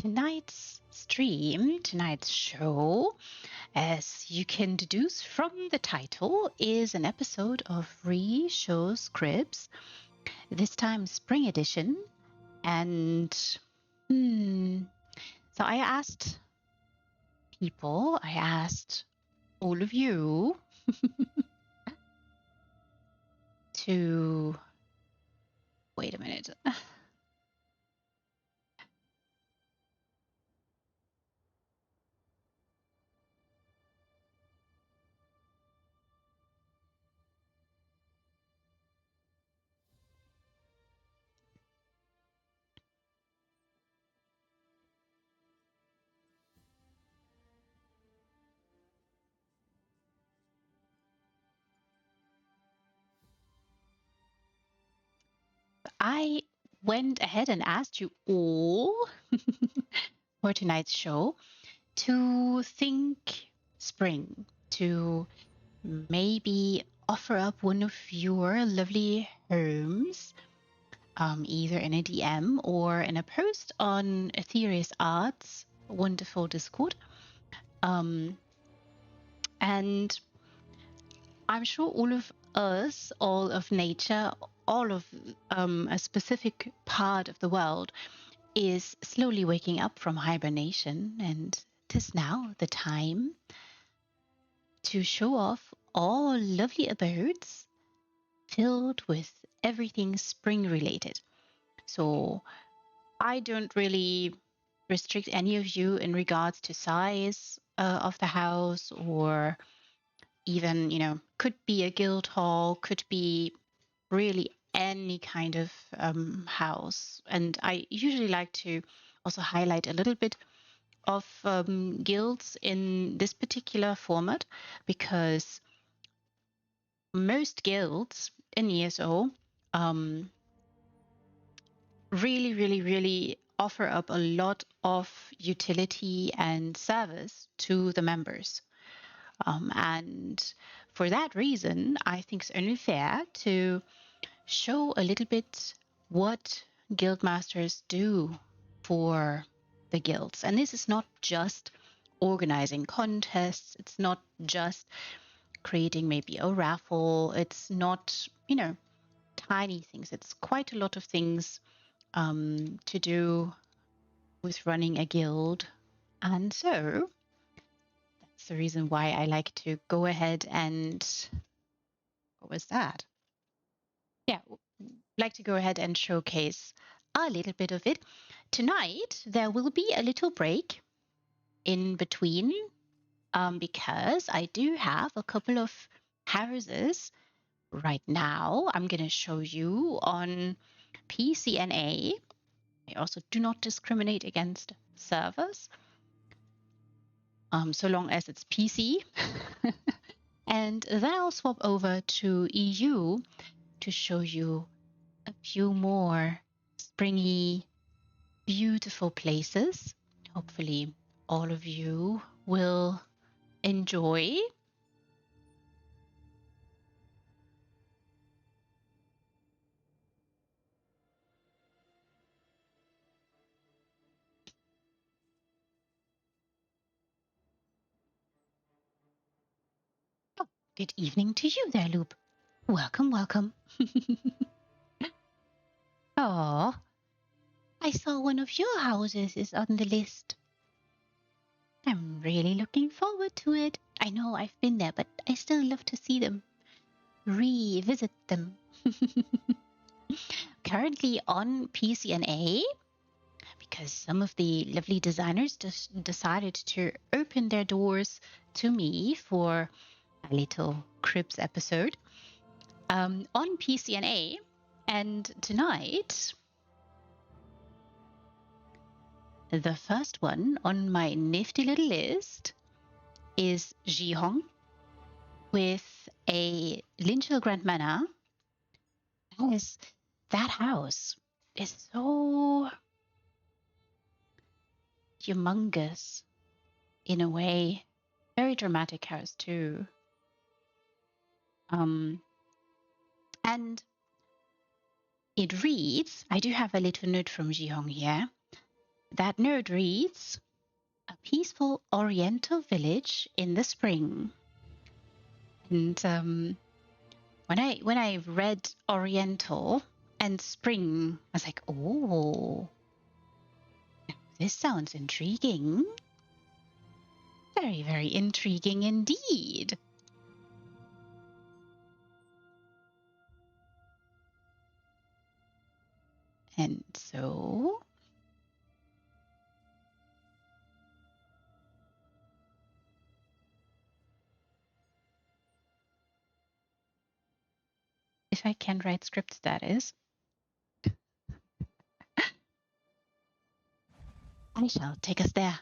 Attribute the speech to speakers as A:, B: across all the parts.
A: tonight's stream, tonight's show, as you can deduce from the title, is an episode of Re-Show Scripts, this time Spring Edition. And so I asked all of you to wait a minute. I went ahead and asked you all for tonight's show to think spring, to maybe offer up one of your lovely homes, either in a DM or in a post on Aetherius Art's wonderful Discord. And I'm sure all of us, all of nature, all of a specific part of the world is slowly waking up from hibernation, and 'tis now the time to show off all lovely abodes filled with everything spring related. So I don't really restrict any of you in regards to size of the house, or even, could be a guild hall, could be really any kind of house. And I usually like to also highlight a little bit of guilds in this particular format, because most guilds in ESO really offer up a lot of utility and service to the members. And for that reason, I think it's only fair to show a little bit what guildmasters do for the guilds. And this is not just organizing contests, it's not just creating maybe a raffle, it's not, tiny things. It's quite a lot of things to do with running a guild. And so that's the reason why I like to go ahead and, what was that? Yeah, like to go ahead and showcase a little bit of it. Tonight, there will be a little break in between because I do have a couple of houses right now. I'm going to show you on PCNA. I also do not discriminate against servers, so long as it's PC. And then I'll swap over to EU to show you a few more springy, beautiful places. Hopefully all of you will enjoy. Oh, good evening to you there, Loop. Welcome, welcome. Oh, I saw one of your houses is on the list. I'm really looking forward to it. I know I've been there, but I still love to see them. Revisit them. Currently on PCNA, because some of the lovely designers just decided to open their doors to me for a little Cribs episode on PCNA. And tonight, the first one on my nifty little list is Jihong with a Linchil Grand Manor. That house is so humongous in a way. Very dramatic house too. And it reads, I do have a little note from Jihong here. That note reads, a peaceful oriental village in the spring. And when I read oriental and spring, I was like, oh, this sounds intriguing. Very, very intriguing indeed. And so if I can write scripts, that is, I shall take us there.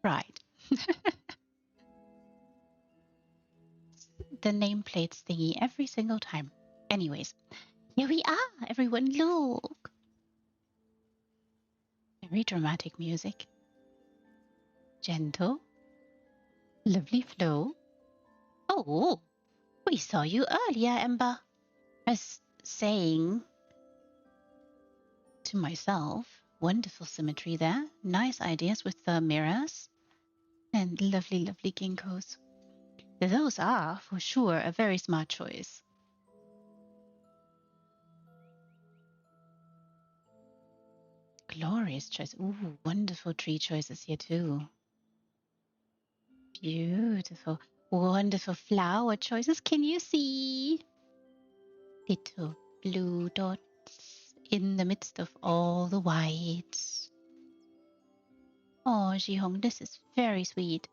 A: Right. The nameplates thingy every single time. Anyways, here we are, everyone. Look. Very dramatic music. Gentle. Lovely flow. Oh, we saw you earlier, Ember. I was saying to myself, wonderful symmetry there. Nice ideas with the mirrors. And lovely, lovely ginkgos. Those are, for sure, a very smart choice. Glorious choice. Ooh, wonderful tree choices here too. Beautiful. Wonderful flower choices. Can you see? Little blue dots in the midst of all the white. Oh, Jihong, this is very sweet.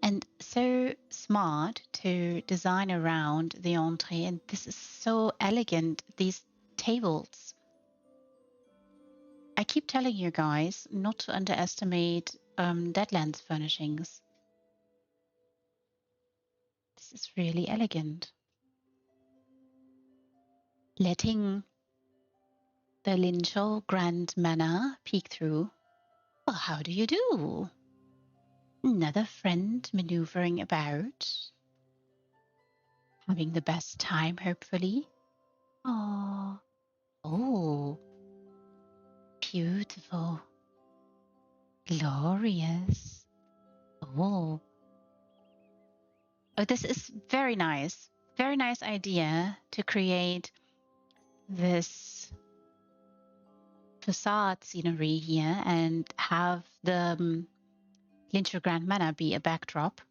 A: And so smart to design around the entree. And this is so elegant, these tables. I keep telling you guys not to underestimate Deadlands furnishings. This is really elegant. Letting the Linchel Grand Manor peek through. Well, how do you do? Another friend maneuvering about. Having the best time, hopefully. Oh, oh, beautiful. Glorious. Oh. Oh, this is very nice. Very nice idea to create this facade scenery here and have the Linchel Grand Manor be a backdrop.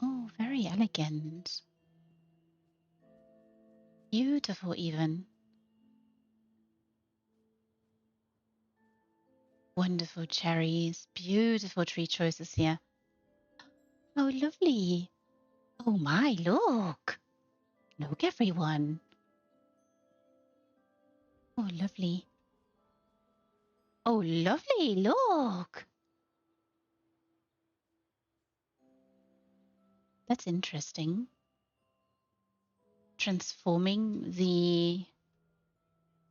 A: Oh, very elegant. Beautiful even. wonderful cherries. Beautiful tree choices here. Oh, lovely. Oh my, look. Look, everyone. Oh, lovely. Oh, lovely. Look. That's interesting. Transforming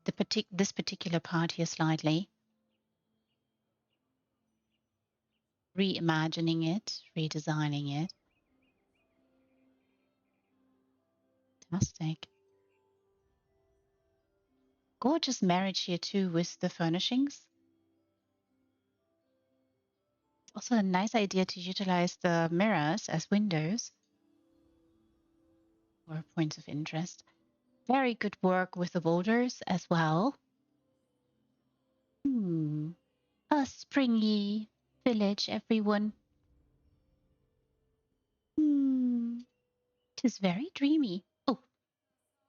A: this particular part here slightly. Reimagining it, redesigning it. Fantastic. Gorgeous marriage here too with the furnishings. Also a nice idea to utilize the mirrors as windows or points of interest. Very good work with the boulders as well. A springy village, everyone. It is very dreamy. Oh,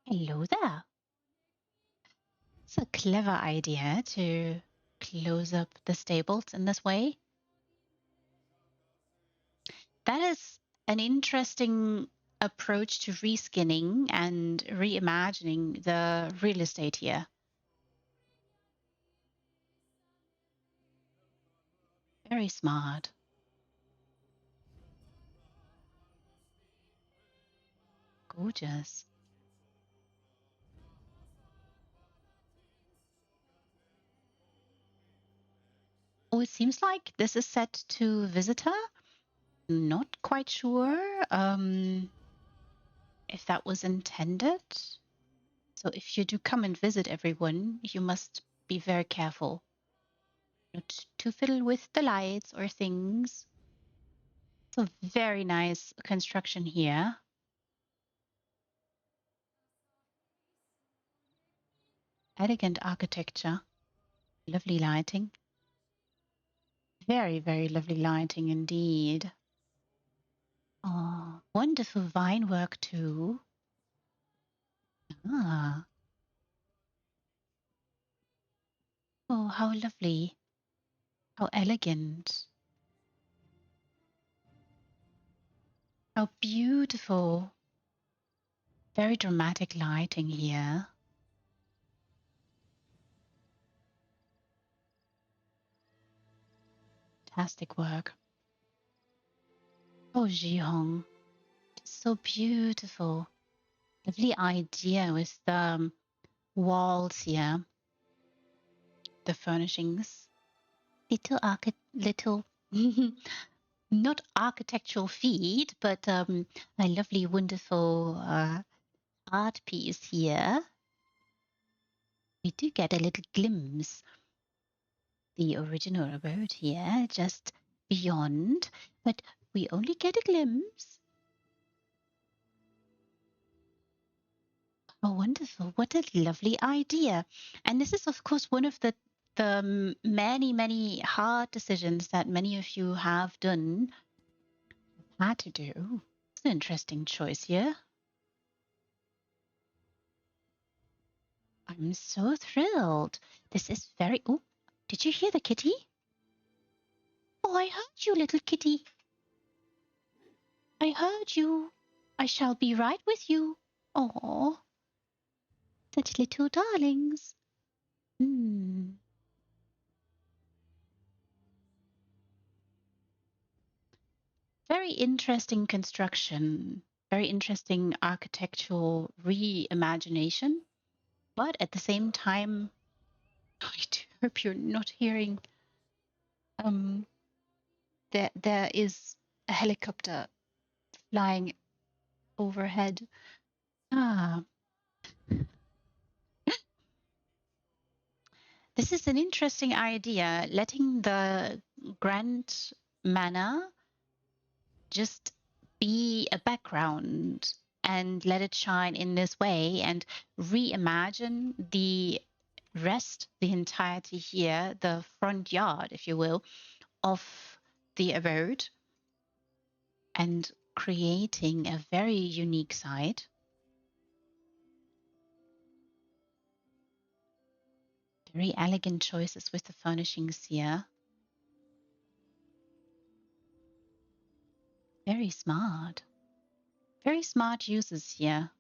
A: hello there. It's a clever idea to close up the stables in this way. That is an interesting approach to reskinning and reimagining the real estate here. Very smart. Gorgeous. Oh, it seems like this is set to visitor. Not quite sure if that was intended. So if you do come and visit everyone, you must be very careful not to fiddle with the lights or things. So very nice construction here. Elegant architecture. Lovely lighting. Very, very lovely lighting indeed. Oh, wonderful vine work too. Ah. Oh, how lovely. How elegant. How beautiful. Very dramatic lighting here. Fantastic work. Oh, Jihong. So beautiful. Lovely idea with the walls here. The furnishings. Little not architectural feat, but a lovely, wonderful art piece here. We do get a little glimpse. The original abode here, just beyond, but we only get a glimpse. Oh, wonderful. What a lovely idea. And this is, of course, one of the many, many hard decisions that many of you have had to do. It's an interesting choice here. I'm so thrilled. This is very... Oh, did you hear the kitty? Oh, I heard you, little kitty. I heard you. I shall be right with you. Oh, such little darlings. Very interesting construction. Very interesting architectural reimagination. But at the same time, I do hope you're not hearing there is a helicopter flying overhead. This is an interesting idea, letting the Grand Manor just be a background and let it shine in this way and reimagine the rest, the entirety here, the front yard, if you will, of the abode and creating a very unique site. Very elegant choices with the furnishings here. Very smart. Very smart uses here.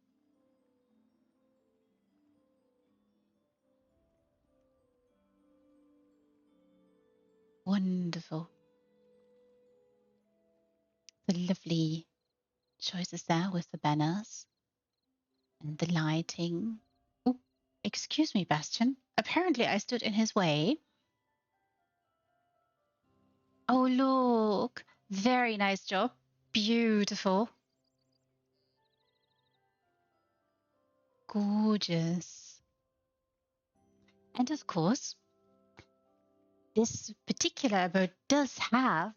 A: Wonderful. The lovely choices there with the banners and the lighting. Oh, excuse me, Bastian. Apparently I stood in his way. Oh, look. Very nice job. Beautiful. Gorgeous. And of course, this particular abode does have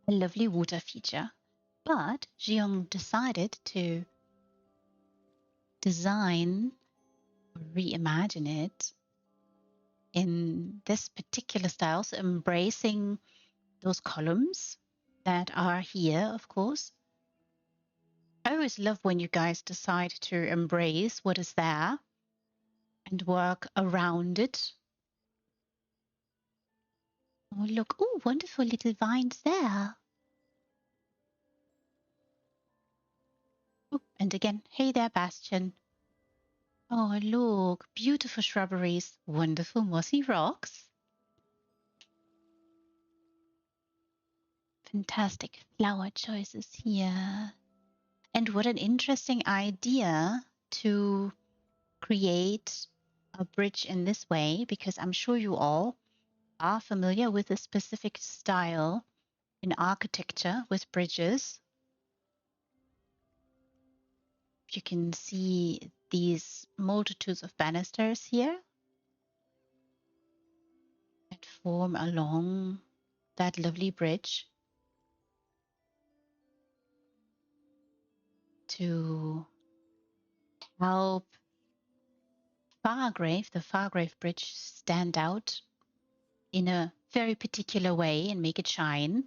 A: a lovely water feature, but Jeong decided to design or reimagine it in this particular style, so embracing those columns that are here, of course. I always love when you guys decide to embrace what is there and work around it. Oh, look. Oh, wonderful little vines there. Oh, and again, hey there, Bastian. Oh, look. Beautiful shrubberies, wonderful mossy rocks. Fantastic flower choices here. And what an interesting idea to create a bridge in this way, because I'm sure you all are familiar with a specific style in architecture with bridges. You can see these multitudes of banisters here that form along that lovely bridge to help the Fargrave Bridge, stand out in a very particular way and make it shine.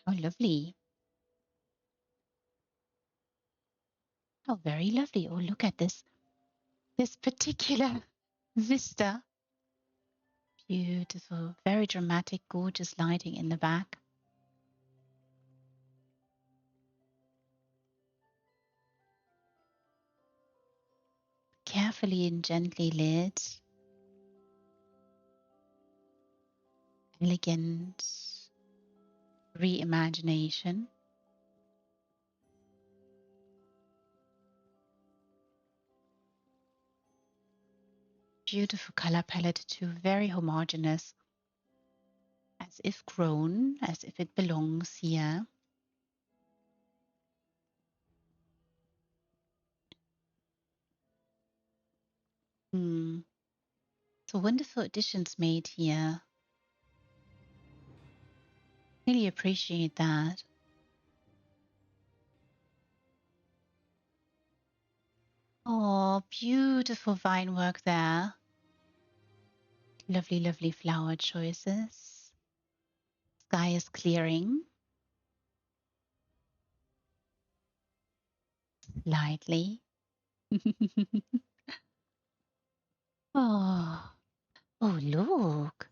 A: How lovely. How very lovely. Oh, look at this particular vista. Beautiful, very dramatic, gorgeous lighting in the back. Carefully and gently lit. Elegant reimagination. Beautiful color palette too, very homogeneous, as if grown, as if it belongs here. So wonderful additions made here. Really appreciate that. Oh, beautiful vine work there. Lovely, lovely flower choices. Sky is clearing lightly. Oh, oh, look.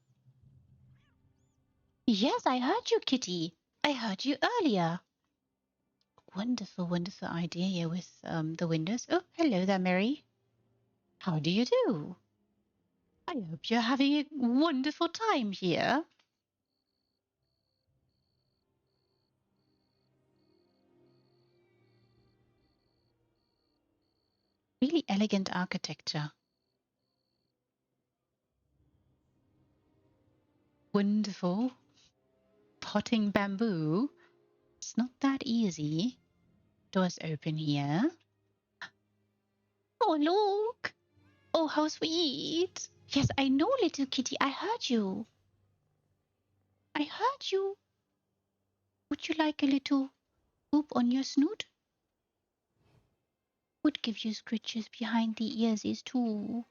A: Yes, I heard you, Kitty. I heard you earlier. Wonderful, wonderful idea here with the windows. Oh, hello there, Mary. How do you do? I hope you're having a wonderful time here. Really elegant architecture. Wonderful. Potting bamboo. It's not that easy. Doors open here. Oh, look. Oh, how sweet. Yes, I know, little kitty. I heard you. I heard you. Would you like a little poop on your snoot? Would give you scratches behind the ears is too.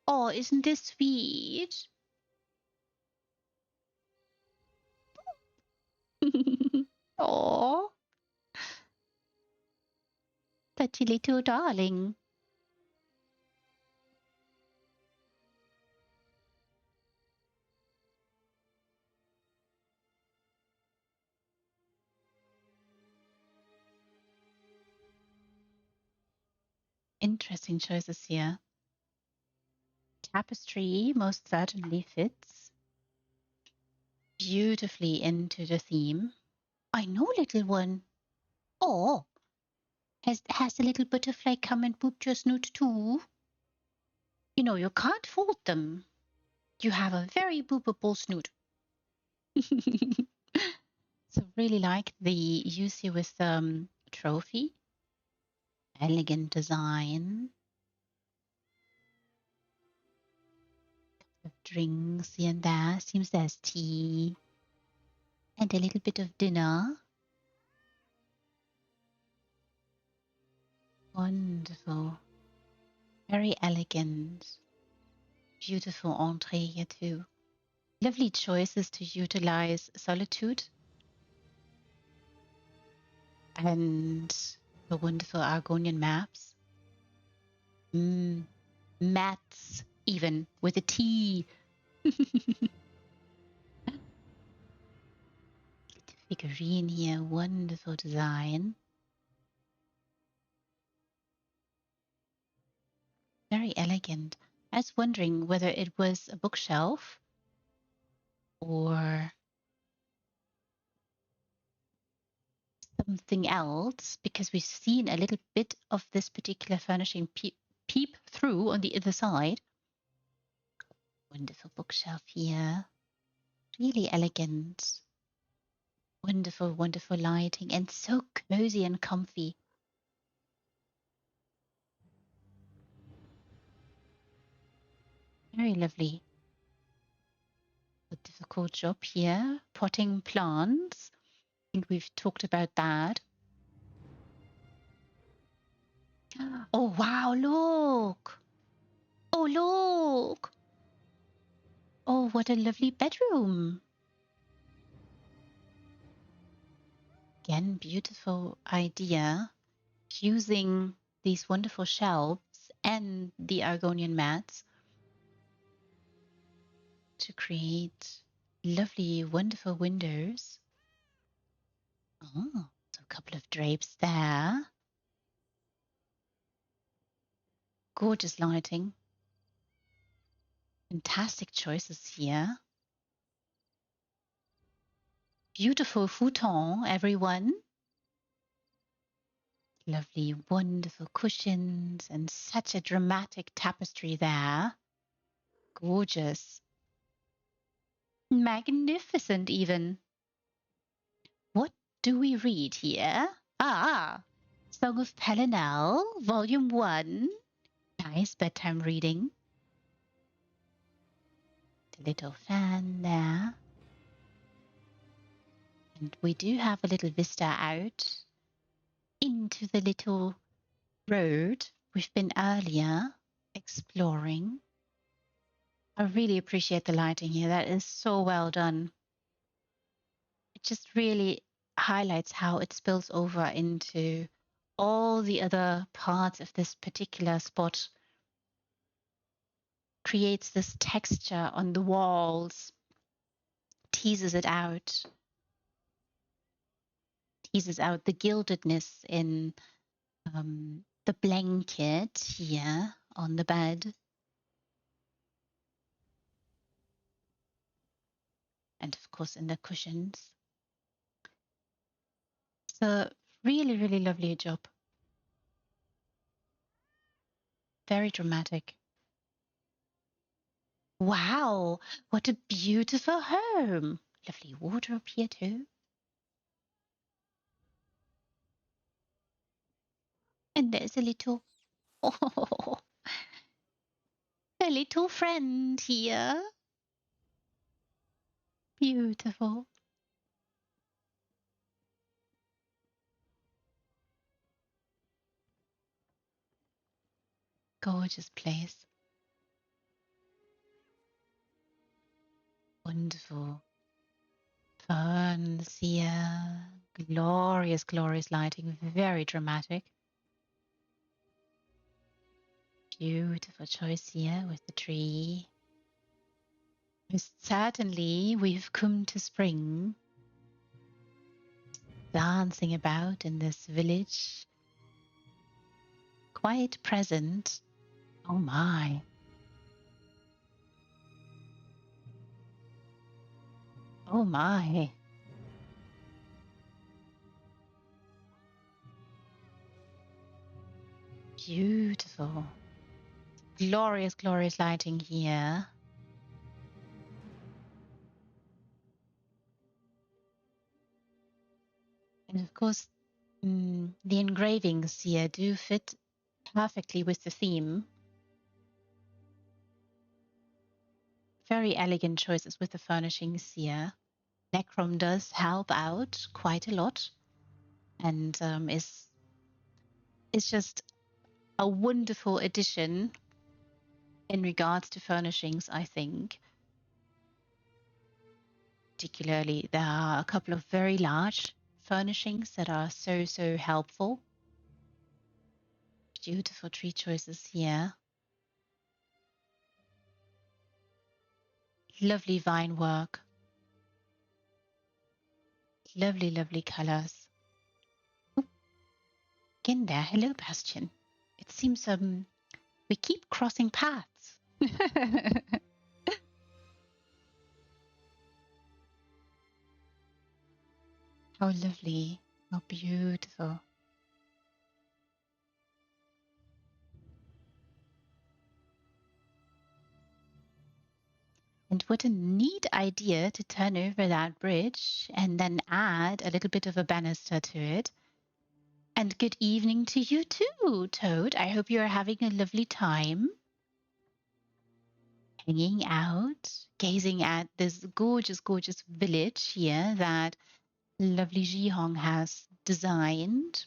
A: Oh, isn't this sweet? Oh, such a little darling. Interesting choices here. Tapestry most certainly fits beautifully into the theme. I know, little one. Oh, has the little butterfly come and pooped your snoot too? You know, you can't fault them. You have a very boopable snoot. So really like the use here with trophy. Elegant design. Of drinks here and there. Seems there's tea. And a little bit of dinner. Wonderful. Very elegant. Beautiful entree here too. Lovely choices to utilize solitude and the wonderful Argonian maps. Mats, even with a T. Figurine here, wonderful design. Very elegant. I was wondering whether it was a bookshelf or something else, because we've seen a little bit of this particular furnishing peep through on the other side. Wonderful bookshelf here. Really elegant. Wonderful, wonderful lighting, and so cozy and comfy. Very lovely. A difficult job here. Potting plants. I think we've talked about that. Oh, wow, look. Oh, look. Oh, what a lovely bedroom. Again, beautiful idea. Using these wonderful shelves and the Argonian mats to create lovely, wonderful windows. Oh, so a couple of drapes there. Gorgeous lighting. Fantastic choices here. Beautiful futon, everyone. Lovely, wonderful cushions and such a dramatic tapestry there. Gorgeous. Magnificent, even. What do we read here? Ah, Song of Pelinel, Volume 1. Nice bedtime reading. The little fan there. And we do have a little vista out into the little road we've been earlier exploring. I really appreciate the lighting here. That is so well done. It just really highlights how it spills over into all the other parts of this particular spot. Creates this texture on the walls, teases it out, teases out the gildedness in the blanket here on the bed. And of course in the cushions. So really, really lovely job. Very dramatic. Wow, what a beautiful home. Lovely wardrobe here too. And there's a little, oh, a little friend here. Beautiful. Gorgeous place. Wonderful. Ferns here. Glorious, glorious lighting. Very dramatic. Beautiful choice here with the tree. Most certainly, we've come to spring. Dancing about in this village. quite present. Oh my. Oh my. Beautiful. Glorious, glorious lighting here. And of course, the engravings here do fit perfectly with the theme. Very elegant choices with the furnishings here. Necrom does help out quite a lot, and is just a wonderful addition in regards to furnishings, I think. Particularly, there are a couple of very large furnishings that are so helpful. Beautiful tree choices here. Lovely vine work. Lovely, lovely colors. Oh, again there. Hello, Bastion. It seems we keep crossing paths. How lovely. How beautiful. And what a neat idea to turn over that bridge and then add a little bit of a banister to it. And good evening to you too, Toad. I hope you're having a lovely time hanging out, gazing at this gorgeous, gorgeous village here that lovely Jihong has designed.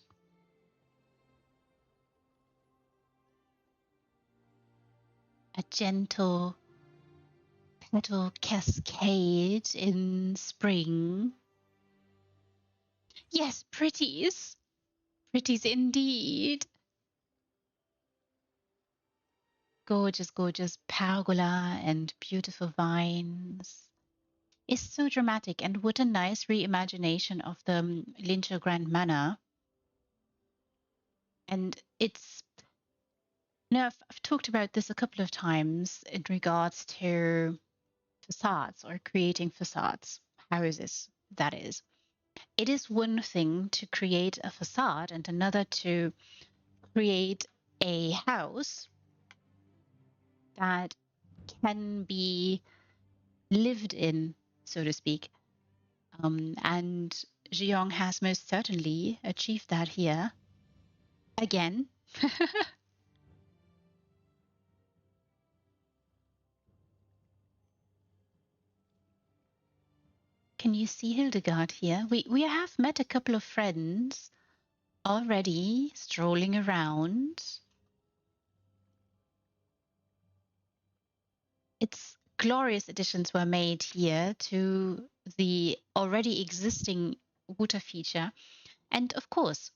A: A gentle petal cascade in spring. Yes, pretties. Pretties indeed. Gorgeous, gorgeous pergola and beautiful vines. It's so dramatic, and what a nice reimagination of the Lincha Grand Manor. And it's, I've talked about this a couple of times in regards to facades or creating facades, houses, that is. It is one thing to create a facade and another to create a house that can be lived in, so to speak. And Jiong has most certainly achieved that here. Again. Can you see Hildegard here? We have met a couple of friends already strolling around. It's glorious additions were made here to the already existing water feature. And of course,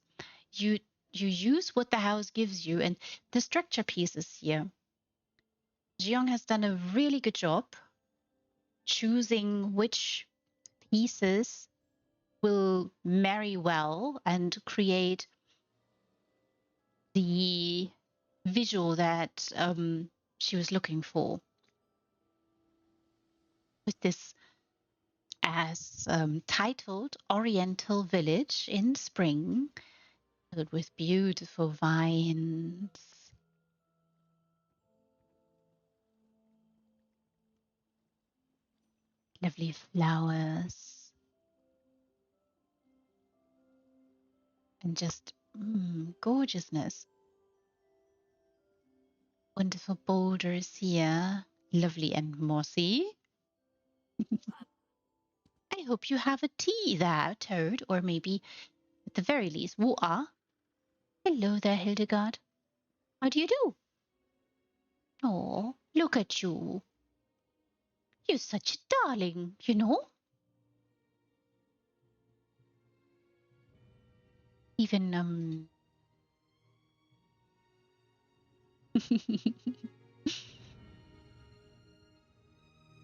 A: you use what the house gives you, and the structure pieces here. Jiong has done a really good job choosing which pieces will marry well and create the visual that she was looking for. With this as titled Oriental Village in Spring, filled with beautiful vines. Lovely flowers. And just gorgeousness. Wonderful boulders here. Lovely and mossy. I hope you have a tea there, Toad, or maybe at the very least water. Hello there, Hildegard. How do you do? Oh, look at you. You're such a darling, you know? Even,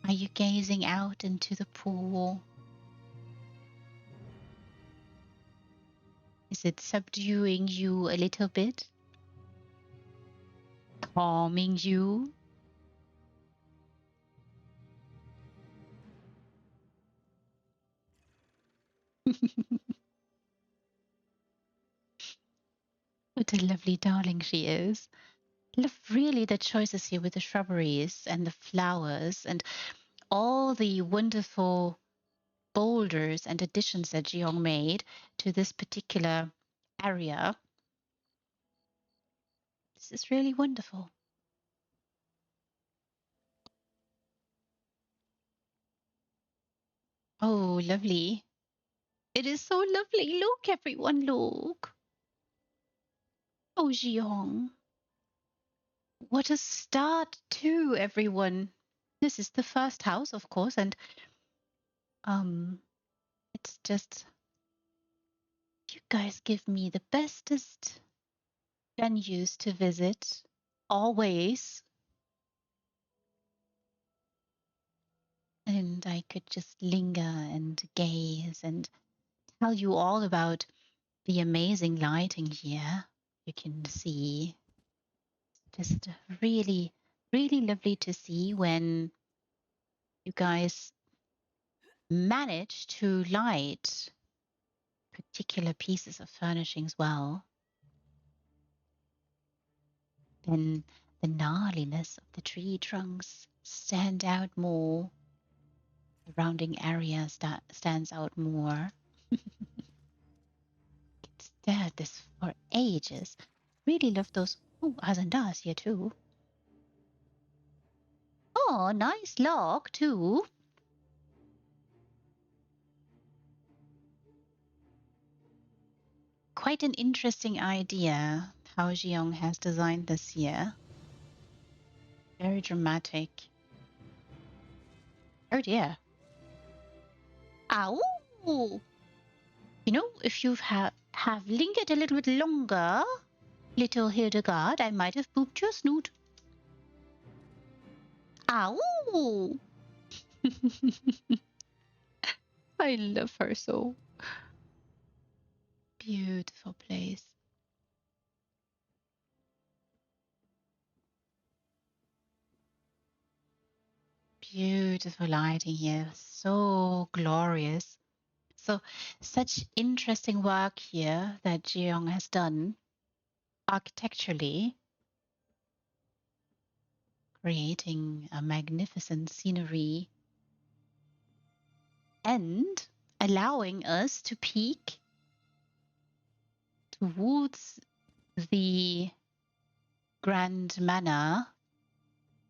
A: are you gazing out into the pool? Is it subduing you a little bit? calming you. What a lovely darling she is. Love really the choices here with the shrubberies and the flowers and all the wonderful boulders and additions that Jeong made to this particular area. This is really wonderful. Oh, lovely. It is so lovely. Look, everyone, look. Oh, Jeong. What a start to everyone. This is the first house, of course, and um it's just you guys give me the bestest venues to visit always. And I could just linger and gaze and tell you all about the amazing lighting here. You can see just really, really lovely to see when you guys manage to light particular pieces of furnishings well. Then the gnarliness of the tree trunks stand out more. Surrounding area stands out more. Stare at this for ages. Really love those. Oh, Azandas here too. Oh, nice lock too. Quite an interesting idea how Jeong has designed this here. Very dramatic. Oh dear. Ow! You know, if you have lingered a little bit longer, little Hildegard, I might have pooped your snoot. Ow! I love her so. Beautiful place. Beautiful lighting here. So glorious. So, such interesting work here that Jeong has done architecturally, creating a magnificent scenery and allowing us to peek towards the grand manor,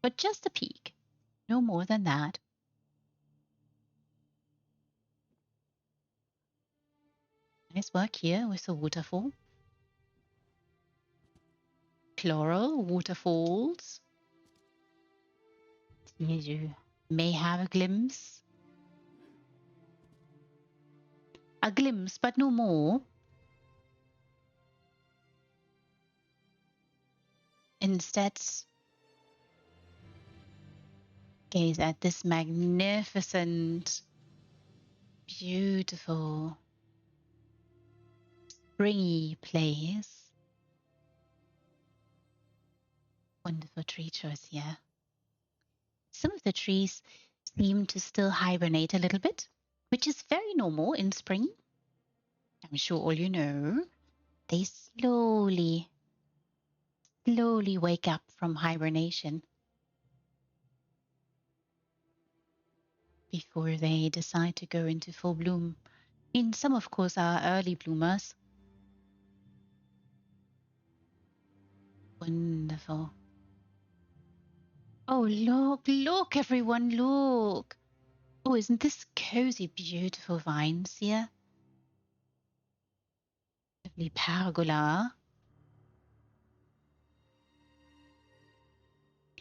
A: but just a peek, no more than that. Nice work here with the waterfall. Floral waterfalls. Here you may have a glimpse, but no more. Instead, gaze at this magnificent, beautiful, springy place. Wonderful tree choice here. Some of the trees seem to still hibernate a little bit, which is very normal in spring. I'm sure all you know. They slowly wake up from hibernation before they decide to go into full bloom. And some, of course, are early bloomers. Wonderful. Oh, look, everyone, look. Oh, isn't this cozy, beautiful vines here? Lovely pergola.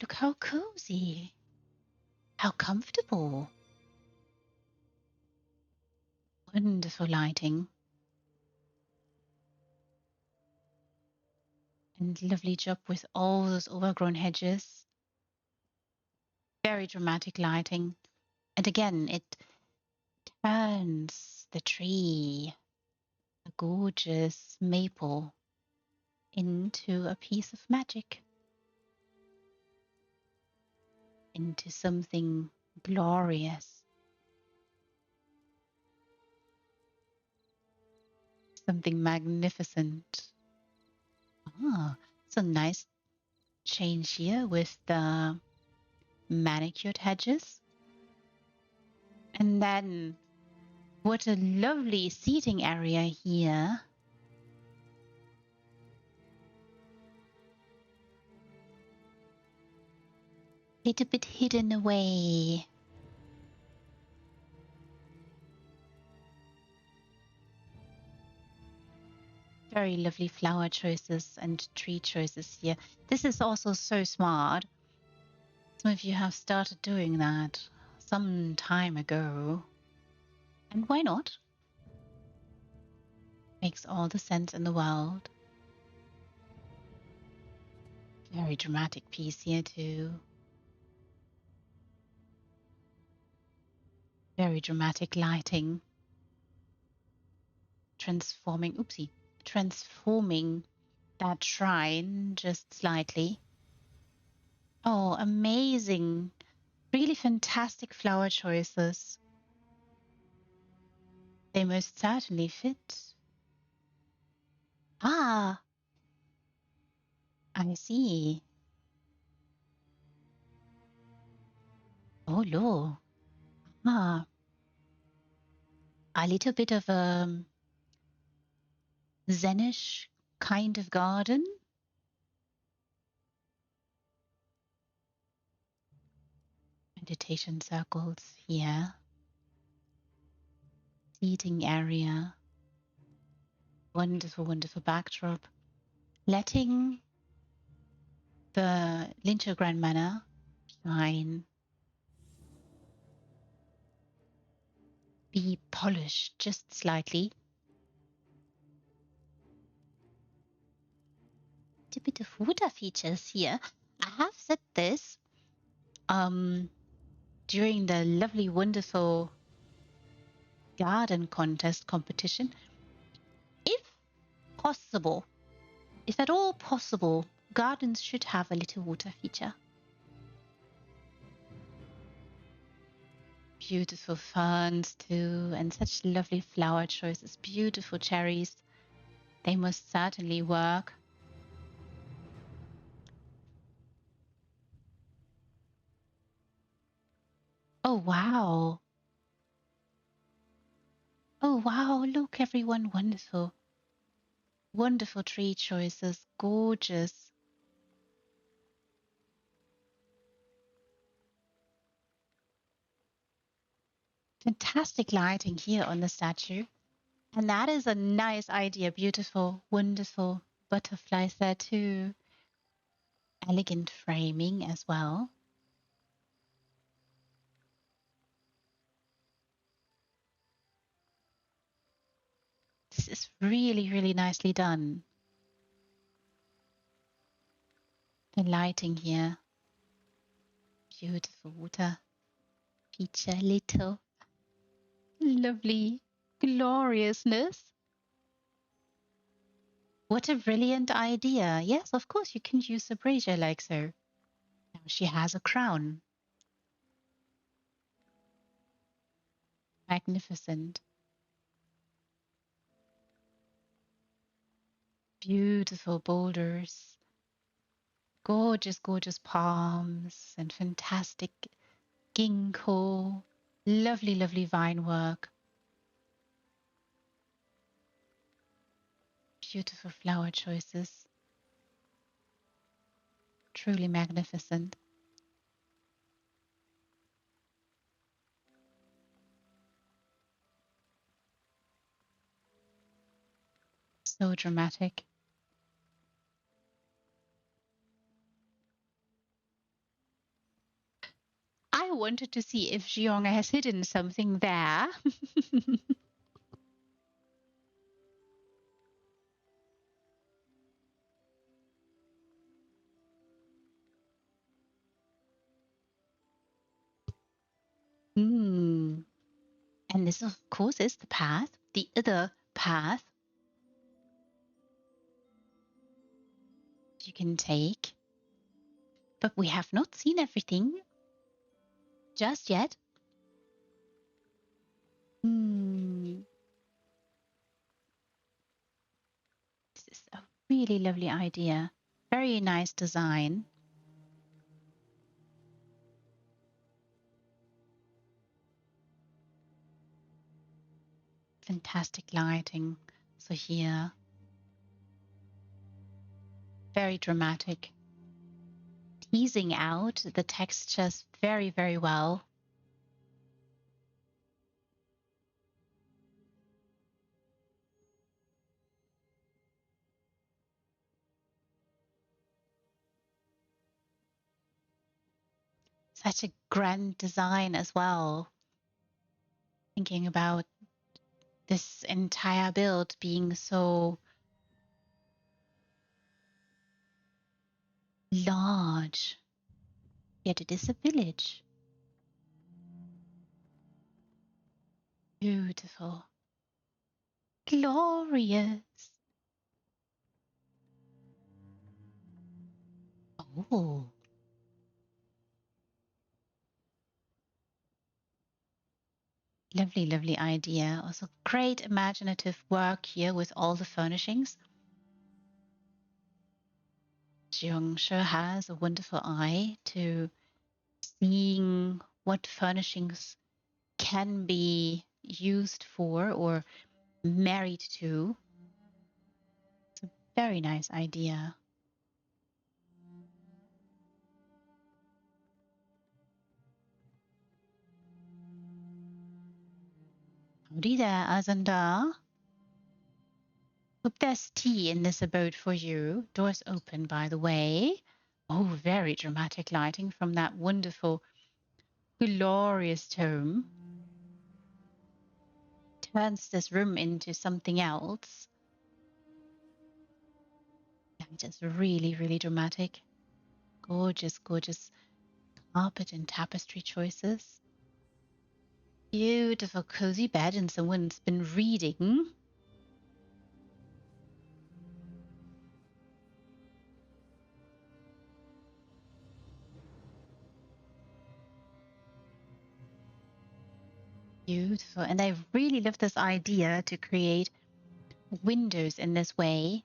A: Look how cozy. How comfortable. Wonderful lighting. And lovely job with all those overgrown hedges. Very dramatic lighting. And again, it turns the tree, a gorgeous maple, into a piece of magic. into something glorious, something magnificent. Ah, it's a nice change here with the manicured hedges. And then what a lovely seating area here. Little bit hidden away. Very lovely flower choices and tree choices here. This is also so smart. Some of you have started doing that some time ago. And why not? Makes all the sense in the world. Very dramatic piece here too. Very dramatic lighting. Transforming that shrine just slightly. Oh, amazing. Really fantastic flower choices. They most certainly fit. Ah, I see. Oh, no. Ah, a little bit of a Zenish kind of garden. Meditation circles here. Seating area. Wonderful, wonderful backdrop. Letting the Lincho Grand Manor shine. Be polished just slightly. A bit of water features here. I have said this during the lovely, wonderful garden contest competition. If possible, if at all possible, gardens should have a little water feature. Beautiful ferns too, and such lovely flower choices. Beautiful cherries. They must certainly work. Oh, wow. Oh, wow. Look, everyone. Wonderful. Wonderful tree choices. Gorgeous. Fantastic lighting here on the statue. And that is a nice idea. Beautiful, wonderful butterflies there too. Elegant framing as well. This is really, really nicely done. The lighting here. Beautiful water feature, little lovely gloriousness. What a brilliant idea. Yes, of course, you can use the brazier like so. Now she has a crown. Magnificent. Beautiful boulders. Gorgeous, gorgeous palms and fantastic ginkgo. Lovely, lovely vine work. Beautiful flower choices. Truly magnificent. So dramatic. I wanted to see if Xiong has hidden something there. Hmm. And this, of course, is the path, the other path you can take. But we have not seen everything. just yet. This is a really lovely idea. Very nice design. Fantastic lighting. So here, very dramatic. Teasing out the textures very, very well. Such a grand design as well. Thinking about this entire build being so large. Yet it is a village. Beautiful. Glorious. Oh. Lovely, lovely idea. Also great imaginative work here with all the furnishings. Jeong sure has a wonderful eye to seeing what furnishings can be used for or married to. It's a very nice idea. Howdy there, Azandar. Hope there's tea in this abode for you. Doors open, by the way. Oh, very dramatic lighting from that wonderful, glorious tome. Turns this room into something else. Just really, really dramatic. Gorgeous, gorgeous carpet and tapestry choices. Beautiful cozy bed and someone's been reading. Beautiful. And I really love this idea to create windows in this way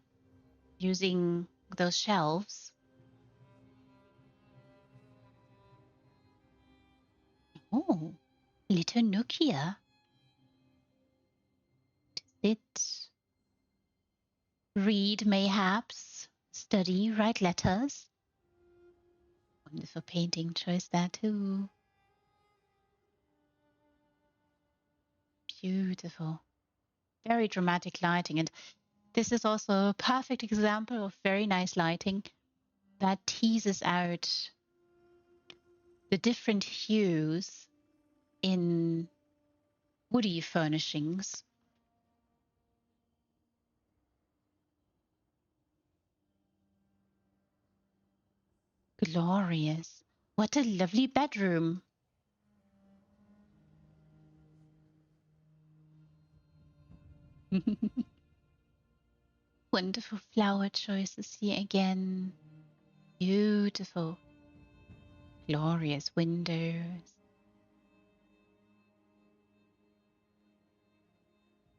A: using those shelves. Oh, little nook here. Sit, read mayhaps, study, write letters. Wonderful painting choice there too. Beautiful. Very dramatic lighting. And this is also a perfect example of very nice lighting that teases out the different hues in woody furnishings. Glorious. What a lovely bedroom. Wonderful flower choices here again. Beautiful. Glorious windows.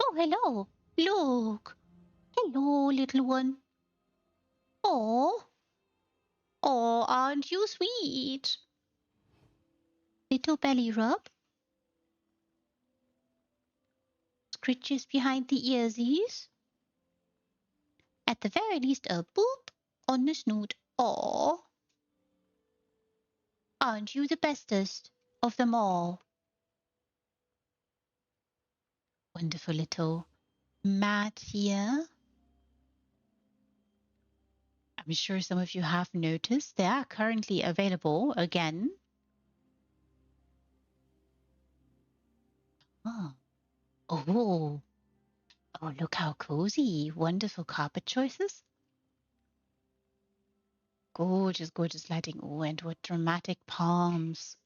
A: Oh, hello. Look. Hello, little one. Oh. Oh, aren't you sweet? Little belly rub. Scritches behind the earsies. At the very least, a boop on the snoot. Oh. Aren't you the bestest of them all? Wonderful little mat here. I'm sure some of you have noticed they are currently available again. Oh, oh, oh, look how cozy. Wonderful carpet choices. Gorgeous, gorgeous lighting. Oh, and what dramatic palms.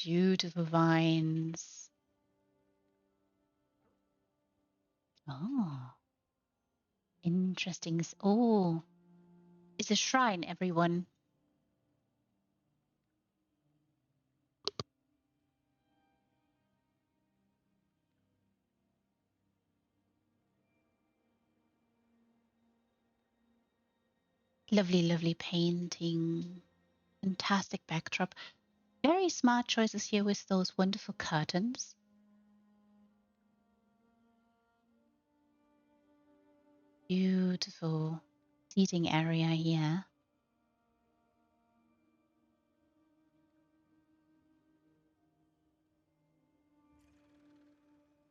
A: Beautiful vines. Oh, interesting. Oh, it's a shrine, everyone. Lovely, lovely painting. Fantastic backdrop. Very smart choices here with those wonderful curtains. Beautiful seating area here.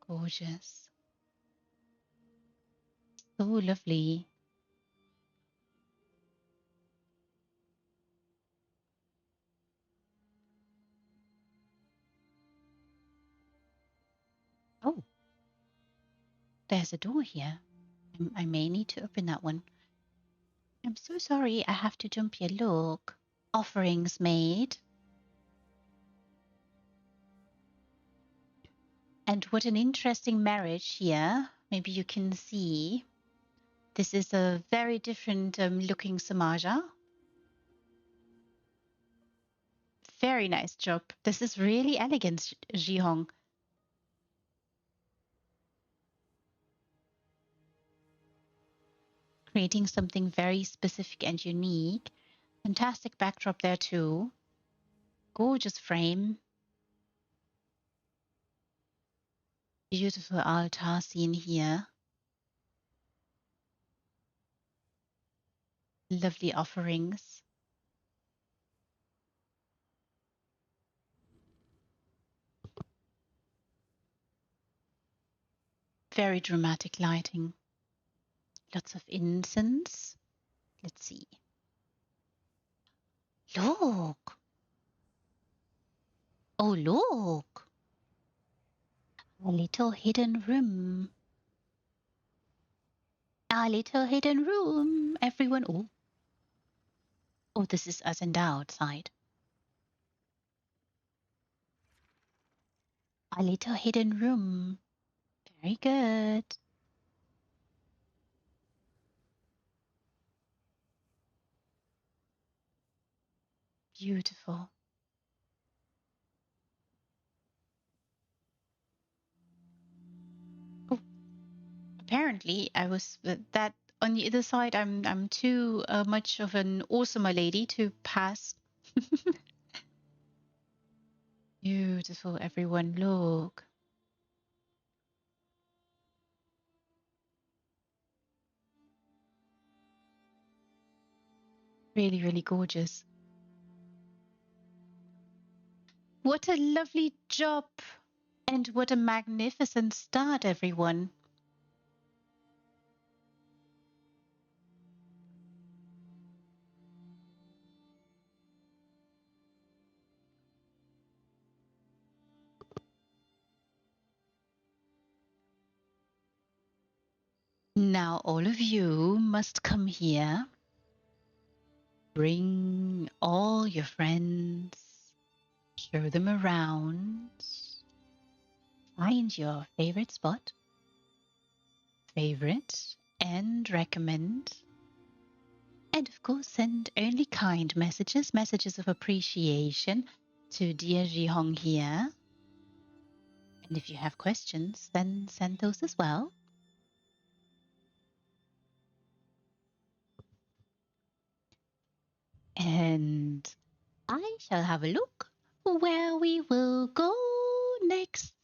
A: Gorgeous. So lovely. Oh, there's a door here. I may need to open that one. I'm so sorry, I have to jump here. Look. Offerings made. And what an interesting marriage here. Maybe you can see. This is a very different looking Samaja. Very nice job. This is really elegant, Jihong. Creating something very specific and unique. Fantastic backdrop there too. Gorgeous frame. Beautiful altar scene here. Lovely offerings. Very dramatic lighting. Lots of incense. Let's see. Look. Oh, look. A little hidden room. A little hidden room. Everyone. Oh. Oh, this is us and outside. A little hidden room. Very good. Beautiful. Oh, apparently I was that on the other side. I'm too much of an awesomer lady to pass. Beautiful, everyone. Look. Really, really gorgeous. What a lovely job. And what a magnificent start, everyone. Now all of you must come here. Bring all your friends. Show them around. Find your favorite spot. Favorite and recommend. And of course, send only kind messages, messages of appreciation to dear Jihong here. And if you have questions, then send those as well. And I shall have a look where we will go next.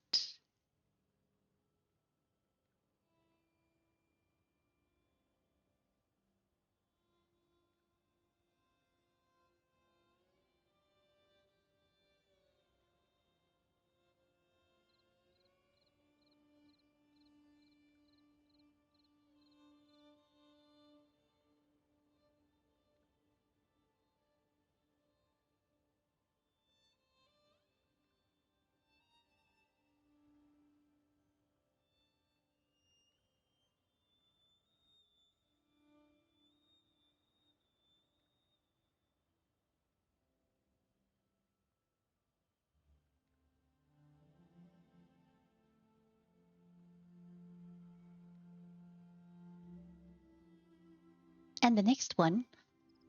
A: And the next one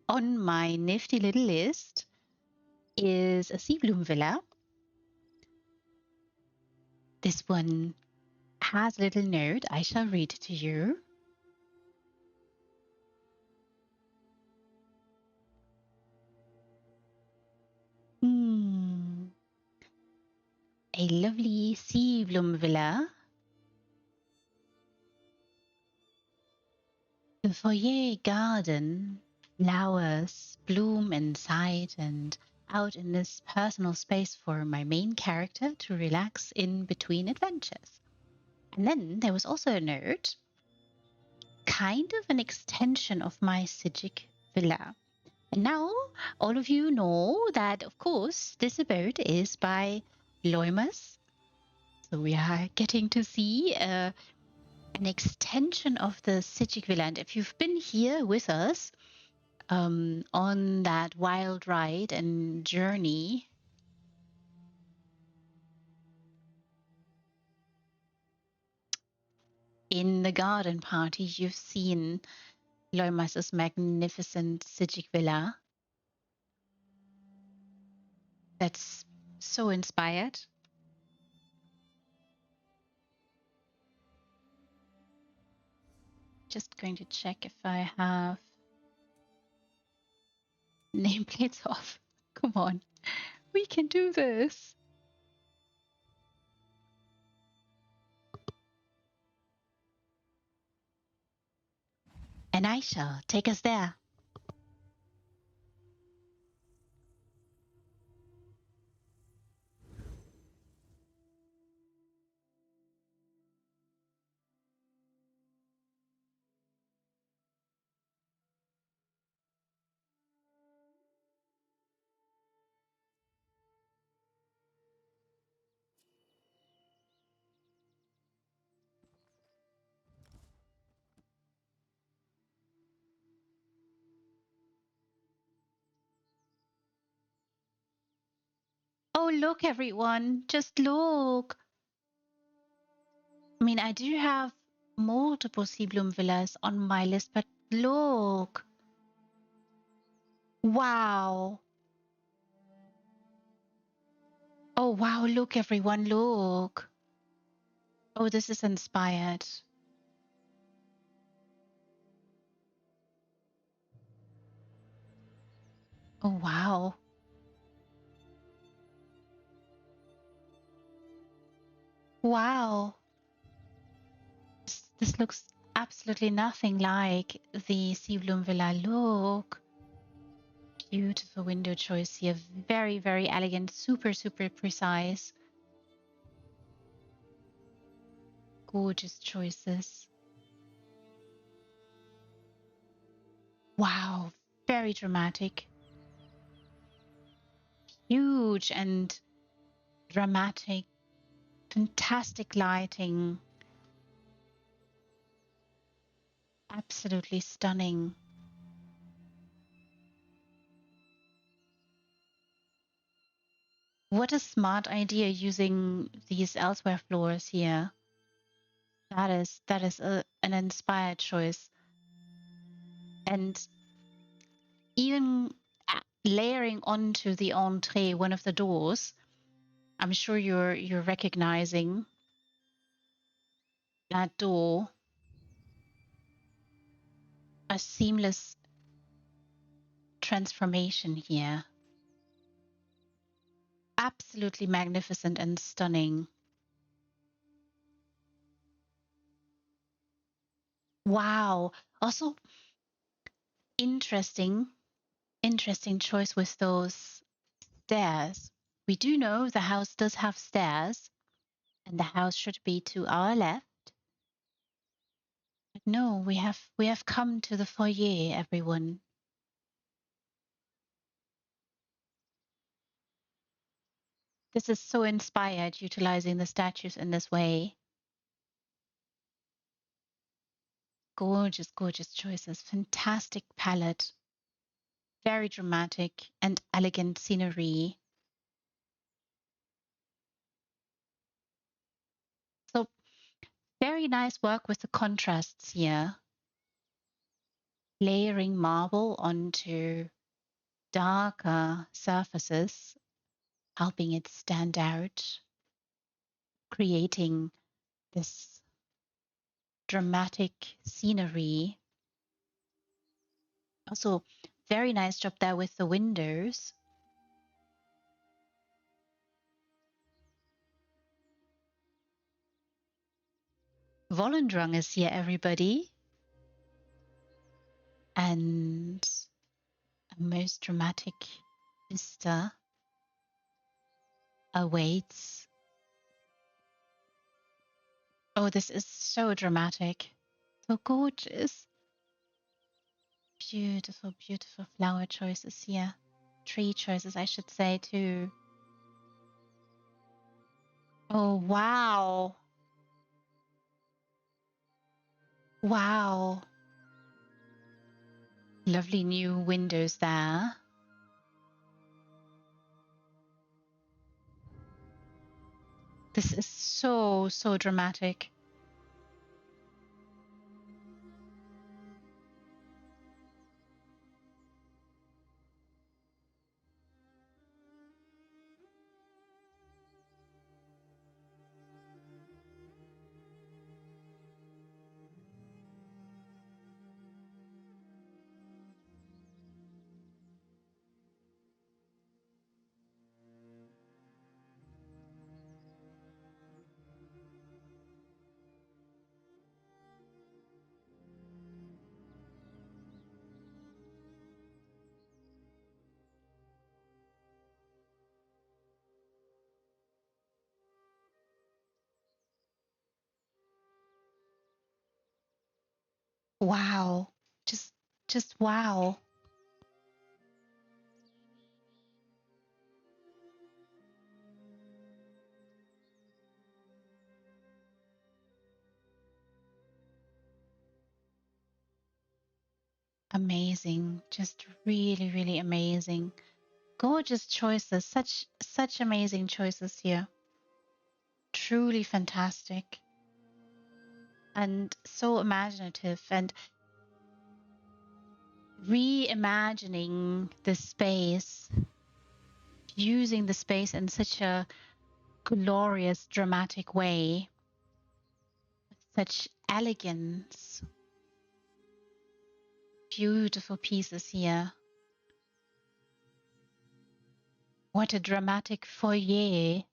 A: on my nifty little list is a sea bloom villa. This one has a little note. I shall read it to you. a lovely sea bloom villa. The foyer garden, flowers bloom inside and out in this personal space for my main character to relax in between adventures. And then there was also a note, kind of an extension of my Sijic villa. And now all of you know that, of course, this abode is by Loimus. So we are getting to see an extension of the Sijic villa. And if you've been here with us on that wild ride and journey, in the garden party, you've seen Loimus's magnificent Sijic villa. That's so inspired. Just going to check if I have nameplates off. Come on, we can do this. And I shall take us there. Oh, look, everyone, just look. I mean, I do have multiple sea bloom villas on my list, but look. Wow. Oh, wow, look, everyone, look. Oh, this is inspired. Oh, wow. Wow. This looks absolutely nothing like the sea bloom villa. Look. Beautiful window choice here. Very, very elegant. Super, super precise. Gorgeous choices. Wow. Very dramatic. Huge and dramatic. Fantastic lighting. Absolutely stunning. What a smart idea using these elsewhere floors here. That is an inspired choice. And even layering onto the entree, one of the doors, I'm sure you're recognizing that door. A seamless transformation here. Absolutely magnificent and stunning. Wow. Also interesting choice with those stairs. We do know the house does have stairs, and the house should be to our left. But no, we have come to the foyer, everyone. This is so inspired, utilizing the statues in this way. Gorgeous, gorgeous choices. Fantastic palette. Very dramatic and elegant scenery. So very nice work with the contrasts here. Layering marble onto darker surfaces, helping it stand out, creating this dramatic scenery. Also, very nice job there with the windows. Volendrung is here, everybody. And a most dramatic vista awaits. Oh, this is so dramatic. So gorgeous. Beautiful, beautiful flower choices here. Tree choices, I should say, too. Oh, wow. Wow. Lovely new windows there. This is so, so dramatic. Wow. Just wow. Amazing. Just really, really amazing. Gorgeous choices. Such amazing choices here. Truly fantastic. And so imaginative and reimagining the space, using the space in such a glorious, dramatic way, such elegance. Beautiful pieces here. What a dramatic foyer.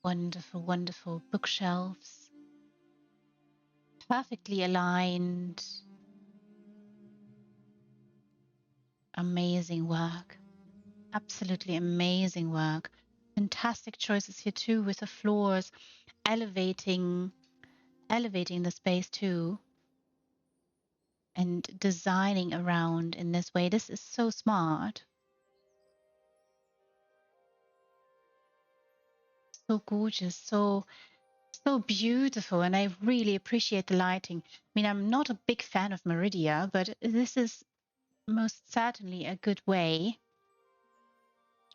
A: Wonderful, wonderful bookshelves. Perfectly aligned. Amazing work. Absolutely amazing work. Fantastic choices here too, with the floors elevating the space too, and designing around in this way. This is so smart. So gorgeous, so beautiful, and I really appreciate the lighting. I mean, I'm not a big fan of Meridia, but this is most certainly a good way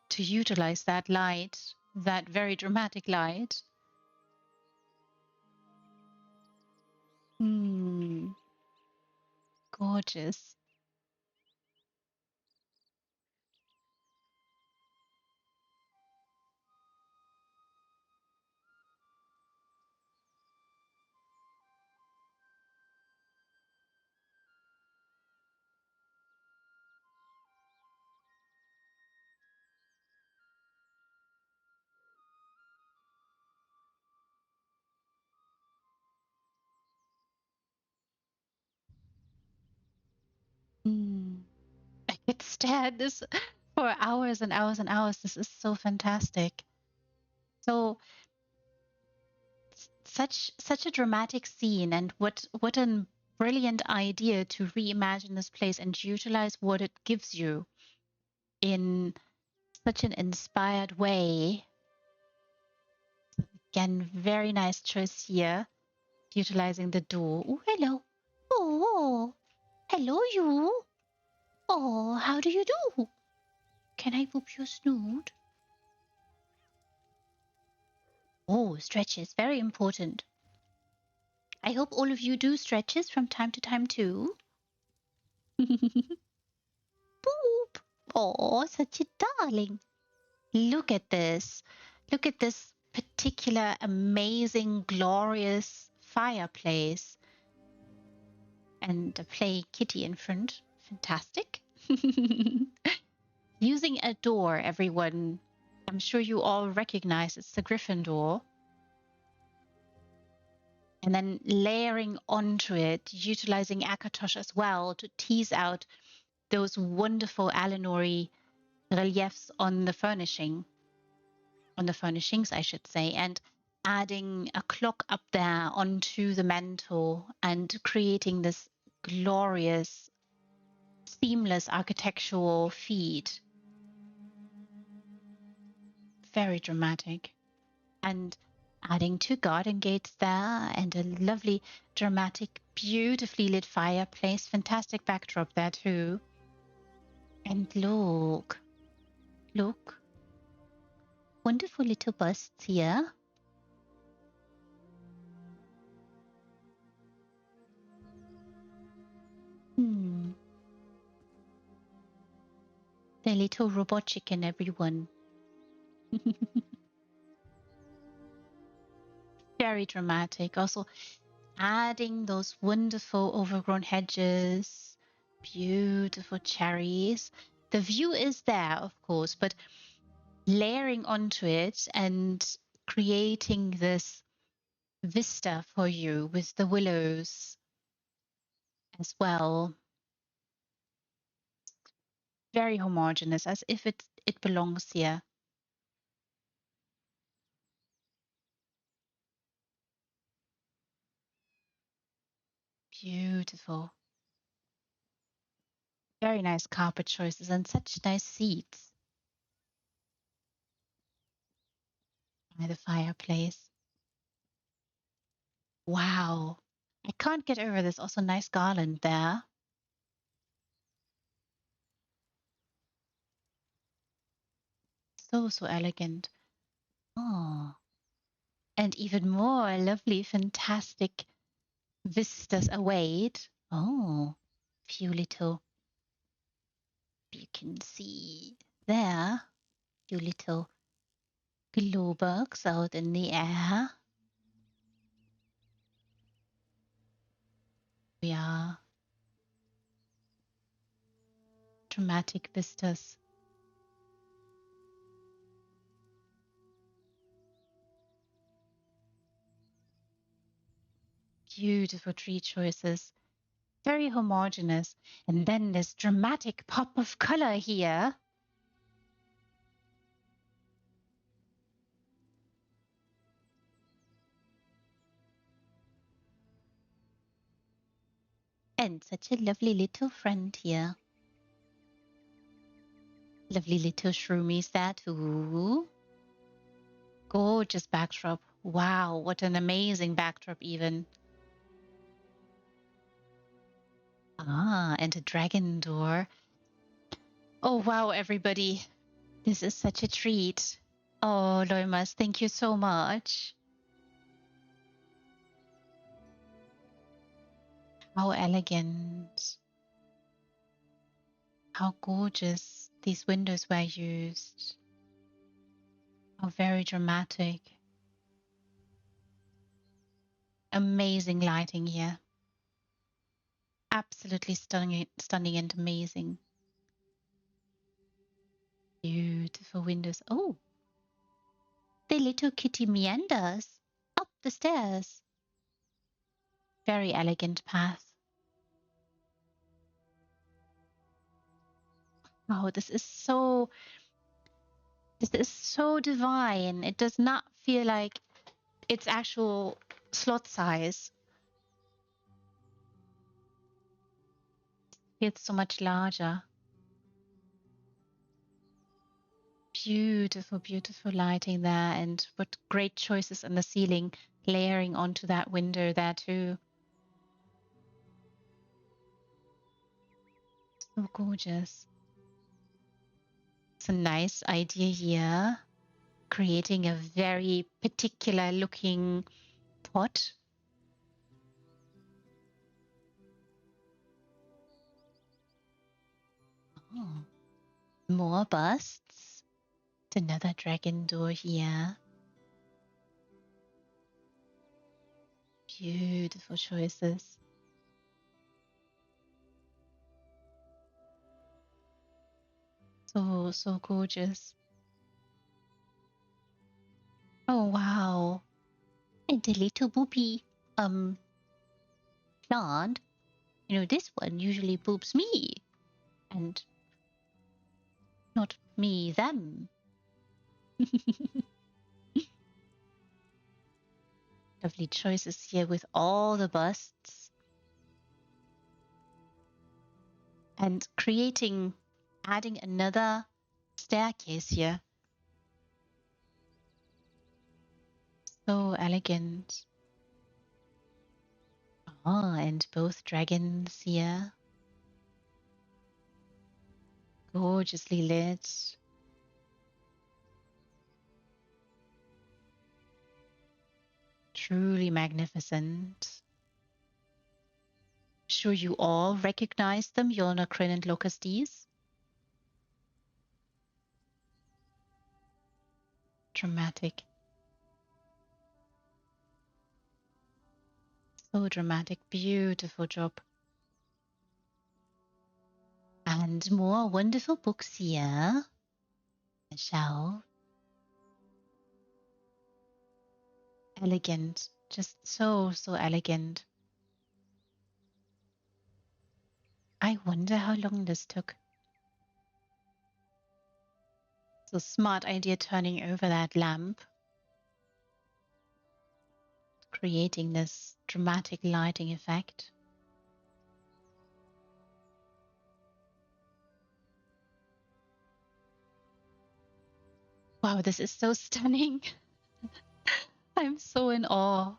A: to utilize that light, that very dramatic light. Gorgeous. I could stare at this for hours and hours and hours. This is so fantastic. So such a dramatic scene, and what a brilliant idea to reimagine this place and utilize what it gives you in such an inspired way. Again, very nice choice here, utilizing the door. Oh, hello. Oh, hello you. Oh, how do you do? Can I whoop your snoot? Oh, stretches, very important. I hope all of you do stretches from time to time too. Boop. Oh, such a darling. Look at this. Look at this particular amazing, glorious fireplace. And a play kitty in front. Fantastic. Using a door, everyone. I'm sure you all recognize it's the Griffin door. and then layering onto it, utilizing Akatosh as well to tease out those wonderful Alinori reliefs on the furnishings, I should say, and adding a clock up there onto the mantle and creating this glorious, seamless architectural feat. Very dramatic. And adding 2 garden gates there and a lovely, dramatic, beautifully lit fireplace. Fantastic backdrop there too. And look, wonderful little busts here. The little robot chicken, everyone. Very dramatic. Also adding those wonderful overgrown hedges, beautiful cherries. The view is there, of course, but layering onto it and creating this vista for you with the willows as well. Very homogeneous, as if it belongs here. Beautiful. Very nice carpet choices and such nice seats by the fireplace. Wow. I can't get over this. Also nice garland there. So elegant. Oh. And even more lovely, fantastic vistas await. Oh, few little, you can see there, few little glowbugs out in the air. Yeah. Dramatic vistas. Beautiful tree choices. Very homogeneous. And then this dramatic pop of color here. And such a lovely little friend here. Lovely little shroomies there too. Gorgeous backdrop. Wow, what an amazing backdrop even. Ah, and a dragon door. Oh, wow, everybody. This is such a treat. Oh, Loimas, thank you so much. How elegant. How gorgeous these windows were used. How very dramatic. Amazing lighting here. Absolutely stunning and amazing. Beautiful windows. Oh, the little kitty meanders up the stairs. Very elegant path. Oh, this is so divine. It does not feel like its actual slot size. It's so much larger. Beautiful, beautiful lighting there, and what great choices on the ceiling, layering onto that window there too. So gorgeous. It's a nice idea here, creating a very particular looking pot. Oh, more busts. It's another dragon door here. Beautiful choices. So gorgeous. Oh, wow. And a little booby. plant, this one usually poops me and not me them. Lovely choices here with all the busts. And adding another staircase here. So elegant. Oh, and both dragons here. Gorgeously lit. Truly magnificent. Sure you all recognize them, Yolna, Kryn, and Locustes? Dramatic. So dramatic. Beautiful job. And more wonderful books here. A shelf. Elegant. Just so elegant. I wonder how long this took. So smart idea turning over that lamp. Creating this dramatic lighting effect. Wow, this is so stunning. I'm so in awe.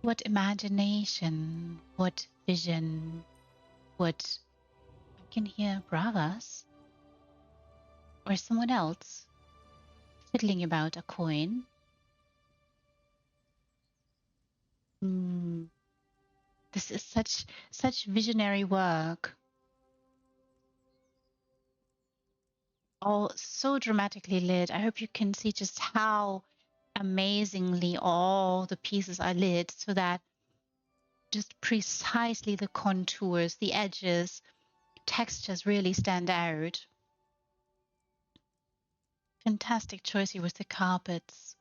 A: What imagination, what vision, what... I can hear Bravas or someone else fiddling about a coin. This is such visionary work. All so dramatically lit. I hope you can see just how amazingly all the pieces are lit so that just precisely the contours, the edges, textures really stand out. Fantastic choice here with the carpets.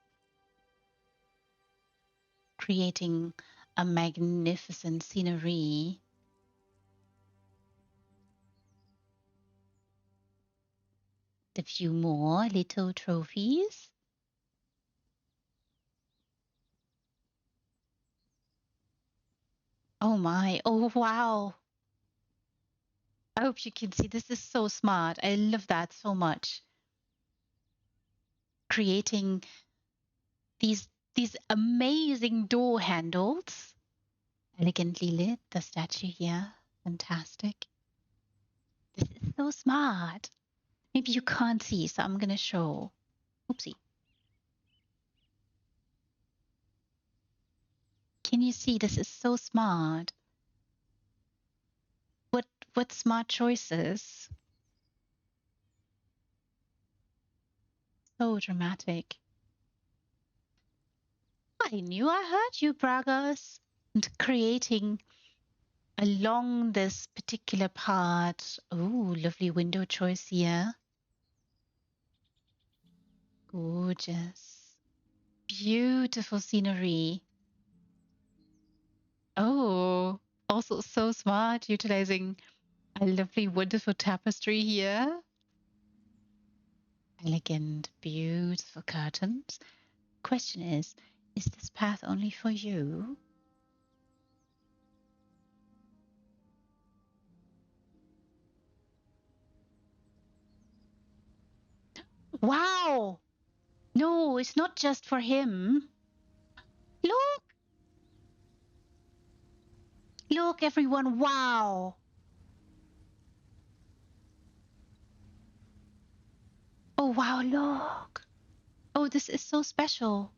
A: Creating a magnificent scenery. A few more little trophies. Oh my, oh wow. I hope you can see this is so smart. I love that so much. Creating these amazing door handles. Elegantly lit, the statue here. Fantastic. This is so smart. Maybe you can't see, so I'm gonna show. Oopsie. Can you see? This is so smart. What smart choices? So dramatic. I knew I heard you, Bragas. And creating along this particular part. Oh, lovely window choice here. Gorgeous. Beautiful scenery. Oh, also so smart, utilizing a lovely, wonderful tapestry here. Elegant, beautiful curtains. Question is this path only for you? Wow! No, it's not just for him. Look! Look, everyone, wow! Oh, wow, look! Oh, this is so special.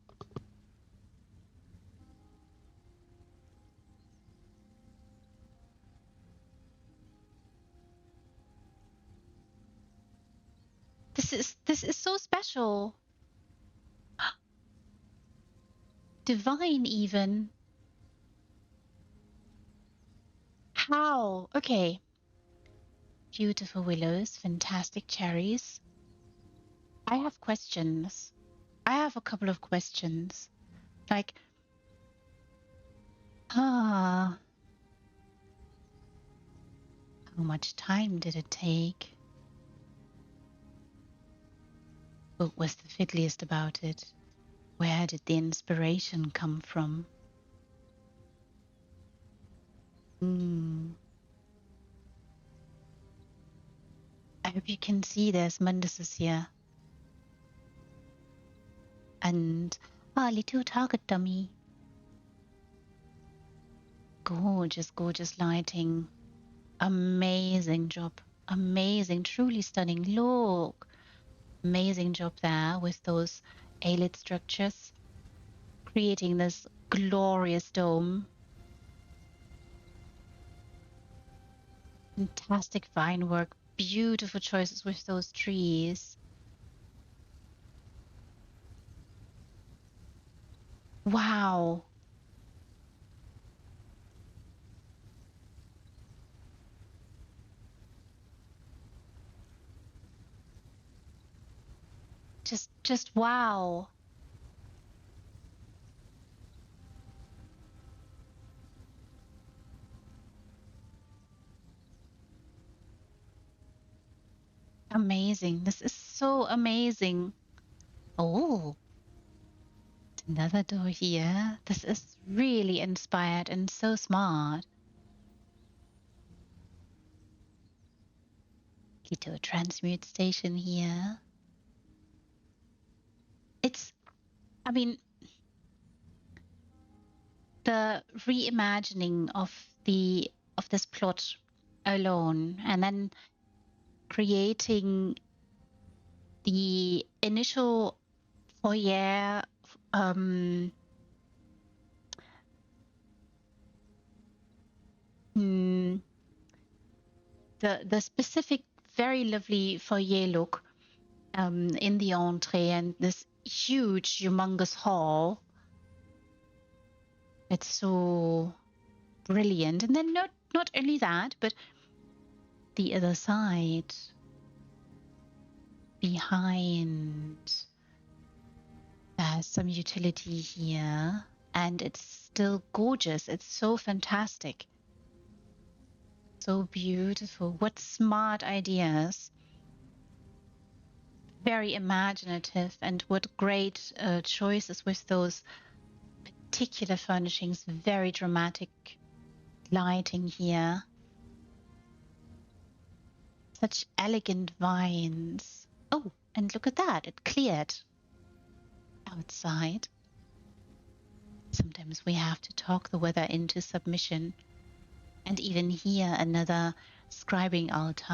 A: This is so special. Divine even. How? Okay. Beautiful willows, fantastic cherries. I have questions. I have a couple of questions. Like, how much time did it take? What was the fiddliest about it? Where did the inspiration come from? I hope you can see there's Munduses here. And little target dummy. Gorgeous, gorgeous lighting. Amazing job. Amazing, truly stunning. Look. Amazing job there with those A-lit structures, creating this glorious dome. Fantastic vine work. Beautiful choices with those trees. Wow. Just wow. Amazing. This is so amazing. Oh, another door here. This is really inspired and so smart. Little transmute station here. I mean, the reimagining of this plot alone, and then creating the initial foyer, mm, the specific very lovely foyer look in the entree, and this huge humongous hall. It's so brilliant. And then not only that, but the other side behind, there's some utility here, and it's still gorgeous. It's so fantastic, so beautiful. What smart ideas. Very imaginative, and what great choices with those particular furnishings. Very dramatic lighting here. Such elegant vines. Oh, and look at that. It cleared outside. Sometimes we have to talk the weather into submission. And even here, another scribing altar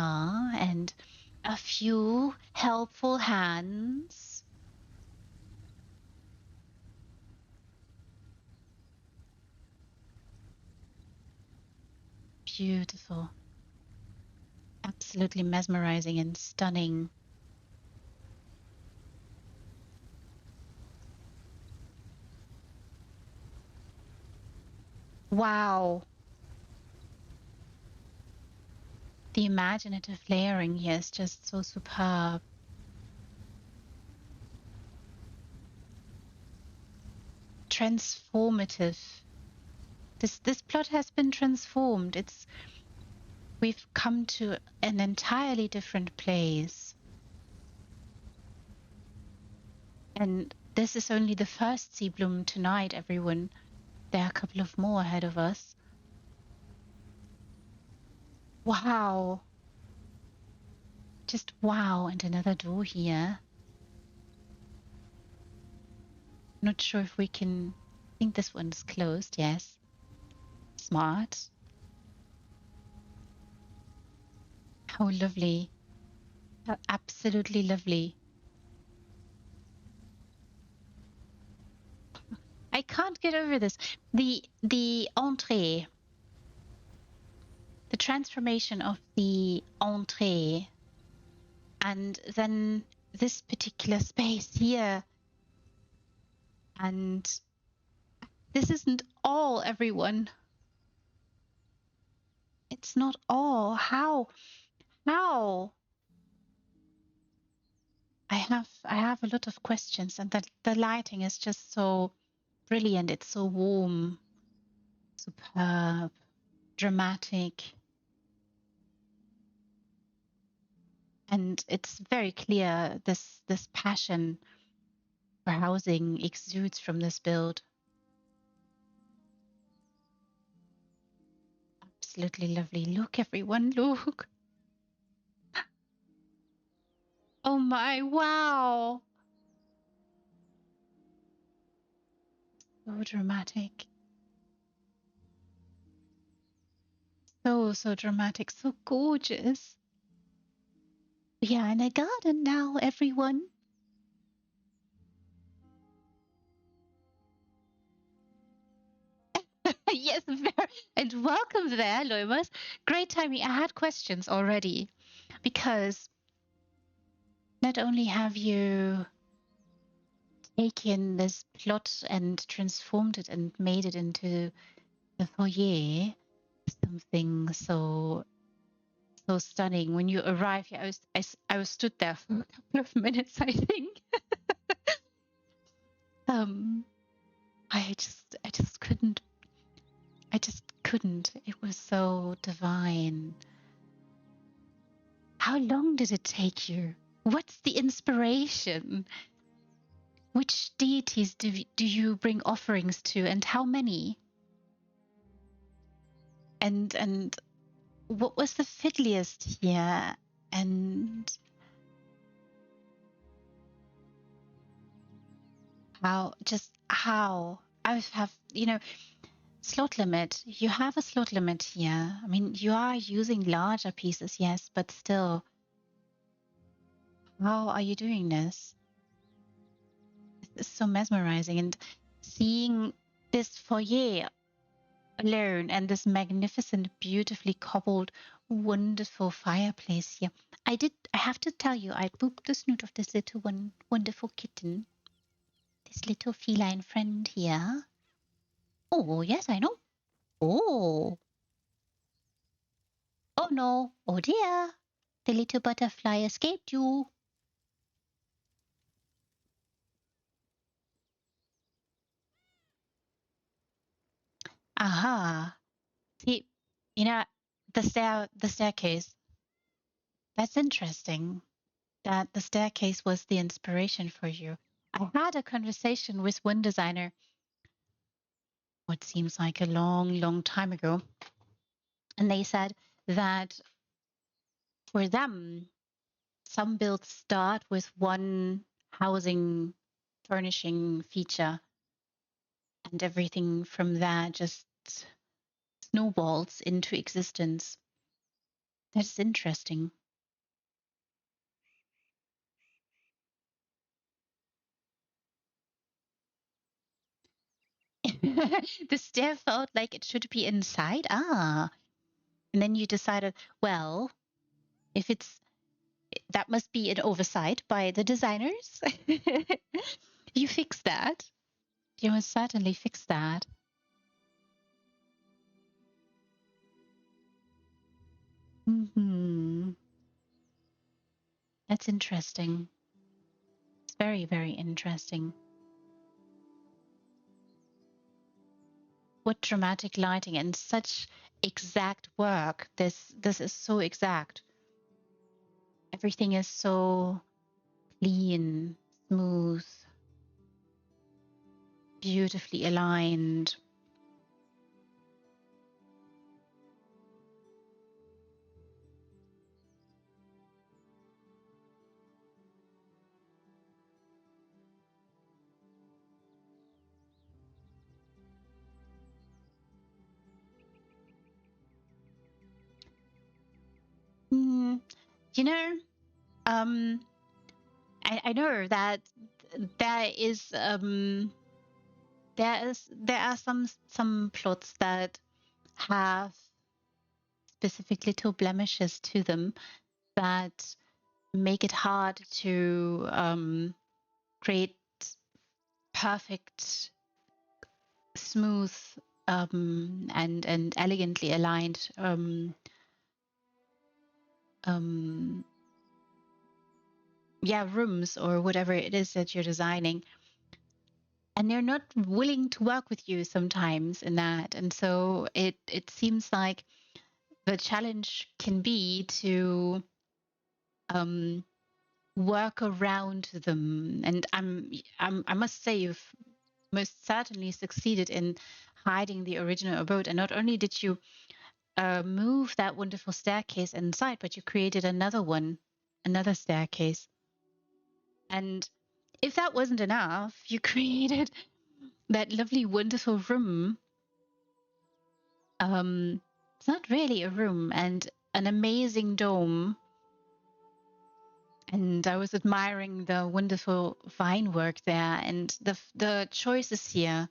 A: and a few helpful hands. Beautiful. Absolutely mesmerizing and stunning. Wow. The imaginative layering here is just so superb. Transformative. This plot has been transformed. We've come to an entirely different place. And this is only the first sea bloom tonight, everyone. There are a couple of more ahead of us. Wow. Just wow. And another door here. Not sure if we can. I think this one's closed. Yes. Smart. How lovely. How absolutely lovely. I can't get over this. The entree, the transformation of the entree, and then this particular space here. And this isn't all, everyone. It's not all. How? I have a lot of questions, and the lighting is just so brilliant. It's so warm, superb, dramatic, and it's very clear this passion for housing exudes from this build. Absolutely lovely. Look, everyone, look. Oh my, wow. So dramatic. So dramatic, so gorgeous. We are in a garden now, everyone. Yes, and welcome there, Loimas. Great timing. I had questions already because not only have you taken this plot and transformed it and made it into the foyer, something so stunning. When you arrived here, I was stood there for a couple of minutes, I think. um, I just couldn't. It was so divine. How long did it take you? What's the inspiration? Which deities do you bring offerings to, and how many? And what was the fiddliest here? And how? I have, slot limit. You have a slot limit here. I mean, you are using larger pieces, yes, but still, how are you doing this? It's so mesmerizing. And seeing this foyer alone and this magnificent, beautifully cobbled, wonderful fireplace here. I have to tell you, I booked the snoot of this little wonderful kitten, this little feline friend here. Oh, yes, I know. Oh, oh no. Oh dear. The little butterfly escaped you. Aha. See, you know, the staircase. That's interesting that the staircase was the inspiration for you. I had a conversation with one designer what seems like a long time ago, and they said that for them, some builds start with one housing furnishing feature, and everything from there just snowballs into existence. That's interesting. The stair felt like it should be inside. Ah. And then you decided, well, if it's that must be an oversight by the designers. You fix that. You must certainly fix that. Hmm. That's interesting. It's very interesting. What dramatic lighting and such exact work. This is so exact. Everything is so clean, smooth, beautifully aligned. Mm, you know, um, I know that there is there are some plots that have specific little blemishes to them that make it hard to create perfect, smooth, and elegantly aligned um, rooms or whatever it is that you're designing, and they're not willing to work with you sometimes in that. And so it seems like the challenge can be to um, work around them. And I must say, you've most certainly succeeded in hiding the original abode. And not only did you move that wonderful staircase inside, but you created another one, another staircase. And if that wasn't enough, you created that lovely, wonderful room. It's not really a room, and an amazing dome. And I was admiring the wonderful vine work there, and the choices here.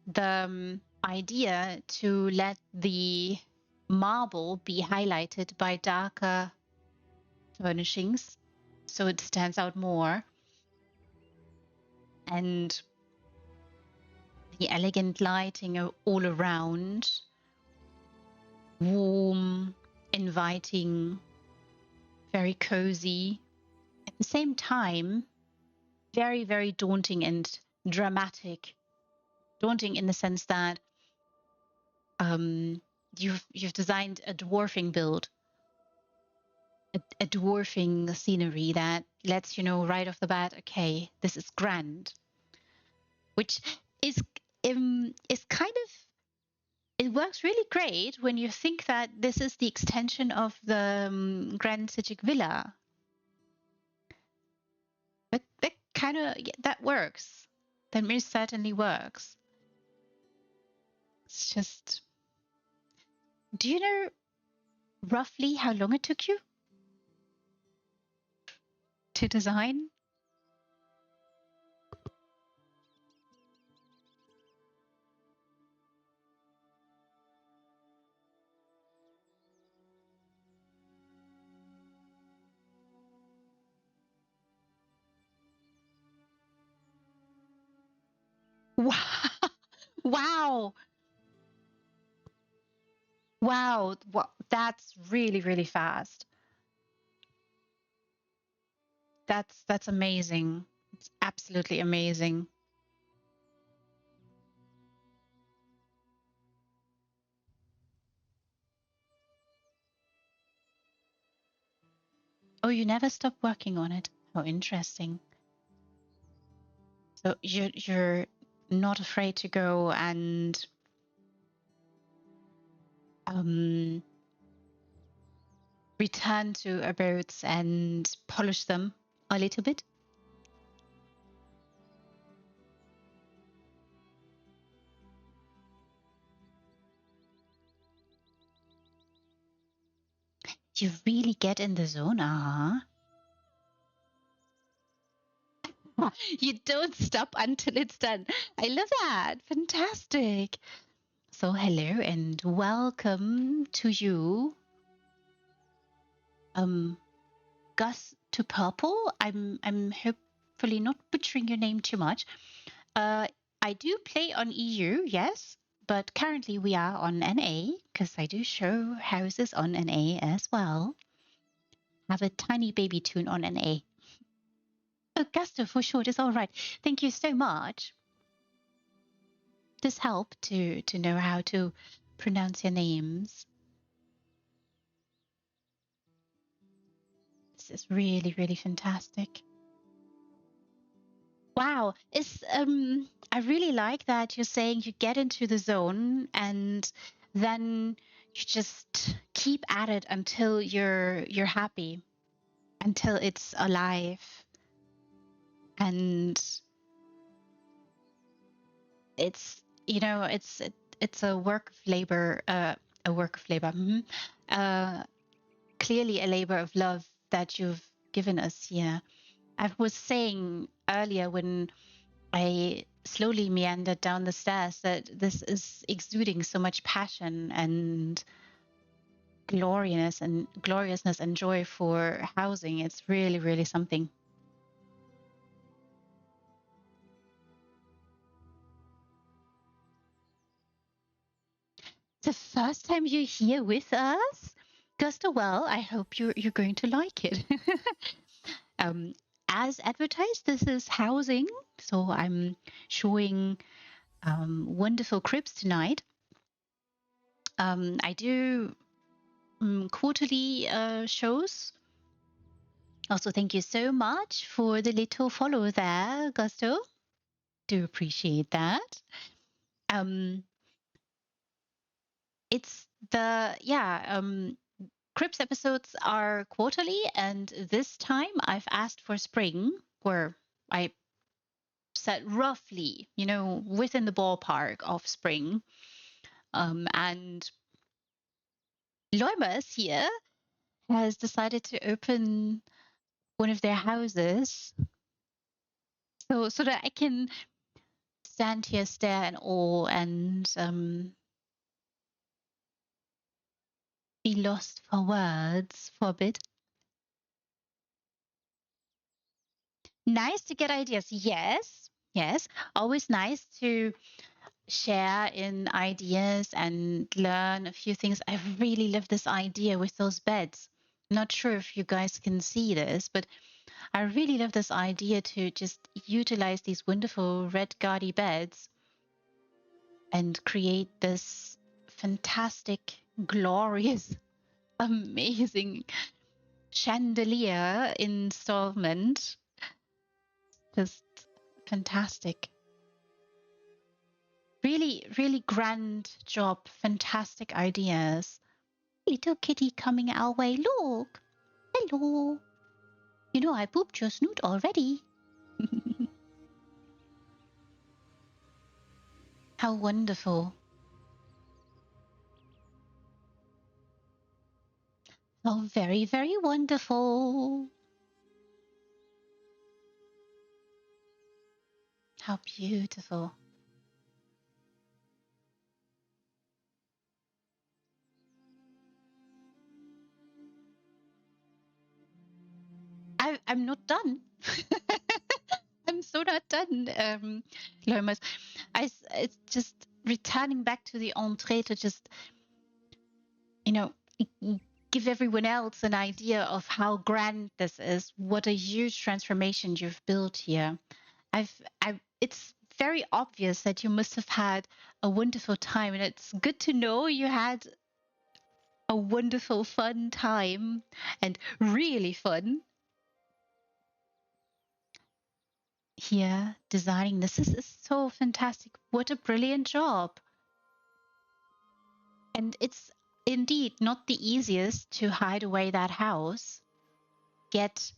A: The idea to let the marble be highlighted by darker furnishings, so it stands out more, and the elegant lighting all around, warm, inviting, very cozy. At the same time, very, very daunting and dramatic. Daunting in the sense that you've designed a dwarfing build, a dwarfing scenery that lets you know right off the bat, okay, this is grand, which is kind of, it works really great when you think that this is the extension of the Grand Sijic Villa. But that kind of, that works. That most certainly works. It's just, do you know roughly how long it took you to design? Wow. Wow. Wow. That's really, really fast. That's amazing. It's absolutely amazing. Oh, you never stop working on it. How interesting. So you're not afraid to go and return to abodes and polish them a little bit? You really get in the zone, You don't stop until it's done. I love that. Fantastic. So hello and welcome to you. Gus to Purple. I'm hopefully not butchering your name too much. I do play on EU, yes, but currently we are on NA because I do show houses on NA as well. Have a tiny baby tune on NA. Augusto for short is all right. Thank you so much. This help to know how to pronounce your names. This is really, really fantastic. Wow. I really like that you're saying you get into the zone and then you just keep at it until you're happy, until it's alive. And it's, it's a work of labor, clearly a labor of love that you've given us here. I was saying earlier when I slowly meandered down the stairs that this is exuding so much passion and gloriousness and joy for housing. It's really, really something. The first time you're here with us, Gusta, well, I hope you're going to like it. as advertised, this is housing. So I'm showing wonderful cribs tonight. I do quarterly shows. Also, thank you so much for the little follow there, Gusto. Do appreciate that. It's Cribs episodes are quarterly, and this time I've asked for spring, where I said roughly, within the ballpark of spring. And Loimas here has decided to open one of their houses so that I can stand here, stare in awe, and be lost for words for a bit. Nice to get ideas. Yes. Always nice to share in ideas and learn a few things. I really love this idea with those beds. Not sure if you guys can see this, but I really love this idea to just utilize these wonderful red gaudy beds and create this fantastic, glorious, amazing chandelier installment. Just fantastic. Really, really grand job. Fantastic ideas. Little kitty coming our way. Look. Hello. You know I pooped your snoot already. How wonderful. Oh, very, very wonderful. How beautiful. I'm not done. I'm so not done, Lomas. It's just returning back to the entree to just, give everyone else an idea of how grand this is. What a huge transformation you've built here. It's very obvious that you must have had a wonderful time, and it's good to know you had a wonderful, fun time, and really fun here designing this. This is so fantastic. What a brilliant job. And it's indeed not the easiest to hide away that house, yet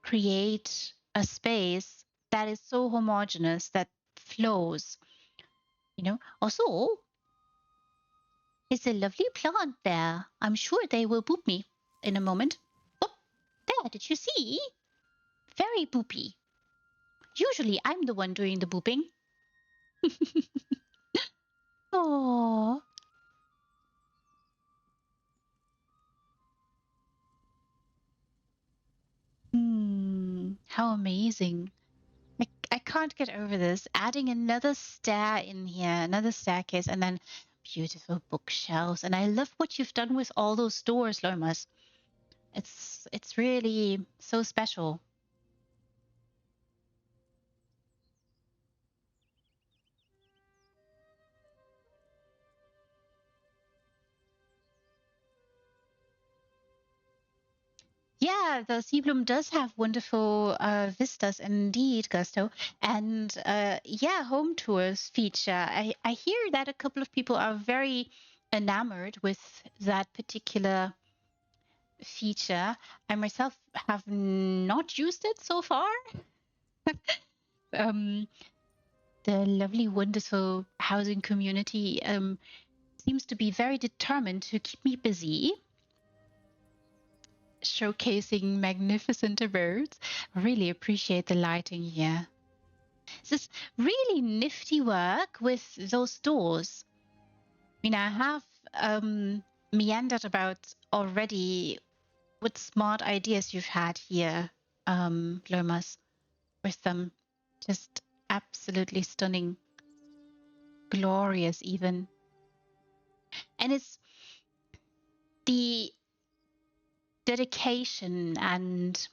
A: create a space that is so homogeneous, that flows. Also, it's a lovely plant there. I'm sure they will boop me in a moment. Oh, there, did you see? Very boopy. Usually I'm the one doing the booping. Oh, how amazing. I can't get over this. Adding another stair in here, another staircase, and then beautiful bookshelves. And I love what you've done with all those doors, Lomas. It's really so special. Yeah, the sea bloom does have wonderful vistas indeed, Gusto. And yeah, home tours feature. I hear that a couple of people are very enamored with that particular feature. I myself have not used it so far. um, the lovely, wonderful housing community seems to be very determined to keep me busy, showcasing magnificent abodes. Really appreciate the lighting here. This really nifty work with those doors. I have meandered about already what smart ideas you've had here, Lomas, with them. Just absolutely stunning, glorious even. And it's the dedication and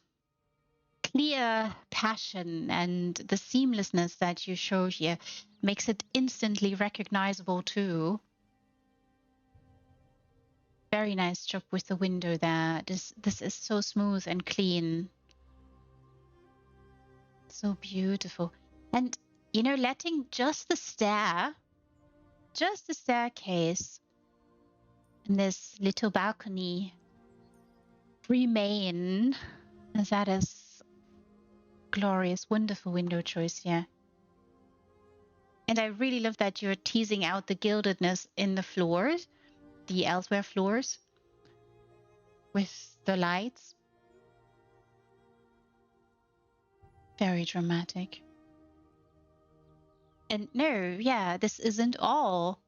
A: clear passion and the seamlessness that you show here makes it instantly recognizable too. Very nice job with the window there. This is so smooth and clean. So beautiful. And, you know, letting just the staircase and this little balcony remain, that is glorious, wonderful window choice here. And I really love that you're teasing out the gildedness in the floors, the elsewhere floors, with the lights. Very dramatic. And no, yeah, this isn't all.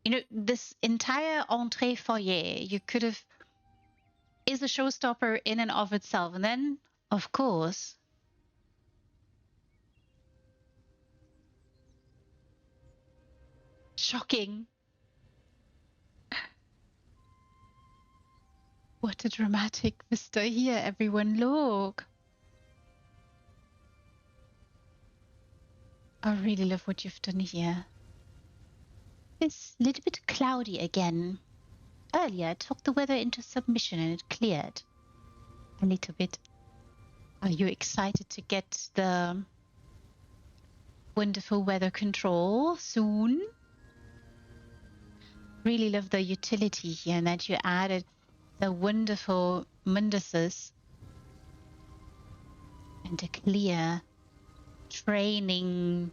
A: You know, this entire entree foyer, you could have, is a showstopper in and of itself. And then, of course, shocking. What a dramatic vista here, everyone. Look. I really love what you've done here. It's a little bit cloudy again. Earlier, I took the weather into submission and it cleared a little bit. Are you excited to get the wonderful weather control soon? Really love the utility here and that you added the wonderful munduses and a clear training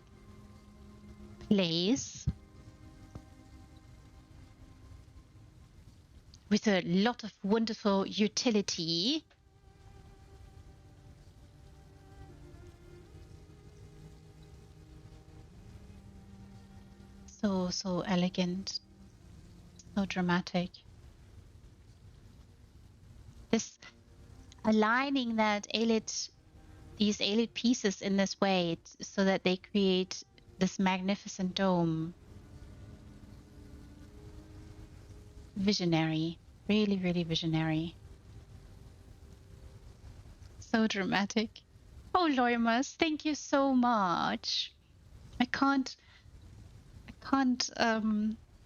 A: place with a lot of wonderful utility. So elegant, so dramatic. This aligning that these Aelid pieces in this way so that they create this magnificent dome. Visionary, really, really visionary. So dramatic. Oh, Loimas, thank you so much. I can't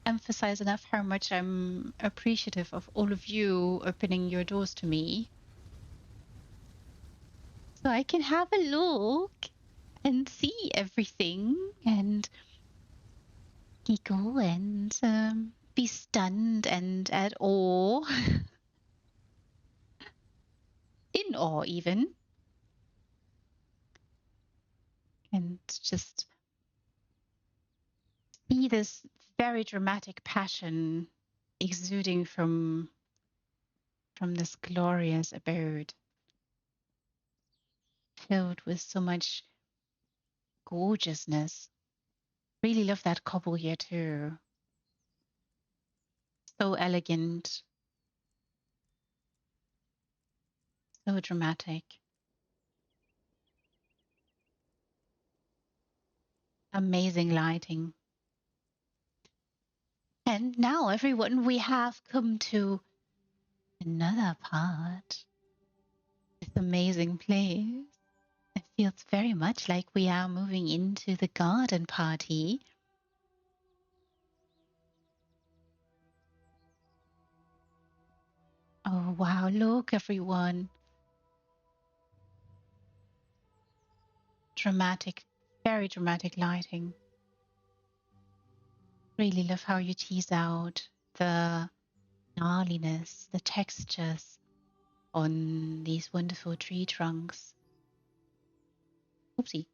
A: emphasize enough how much I'm appreciative of all of you opening your doors to me. So I can have a look and see everything and giggle and be stunned and at awe. In awe even. And just see this very dramatic passion exuding from this glorious abode, filled with so much gorgeousness. Really love that cobble here too. So elegant, so dramatic. Amazing lighting. And now, everyone, we have come to another part. This amazing place. It feels very much like we are moving into the garden party. Oh, wow, look, everyone. Dramatic, very dramatic lighting. Really love how you tease out the gnarliness, the textures on these wonderful tree trunks. Oopsie.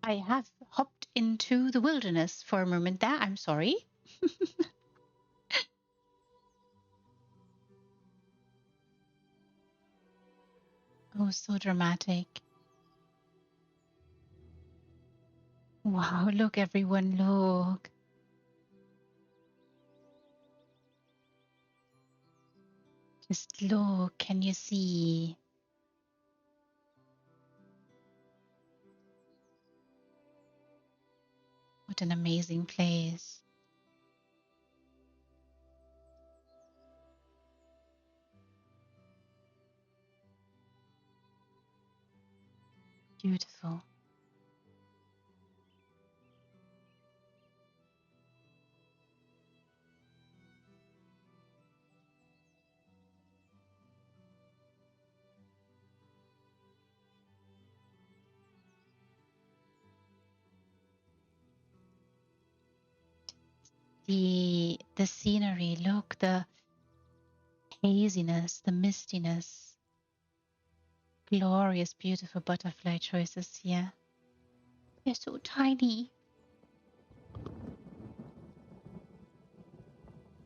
A: I have hopped into the wilderness for a moment there. I'm sorry. Oh, so dramatic. Wow, look, everyone, look. Just look, can you see? What an amazing place. Beautiful. The scenery, look, the haziness, the mistiness. Glorious, beautiful butterfly choices here. They're so tiny.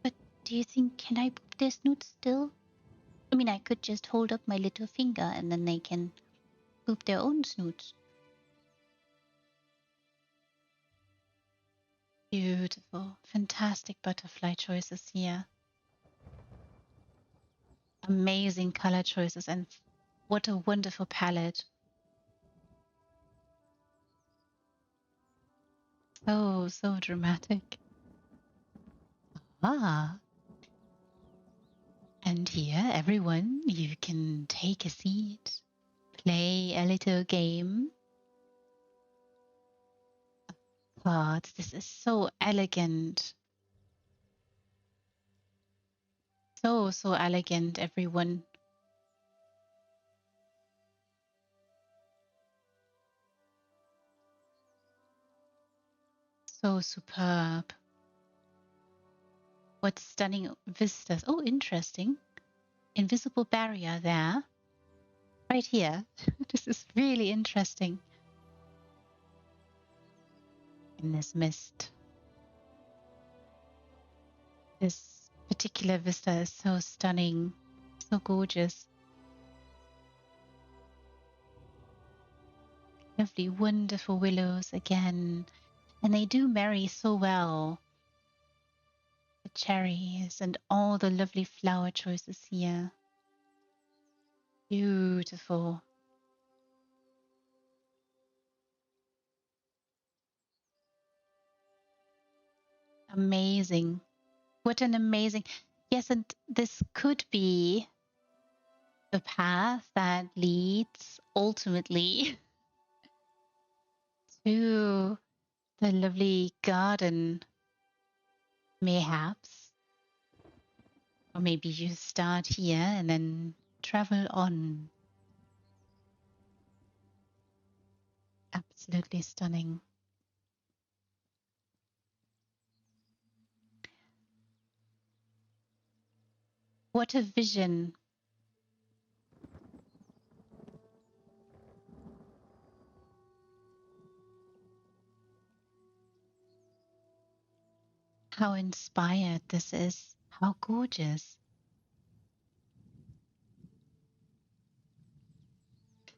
A: But do you think, can I poop their snoots still? I mean, I could just hold up my little finger and then they can poop their own snoots. Beautiful, fantastic butterfly choices here. Amazing color choices, and what a wonderful palette. So dramatic. Ah, and here, everyone, you can take a seat, play a little game. But this is so elegant. So elegant, everyone. So superb. What stunning vistas. Oh, interesting. Invisible barrier there. Right here. This is really interesting. In this mist. This particular vista is so stunning. So gorgeous. Lovely, wonderful willows again. And they do marry so well. The cherries and all the lovely flower choices here. Beautiful. Amazing. What an amazing. Yes, and this could be the path that leads ultimately to the lovely garden, mayhaps. Or maybe you start here and then travel on. Absolutely stunning. What a vision. How inspired this is. How gorgeous.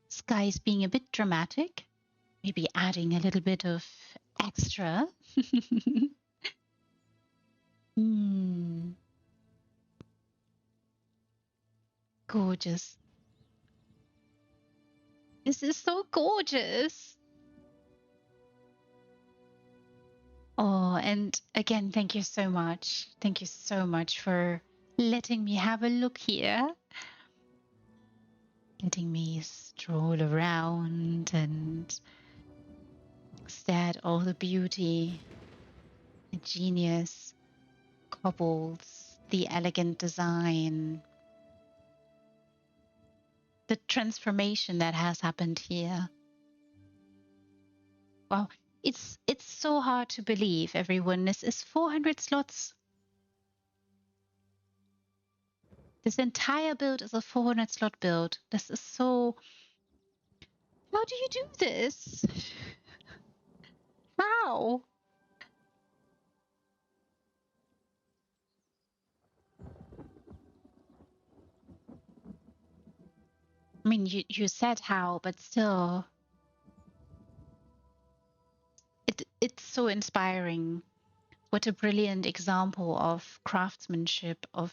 A: Skies being a bit dramatic. Maybe adding a little bit of extra. Gorgeous. This is so gorgeous. Oh, and again, thank you so much. Thank you so much for letting me have a look here. Letting me stroll around and stare at all the beauty, the genius, cobbles, the elegant design, the transformation that has happened here. Wow, it's so hard to believe, everyone. This is 400 slots. This entire build is a 400 slot build. This is so... How do you do this? How? I mean, you said how, but still, it's so inspiring. What a brilliant example of craftsmanship, of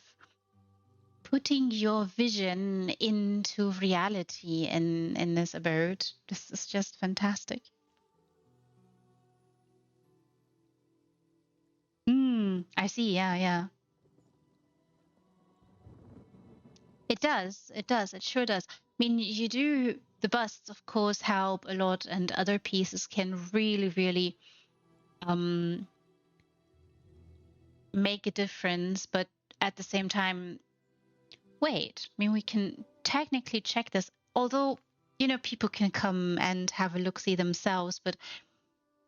A: putting your vision into reality in this abode. This is just fantastic. I see. Yeah. It does. It sure does. I mean, you do The busts, of course, help a lot, and other pieces can really, really make a difference. But at the same time, wait, I mean, we can technically check this, although, you know, people can come and have a look-see themselves, but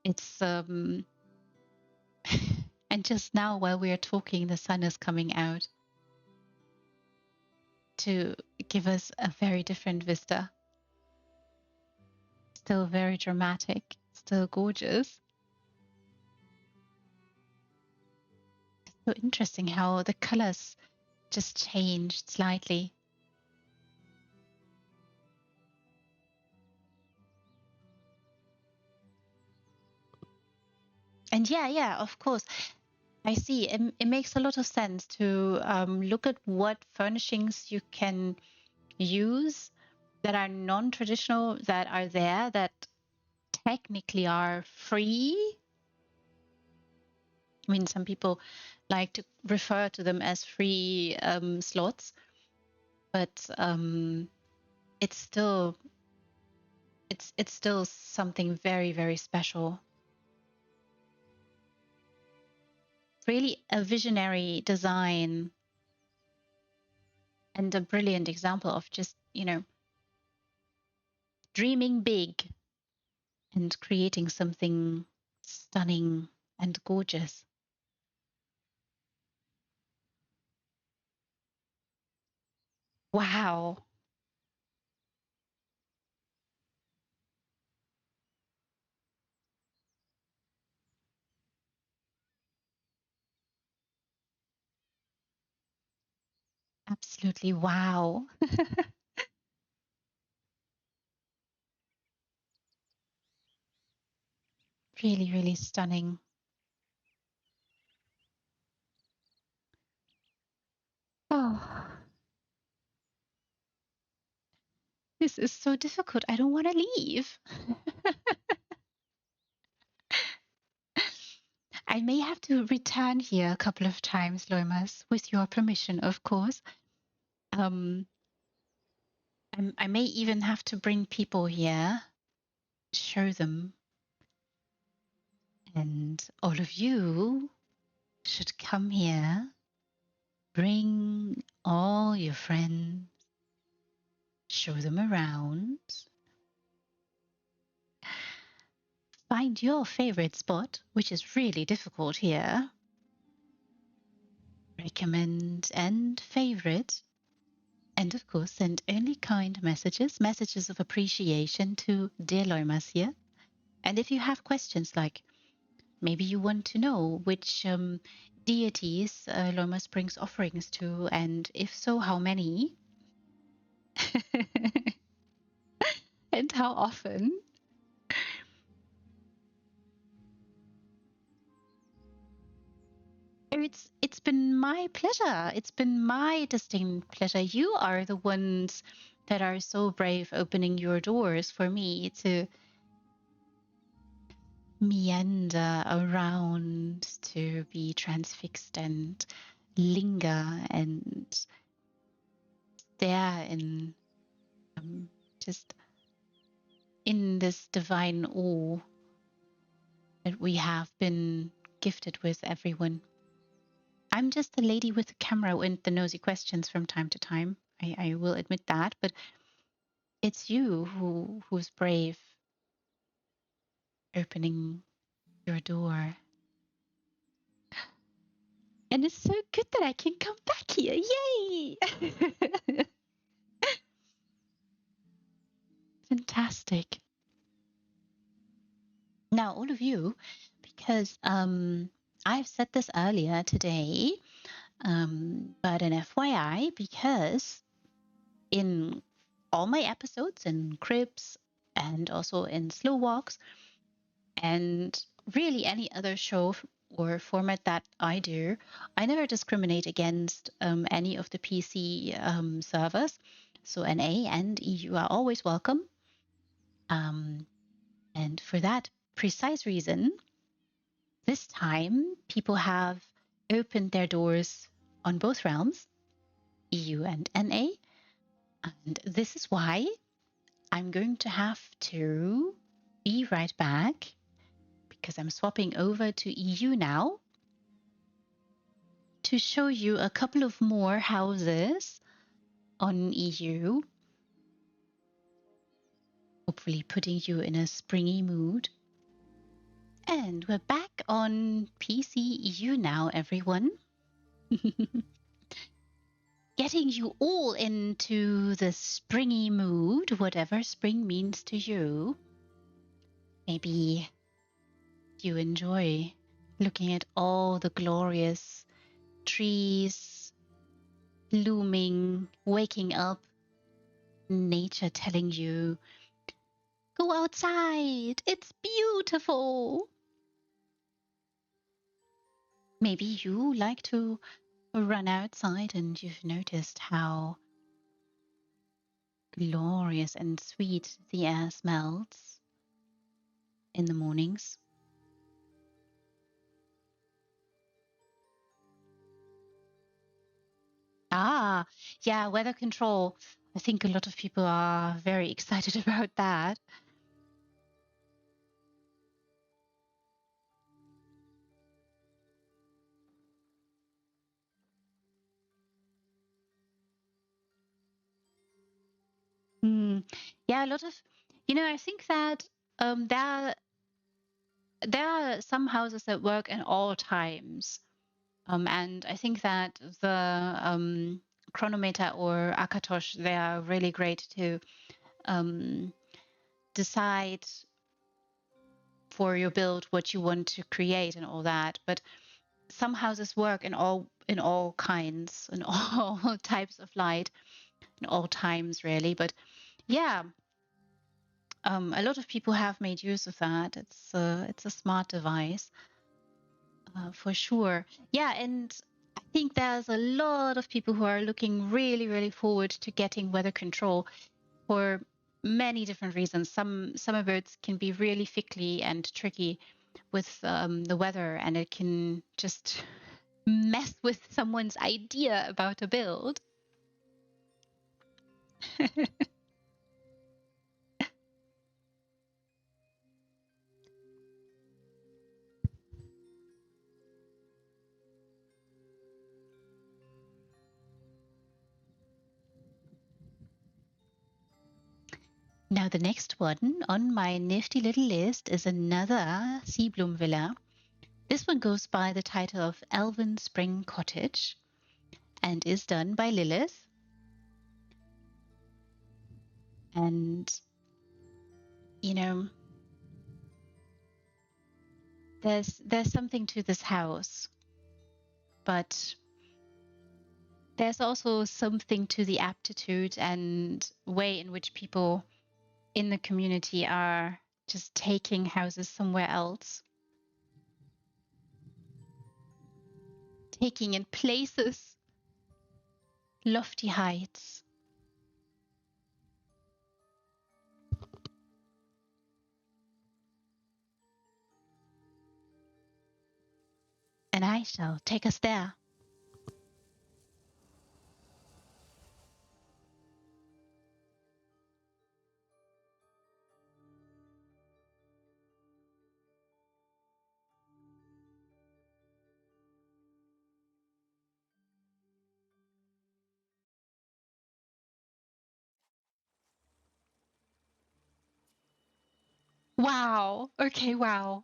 A: it's and just now while we are talking, the sun is coming out to give us a very different vista. Still very dramatic, still gorgeous. So interesting how the colors just changed slightly. And yeah, of course, I see. It makes a lot of sense to look at what furnishings you can use that are non-traditional, that are there, that technically are free. I mean, some people like to refer to them as free slots, but it's still something very, very special. Really a visionary design and a brilliant example of just, you know, dreaming big and creating something stunning and gorgeous. Wow. Absolutely wow. Really, really stunning. Oh, this is so difficult. I don't want to leave. I may have to return here a couple of times, Loimas, with your permission, of course. Um, I may even have to bring people here, show them, and all of you should come here, bring all your friends, show them around, find your favorite spot, which is really difficult here, recommend and favorite, and of course send only kind messages, messages of appreciation to dear Loimas here. And if you have questions like maybe you want to know which deities Loimas brings offerings to, and if so, how many, and how often. It's been my pleasure. It's been my distinct pleasure. You are the ones that are so brave opening your doors for me to meander around, to be transfixed and linger and stare in just in this divine awe that we have been gifted with, everyone. I'm just the lady with the camera and the nosy questions from time to time. I will admit that, but it's you who's brave opening your door. And it's so good that I can come back here. Yay! Fantastic. Now, all of you, because I've said this earlier today, but an FYI, because in all my episodes in Cribs and also in Slow Walks and really any other show or format that I do, I never discriminate against any of the PC servers. So NA and EU are always welcome. And for that precise reason, this time people have opened their doors on both realms, EU and NA. And this is why I'm going to have to be right back because I'm swapping over to EU now to show you a couple of more houses on EU, hopefully putting you in a springy mood. And we're back on PC EU now, everyone. Getting you all into the springy mood, whatever spring means to you. Maybe you enjoy looking at all the glorious trees blooming, waking up, nature telling you, go outside, it's beautiful. Maybe you like to run outside and you've noticed how glorious and sweet the air smells in the mornings. Ah, yeah, weather control. I think a lot of people are very excited about that. Yeah, a lot of, I think that there are some houses that work in all times. And I think that the chronometer or Akatosh, they are really great to um, decide for your build what you want to create and all that. But some houses work in all kinds, in all types of light, in all times really. But yeah, a lot of people have made use of that. It's a smart device for sure. Yeah, and I think there's a lot of people who are looking really, really forward to getting weather control for many different reasons. Some of it can be really fickly and tricky with the weather, and it can just mess with someone's idea about a build. Now, the next one on my nifty little list is another sea bloom villa. This one goes by the title of Elven Spring Cottage and is done by Lilith. And, you know, there's something to this house, but there's also something to the aptitude and way in which people in the community are just taking houses somewhere else, taking in places, lofty heights. And I shall take us there. Wow. Okay, wow.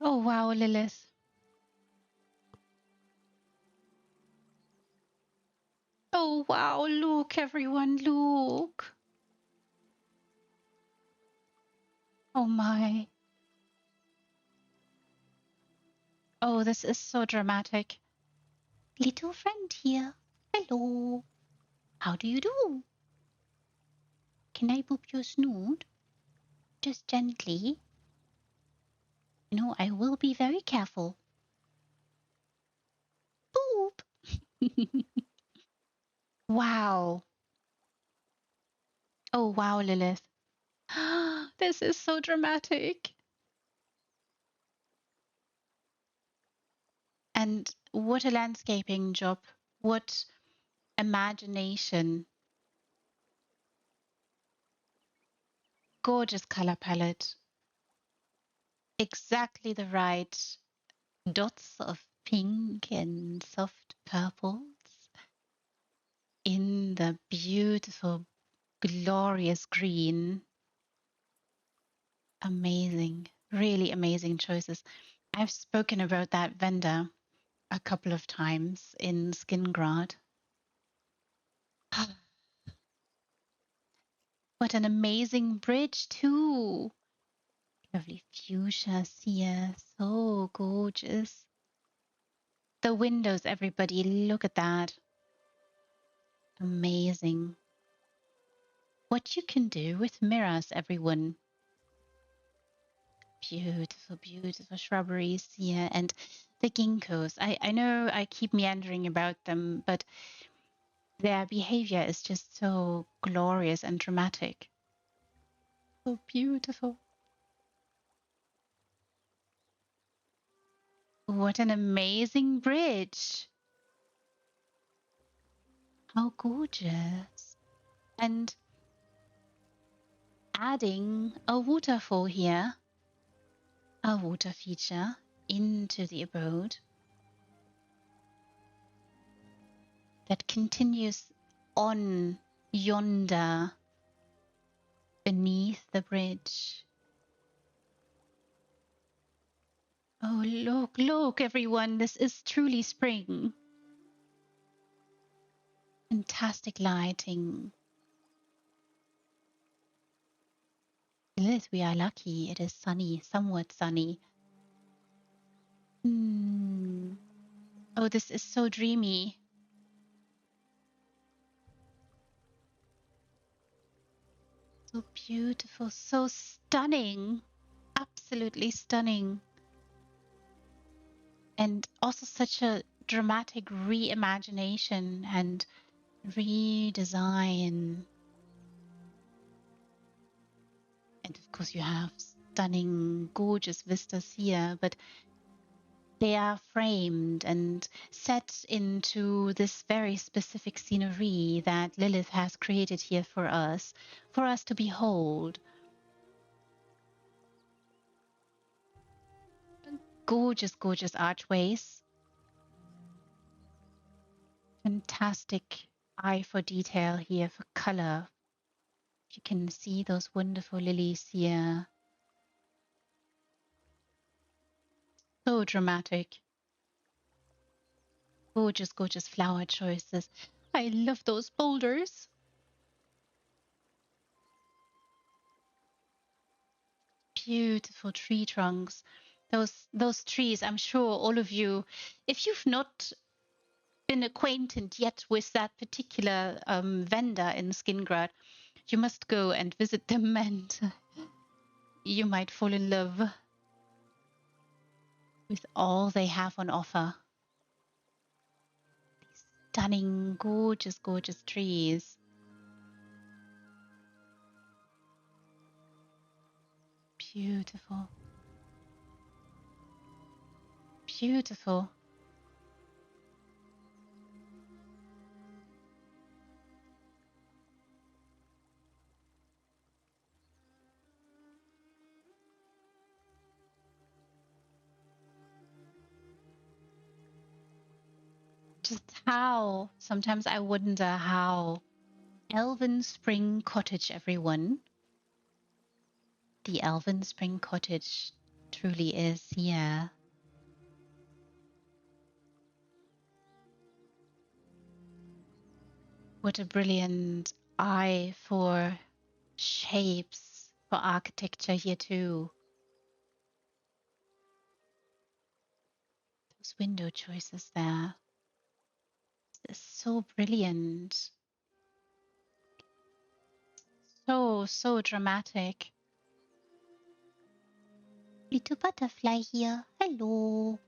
A: Oh, wow, Lilith. Oh, wow, look, everyone, look. Oh, my. Oh, this is so dramatic. Little friend here. Hello. How do you do? Can I boop your snoot? Just gently. No, I will be very careful. Boop. Wow. Oh, wow, Lilith. This is so dramatic. And what a landscaping job. What imagination. Gorgeous color palette. Exactly the right dots of pink and soft purples in the beautiful, glorious green. Amazing. Really amazing choices. I've spoken about that vendor a couple of times in Skingrad. What an amazing bridge too. Lovely fuchsias here. So gorgeous. The windows, everybody, look at that. Amazing. What you can do with mirrors, everyone. Beautiful, beautiful shrubberies here. And the ginkgos. I know I keep meandering about them, but their behavior is just so glorious and dramatic. So beautiful. What an amazing bridge. How gorgeous. And adding a waterfall here, a water feature into the abode that continues on yonder beneath the bridge. Oh, look, look, everyone. This is truly spring. Fantastic lighting. Lilith, we are lucky. It is sunny, somewhat sunny. Oh, this is so dreamy. So beautiful, so stunning. Absolutely stunning. And also such a dramatic reimagination and redesign. And of course, you have stunning, gorgeous vistas here, but they are framed and set into this very specific scenery that Lilith has created here for us to behold. Gorgeous, gorgeous archways. Fantastic eye for detail here, for color. You can see those wonderful lilies here. So dramatic. Gorgeous, gorgeous flower choices. I love those boulders. Beautiful tree trunks. Those trees, I'm sure all of you, if you've not been acquainted yet with that particular vendor in Skingrad, you must go and visit them and you might fall in love with all they have on offer. These stunning, gorgeous, gorgeous trees. Beautiful. Beautiful. Just how, sometimes I wonder how Elven Spring Cottage, everyone. The Elven Spring Cottage truly is here. What a brilliant eye for shapes, for architecture here too. Those window choices there. It's so brilliant. So dramatic. Little butterfly here. Hello.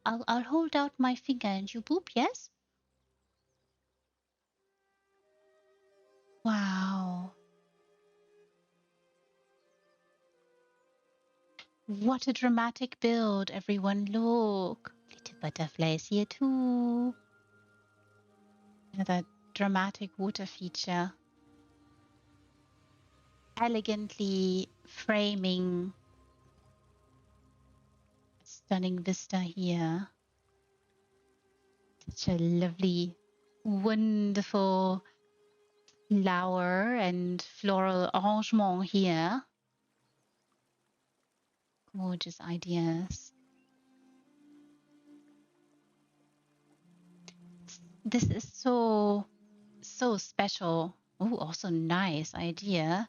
A: I'll hold out my finger and you boop, yes? Wow. What a dramatic build, everyone. Look. Little butterflies here too. Another dramatic water feature. Elegantly framing a stunning vista here. Such a lovely, wonderful flower and floral arrangement here. Gorgeous ideas. This is so special. Oh, also nice idea.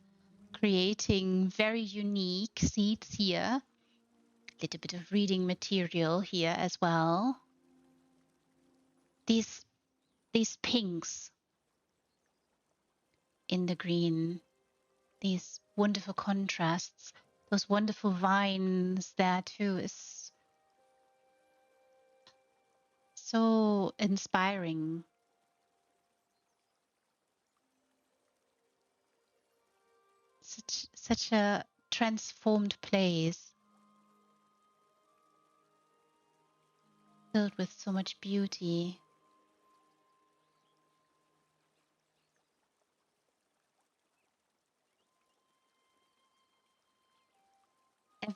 A: Creating very unique seats here. Little bit of reading material here as well. These pinks in the green, these wonderful contrasts, those wonderful vines there too is so inspiring. Such a transformed place filled with so much beauty.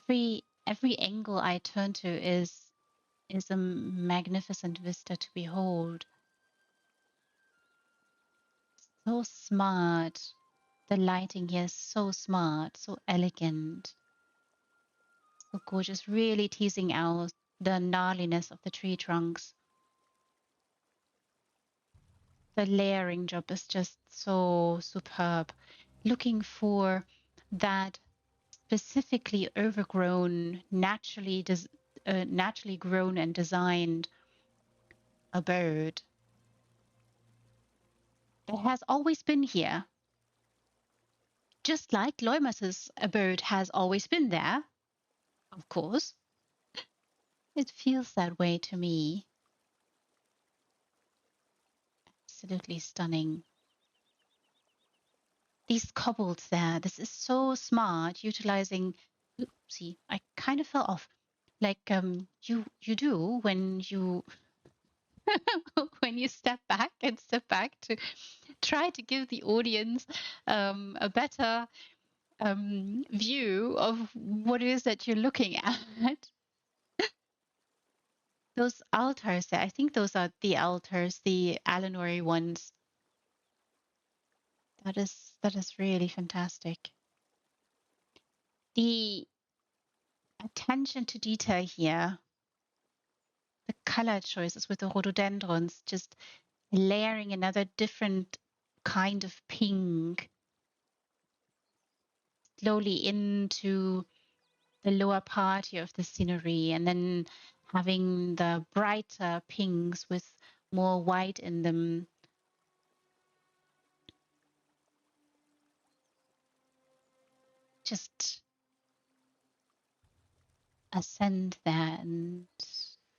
A: Every angle I turn to is a magnificent vista to behold. So smart. The lighting here is so smart, so elegant, so gorgeous, really teasing out the gnarliness of the tree trunks. The layering job is just so superb. Looking for that specifically overgrown, naturally grown and designed abode that has always been here, just like Loimas's abode has always been there. Of course, it feels that way to me. Absolutely stunning. These cobbles there, this is so smart, utilizing. See, I kind of fell off. Like you do when you when you step back to try to give the audience a better view of what it is that you're looking at. Those altars there, I think those are the altars, the Alanori ones. That is really fantastic. The attention to detail here, the color choices with the rhododendrons, just layering another different kind of pink slowly into the lower part here of the scenery, and then having the brighter pinks with more white in them. Just ascend there and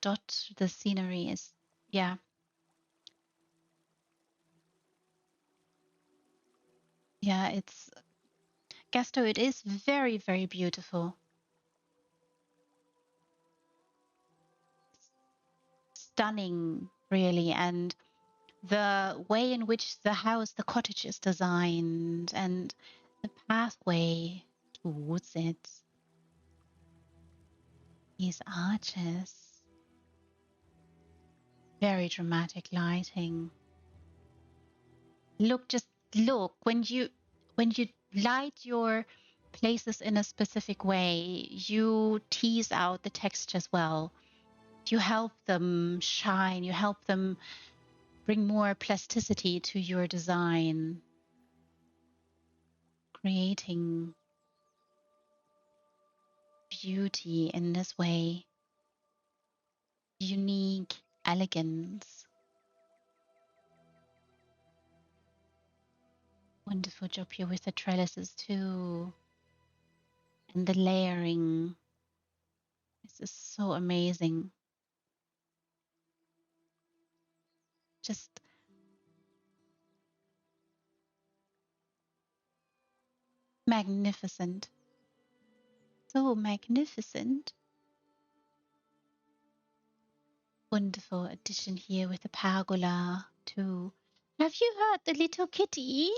A: dot the scenery is, yeah. Yeah, it's Gasto, it is very, very beautiful. Stunning, really, and the way in which the cottage is designed and the pathway towards it, these arches, very dramatic lighting. Just look when you light your places in a specific way, you tease out the textures well. You help them shine, you help them bring more plasticity to your design, creating beauty in this way, unique elegance. Wonderful job here with the trellises too, and the layering. This is so amazing. Just Magnificent. So magnificent. Wonderful addition here with the pergola too. Have you heard the little kitty?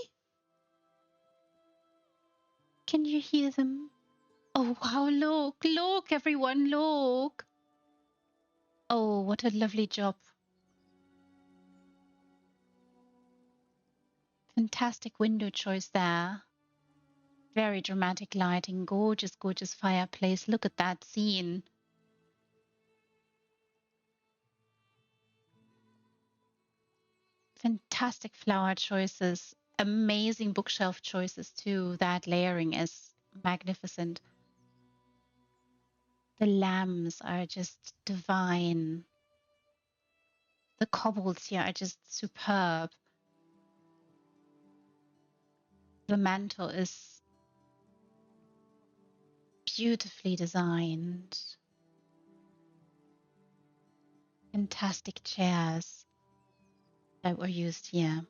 A: Can you hear them? Oh wow, look everyone, look. Oh, what a lovely job. Fantastic window choice there. Very dramatic lighting, gorgeous, gorgeous fireplace. Look at that scene. Fantastic flower choices, amazing bookshelf choices too. That layering is magnificent. The lambs are just divine. The cobbles here are just superb. The mantle is beautifully designed. Fantastic chairs that were used here.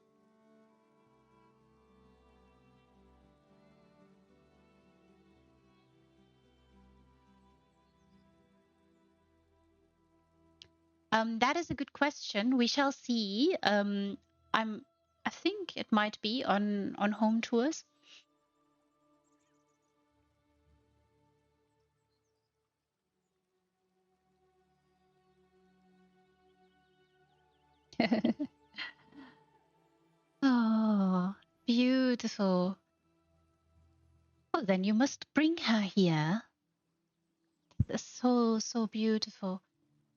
A: That is a good question. We shall see. I think it might be on home tours. Oh, beautiful. Well, then you must bring her here. It's so beautiful.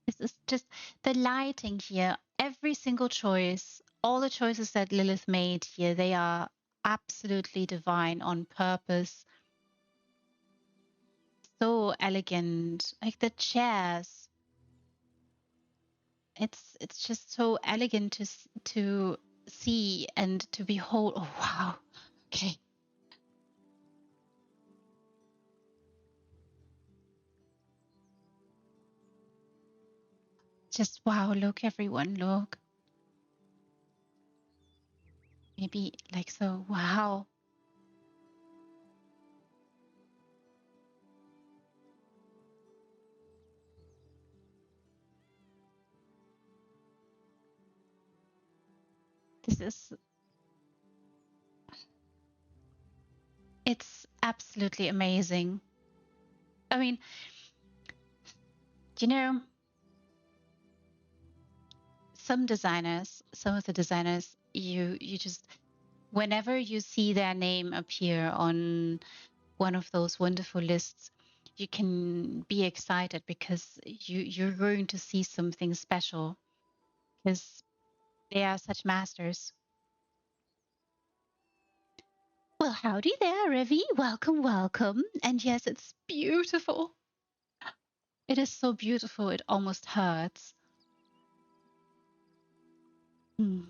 A: This is just the lighting here. Every single choice, all the choices that Lilith made here, they are absolutely divine on purpose. So elegant. Like the chairs. It's just so elegant to see and to behold. Oh wow. Okay. Just wow, look everyone, look. Maybe like so. Wow. This is it's absolutely amazing. I mean, you know, some of the designers, you just whenever you see their name appear on one of those wonderful lists, you can be excited because you're going to see something special because they are such masters. Well, howdy there, Revi. Welcome, welcome. And yes, it's beautiful. It is so beautiful, it almost hurts. Hmm.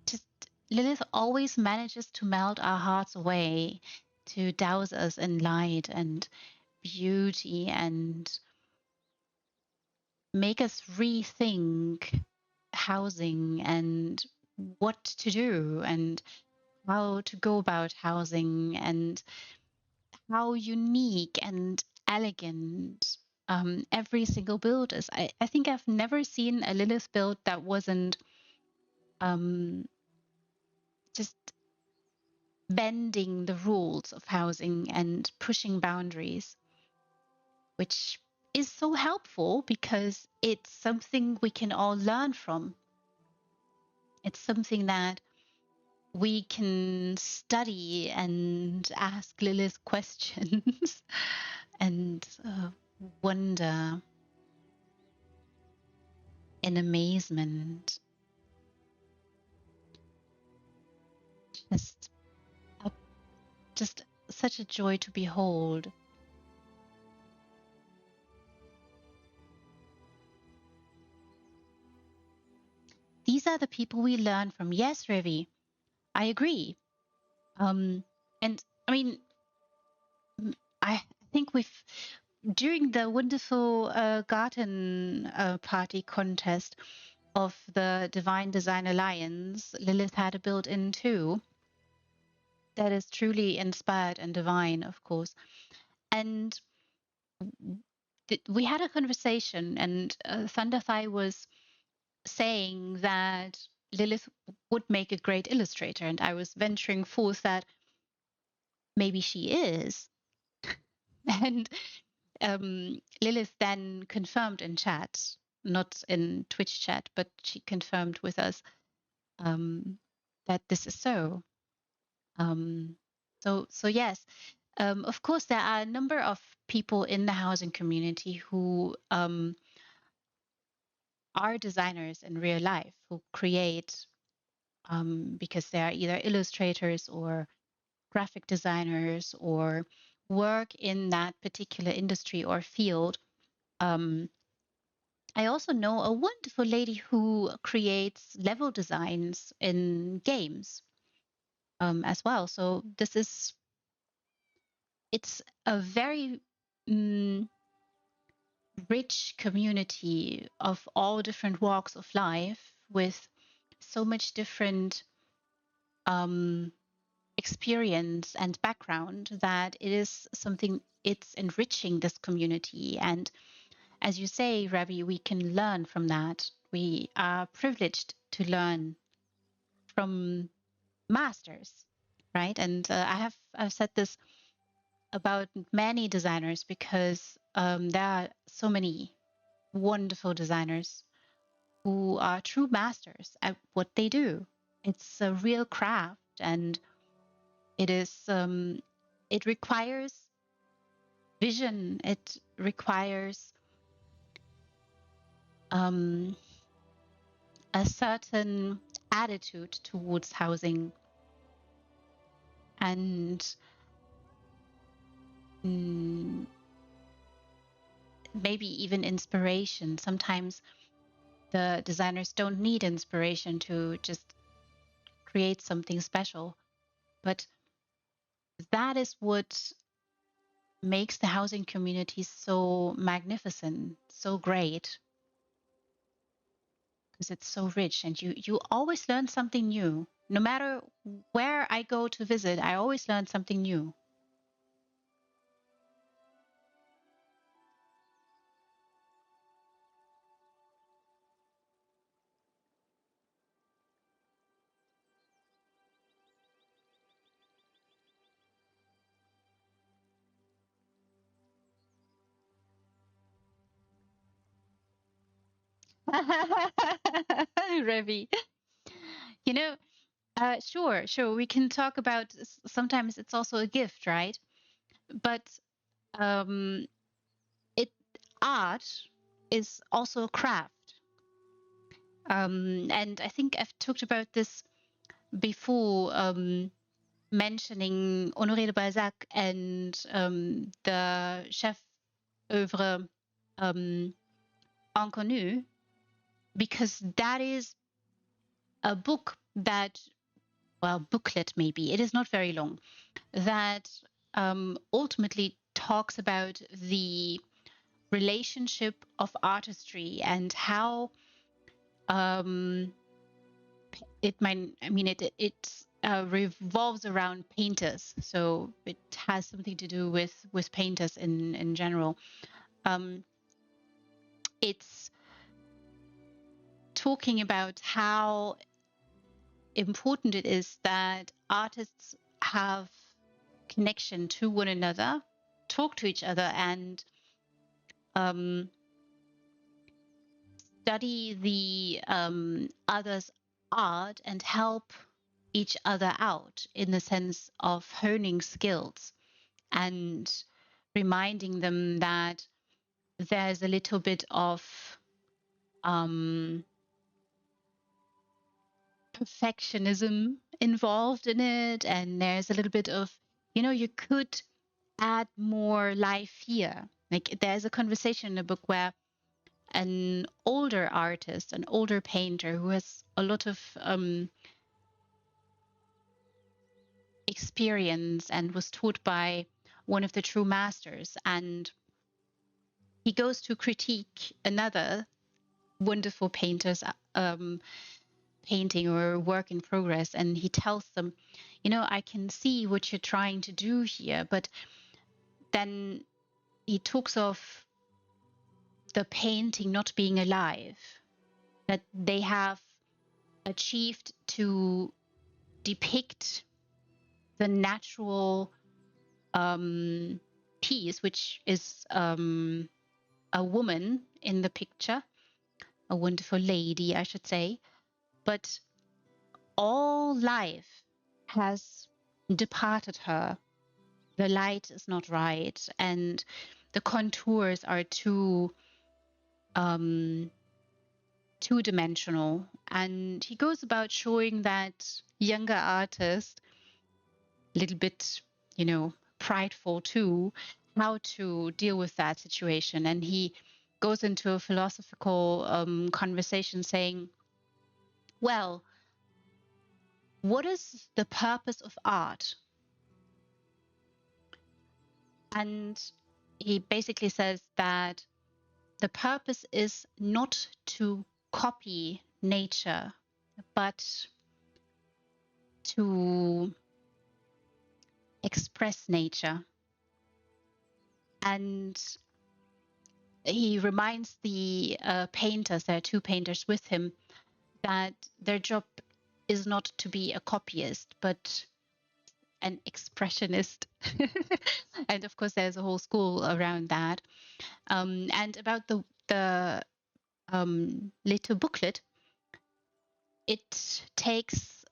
A: Just Lilith always manages to melt our hearts away, to douse us in light and beauty and make us rethink housing and what to do and how to go about housing and how unique and elegant every single build is. I think I've never seen a Lilith build that wasn't um, just bending the rules of housing and pushing boundaries, which is so helpful because it's something we can all learn from. It's something that we can study and ask Lilith questions and wonder in amazement. Just, uh, just such a joy to behold. These are the people we learn from. Yes, Revi, I agree. And I mean, I think we've during the wonderful garden party contest of the Divine Design Alliance, Lilith had a built-in too. That is truly inspired and divine, of course. And we had a conversation, and Thunderthigh was saying that Lilith would make a great illustrator, and I was venturing forth that maybe she is. And Lilith then confirmed in chat, not in Twitch chat, but she confirmed with us that this is so. Um, so yes, of course, there are a number of people in the housing community who are designers in real life, who create because they are either illustrators or graphic designers or work in that particular industry or field. Um, I also know a wonderful lady who creates level designs in games as well. So it's a very rich community of all different walks of life with so much different um, experience and background that it is something it's enriching this community. And as you say, Ravi, we can learn from that. We are privileged to learn from masters, right? And I've said this about many designers because there are so many wonderful designers who are true masters at what they do. It's a real craft, and it is it requires vision. It requires um, a certain attitude towards housing and mm, maybe even inspiration. Sometimes the designers don't need inspiration to just create something special, but that is what makes the housing community so magnificent, so great, because it's so rich, and you always learn something new. No matter where I go to visit, I always learn something new. Revi, you know, sure, we can talk about sometimes it's also a gift, right? But um, it art is also a craft. And I think I've talked about this before, mentioning Honoré de Balzac and the chef oeuvre Inconnu, because that is a book that, well, booklet maybe, it is not very long, that ultimately talks about the relationship of artistry and how it might, I mean, it revolves around painters, so it has something to do with painters in general. It's talking about how important it is that artists have connection to one another, talk to each other, and um, study the other's art and help each other out in the sense of honing skills and reminding them that there's a little bit of um, perfectionism involved in it, and there's a little bit of, you could add more life here. Like there's a conversation in the book where an older artist, an older painter who has a lot of experience and was taught by one of the true masters, and he goes to critique another wonderful painter's painting or work in progress, and he tells them, I can see what you're trying to do here, but then he talks of the painting not being alive, that they have achieved to depict the natural piece, which is a woman in the picture, a wonderful lady, I should say, but all life has departed her. The light is not right, and the contours are two-dimensional. And he goes about showing that younger artist, a little bit, prideful too, how to deal with that situation. And he goes into a philosophical conversation saying, well, what is the purpose of art? And he basically says that the purpose is not to copy nature, but to express nature. And he reminds the painters, there are two painters with him, that their job is not to be a copyist, but an expressionist. And of course, there's a whole school around that. And about the little booklet, it takes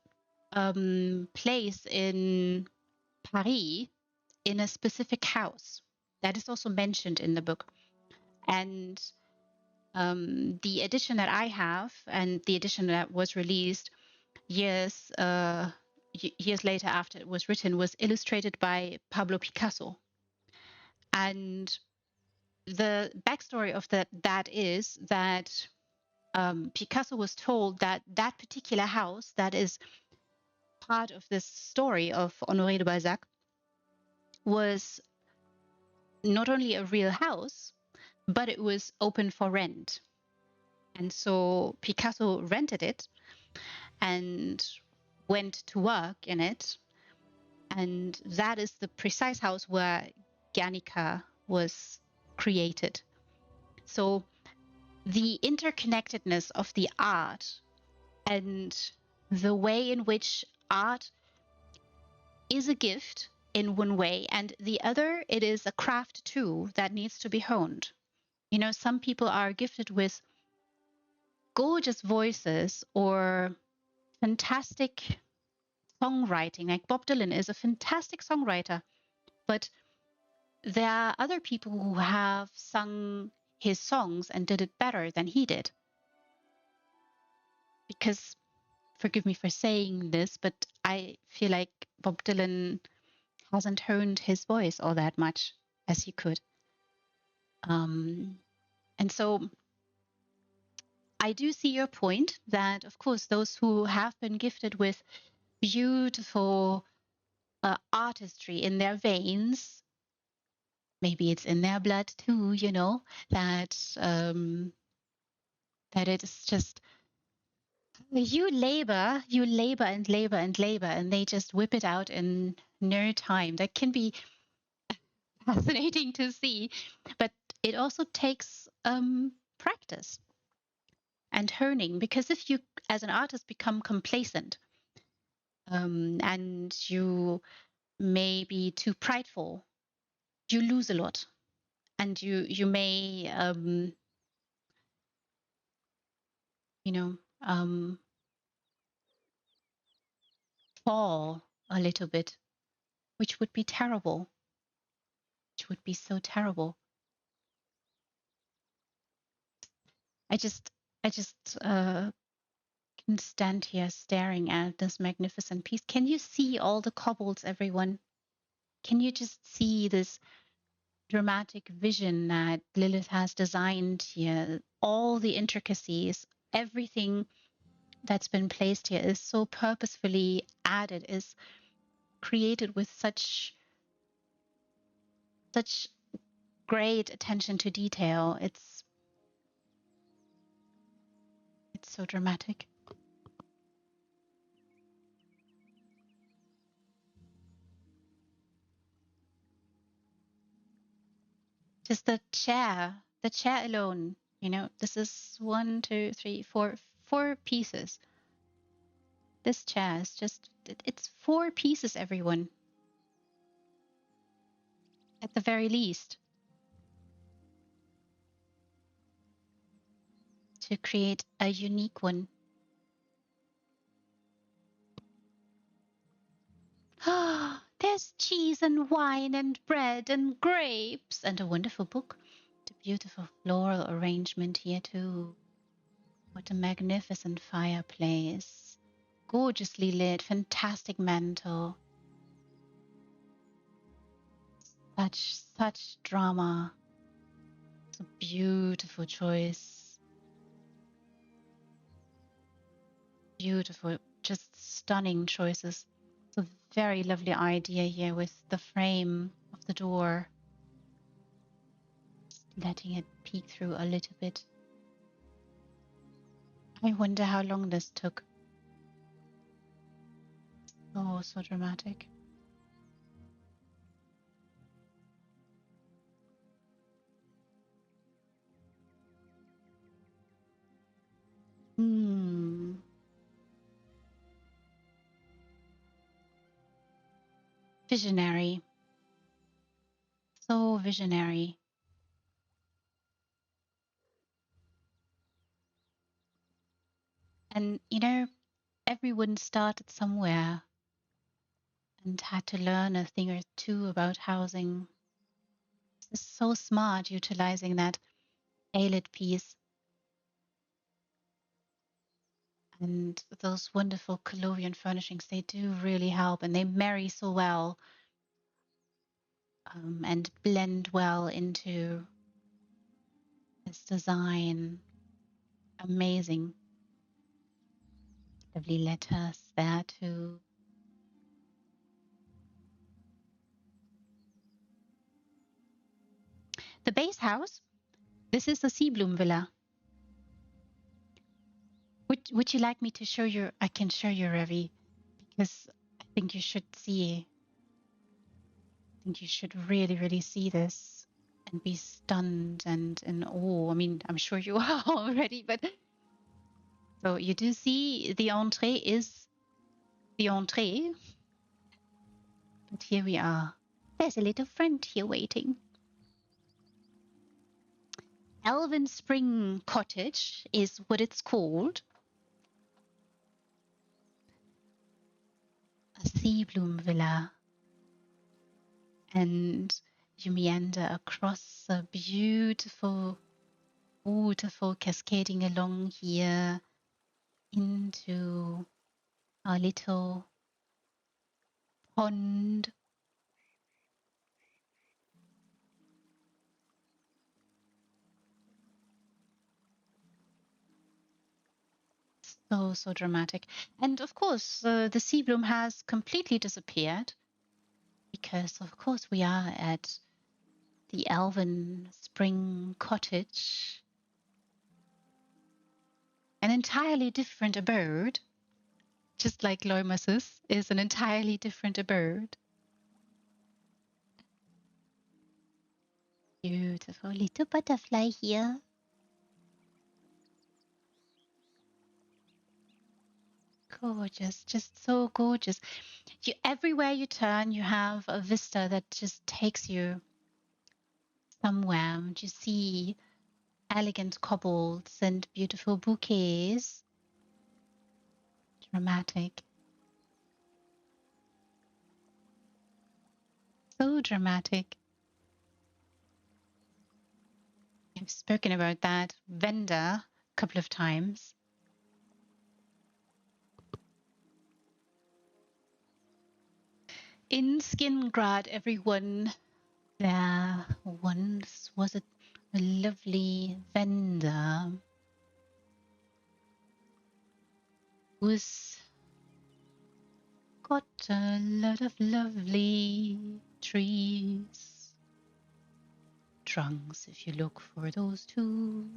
A: place in Paris in a specific house that is also mentioned in the book. And the edition that I have and the edition that was released years later after it was written was illustrated by Pablo Picasso. And the backstory of that is that Picasso was told that that particular house that is part of this story of Honoré de Balzac was not only a real house, but it was open for rent. And so Picasso rented it and went to work in it. And that is the precise house where Guernica was created. So the interconnectedness of the art and the way in which art is a gift in one way, and the other, it is a craft too that needs to be honed. Some people are gifted with gorgeous voices or fantastic songwriting. Like Bob Dylan is a fantastic songwriter, but there are other people who have sung his songs and did it better than he did. Because, forgive me for saying this, but I feel like Bob Dylan hasn't honed his voice all that much as he could. And so I do see your point that, of course, those who have been gifted with beautiful artistry in their veins, maybe it's in their blood too, that that it is just you labor and labor and labor, and they just whip it out in no time. That can be fascinating to see, but it also takes practice and honing, because if you as an artist become complacent and you may be too prideful, you lose a lot, and you may fall a little bit, which would be terrible, which would be so terrible. I just can stand here staring at this magnificent piece. Can you see all the cobbles, everyone? Can you just see this dramatic vision that Lilith has designed here? All the intricacies, everything that's been placed here is so purposefully added, is created with such great attention to detail. It's so dramatic. Just the chair alone, you know, this is 1, 2, 3, 4, 4 pieces. This chair is just, it's 4 pieces, everyone, at the very least, to create a unique one. Ah, there's cheese and wine and bread and grapes and a wonderful book. The beautiful floral arrangement here too. What a magnificent fireplace. Gorgeously lit, fantastic mantle. Such drama. It's a beautiful choice. Beautiful, just stunning choices. It's a very lovely idea here with the frame of the door. Just letting it peek through a little bit. I wonder how long this took. Oh, so dramatic. Visionary. So visionary. And, you know, everyone started somewhere and had to learn a thing or two about housing. It's so smart utilizing that A-lit piece and those wonderful Colovian furnishings. They do really help, and they marry so well and blend well into this design. Amazing. Lovely letters there too. The base house, this is the Seabloom Villa. Would you like me to show you? I can show you, Revi, because I think you should see. I think you should really, really see this and be stunned and in awe. I mean, I'm sure you are already, but so you do see the entree is the entree. But here we are. There's a little friend here waiting. Elven Spring Cottage is what it's called. A sea bloom villa. And you meander across a beautiful waterfall cascading along here into our little pond. So dramatic. And of course, the sea bloom has completely disappeared because, of course, we are at the Elven Spring Cottage. An entirely different abode, just like Loimus's is an entirely different abode. Beautiful little butterfly here. Gorgeous, just so gorgeous. Everywhere you turn, you have a vista that just takes you somewhere. You see elegant cobbles and beautiful bouquets. Dramatic. So dramatic. I've spoken about that vendor a couple of times. In Skingrad, everyone, there once was a lovely vendor who's got a lot of lovely trees. Trunks, if you look for those too.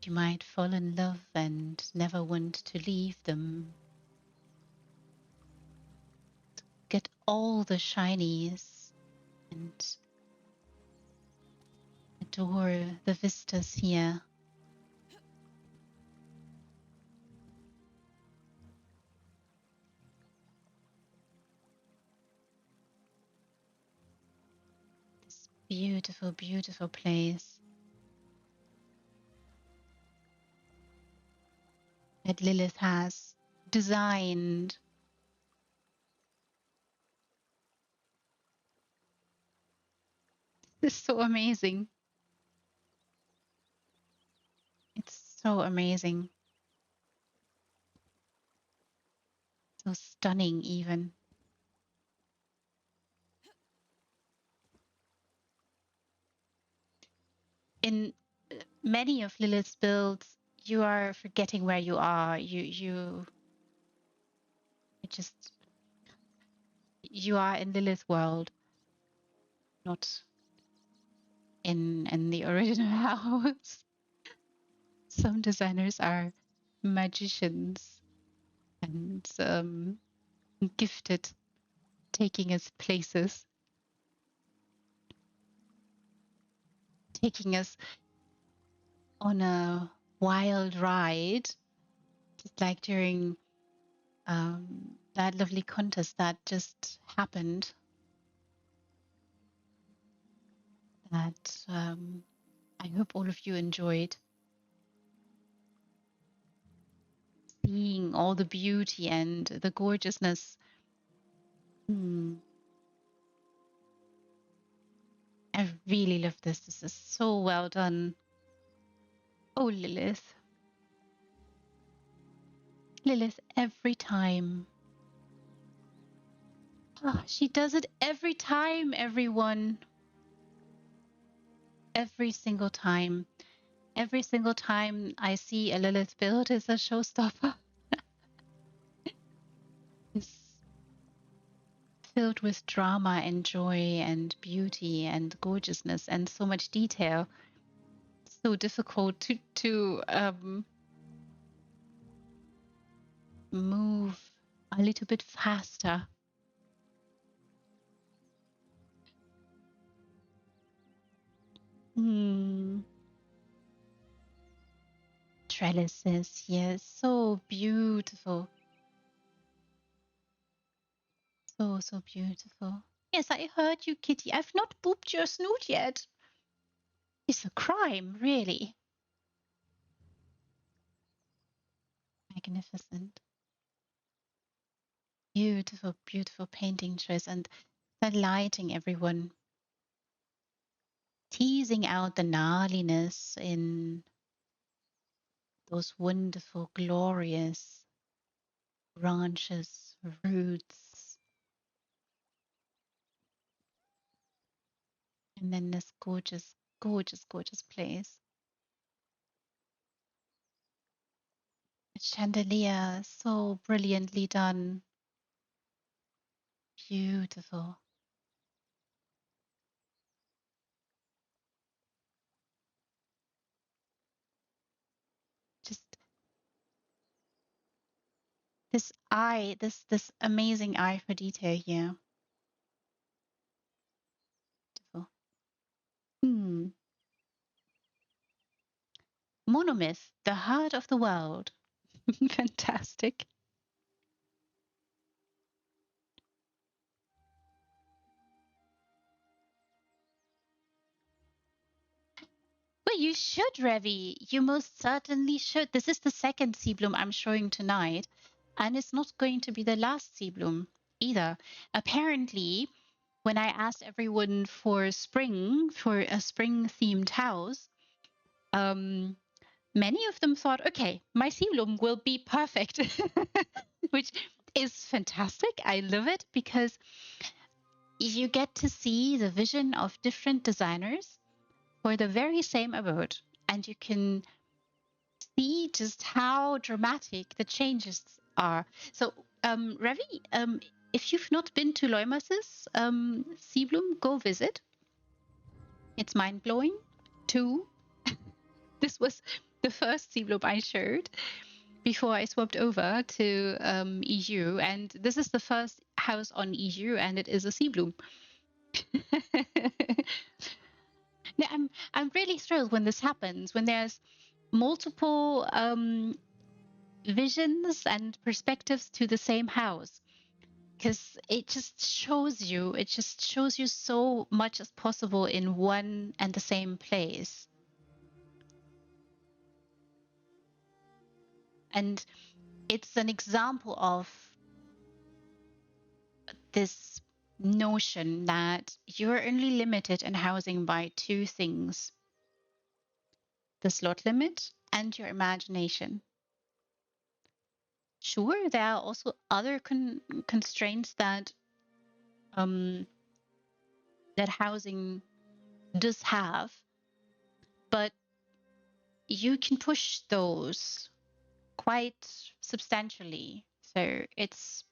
A: You might fall in love and never want to leave them. Get all the shinies and adore the vistas here. This beautiful, beautiful place that Lilith has designed. It's so amazing. It's so amazing. So stunning, even. In many of Lilith's builds, you are forgetting where you are. You just you are in Lilith's world, not in the original house. Some designers are magicians and gifted, taking us places, taking us on a wild ride, just like during that lovely contest that just happened. That I hope all of you enjoyed. Seeing all the beauty and the gorgeousness. I really love this. This is so well done. Oh, Lilith. Lilith, every time. Oh, she does it every time, everyone. Every single time. Every single time I see a Lilith build is a showstopper. It's filled with drama and joy and beauty and gorgeousness and so much detail. So difficult to move a little bit faster. Trellises, yes, so beautiful. So beautiful. Yes, I heard you, Kitty. I've not booped your snoot yet. It's a crime, really. Magnificent. Beautiful, beautiful painting choice and the lighting, everyone. Teasing out the gnarliness in those wonderful, glorious branches, roots. And then this gorgeous, gorgeous, gorgeous place. A chandelier, so brilliantly done. Beautiful. Just this eye, this amazing eye for detail here. Beautiful. Monomyth, the heart of the world. Fantastic. Well, you should, Revi. You most certainly should. This is the second sea bloom I'm showing tonight, and it's not going to be the last sea bloom either. Apparently, when I asked everyone for spring, for a spring-themed house, many of them thought, okay, my sea bloom will be perfect, which is fantastic. I love it because you get to see the vision of different designers for the very same abode, and you can see just how dramatic the changes are. So, Ravi, if you've not been to Loimas's sea bloom, go visit. It's mind blowing. Too. This was the first sea bloom I showed before I swapped over to EU, and this is the first house on EU, and it is a sea bloom. Yeah, I'm really thrilled when this happens, when there's multiple visions and perspectives to the same house, because it just shows you so much as possible in one and the same place. And it's an example of this notion that you're only limited in housing by two things: the slot limit and your imagination. Sure, there are also other constraints that that housing does have, but you can push those quite substantially. So it's,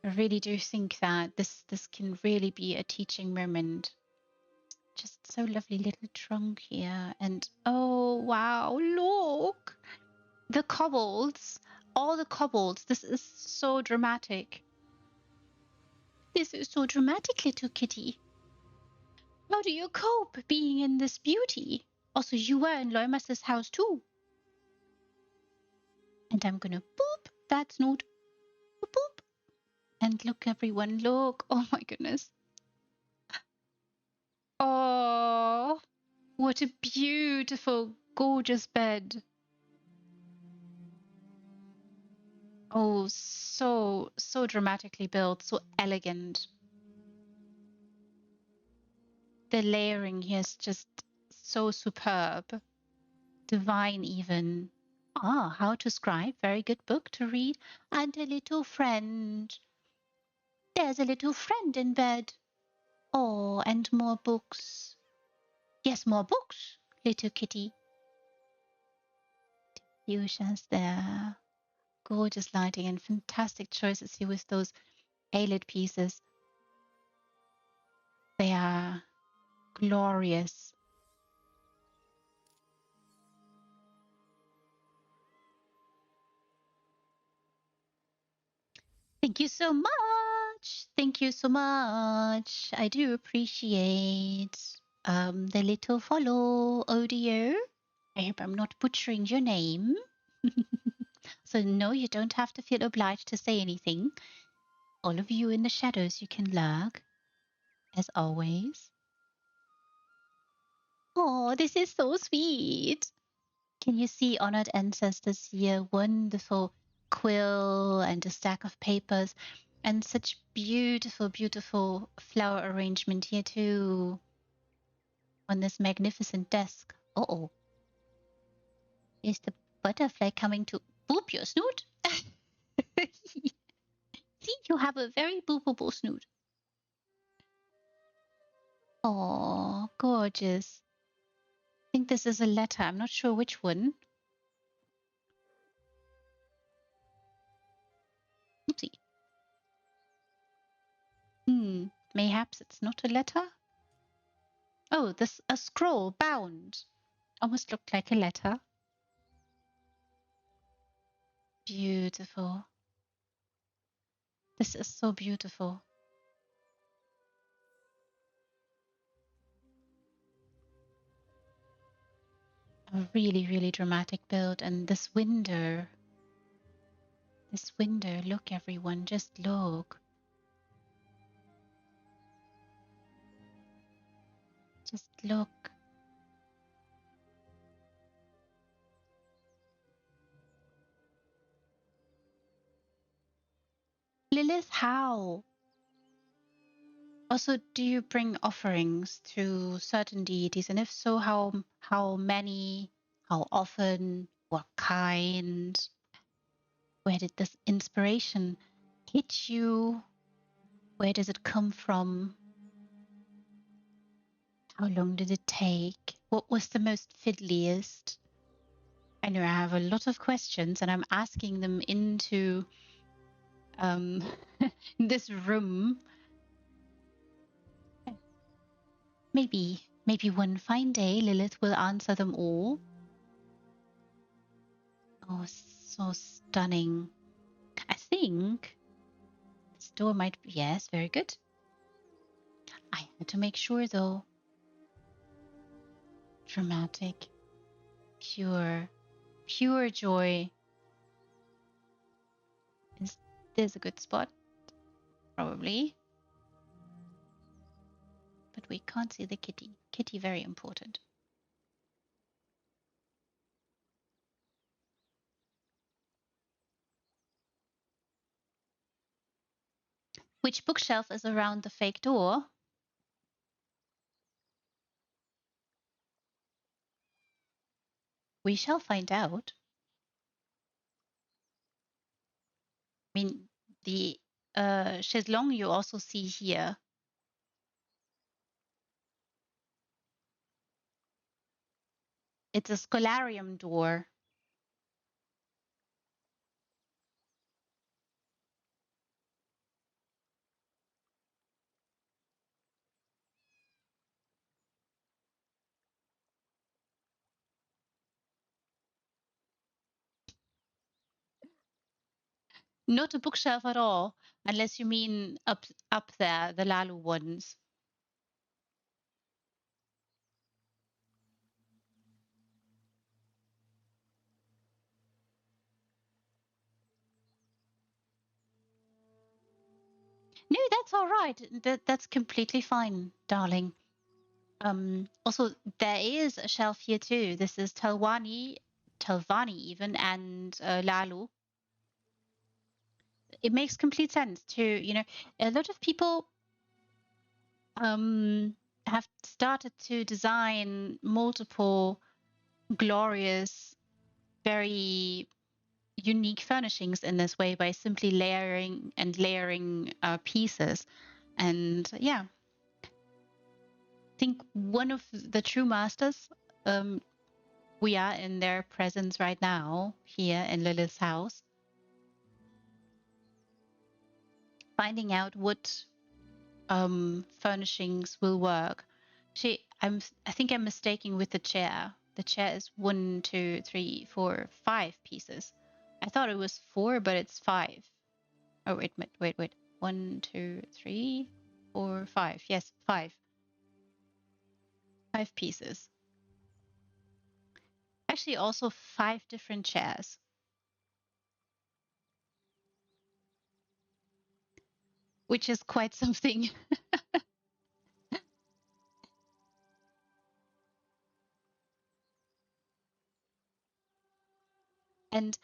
A: I really do think that this can really be a teaching moment. Just so lovely little trunk here, and oh wow, look, the kobolds, all the kobolds. This is so dramatic. This is so dramatic, little kitty. How do you cope being in this beauty? Also, you were in Loimas's house too. And I'm gonna boop that snoot. Boop, boop. And look, everyone, look. Oh my goodness. Oh, what a beautiful, gorgeous bed. Oh, so dramatically built, so elegant. The layering here is just so superb. Divine even. Ah, How to Scribe, very good book to read. And a little friend. There's a little friend in bed. Oh, and more books. Yes, more books, little kitty. Fuchsia's there. Gorgeous lighting and fantastic choices here with those A-lit pieces. They are glorious. Thank you so much. Thank you so much. I do appreciate the little follow, Odio. I hope I'm not butchering your name. So no, you don't have to feel obliged to say anything. All of you in the shadows, you can lurk, as always. Oh, this is so sweet. Can you see honored ancestors here? Wonderful quill and a stack of papers, and such beautiful, beautiful flower arrangement here too on this magnificent desk. Uh-oh. Is the butterfly coming to boop your snoot? See, you have a very boopable snoot. Oh, gorgeous. I think this is a letter. I'm not sure which one. Oopsie. Mayhaps it's not a letter? Oh, this a scroll bound. Almost looked like a letter. Beautiful. This is so beautiful. A really, really dramatic build. And this window, look everyone, just look. Just look. Lilith, how? Also, do you bring offerings to certain deities? And if so, how many? How often? What kind? Where did this inspiration hit you? Where does it come from? How long did it take? What was the most fiddliest? I know I have a lot of questions and I'm asking them into this room. Maybe one fine day Lilith will answer them all. Oh, so stunning. I think this door might be, yes, very good. I had to make sure though. dramatic, pure joy. Is this a good spot? Probably. But we can't see the kitty. Kitty, very important. Which bookshelf is around the fake door? We shall find out. I mean, the chaiselong you also see here. It's a scholarium door. Not a bookshelf at all, unless you mean up there, the Lalu ones. No, that's all right. That's completely fine, darling. Also, there is a shelf here too. This is Talwani even, and Lalu. It makes complete sense to, a lot of people have started to design multiple glorious, very unique furnishings in this way by simply layering and layering pieces. And yeah, I think one of the true masters, we are in their presence right now here in Lilith's house, finding out what furnishings will work. I think I'm mistaken with the chair. The chair is 1, 2, 3, 4, 5 pieces. I thought it was 4, but it's 5. Oh, wait. 1, 2, 3, 4, 5. Yes, 5. 5 pieces. Actually, also 5 different chairs. Which is quite something. And,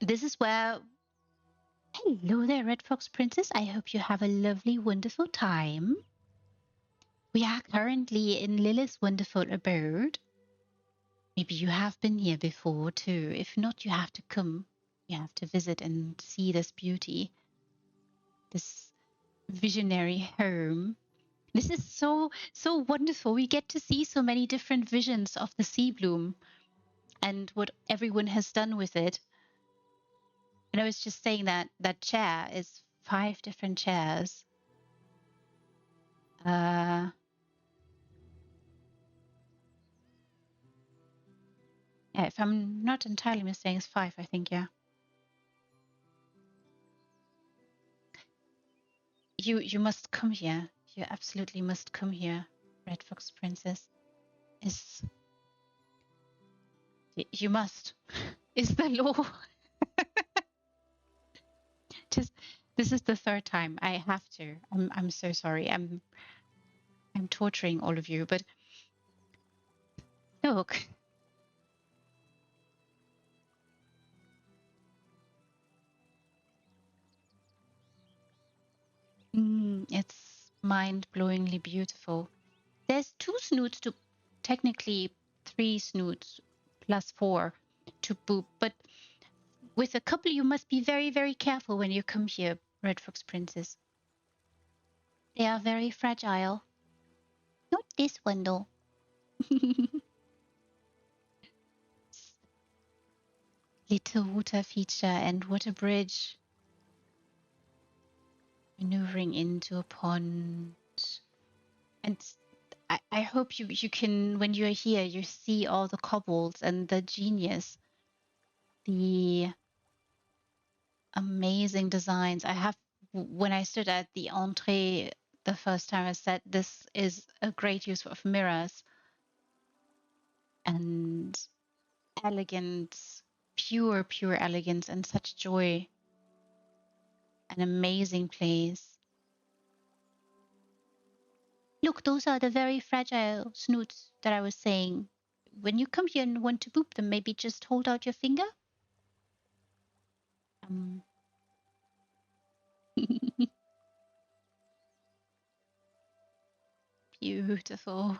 A: this is where... Hello there, Red Fox Princess. I hope you have a lovely, wonderful time. We are currently in Lilith's wonderful abode. Maybe you have been here before too. If not, you have to come. You have to visit and see this beauty. This visionary home. This is so wonderful. We get to see so many different visions of the sea bloom and what everyone has done with it. And I was just saying that that chair is 5 different chairs. Yeah, if I'm not entirely mistaken, it's 5, I think, yeah. You must come here. You absolutely must come here, Red Fox Princess. You must. Is the law. This is the 3rd time. I have to. I'm so sorry. I'm torturing all of you, but look. It's mind-blowingly beautiful. There's 2 snoots to technically 3 snoots plus 4 to boop, but with a couple you must be very, very careful when you come here, Red Fox Princess. They are very fragile. Not this one though. Little water feature, and what a bridge. Maneuvering into a pond. And I hope you can, when you're here, you see all the cobbles and the genius, the amazing designs. When I stood at the entree the first time I said this is a great use of mirrors and elegance, pure elegance, and such joy. An amazing place. Look, those are the very fragile snoots that I was saying. When you come here and want to boop them, maybe just hold out your finger. Um, Beautiful.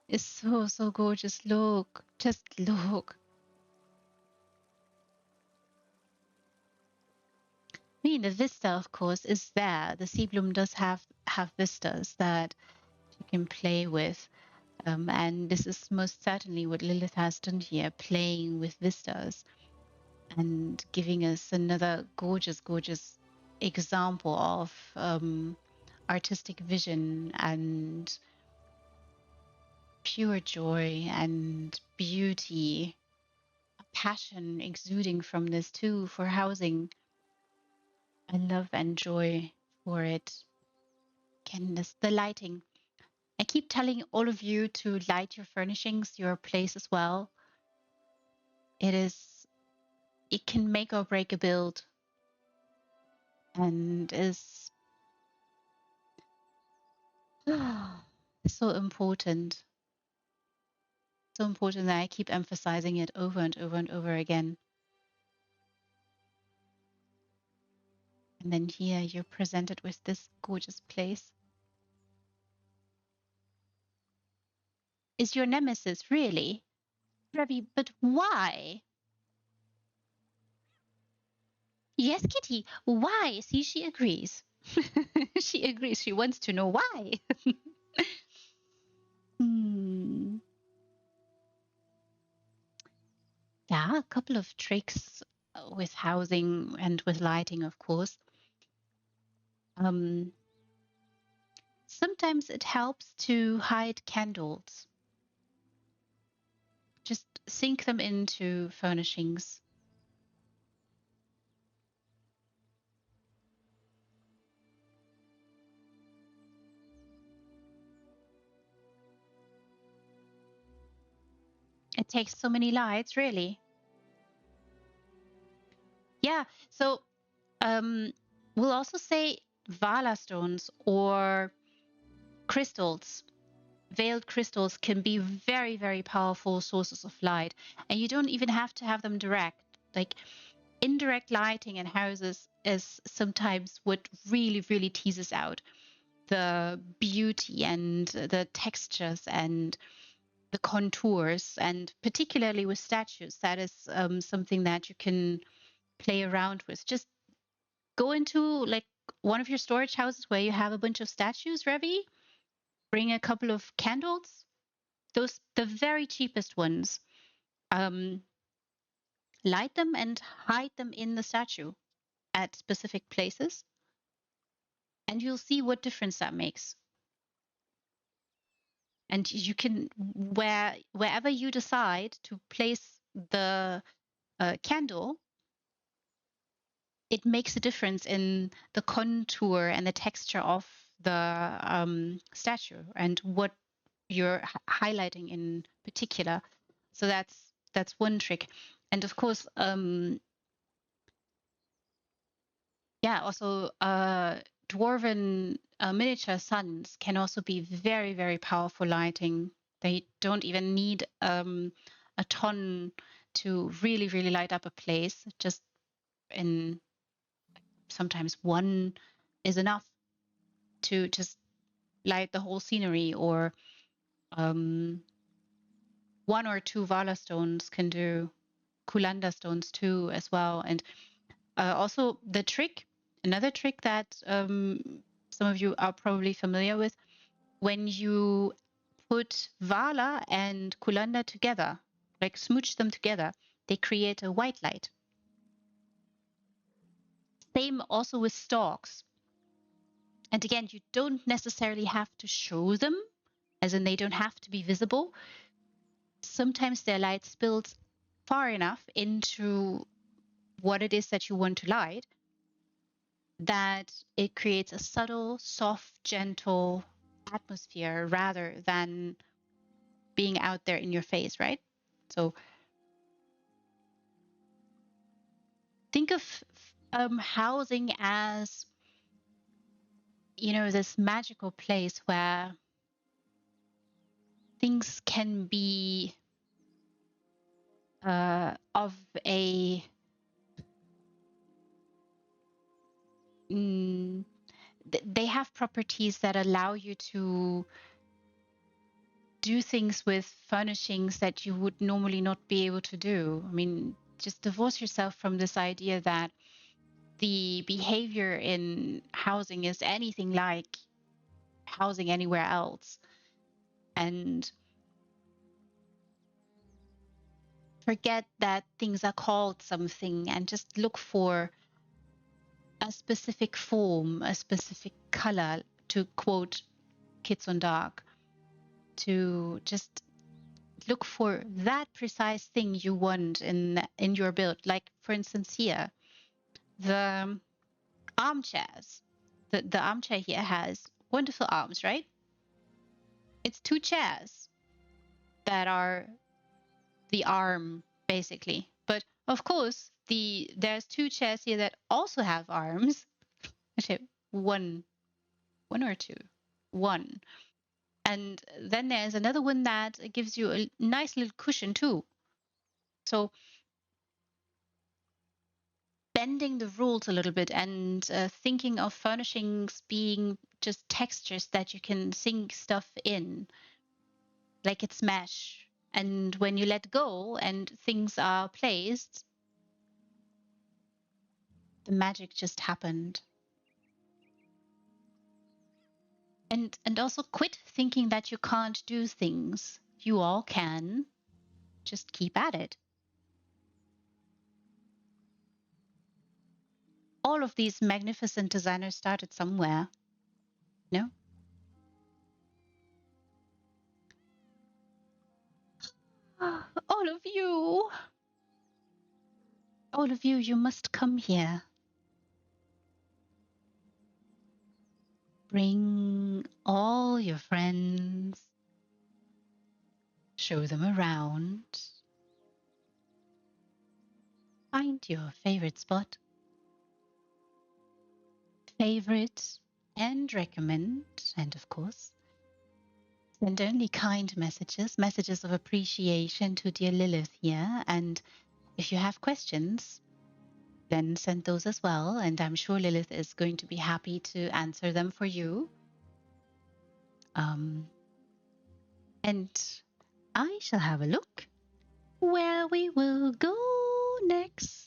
A: It's so gorgeous. Look, just look. I mean, the vista, of course, is there. The sea bloom does have vistas that you can play with. And this is most certainly what Lilith has done here, playing with vistas and giving us another gorgeous example of artistic vision and pure joy and beauty, passion exuding from this too for housing. I love and joy for it. Again, the lighting. I keep telling all of you to light your furnishings, your place as well. It can make or break a build, and is so important. So important that I keep emphasizing it over and over and over again. And then here you're presented with this gorgeous place. Is your nemesis really? Ravi, but why? Yes, Kitty, why? See, she agrees. She agrees. She wants to know why. Hmm. Yeah, a couple of tricks with housing and with lighting, of course. Sometimes it helps to hide candles. Just sink them into furnishings. It takes so many lights, really. Yeah, so we'll also say Vala stones or crystals. Veiled crystals can be very powerful sources of light, and you don't even have to have them direct. Like indirect lighting in houses is sometimes what really teases out the beauty and the textures and the contours, and particularly with statues, that is something that you can play around with. Just go into like one of your storage houses where you have a bunch of statues, Revi. Bring a couple of candles, those the very cheapest ones. Um, Light them and hide them in the statue at specific places, and you'll see what difference that makes. And you can wherever you decide to place the candle, it makes a difference in the contour and the texture of the statue and what you're highlighting in particular. So that's one trick. And of course, yeah, also dwarven miniature suns can also be very powerful lighting. They don't even need a ton to really light up a place. Just in sometimes one is enough to just light the whole scenery, or one or two Vala stones can do, Kulanda stones too as well. And also the trick, another trick that some of you are probably familiar with, when you put Vala and Kulanda together, like smooch them together, they create a white light. Same also with stalks. And again, you don't necessarily have to show them, as in they don't have to be visible. Sometimes their light spills far enough into what it is that you want to light that it creates a subtle, soft, gentle atmosphere rather than being out there in your face, right? So think of housing as, this magical place where things can be of a they have properties that allow you to do things with furnishings that you would normally not be able to do. I mean, just divorce yourself from this idea that the behavior in housing is anything like housing anywhere else, and forget that things are called something and just look for a specific form, a specific color, to quote Kids on Dark, to just look for that precise thing you want in your build. Like, for instance, here, the armchairs. The armchair here has wonderful arms, right? It's two chairs that are the arm, basically. But of course, there's two chairs here that also have arms. Actually, one or two, one. And then there's another one that gives you a nice little cushion too. So bending the rules a little bit and thinking of furnishings being just textures that you can sink stuff in, like it's mesh. And when you let go and things are placed, the magic just happened. And also quit thinking that you can't do things. You all can. Just keep at it. All of these magnificent designers started somewhere, no? All of you. All of you, you must come here. Bring all your friends. Show them around. Find your favorite spot. Favorite and recommend, and of course, send only kind messages, messages of appreciation to dear Lilith here. And if you have questions, then send those as well. And I'm sure Lilith is going to be happy to answer them for you. And I shall have a look where we will go next.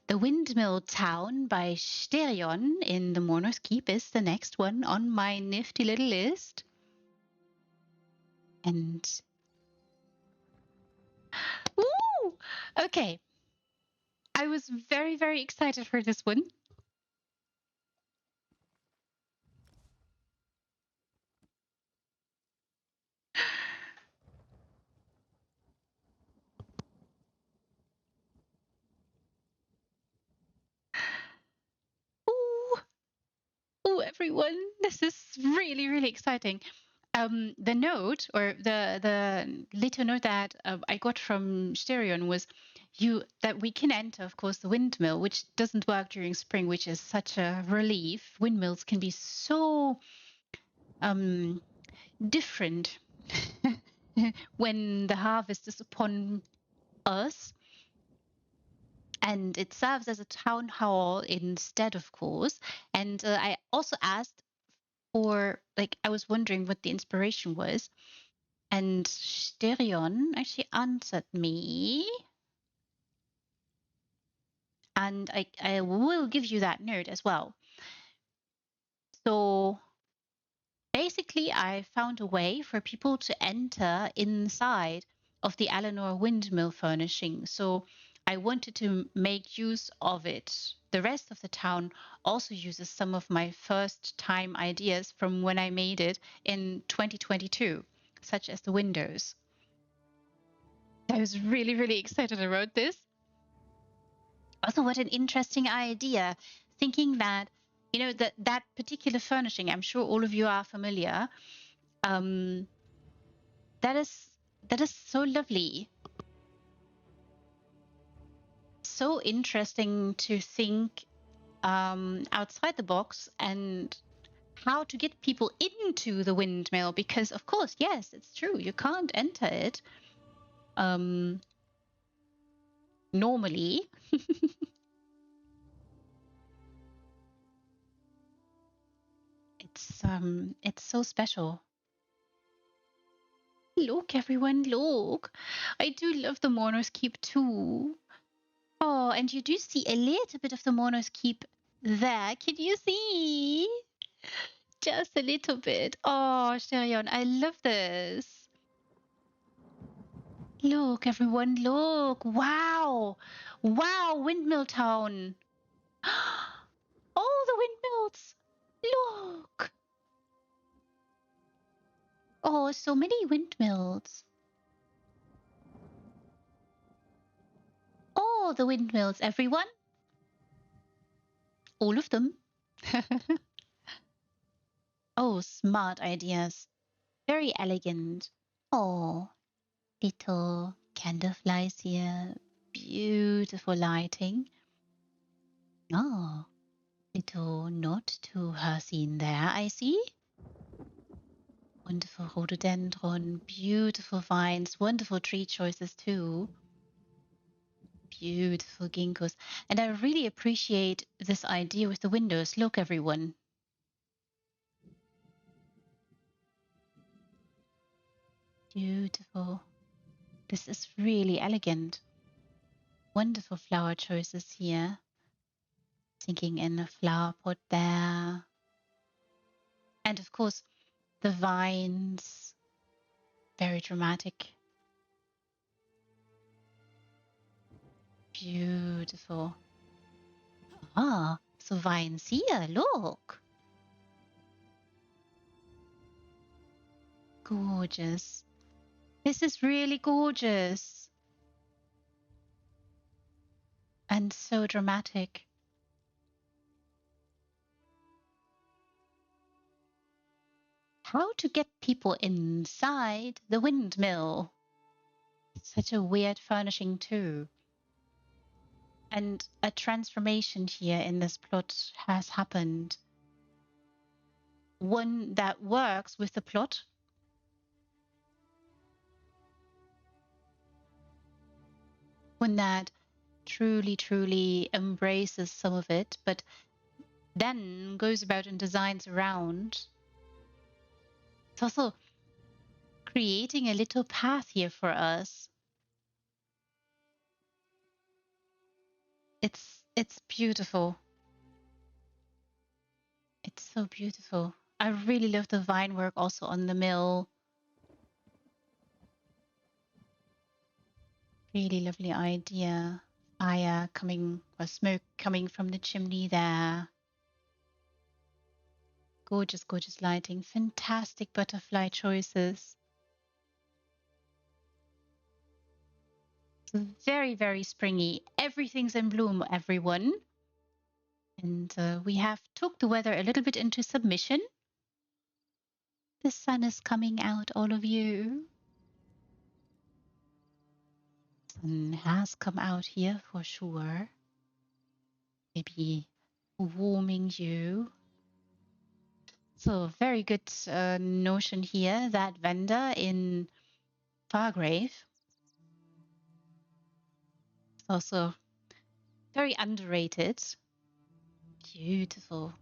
A: The Windmill Town by Sterion in the Mourner's Keep is the next one on my nifty little list. And ooh, okay. I was very, very excited for this one. Ooh, ooh, everyone, this is really, really exciting. The note or the little note that I got from Sterion was that we can enter, of course, the windmill, which doesn't work during spring, which is such a relief. Windmills can be so different when the harvest is upon us. And it serves as a town hall instead, of course. And I also asked for, like, I was wondering what the inspiration was. And Sterion actually answered me. And I will give you that note as well. So basically, I found a way for people to enter inside of the Eleanor windmill furnishing. So I wanted to make use of it. The rest of the town also uses some of my first time ideas from when I made it in 2022, such as the windows. I was really, really excited I wrote this. Also, what an interesting idea. Thinking that, that particular furnishing, I'm sure all of you are familiar. Um, that is that is so lovely. So interesting to think outside the box and how to get people into the windmill, because of course, yes, it's true, you can't enter it normally. It's so special. Look, everyone, look. I do love the Mourner's Keep too. Oh, and you do see a little bit of the Mourner's Keep there. Can you see? Just a little bit. Oh, Sherion, I love this. Look, everyone, look. Wow. Wow, Windmill Town. All the windmills. Look. Oh, so many windmills. All the windmills, everyone. All of them. Oh, smart ideas. Very elegant. Oh, little candleflies here. Beautiful lighting. Oh, little nod to her scene there, I see. Wonderful rhododendron, beautiful vines, wonderful tree choices too. Beautiful ginkgos. And I really appreciate this idea with the windows. Look, everyone. Beautiful. This is really elegant. Wonderful flower choices here. Sinking in a flower pot there. And of course, the vines. Very dramatic. Beautiful. Ah, so vines here, look. Gorgeous. This is really gorgeous. And so dramatic. How to get people inside the windmill? Such a weird furnishing too. And a transformation here in this plot has happened. One that works with the plot. One that truly, truly embraces some of it, but then goes about and designs around. It's also creating a little path here for us. It's It's beautiful. It's so beautiful. I really love the vine work also on the mill. Really lovely idea. Fire coming, or smoke coming from the chimney there. Gorgeous, gorgeous lighting. Fantastic butterfly choices. Very, very springy. Everything's in bloom, everyone. And we have took the weather a little bit into submission. The sun is coming out, all of you. Sun has come out here for sure. Maybe warming you. So very good notion here. That vendor in Fargrave. Also very underrated. Beautiful.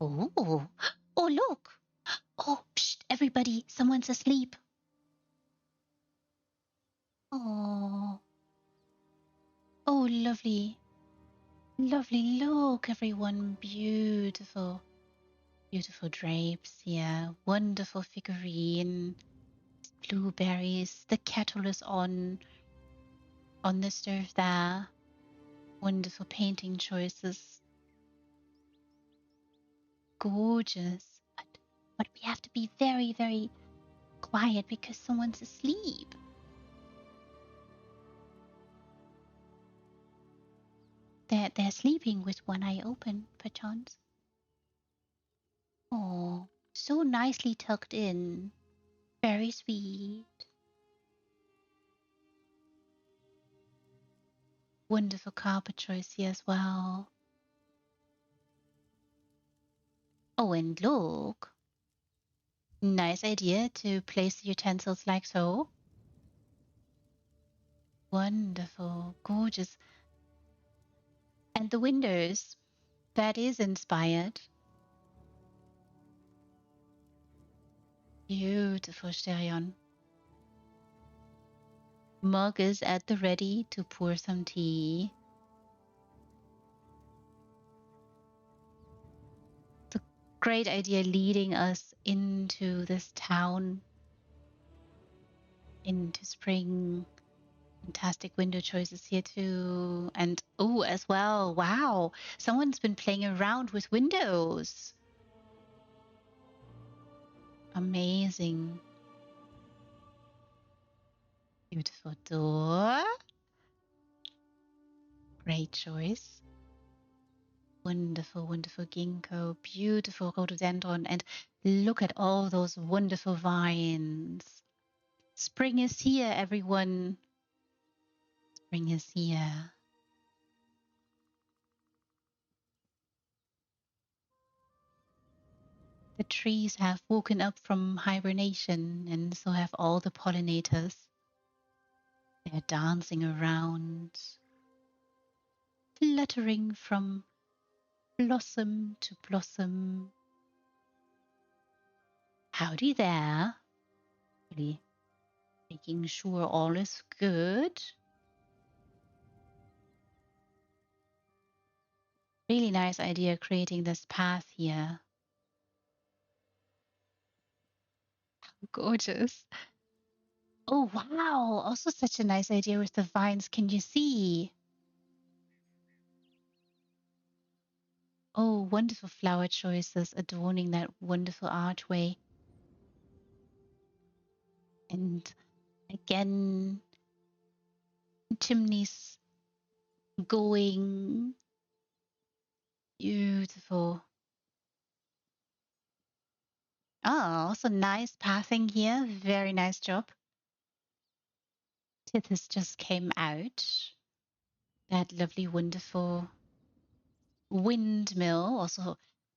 A: Oh, oh, look. Oh, psst, everybody, someone's asleep. Oh, oh, lovely. Lovely. Look, everyone. Beautiful. Beautiful drapes here. Wonderful figurine. Blueberries. The kettle is on the stove there. Wonderful painting choices. Gorgeous. But we have to be very, very quiet because someone's asleep. They're sleeping with one eye open, perchance. Oh, so nicely tucked in. Very sweet. Wonderful carpet choice here as well. Oh, and look. Nice idea to place the utensils like so. Wonderful, gorgeous. And the windows, that is inspired. Beautiful, Sterion. Mug is at the ready to pour some tea. It's a great idea leading us into this town, into spring. Fantastic window choices here too. And oh, as well, wow, someone's been playing around with windows. Amazing. Beautiful door. Great choice. Wonderful, wonderful ginkgo. Beautiful rhododendron. And look at all those wonderful vines. Spring is here, everyone. Spring is here. The trees have woken up from hibernation, and so have all the pollinators. They're dancing around, fluttering from blossom to blossom. Howdy there. Really making sure all is good. Really nice idea creating this path here. Gorgeous. Oh, wow. Also such a nice idea with the vines. Can you see? Oh, wonderful flower choices adorning that wonderful archway. And again, chimneys going. Beautiful. Oh, also nice pathing here. Very nice job. This just came out. That lovely, wonderful windmill. Also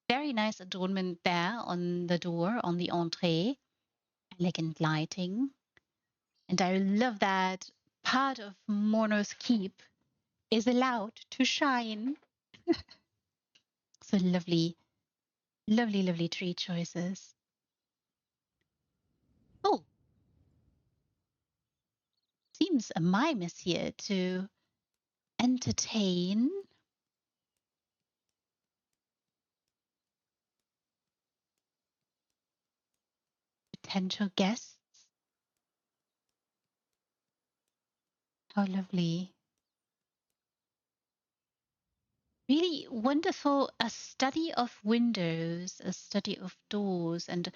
A: very nice adornment there on the door, on the entree. Elegant lighting. And I love that part of Morno's keep is allowed to shine. So lovely, lovely, lovely tree choices. Oh, Seems a mime is here to entertain potential guests. How lovely. Really wonderful. A study of windows, a study of doors, and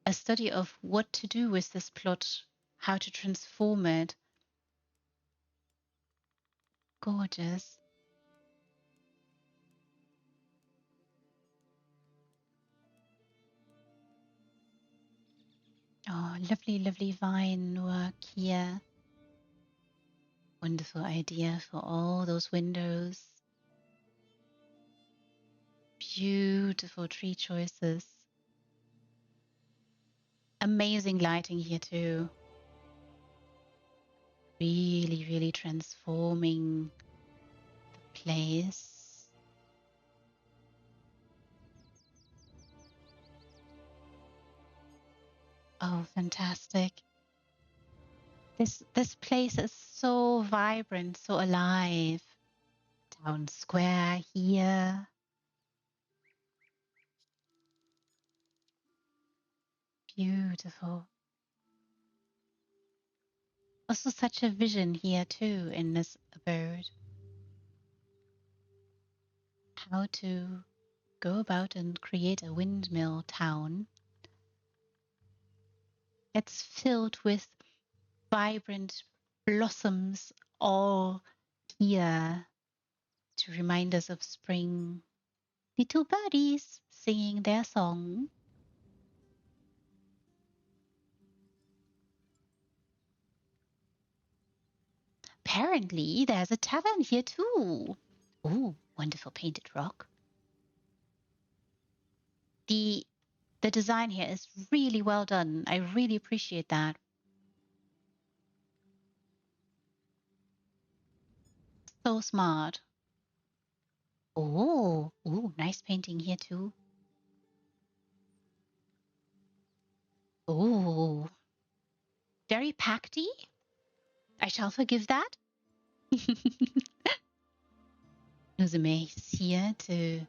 A: a study of what to do with this plot, how to transform it. Gorgeous. Oh, lovely, lovely vine work here. Wonderful idea for all those windows. Beautiful tree choices. Amazing lighting here too. Really, really transforming the place. Oh, fantastic. This place is so vibrant, so alive. Town square here. Beautiful. Also such a vision here too in this abode. How to go about and create a windmill town. It's filled with vibrant blossoms all here to remind us of spring. Little birdies singing their song. Apparently, there's a tavern here too. Ooh, wonderful painted rock. The design here is really well done. I really appreciate that. So smart. Oh, ooh, nice painting here too. Oh, very pacty. I shall forgive that. Nozomi is here to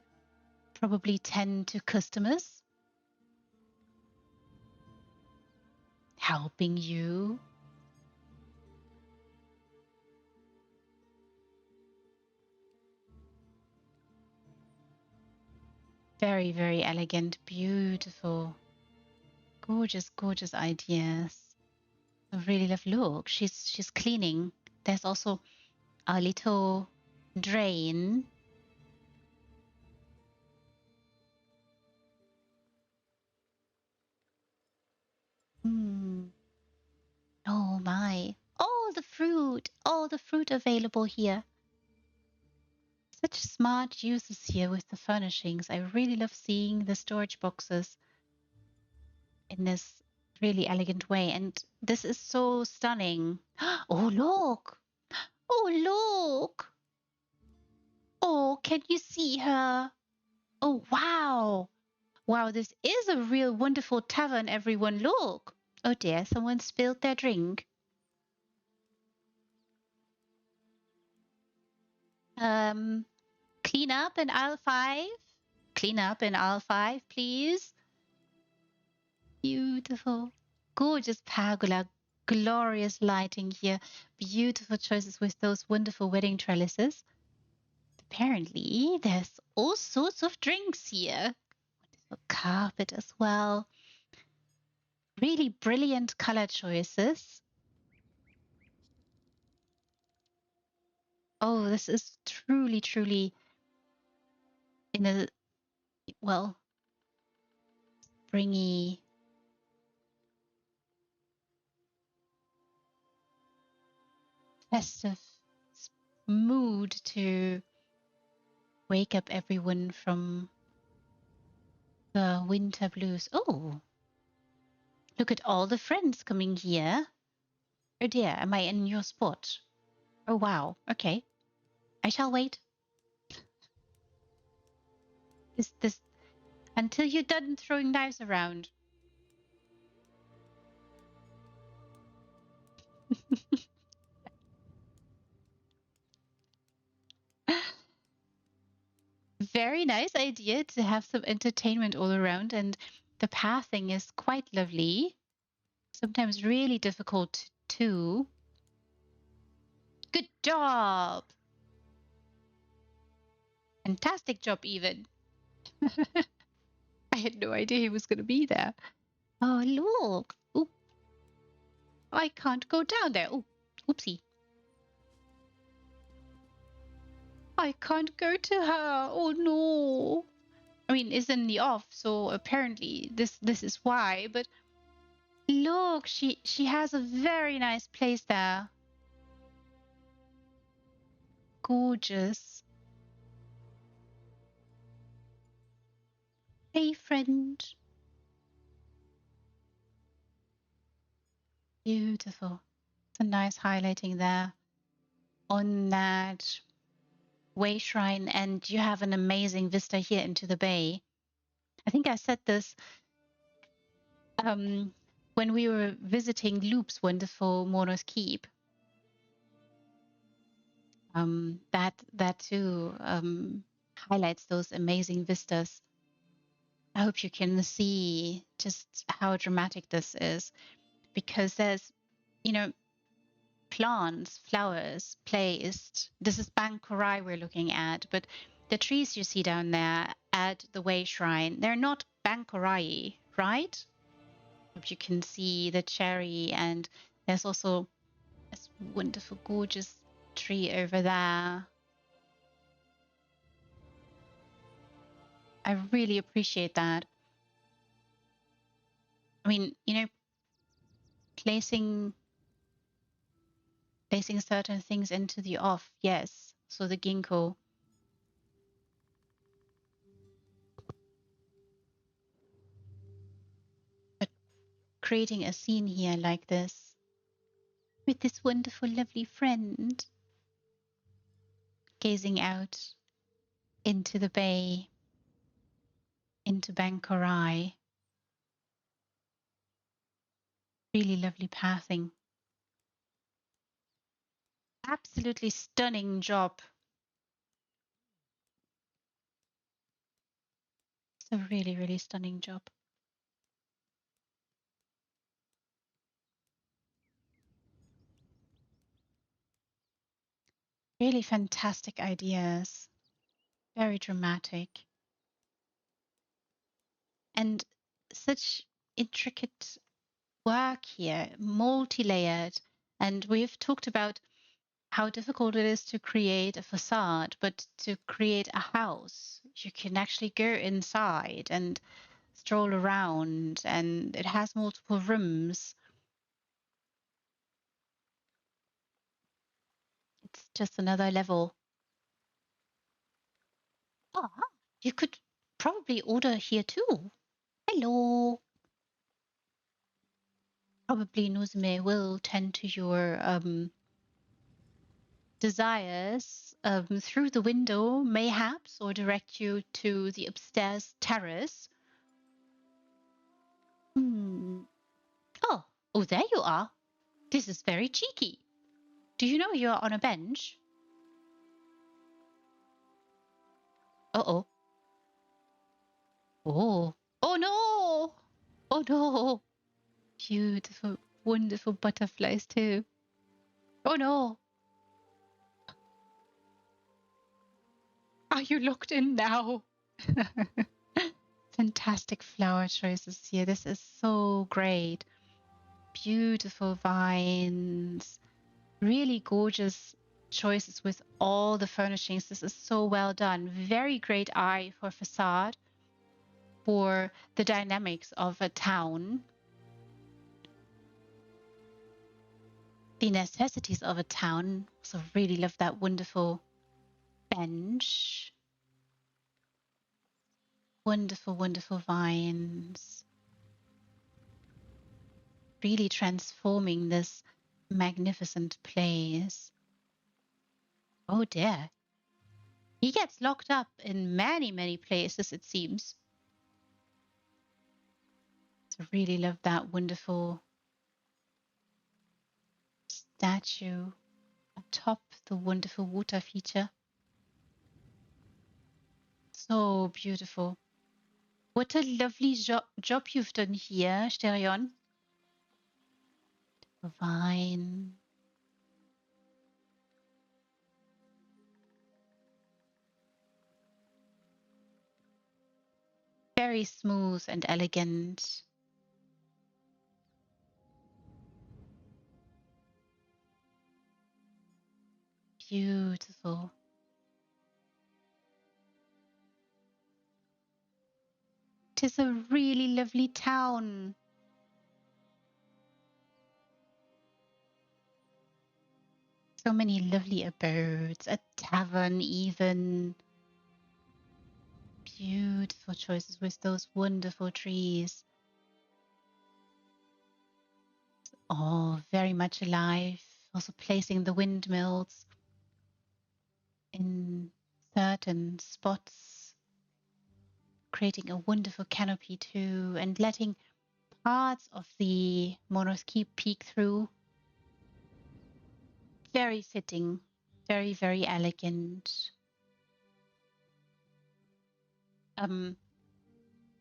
A: probably tend to customers, helping you. Very, very elegant, beautiful, gorgeous, gorgeous ideas. I really love. Look, she's cleaning. There's also a little drain. Hmm. Oh my! All the fruit available here. Such smart uses here with the furnishings. I really love seeing the storage boxes in this really elegant way. And this is so stunning. Oh, look! Oh, look! Oh, can you see her? Oh, wow! Wow, this is a real wonderful tavern, everyone. Look! Oh dear, someone spilled their drink. Clean up in aisle 5. Clean up in aisle 5, please. Beautiful. Gorgeous pergola. Glorious lighting here. Beautiful choices with those wonderful wedding trellises. Apparently, there's all sorts of drinks here. Wonderful carpet as well. Really brilliant color choices. Oh, this is truly, truly in a, well, springy, festive mood to wake up everyone from the winter blues. Oh, look at all the friends coming here. Oh dear, am I in your spot? Oh wow, okay. I shall wait. Is this until you're done throwing knives around? very nice idea to have some entertainment all around, and the pathing is quite lovely. Sometimes really difficult too. Good job! Fantastic job, even. I had no idea he was going to be there. Oh, look. Oop. I can't go down there. Oh, oopsie. I can't go to her. Oh, no. I mean, it's in the off, so apparently this is why. But look, she has a very nice place there. Gorgeous. Hey, friend. Beautiful. It's a nice highlighting there on that way shrine, and you have an amazing vista here into the bay. I think I said this when we were visiting Loop's wonderful Monos Keep. That too highlights those amazing vistas. I hope you can see just how dramatic this is, because there's, you know, plants, flowers placed. This is Bankorai we're looking at, but the trees you see down there at the Way Shrine, they're not Bankorai, right? Hope you can see the cherry, and there's also this wonderful, gorgeous tree over there. I really appreciate that. I mean, you know, placing certain things into the off, yes. So the ginkgo. But creating a scene here like this with this wonderful, lovely friend gazing out into the bay, into Bankorai. Really lovely pathing. Absolutely stunning job. It's a really, really stunning job. Really fantastic ideas. Very dramatic. And such intricate work here, multi-layered. And we've talked about how difficult it is to create a facade, but to create a house, you can actually go inside and stroll around, and it has multiple rooms. It's just another level. Ah, you could probably order here too. Hello. Probably Nuzume will tend to your desires through the window, mayhaps, or direct you to the upstairs terrace. Hmm. Oh, there you are. This is very cheeky. Do you know you're on a bench? Uh-oh. Oh. Oh no! Oh no! Beautiful, wonderful butterflies too. Oh no! Are you locked in now? Fantastic flower choices here. This is so great. Beautiful vines. Really gorgeous choices with all the furnishings. This is so well done. Very great eye for facade, for the dynamics of a town, the necessities of a town. So really love that wonderful bench. Wonderful, wonderful vines. Really transforming this magnificent place. Oh dear. He gets locked up in many, many places, it seems. So really love that wonderful statue atop the wonderful water feature. So beautiful. What a lovely job you've done here, Sterion. Fine. Very smooth and elegant. Beautiful. Tis a really lovely town. So many lovely abodes, a tavern even. Beautiful choices with those wonderful trees. Oh, very much alive. Also placing the windmills in certain spots, creating a wonderful canopy too, and letting parts of the Monoski peek through. Very fitting, very, very elegant. I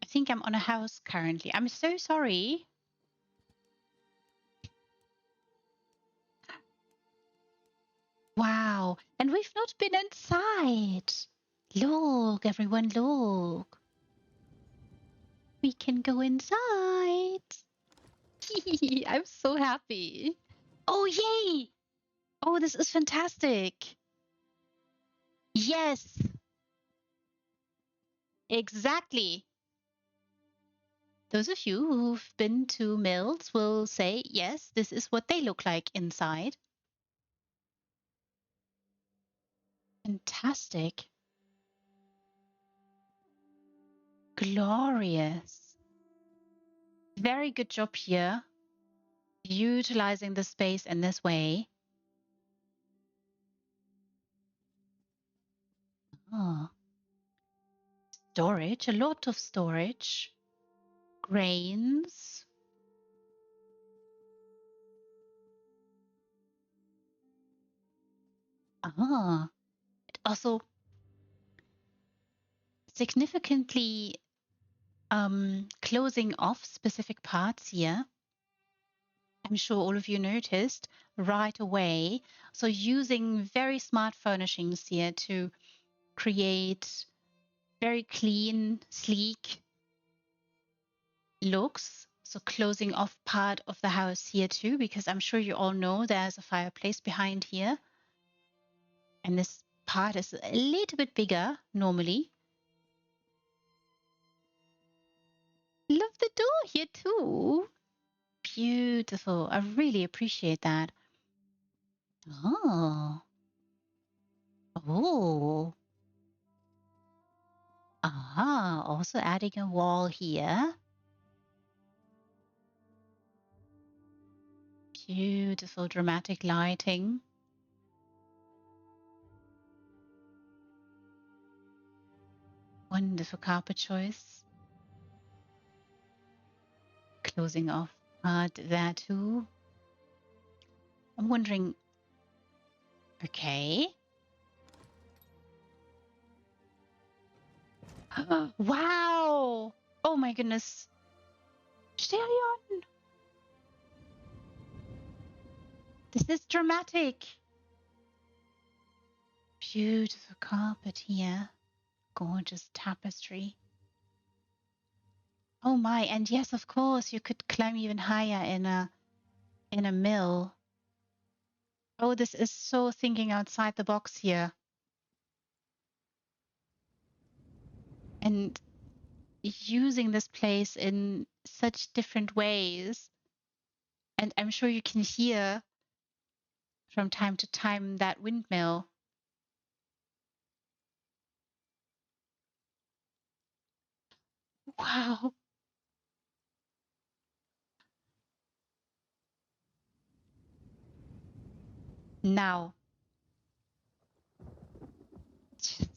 A: think I'm on a house currently. I'm so sorry. Wow. And we've not been inside. Look, everyone, look. We can go inside. I'm so happy. Oh, yay. Oh, this is fantastic. Yes, exactly. Those of you who've been to mills will say, yes, this is what they look like inside. Fantastic. Glorious. Very good job here, utilizing the space in this way. Oh, storage, a lot of storage. Grains. Ah, it also significantly closing off specific parts here. I'm sure all of you noticed right away. So using very smart furnishings here to create very clean, sleek looks. So closing off part of the house here too, because I'm sure you all know there's a fireplace behind here. And this part is a little bit bigger normally. Love the door here too. Beautiful. I really appreciate that. Oh. Oh. Ah, also adding a wall here. Beautiful dramatic lighting. Wonderful carpet choice. Closing off part there too. I'm wondering, okay. Wow. Oh my goodness. Sterion. This is dramatic. Beautiful carpet here. Gorgeous tapestry. Oh my, and yes, of course, you could climb even higher in a mill. Oh, this is so thinking outside the box here. And using this place in such different ways. And I'm sure you can hear from time to time that windmill. Wow. Now, just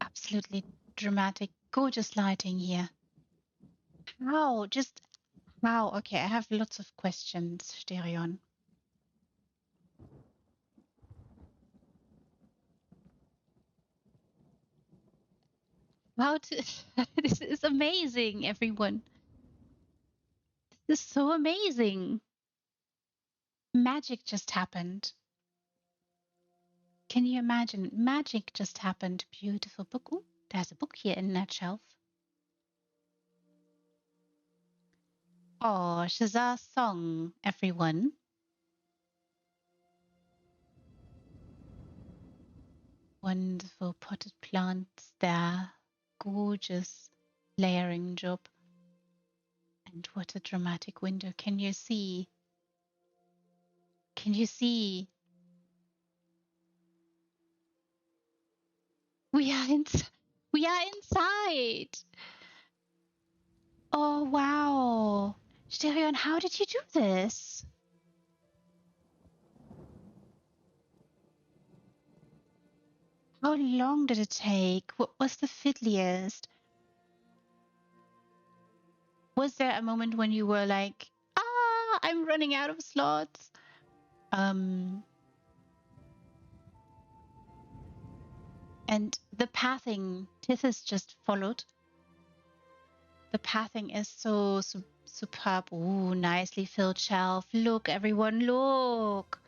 A: absolutely dramatic, gorgeous lighting here. How? Just how? Okay, I have lots of questions, Sterion. How to this is amazing, everyone. This is so amazing. Magic just happened. Can you imagine? Magic just happened. Beautiful book. Ooh, there's a book here in that shelf. Oh, Shazar's song, everyone. Wonderful potted plants there. Gorgeous layering job. And what a dramatic window. Can you see? Can you see? We are in, we are inside. Oh, wow. Sterion, how did you do this? How long did it take? What was the fiddliest? Was there a moment when you were like, ah, I'm running out of slots? And the pathing, Tithys just followed. The pathing is so superb. Ooh, nicely filled shelf. Look, everyone, look.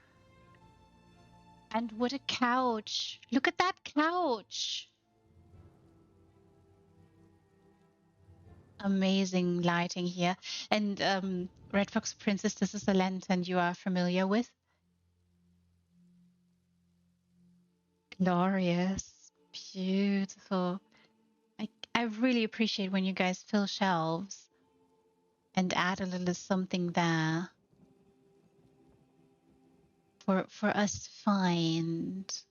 A: And what a couch. Look at that couch. Amazing lighting here. And Red Fox Princess, this is a lantern you are familiar with. Glorious. Beautiful. I really appreciate when you guys fill shelves and add a little something there for us to find.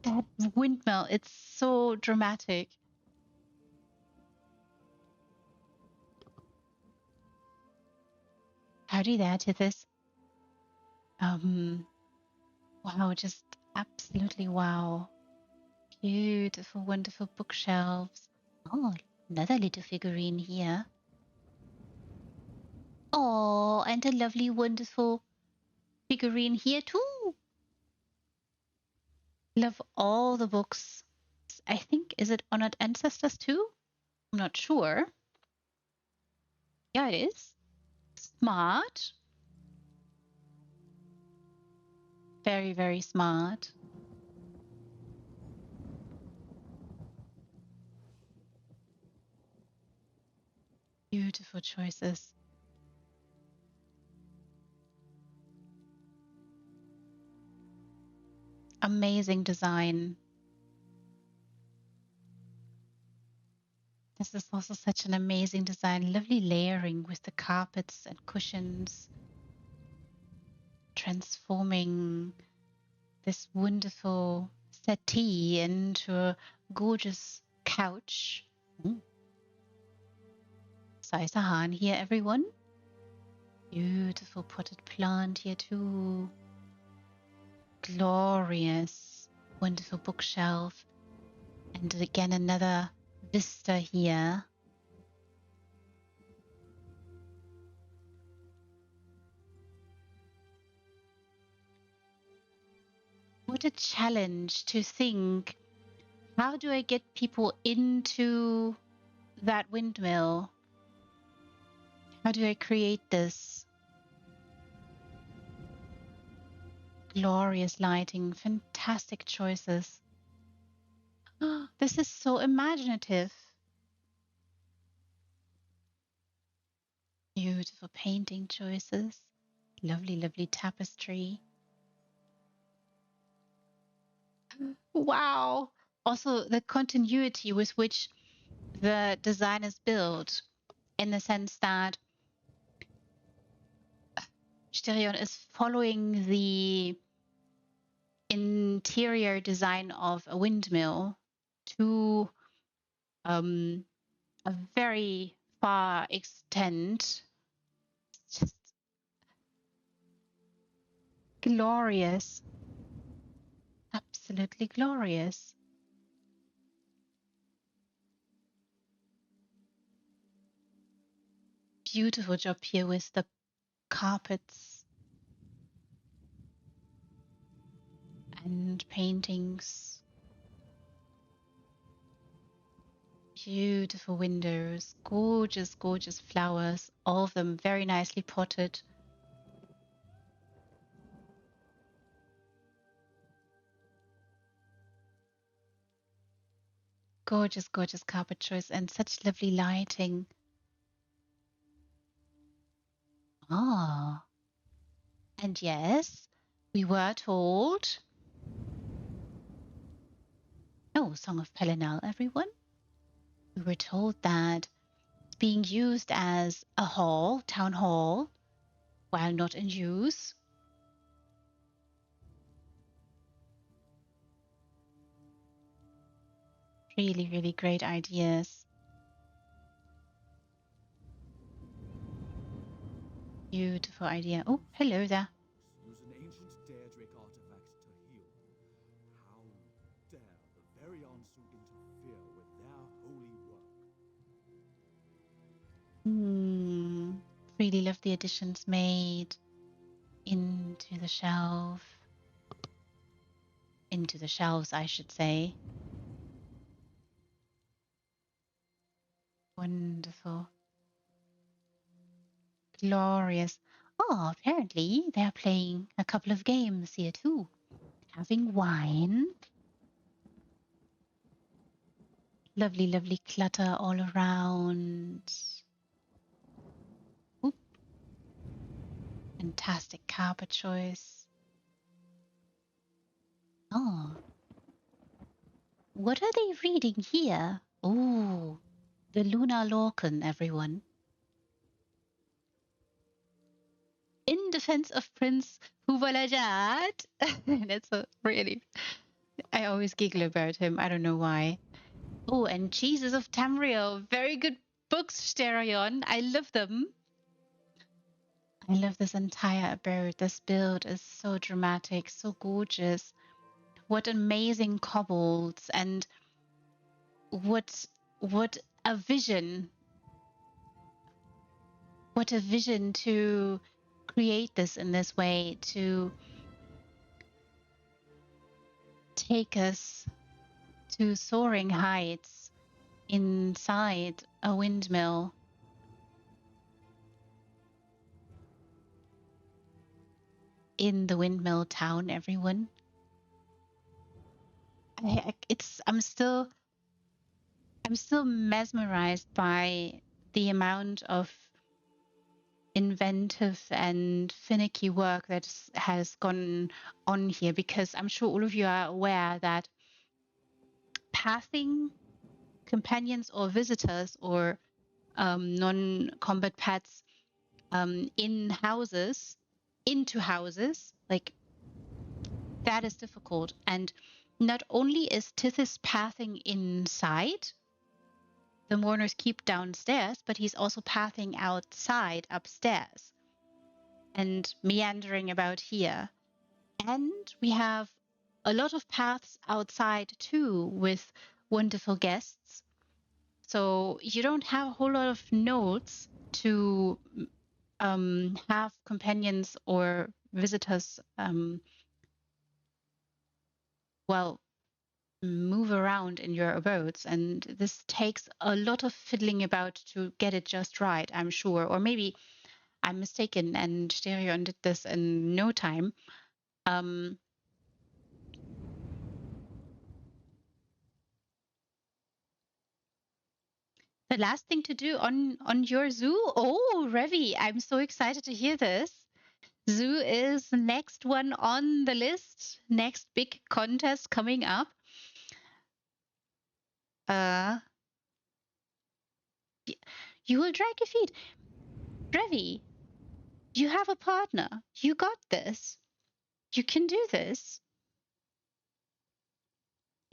A: That windmill, it's so dramatic. Howdy there, Tithys. Wow, just absolutely wow. Beautiful, wonderful bookshelves. Oh, another little figurine here. Oh, and a lovely, wonderful figurine here too. Love all the books. I think, is it Honored Ancestors too? I'm not sure. Yeah, it is. Smart. Very, very smart. Beautiful choices. Amazing design. This is also such an amazing design. Lovely layering with the carpets and cushions. Transforming this wonderful settee into a gorgeous couch. Saisahan here, everyone. Beautiful potted plant here too. Glorious, wonderful bookshelf. And again, another vista here. What a challenge to think, how do I get people into that windmill? How do I create this? Glorious lighting, fantastic choices. This is so imaginative. Beautiful painting choices. Lovely, lovely tapestry. Wow. Also, the continuity with which the design is built, in the sense that Sterion is following the interior design of a windmill to a very far extent. Just glorious. Absolutely glorious. Beautiful job here with the carpets and paintings. Beautiful windows, gorgeous, gorgeous flowers, all of them very nicely potted. Gorgeous, gorgeous carpet choice and such lovely lighting. Ah, and yes, we were told. Oh, Song of Pelinal, everyone. We were told that it's being used as a hall, town hall, while not in use. Really, really great ideas. Beautiful idea. Oh, hello there.
B: Use an ancient Daedric artifact to heal. How dare the very Ansu interfere with their holy work?
A: Really love the additions made into the shelf. Into the shelves, I should say. Wonderful. Glorious. Oh, apparently they're playing a couple of games here too. Having wine. Lovely, lovely clutter all around. Oop. Fantastic carpet choice. Oh, what are they reading here? Oh, the Lunar Lorcan, everyone. In defense of Prince Huvalajat. That's a really, I always giggle about him. I don't know why. Oh, and Jesus of Tamriel. Very good books, Sterion. I love them. I love this entire abode. This build is so dramatic, so gorgeous. What amazing kobolds and what a vision. What a vision to create this in this way, to take us to soaring heights inside a windmill. In the windmill town, everyone. I'm still mesmerized by the amount of inventive and finicky work that has gone on here, because I'm sure all of you are aware that pathing companions or visitors or non-combat pets in houses, into houses, like that is difficult. And not only is Tithys pathing inside, the mourners keep downstairs, but he's also pathing outside, upstairs, and meandering about here. And we have a lot of paths outside too, with wonderful guests. So you don't have a whole lot of notes to have companions or visitors, well, move around in your abodes. And this takes a lot of fiddling about to get it just right, I'm sure. Or maybe I'm mistaken and Stereon did this in no time. The last thing to do on your zoo? Oh, Revi, I'm so excited to hear this. Zoo is the next one on the list. Next big contest coming up. Uh, you will drag your feet. Revi, you have a partner. You got this. You can do this.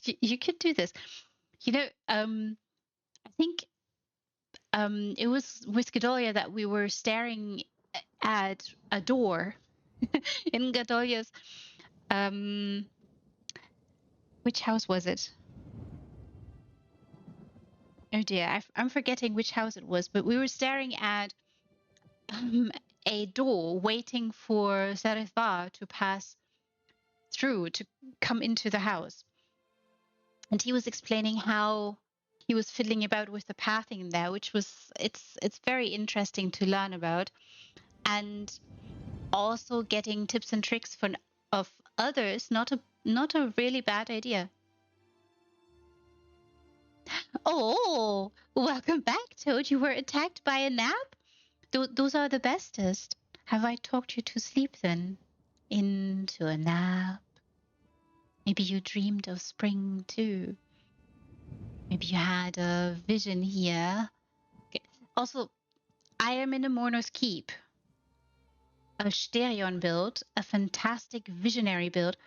A: You can do this. You know, I think it was with Gadolia that we were staring at a door in Gadolia's. Which house was it? Oh dear, I'm forgetting which house it was, but we were staring at a door waiting for Serifar to pass through to come into the house. And he was explaining how he was fiddling about with the pathing there, which was it's very interesting to learn about, and also getting tips and tricks from of others. Not a really bad idea. Oh, welcome back, Toad. You were attacked by a nap? Those are the bestest. Have I talked you to sleep then? Into a nap. Maybe you dreamed of spring too. Maybe you had a vision here. Okay. Also, I am in a Mourner's Keep. A Sterion build, a fantastic visionary build.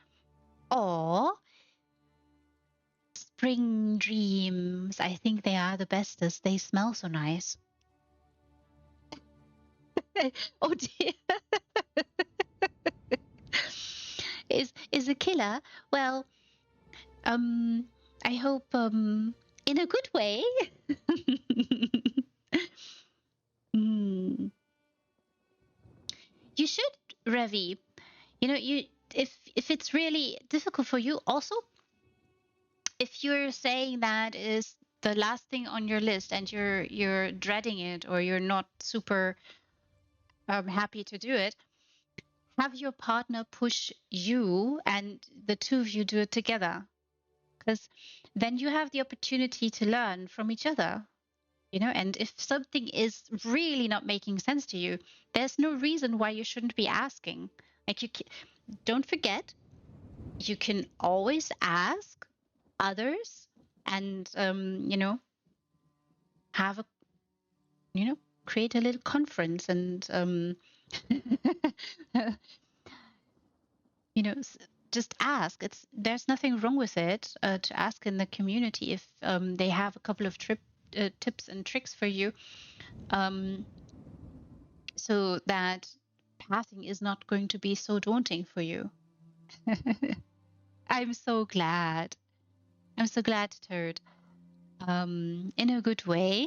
A: Oh, spring dreams. I think they are the bestest. They smell so nice. Oh dear. Is a killer? Well, I hope in a good way. Hmm. You should, Revi. You know, if it's really difficult for you, also if you're saying that is the last thing on your list and you're dreading it or you're not super happy to do it, have your partner push you and the two of you do it together, because then you have the opportunity to learn from each other, you know. And if something is really not making sense to you, there's no reason why you shouldn't be asking. Like don't forget, you can always ask others and you know, have a, you know, create a little conference and you know, just ask. It's There's nothing wrong with it to ask in the community if they have a couple of tips and tricks for you, so that pathing is not going to be so daunting for you. I'm so glad. I'm so glad, Toad. In a good way.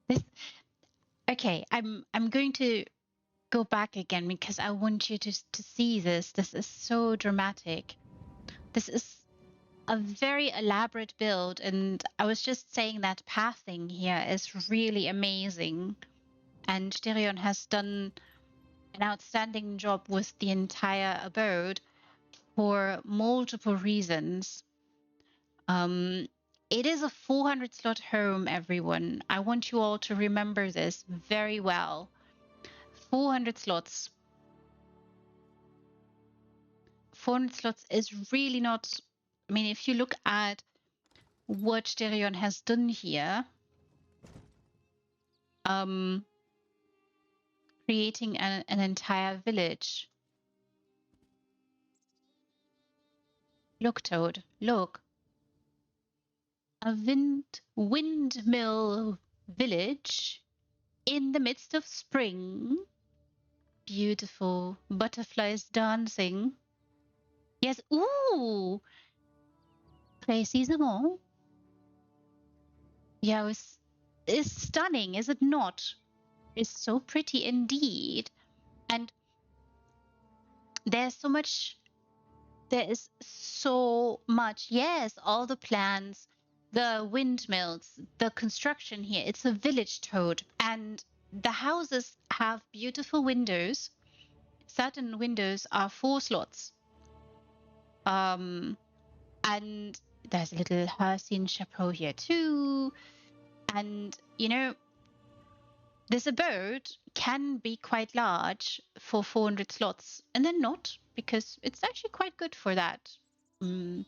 A: this Okay, I'm going to go back again because I want you to see this. This is so dramatic. This is a very elaborate build, and I was just saying that pathing here is really amazing, and Sterion has done an outstanding job with the entire abode for multiple reasons. It is a 400 slot home, everyone. I want you all to remember this very well. 400 slots. 400 slots is really not, I mean, if you look at what Sterion has done here, creating an entire village. Look, Toad, look. A windmill village in the midst of spring. Beautiful butterflies dancing. Yes, ooh, précisément. Yeah, it's stunning, is it not? It's so pretty indeed. And there's so much, there is so much. Yes, all the plants, the windmills, the construction here. It's a village, Toad. And the houses have beautiful windows. Certain windows are 4 slots. And there's a little Hercine chapeau here too. And, you know, this abode can be quite large for 400 slots, and then not, because it's actually quite good for that. Then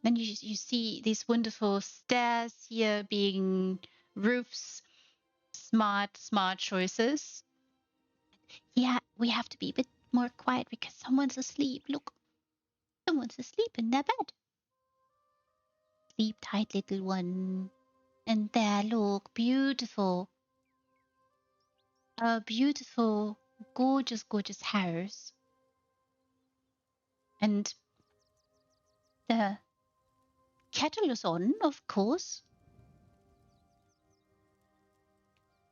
A: you see these wonderful stairs here being roofs. Smart choices. Yeah, we have to be a bit more quiet because someone's asleep. Look, someone's asleep in their bed. Sleep tight, little one. And there, look, beautiful. A beautiful, gorgeous, gorgeous house. And the kettle is on, of course.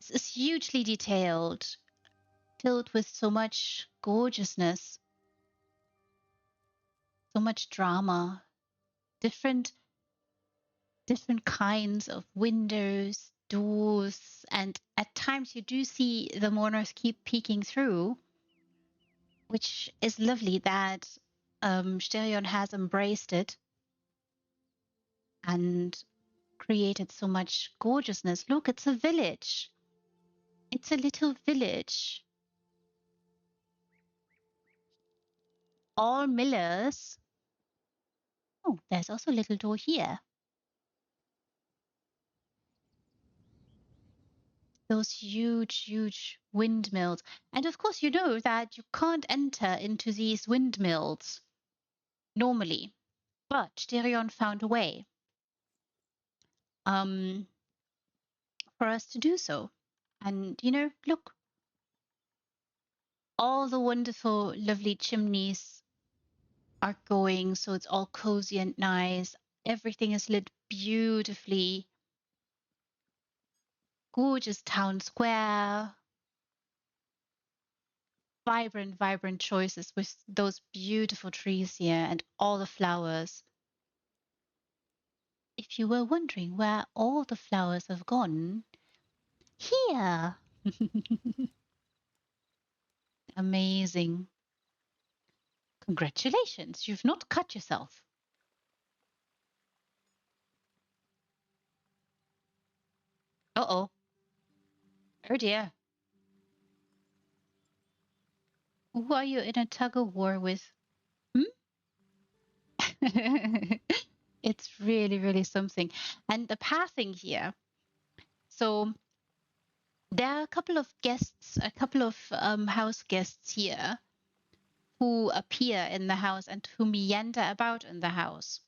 A: This is hugely detailed, filled with so much gorgeousness, so much drama, different different kinds of windows, doors, and at times you do see the mourners keep peeking through, which is lovely that Sterion has embraced it and created so much gorgeousness. Look, it's a village. It's a little village. All millers. Oh, there's also a little door here. Those huge, huge windmills. And of course, you know that you can't enter into these windmills normally. But Sterion found a way for us to do so. And, you know, look, all the wonderful, lovely chimneys are going, so it's all cozy and nice. Everything is lit beautifully. Gorgeous town square. Vibrant, vibrant choices with those beautiful trees here and all the flowers. If you were wondering where all the flowers have gone, here. Amazing. Congratulations, you've not cut yourself. Uh-oh. Oh dear. Who are you in a tug of war with? Hmm? It's really, really something. And the pathing here. So there are a couple of guests, a couple of house guests here who appear in the house and who meander about in the house.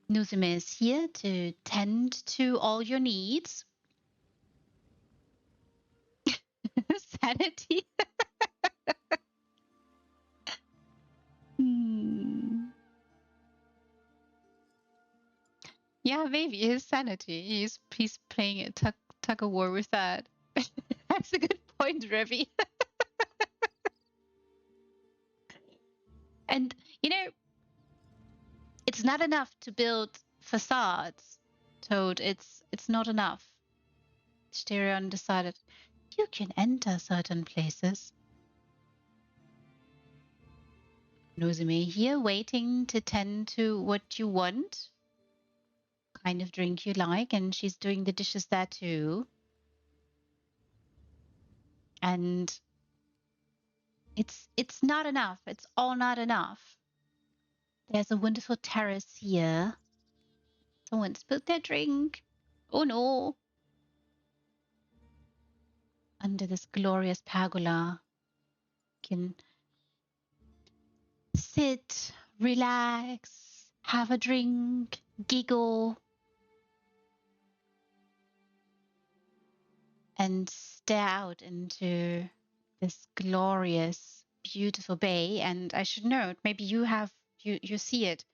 A: Nuzume is here to tend to all your needs. Sanity. Yeah, maybe his sanity. He's playing a tug of war with that. That's a good point, Revi. And you know, it's not enough to build facades, Toad. It's not enough. Sterion decided you can enter certain places. Nozomi here waiting to tend to what you want, kind of drink you like, and she's doing the dishes there too. And it's not enough. It's all not enough. There's a wonderful terrace here. Someone spilled their drink. Oh no. Under this glorious pergola, you can sit, relax, have a drink, giggle, and stare out into this glorious, beautiful bay. And I should note, maybe you see it.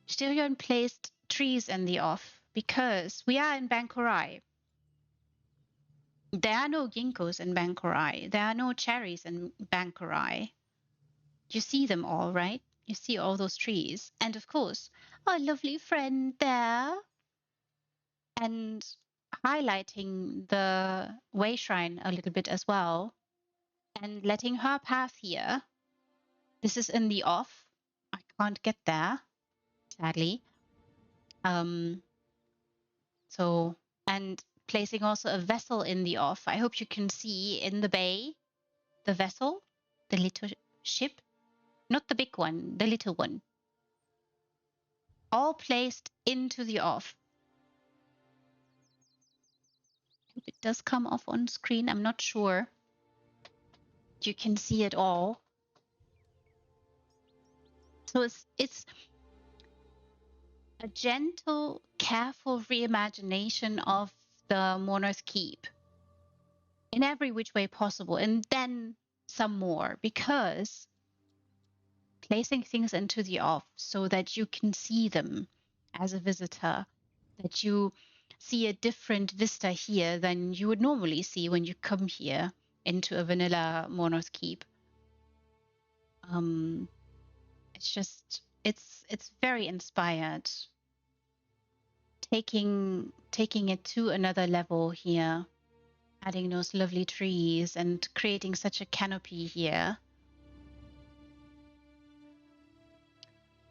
A: Styrian placed trees in the off because we are in Bankorai. There are no ginkgos in Bankorai. There are no cherries in Bankorai. You see them all, right? You see all those trees. And of course, our lovely friend there. And highlighting the way shrine a little bit as well. And letting her path here. This is in the off. I can't get there, sadly. So, and placing also a vessel in the off. I hope you can see in the bay, the vessel, the little ship, not the big one, the little one. All placed into the off. Hope it does come off on screen. I'm not sure. You can see it all. So it's a gentle, careful reimagination of the Mourner's Keep in every which way possible, and then some more, because placing things into the off so that you can see them as a visitor, that you see a different vista here than you would normally see when you come here into a vanilla Mourner's Keep. it's very inspired. Taking it to another level here, adding those lovely trees and creating such a canopy here.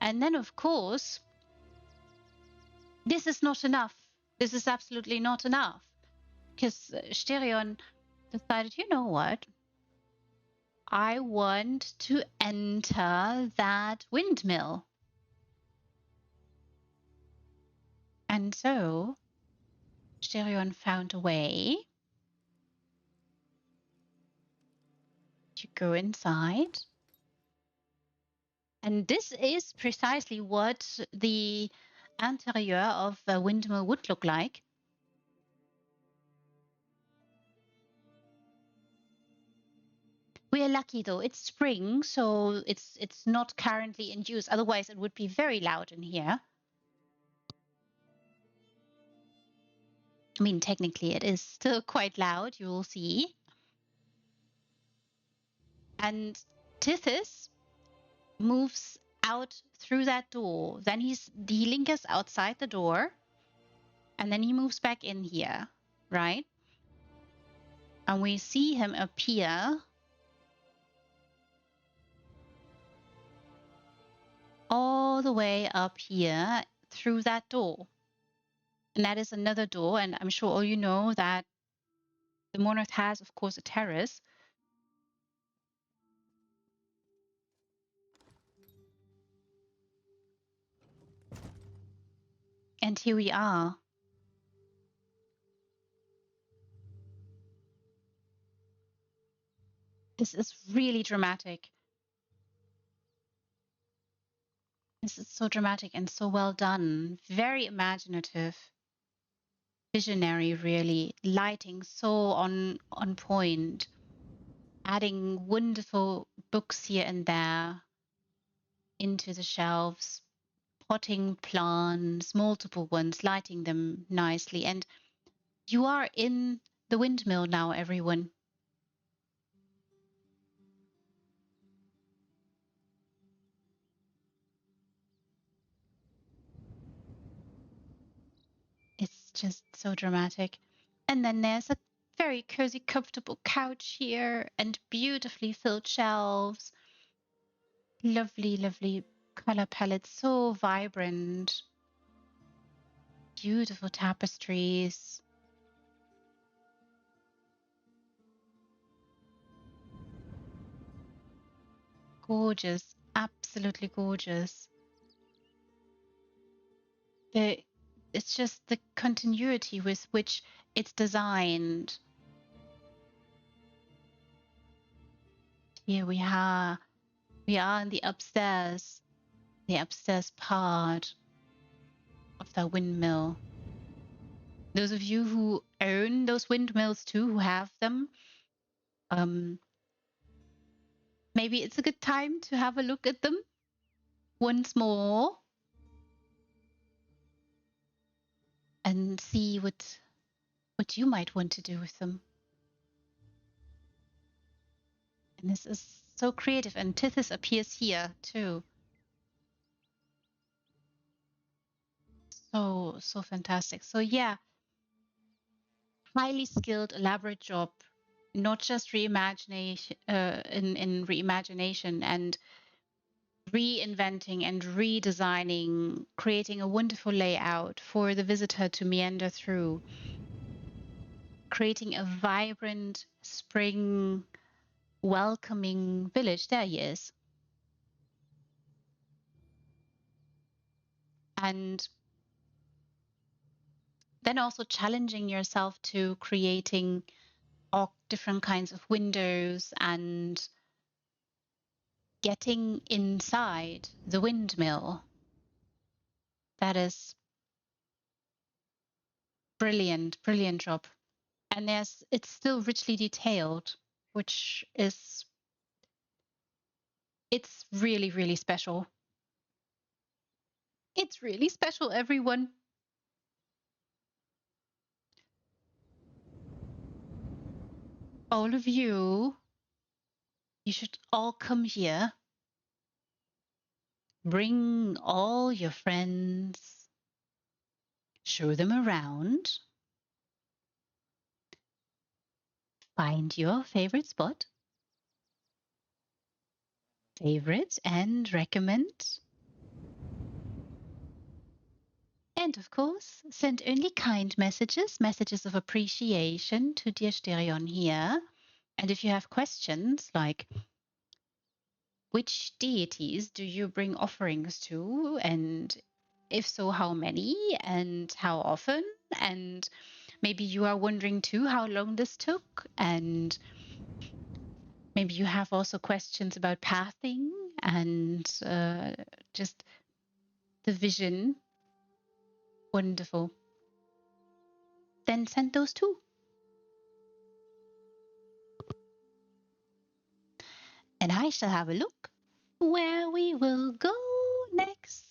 A: And then, of course, this is not enough. This is absolutely not enough. Because Sterion decided, you know what? I want to enter that windmill. And so Sterion found a way to go inside. And this is precisely what the interior of a windmill would look like. We are lucky though, it's spring, so it's not currently in use. Otherwise, it would be very loud in here. I mean, technically, it is still quite loud, you will see. And Tithys moves out through that door. Then he lingers outside the door, and then he moves back in here, right? And we see him appear all the way up here through that door. And that is another door, and I'm sure all you know that the monarch has, of course, a terrace. And here we are. This is really dramatic. This is so dramatic and so well done. Very imaginative. Visionary, really. Lighting so on point. Adding wonderful books here and there into the shelves. Potting plants, multiple ones, lighting them nicely. And you are in the windmill now, everyone. It's just so dramatic. And then there's a very cozy, comfortable couch here and beautifully filled shelves. Lovely, lovely color palette, so vibrant. Beautiful tapestries. Gorgeous, absolutely gorgeous. It's just the continuity with which it's designed. Here we are in the upstairs part of the windmill. Those of you who own those windmills too, who have them, maybe it's a good time to have a look at them once more and see what you might want to do with them. And this is so creative, and Tithys appears here too. So fantastic. So yeah, highly skilled, elaborate job, not just reimagination in reimagination and reinventing and redesigning, creating a wonderful layout for the visitor to meander through, creating a vibrant spring welcoming village. There he is. And then also challenging yourself to creating all different kinds of windows and getting inside the windmill. That is brilliant, brilliant job. And it's still richly detailed, which is, it's really, really special. It's really special, everyone. All of you should all come here Bring all your friends, show them around, find your favorite spot, favorite and recommend. And of course, send only kind messages, messages of appreciation to dear Sterion here. And if you have questions like, which deities do you bring offerings to? And if so, how many and how often? And maybe you are wondering too how long this took. And maybe you have also questions about pathing and just the vision. Wonderful. Then send those too. And I shall have a look where we will go next.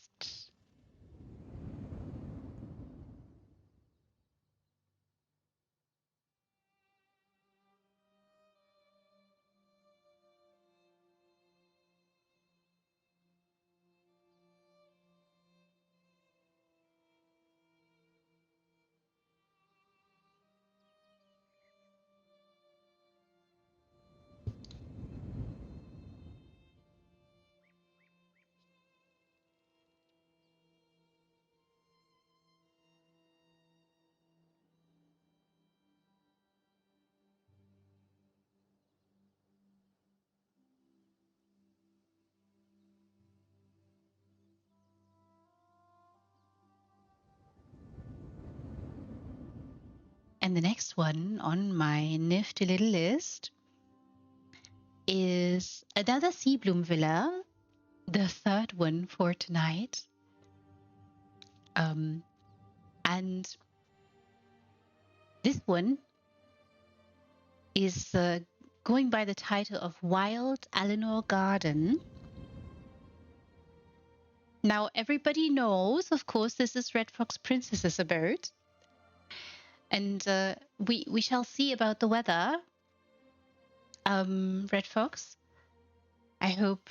A: And the next one on my nifty little list is another sea bloom villa, the third one for tonight. And this one is going by the title of Wild Eleanor Garden. Now, everybody knows, of course, this is Red Fox Princess's abode. And we shall see about the weather. Red Fox, I hope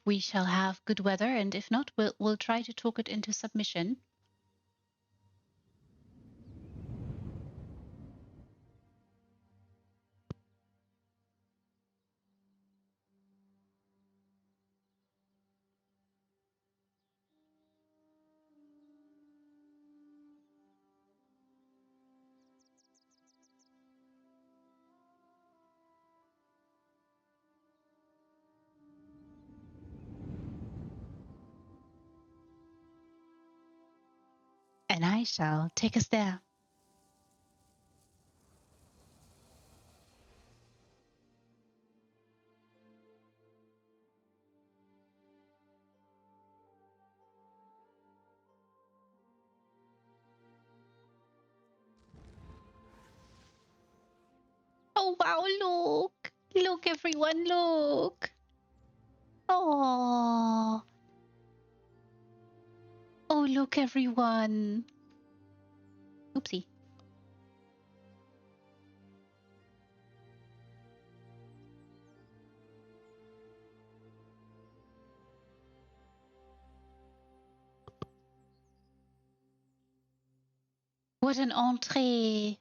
A: we shall have good weather, and if not, we'll try to talk it into submission. And I shall take us there. Oh wow, look! Look everyone, look! Oh, oh look everyone! Oopsie. What an entree!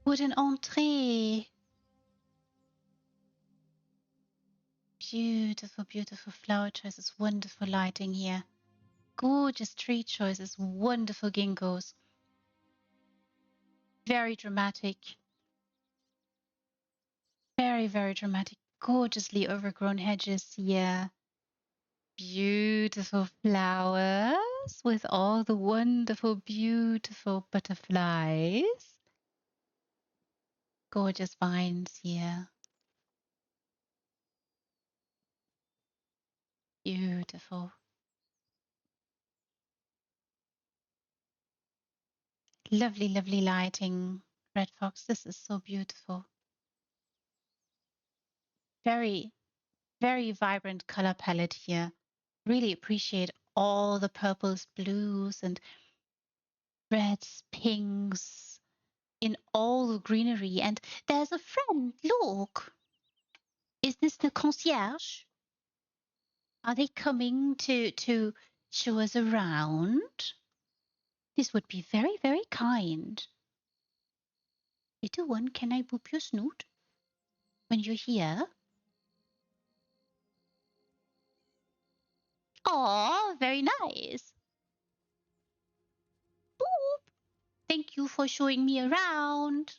A: What an entree! Beautiful, beautiful flower choices, wonderful lighting here. Gorgeous tree choices, wonderful ginkgos. Very dramatic. Very, very dramatic. Gorgeously overgrown hedges here. Beautiful flowers with all the wonderful, beautiful butterflies. Gorgeous vines here. Beautiful. Lovely, lovely lighting. Red Fox, this is so beautiful. Very, very vibrant color palette here. Really appreciate all the purples, blues, and reds, pinks in all the greenery. And there's a friend, look. Is this the concierge? Are they coming to show us around? This would be very, very kind. Little one, can I boop your snoot when you're here? Oh, very nice. Boop. Thank you for showing me around.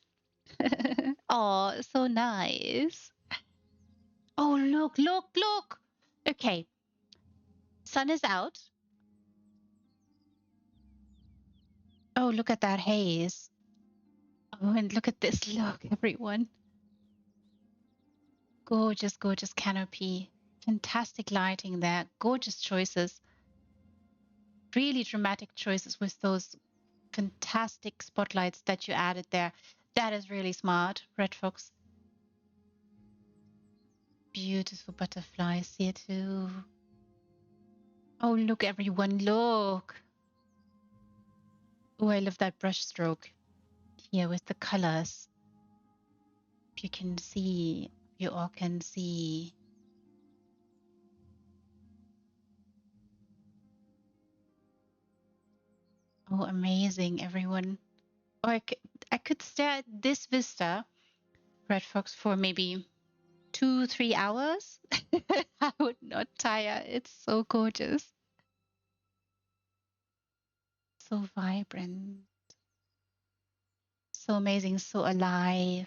A: Oh, so nice. Oh, look, look, look. Okay, sun is out. Oh, look at that haze. Oh, and look at this. Look, everyone. Gorgeous, gorgeous canopy. Fantastic lighting there. Gorgeous choices. Really dramatic choices with those fantastic spotlights that you added there. That is really smart, Red Fox. Beautiful butterflies here too. Oh, look, everyone, look. Oh, I love that brush stroke here with the colors. You can see, you all can see. Oh, amazing, everyone. Oh, I could stare at this vista, Red Fox, for maybe 2-3 hours. I would not tire. It's so gorgeous. So vibrant. So amazing, so alive.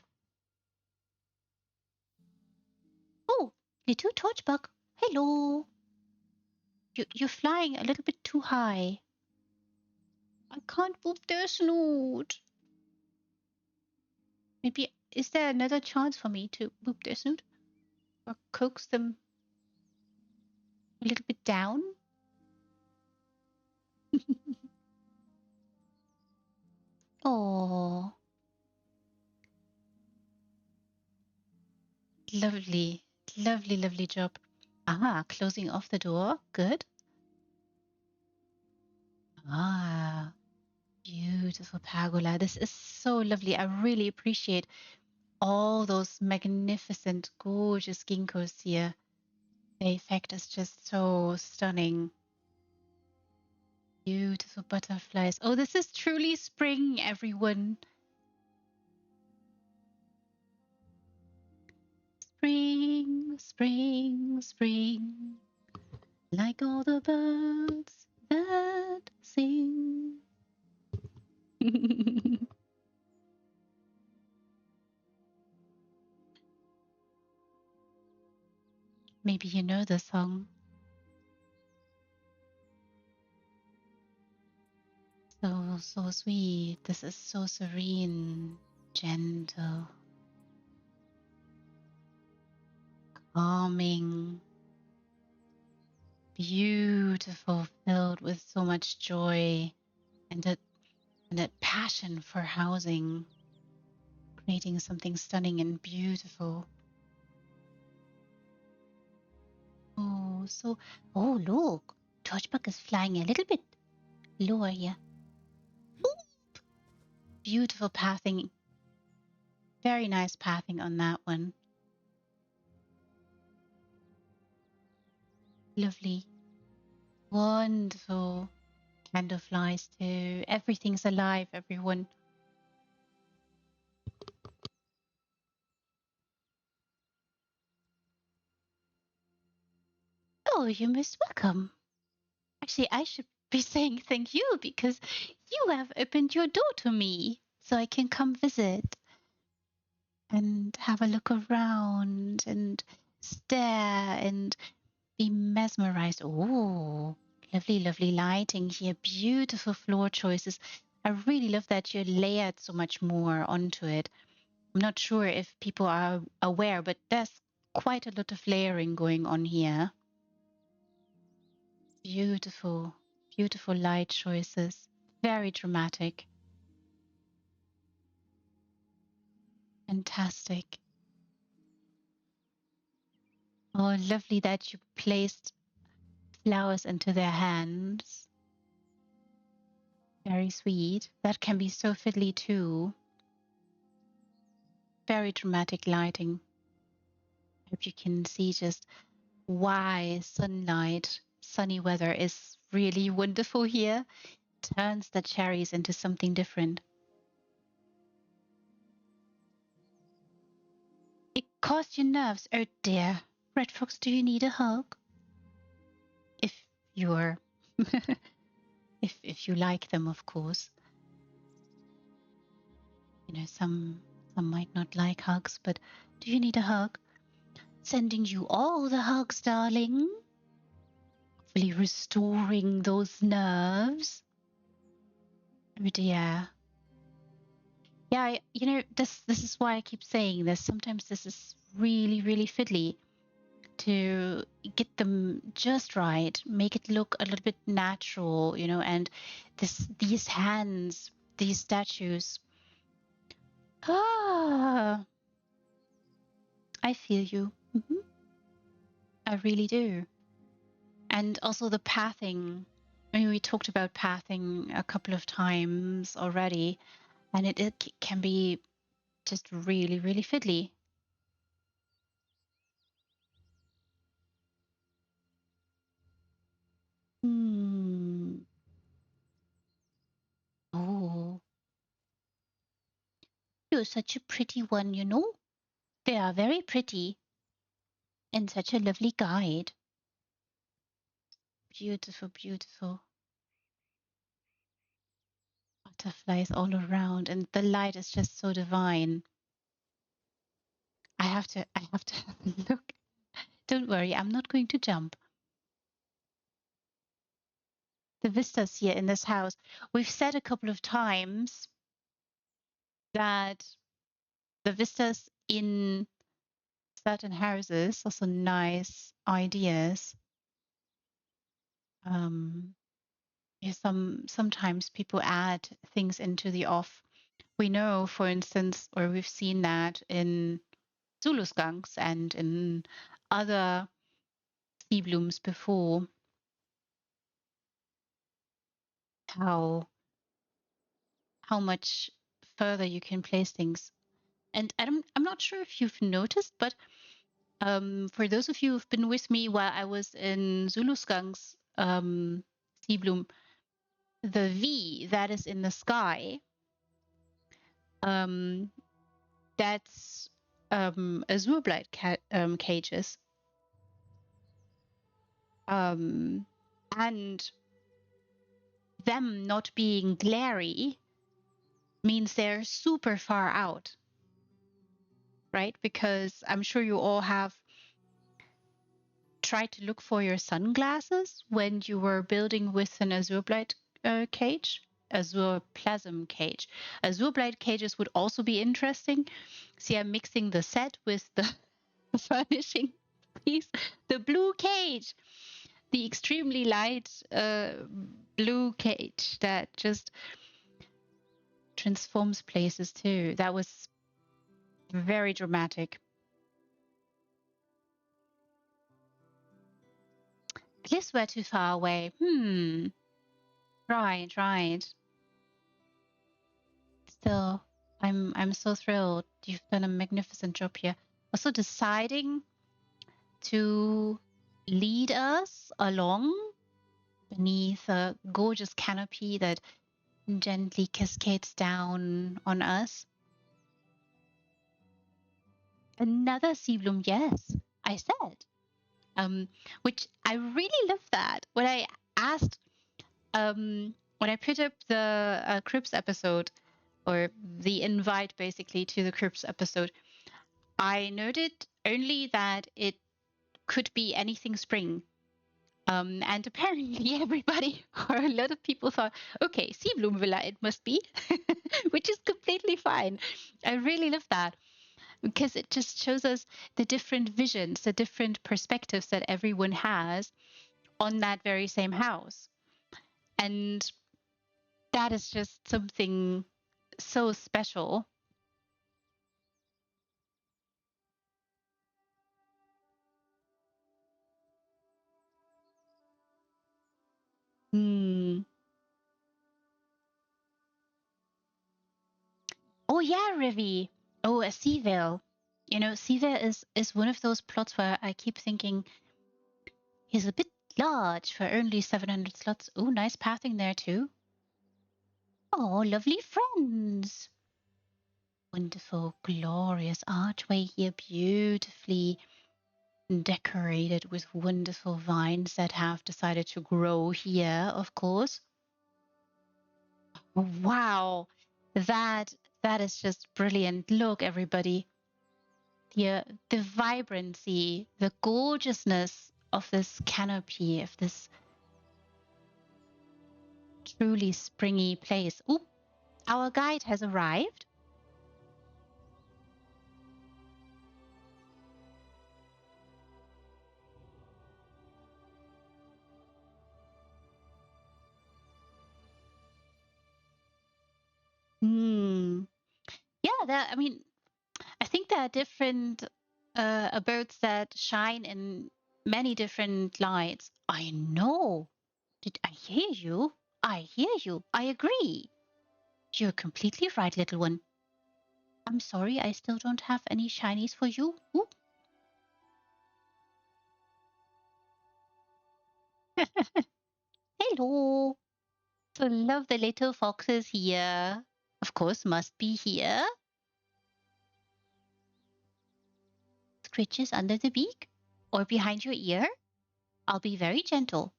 A: Oh, little torchbug. Hello. You're flying a little bit too high. I can't move their snoot. Maybe, is there another chance for me to boop their snoot? Or coax them a little bit down? Oh, lovely. Lovely, lovely job. Ah, closing off the door. Good. Ah, beautiful pergola. This is so lovely. I really appreciate all those magnificent, gorgeous ginkgos here. The effect is just so stunning. Beautiful butterflies. Oh, this is truly spring, everyone. Spring, spring, spring. Like all the birds that sing. Maybe you know the song. So, so sweet. This is so serene, gentle, calming, beautiful, filled with so much joy and that passion for housing, creating something stunning and beautiful. Oh, so, oh, look, Torchbug is flying a little bit lower here. Boop. Beautiful pathing. Very nice pathing on that one. Lovely. Wonderful. Candle flies too. Everything's alive, everyone. Oh, you're most welcome. Actually, I should be saying thank you because you have opened your door to me so I can come visit and have a look around and stare and be mesmerized. Oh, lovely, lovely lighting here. Beautiful floor choices. I really love that you layered so much more onto it. I'm not sure if people are aware, but there's quite a lot of layering going on here. Beautiful, beautiful light choices. Very dramatic. Fantastic. Oh, lovely that you placed flowers into their hands. Very sweet. That can be so fiddly too. Very dramatic lighting. Hope you can see just why sunny weather is really wonderful here. Turns the cherries into something different. It caused your nerves. Oh dear. Red Fox, do you need a hug? If you're if you like them, of course. You know, some might not like hugs, but do you need a hug? Sending you all the hugs, darling. Hopefully restoring those nerves. Oh dear. Yeah, this is why I keep saying this. Sometimes this is really, really fiddly to get them just right, make it look a little bit natural, and these hands, these statues. Ah, I feel you. I really do. And also the pathing. I mean, we talked about pathing a couple of times already, and it can be just really, really fiddly. Hmm. Oh, you're such a pretty one, you know? They are very pretty and such a lovely guide. Beautiful, beautiful. Butterflies all around, and the light is just so divine. I have to have a look. Don't worry, I'm not going to jump. The vistas here in this house. We've said a couple of times that the vistas in certain houses are some nice ideas. Yeah, sometimes people add things into the off. We know, for instance, or we've seen that in Zulu skunks and in other sea blooms before, how much further you can place things. And I'm not sure if you've noticed, but for those of you who've been with me while I was in Zulu skunks sea bloom, the V that is in the sky, um, that's azure blight cages. And them not being glary means they're super far out, right? Because I'm sure you all have tried to look for your sunglasses when you were building with an azure blight cage, azure plasm cage. Azure blight cages would also be interesting. See, I'm mixing the set with the furnishing piece. The blue cage, the extremely light blue cage that just transforms places too. That was very dramatic. Cliffs were too far away. Right, right. Still, I'm so thrilled. You've done a magnificent job here. Also deciding to lead us along beneath a gorgeous canopy that gently cascades down on us. Another sea bloom, yes, I said. Which I really love that. When I asked, when I put up the Crips episode, or the invite basically to the Crips episode, I noted only that it could be anything spring. And apparently everybody, or a lot of people thought, okay, sea bloom villa, it must be, which is completely fine. I really love that because it just shows us the different visions, the different perspectives that everyone has on that very same house. And that is just something so special. Hmm. Oh yeah, Rivi. Oh, a sea veil. You know, Siva is one of those plots where I keep thinking he's a bit large for only 700 slots. Oh, nice pathing there too. Oh, lovely friends. Wonderful, glorious archway here, beautifully decorated with wonderful vines that have decided to grow here, of course. Wow, that that is just brilliant. Look, everybody. The vibrancy, the gorgeousness of this canopy, of this truly springy place. Oop, our guide has arrived. Hmm. Yeah, I mean, I think there are different abodes that shine in many different lights. I know. Did I hear you? I hear you. I agree. You're completely right, little one. I'm sorry I still don't have any shinies for you. Ooh. Hello. So love the little foxes here. Of course, must be here. Scritches under the beak or behind your ear. I'll be very gentle.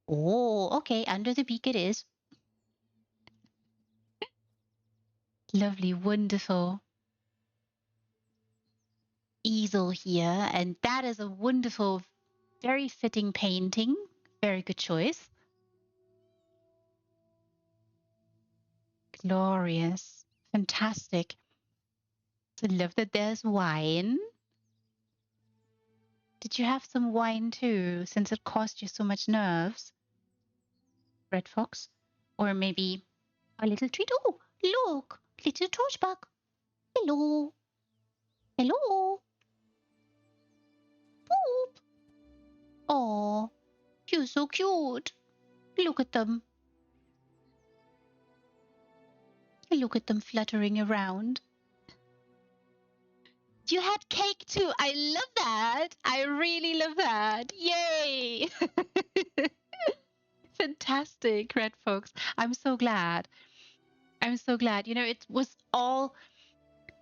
A: Oh, okay, under the beak it is. Lovely, wonderful easel here. And that is a wonderful, very fitting painting. Very good choice. Glorious. Fantastic. So love that there's wine. Did you have some wine too, since it cost you so much nerves? Red Fox? Or maybe a little treat? Oh, look! Little torchbug! Hello! Hello! Boop! Oh, you're so cute! Look at them. Look at them fluttering around. You had cake too. I love that. I really love that. Yay! Fantastic, Red Fox. I'm so glad. I'm so glad. You know, it was all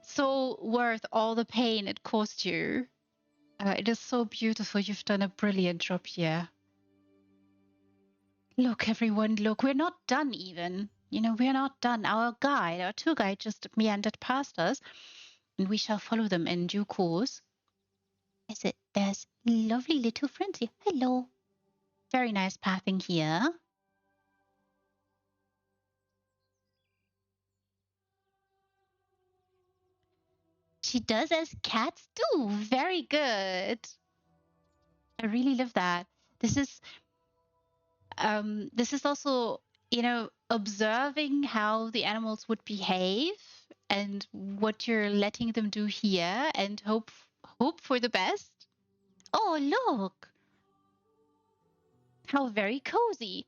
A: so worth all the pain it cost you. It is so beautiful. You've done a brilliant job here. Look, everyone, look, we're not done even. You know, we're not done. Our guide, our tour guide just meandered past us, and we shall follow them in due course. There's lovely little friends here. Hello. Very nice pathing here. She does as cats do. Very good. I really love that. This is this is also, you know, observing how the animals would behave and what you're letting them do here and hope for the best. Oh, look. How very cozy.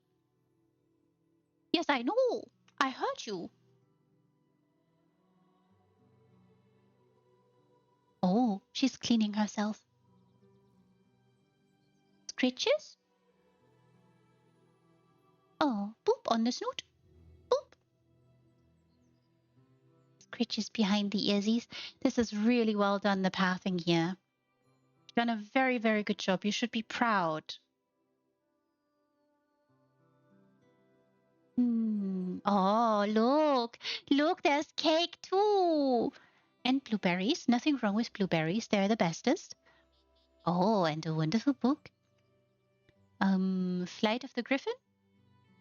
A: Yes, I know. I heard you. Oh, she's cleaning herself. Scritches? Oh, boop on the snoot. Boop. Scritches behind the earsies. This is really well done, the pathing here. You've done a very, very good job. You should be proud. Oh, look. Look, there's cake too. And blueberries. Nothing wrong with blueberries. They're the bestest. Oh, and a wonderful book. Flight of the Griffin?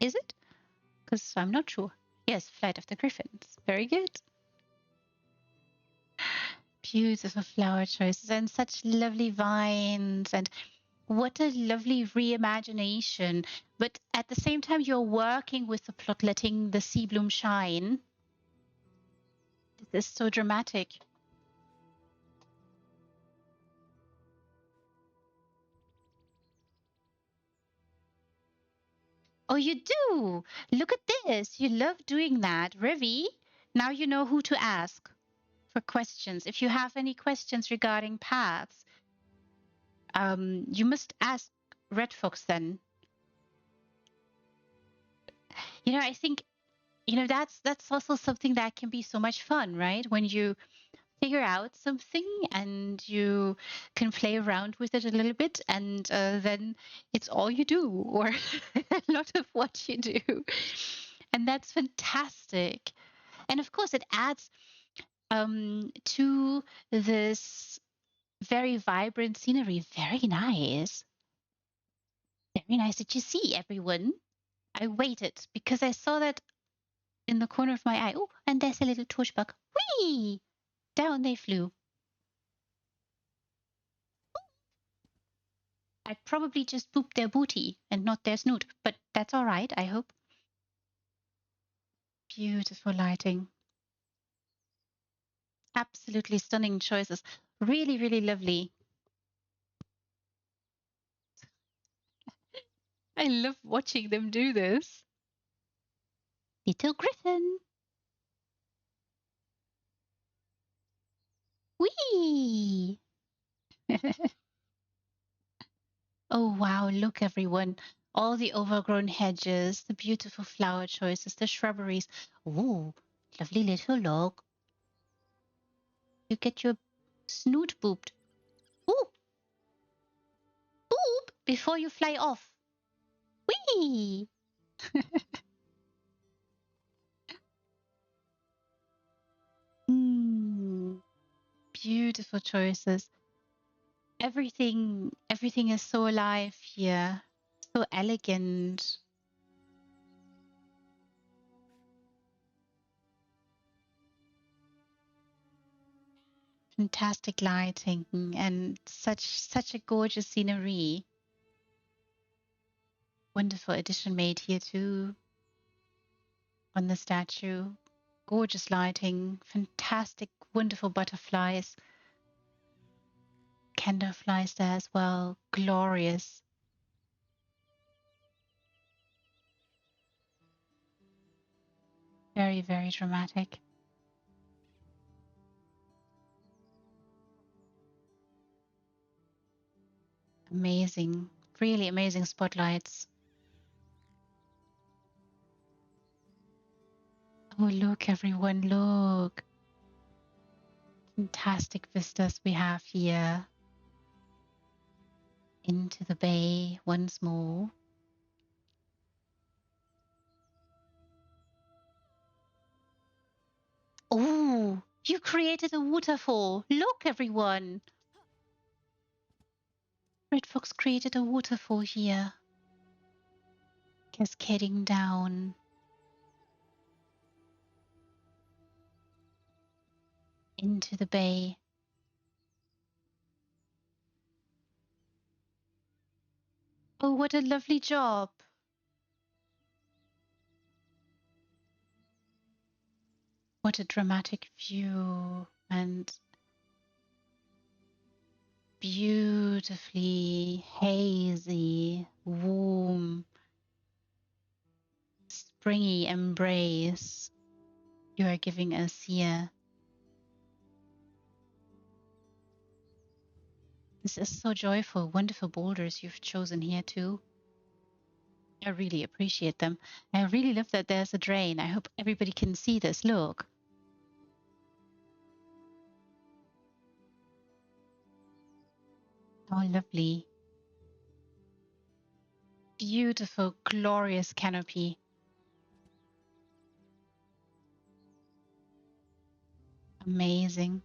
A: Is it? Because I'm not sure. Yes, Flight of the Griffins. Very good. Beautiful flower choices and such lovely vines and what a lovely reimagination. But at the same time, you're working with the plot, letting the sea bloom shine. This is so dramatic. Oh, you do? Look at this. You love doing that. Rivi, now you know who to ask. for questions. If you have any questions regarding paths, you must ask Red Fox then. I think, that's also something that can be so much fun, right? When you figure out something and you can play around with it a little bit, and then it's all you do, or a lot of what you do. And that's fantastic. And of course, it adds to this very vibrant scenery. Very nice. Very nice. Did you see, everyone? I waited because I saw that in the corner of my eye. Oh, and there's a little torchbug. Whee! Down they flew. I probably just pooped their booty and not their snoot, but that's all right, I hope. Beautiful lighting. Absolutely stunning choices. Really, really lovely. I love watching them do this. Little Griffin. Whee! Oh, wow, look, everyone. All the overgrown hedges, the beautiful flower choices, the shrubberies. Ooh, lovely little log. You get your snoot booped. Ooh, boop before you fly off. Whee! Mm, beautiful choices. Everything is so alive here. So elegant. Fantastic lighting and such a gorgeous scenery. Wonderful addition made here too on the statue. Gorgeous lighting, fantastic, wonderful butterflies. Candle flies there as well. Glorious. Very, very dramatic. Amazing. Really amazing spotlights. Oh, look, everyone, look. Fantastic vistas we have here. Into the bay once more. Oh, you created a waterfall. Look, everyone. Red Fox created a waterfall here. Cascading down into the bay. Oh, what a lovely job. What a dramatic view, and beautifully hazy, warm, springy embrace you are giving us here. This is so joyful. Wonderful boulders you've chosen here too. I really appreciate them. I really love that there's a drain. I hope everybody can see this. Look. How lovely. Beautiful, glorious canopy. Amazing.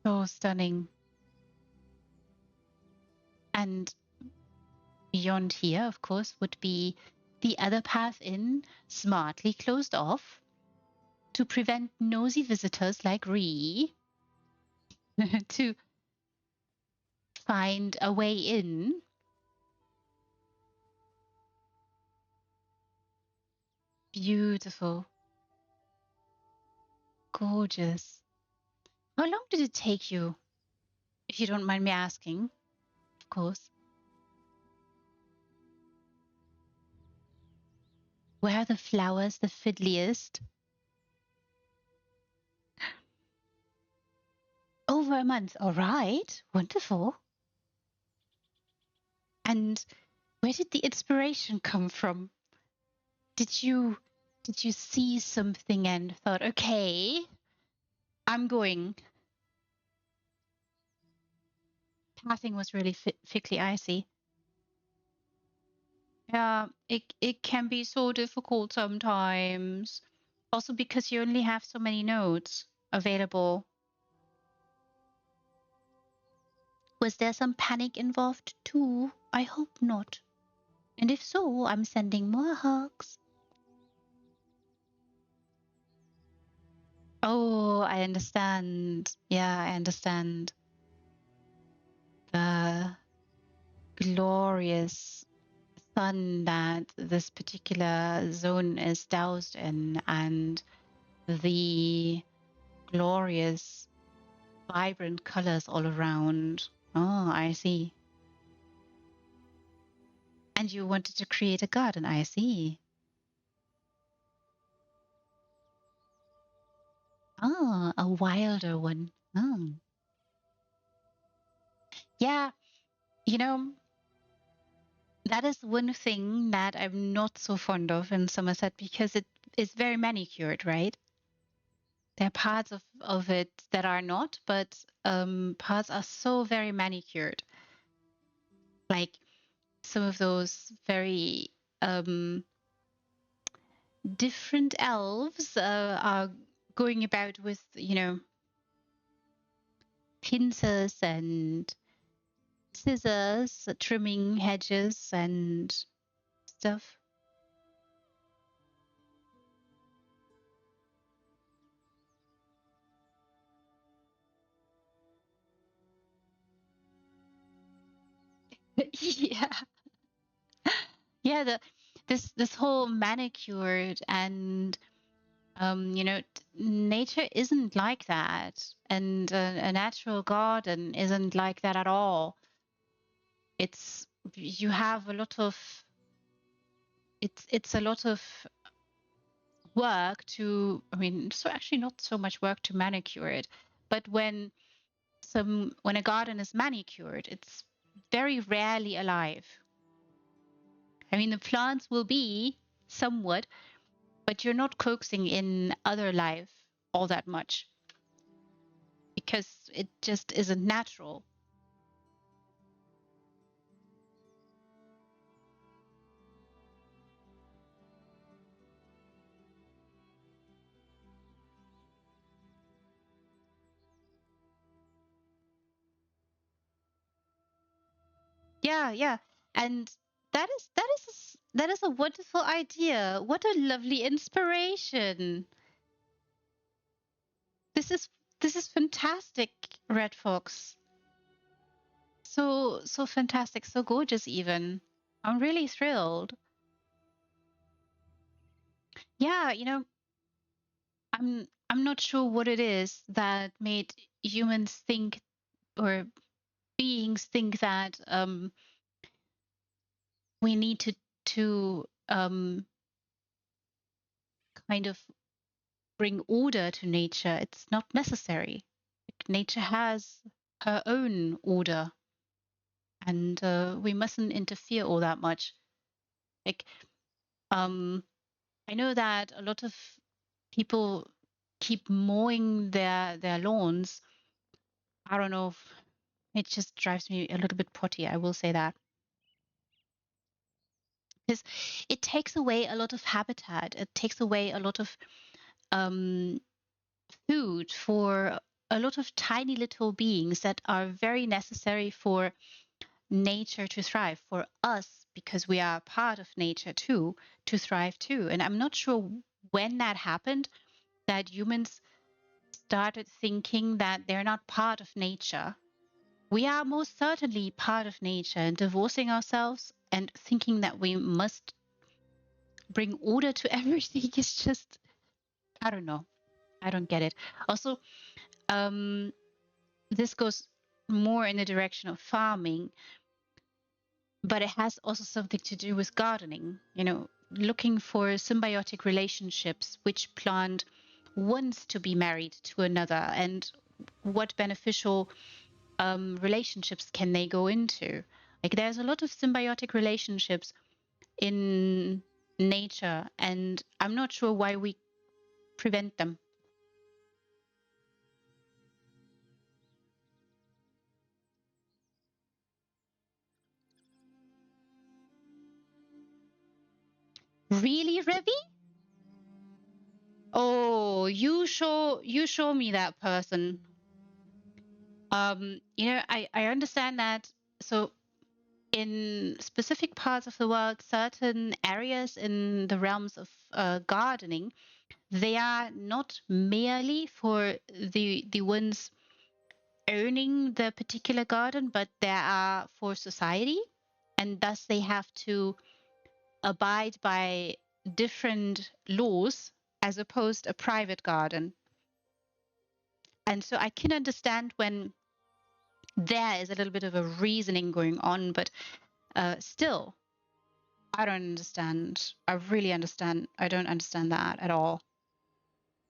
A: So stunning. And beyond here, of course, would be the other path in, smartly closed off to prevent nosy visitors like Ree to find a way in. Beautiful. Gorgeous. How long did it take you, if you don't mind me asking? Of course. Were the flowers the fiddliest? over a month. All right. Wonderful. And where did the inspiration come from? Did you see something and thought, okay, I'm going? Pathing was really thickly icy. Yeah, it can be so difficult sometimes. Also because you only have so many nodes available. Was there some panic involved too? I hope not. And if so, I'm sending more hugs. Oh, I understand. Yeah, I understand. The glorious sun that this particular zone is doused in, and the glorious, vibrant colors all around. Oh, I see. And you wanted to create a garden, I see. Oh, a wilder one. Oh. Yeah, you know, that is one thing that I'm not so fond of in Somerset because it is very manicured, right? There are parts of it that are not, but parts are so very manicured. Like some of those very um, different elves are going about with, pincers and scissors, trimming hedges and stuff. Yeah, yeah. This whole manicured and nature isn't like that, and a natural garden isn't like that at all. It's you have a lot of it's a lot of work to. I mean, so actually not so much work to manicure it, but when a garden is manicured, it's very rarely alive. I mean, the plants will be somewhat, but you're not coaxing in other life all that much because it just isn't natural. Yeah, yeah. And that is a wonderful idea. What a lovely inspiration. This is this is fantastic, Red Fox. So fantastic, so gorgeous even. I'm really thrilled. Yeah, I'm not sure what it is that made humans think or beings think that we need to kind of bring order to nature. It's not necessary. Like, nature has her own order, and we mustn't interfere all that much. Like, um, I know that a lot of people keep mowing their lawns. I don't know if it just drives me a little bit potty. I will say that because it takes away a lot of habitat. It takes away a lot of um, food for a lot of tiny little beings that are very necessary for nature to thrive, for us, because we are part of nature too, to thrive too. And I'm not sure when that happened, that humans started thinking that they're not part of nature. We are most certainly part of nature, and divorcing ourselves and thinking that we must bring order to everything is just, I don't know. I don't get it. Also, um, this goes more in the direction of farming, but it has also something to do with gardening, looking for symbiotic relationships, which plant wants to be married to another and what beneficial relationships can they go into? Like there's a lot of symbiotic relationships in nature, and I'm not sure why we prevent them. Really, Revi? Oh, you show me that person. I understand that. So in specific parts of the world, certain areas in the realms of gardening, they are not merely for the ones owning the particular garden, but they are for society, and thus they have to abide by different laws as opposed a private garden. And so I can understand when there is a little bit of a reasoning going on, but still, I don't understand. I really understand. I don't understand that at all.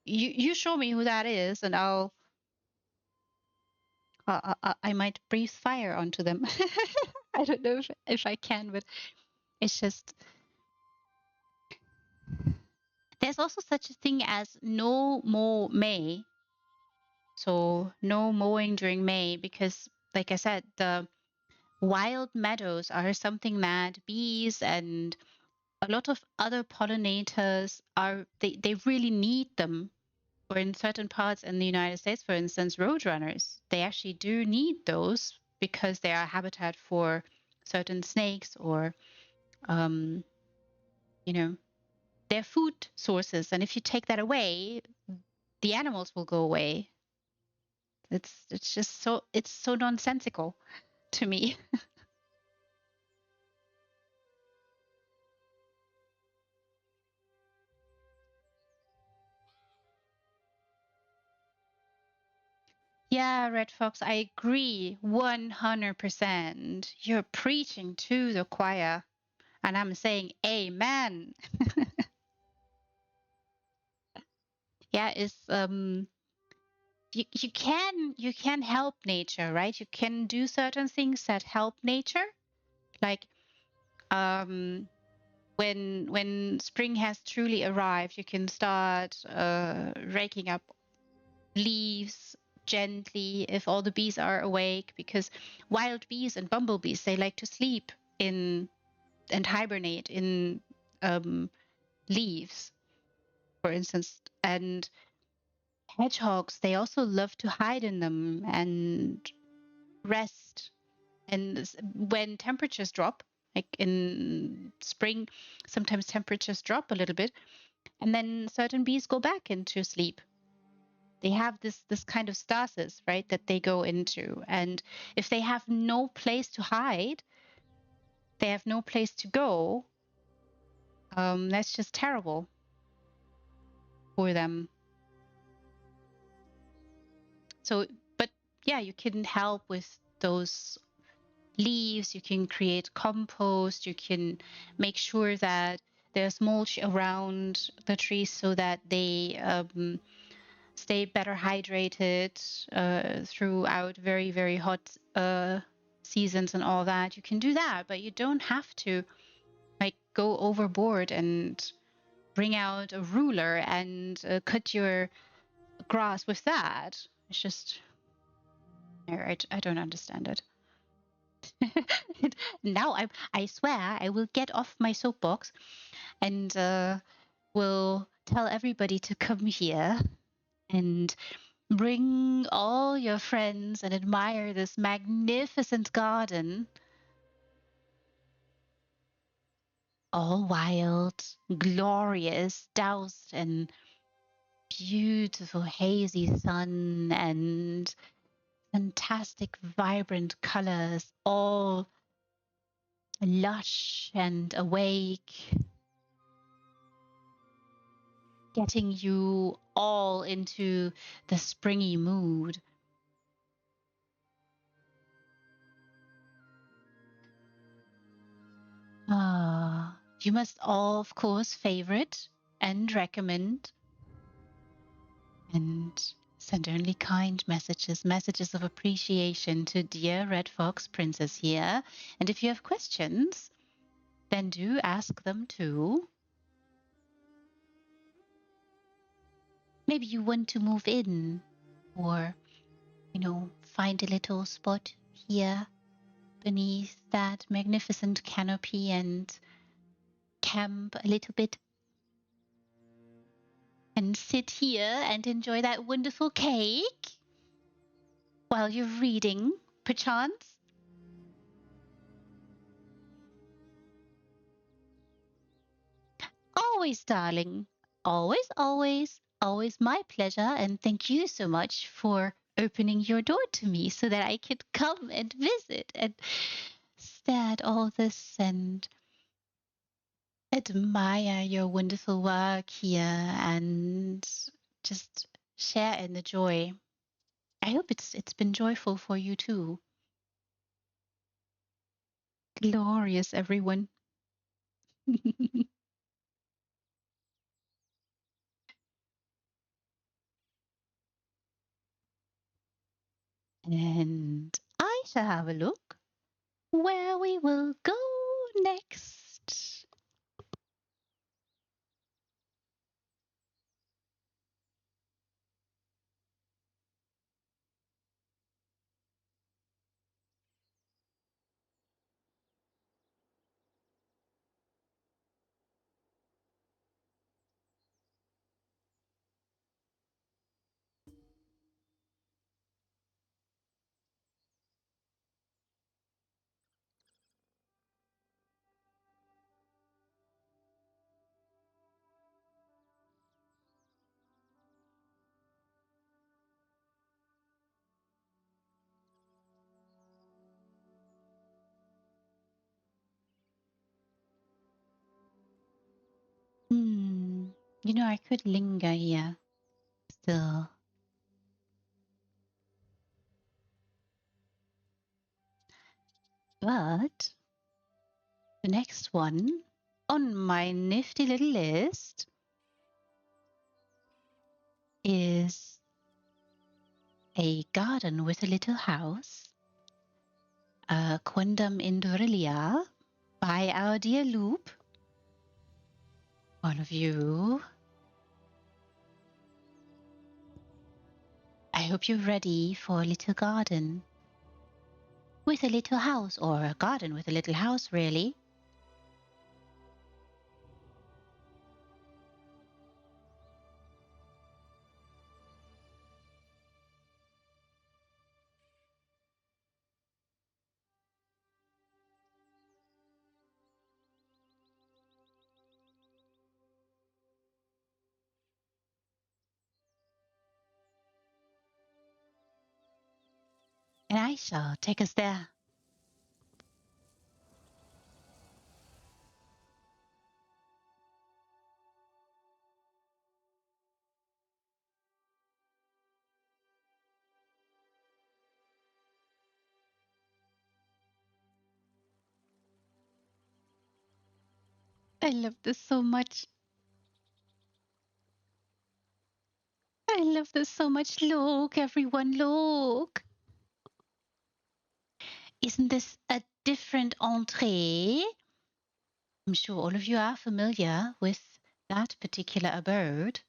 A: You show me who that is, and I might breathe fire onto them. I don't know if I can, but it's just there's also such a thing as no mow May, so no mowing during May, because, like I said, the wild meadows are something that bees and a lot of other pollinators they really need them. Or in certain parts in the United States, for instance, roadrunners, they actually do need those because they are habitat for certain snakes, or um, you know, they're food sources. And if you take that away, the animals will go away. It's just so nonsensical to me. Yeah, Red Fox, I agree 100%. You're preaching to the choir, and I'm saying amen. Yeah, it's you can help nature, right? You can do certain things that help nature, like um when spring has truly arrived, you can start raking up leaves gently if all the bees are awake, because wild bees and bumblebees, they like to sleep in and hibernate in um leaves, for instance. And hedgehogs, they also love to hide in them and rest. And when temperatures drop, like in spring, sometimes temperatures drop a little bit, and then certain bees go back into sleep. They have this kind of stasis, right, that they go into. And if they have no place to hide, they have no place to go, that's just terrible for them. So, but yeah, you can help with those leaves, you can create compost, you can make sure that there's mulch around the trees so that they stay better hydrated throughout very, very hot seasons and all that. You can do that, but you don't have to like go overboard and bring out a ruler and cut your grass with that. It's just, I don't understand it. Now I swear I will get off my soapbox and will tell everybody to come here and bring all your friends and admire this magnificent garden. All wild, glorious, doused in beautiful hazy sun and fantastic vibrant colors, all lush and awake, getting you all into the springy mood. You must all, of course, favorite and recommend and Send only kind messages, messages of appreciation to dear Red Fox Princess here. And if you have questions, then do ask them too. Maybe you want to move in or, find a little spot here beneath that magnificent canopy and camp a little bit and sit here and enjoy that wonderful cake while you're reading, perchance. Always, darling. Always, always, always my pleasure. And thank you so much for opening your door to me so that I could come and visit and stare at all this and admire your wonderful work here and just share in the joy. I hope it's been joyful for you too. Glorious, everyone. And I shall have a look where we will go next. Hmm. I could linger here still. But the next one on my nifty little list is a garden with a little house, Quondam Indorilia, by our dear Loop. All of you, I hope you're ready for a little garden with a little house, or a garden with a little house, really. And I shall take us there. I love this so much. I love this so much. Look, everyone, look. Isn't this a different entree? I'm sure all of you are familiar with that particular abode.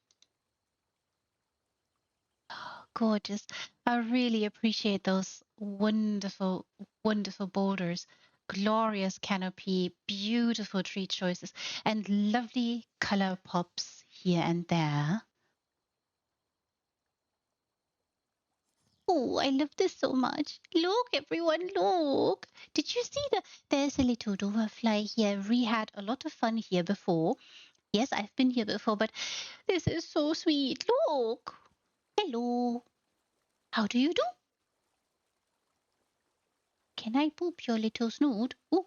A: Oh, gorgeous. I really appreciate those wonderful, wonderful borders, glorious canopy, beautiful tree choices, and lovely color pops here and there. Oh, I love this so much. Look, everyone, look. Did you see there's a little dwarfly here. We had a lot of fun here before. Yes, I've been here before, but this is so sweet. Look. Hello. How do you do? Can I poop your little snoot? Oh,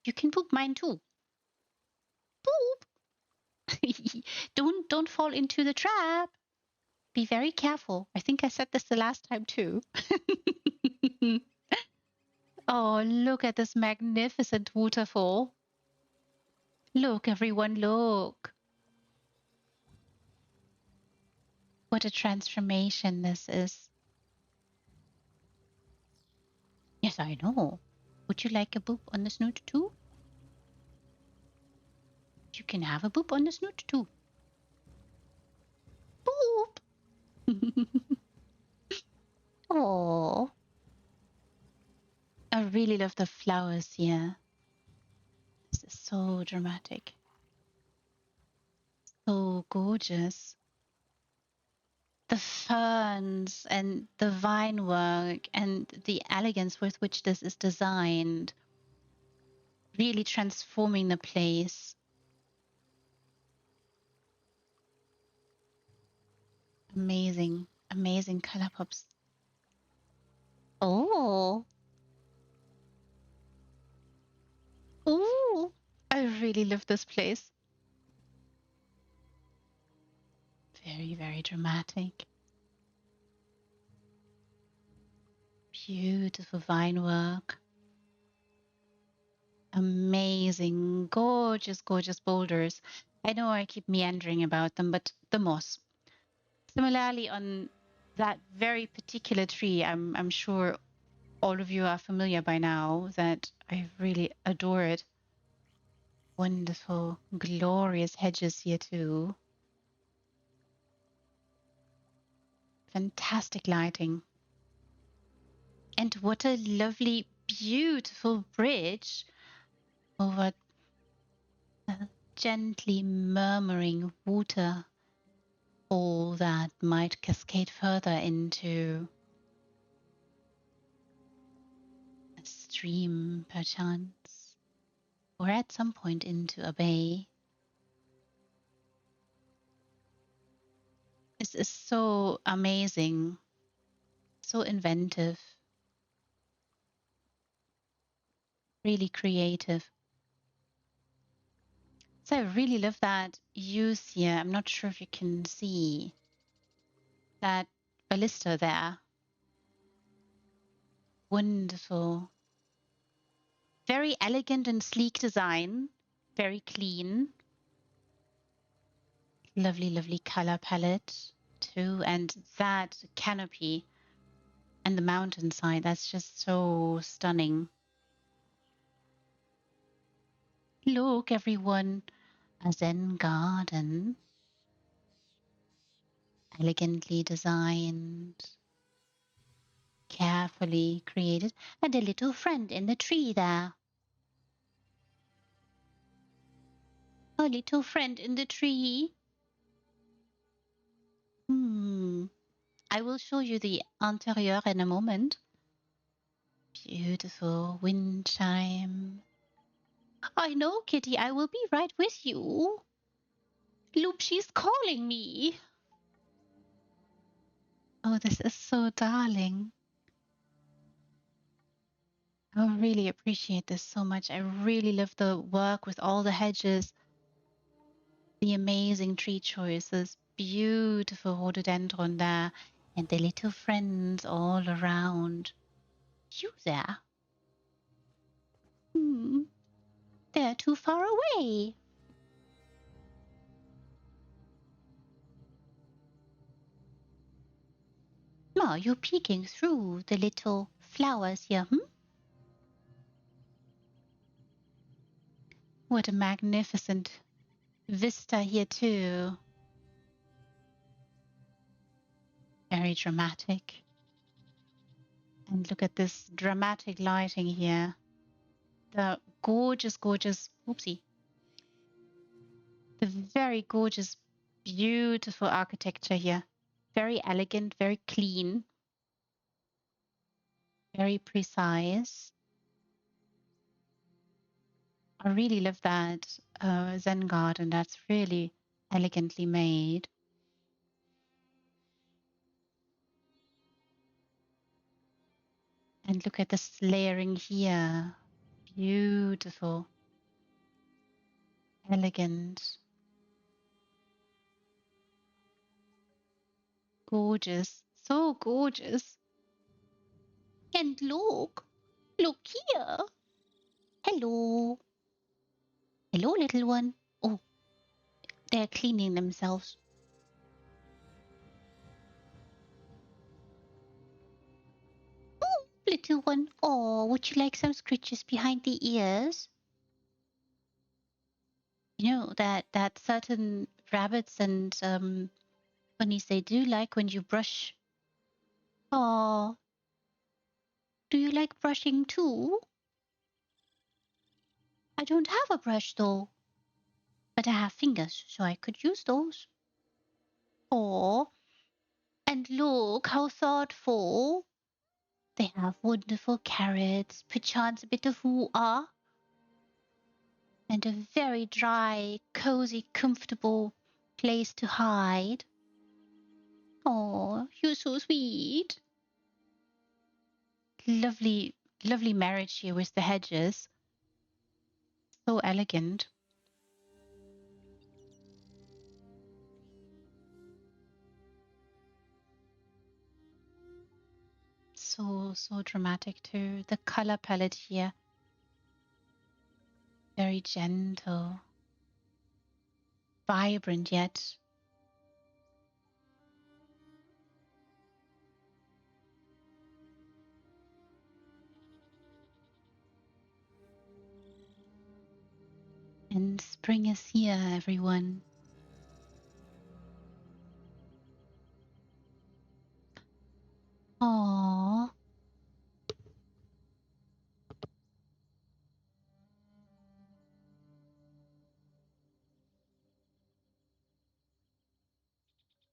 A: you can poop mine too. Poop. Don't fall into the trap. Be very careful. I think I said this the last time too. Oh, look at this magnificent waterfall. Look, everyone, look. What a transformation this is. Yes, I know. Would you like a boop on the snoot too? You can have a boop on the snoot too. Boop! Oh, I really love the flowers here. This is so dramatic. So gorgeous. The ferns and the vine work and the elegance with which this is designed, really transforming the place. Amazing, amazing color pops. Oh, oh, I really love this place. Very, very dramatic. Beautiful vine work. Amazing, gorgeous, gorgeous boulders. I know I keep meandering about them, but the moss. Similarly, on that very particular tree, I'm sure all of you are familiar by now that I really adore it. Wonderful, glorious hedges here too. Fantastic lighting. And what a lovely, beautiful bridge over gently murmuring water, all that might cascade further into a stream, perchance, or at some point into a bay. This is so amazing, so inventive, really creative. So I really love that use here. I'm not sure if you can see that ballista there. Wonderful. Very elegant and sleek design. Very clean. Lovely, lovely color palette too. And that canopy and the mountainside, that's just so stunning. Look, everyone, a Zen garden, elegantly designed, carefully created, and a little friend in the tree there. A little friend in the tree. I will show you the interior in a moment. Beautiful wind chime. I know, Kitty, I will be right with you. Loop, she's calling me. Oh, this is so darling. I really appreciate this so much. I really love the work with all the hedges, the amazing tree choices, beautiful rhododendron there, and the little friends all around. You there? They're too far away. Ma, you're peeking through the little flowers here, What a magnificent vista here too. Very dramatic. And look at this dramatic lighting here. The gorgeous, gorgeous, oopsie. The very gorgeous, beautiful architecture here. Very elegant, very clean, very precise. I really love that Zen garden. That's really elegantly made. And look at this layering here. Beautiful, elegant, gorgeous, so gorgeous. And look here. Hello. Hello, little one. Oh, they're cleaning themselves. little one. Oh, would you like some scritches behind the ears? You know that certain rabbits and bunnies, they do like when you brush. Oh, do you like brushing too? I don't have a brush though, but I have fingers, so I could use those. Oh, and look how thoughtful. They have wonderful carrots, perchance a bit of ooh-ah, and a very dry, cozy, comfortable place to hide. Oh, you're so sweet. Lovely, lovely marriage here with the hedges. So elegant. So dramatic too. The color palette here, very gentle, vibrant yet. And spring is here, everyone. Aww.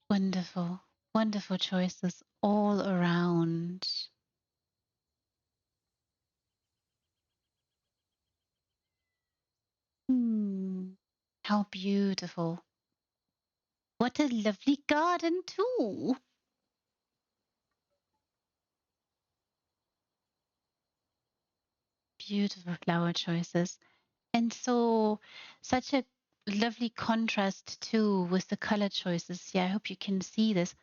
A: Wonderful, wonderful choices all around. Hmm. How beautiful. What a lovely garden too. Beautiful flower choices. And so such a lovely contrast too with the color choices. Yeah, I hope you can see this.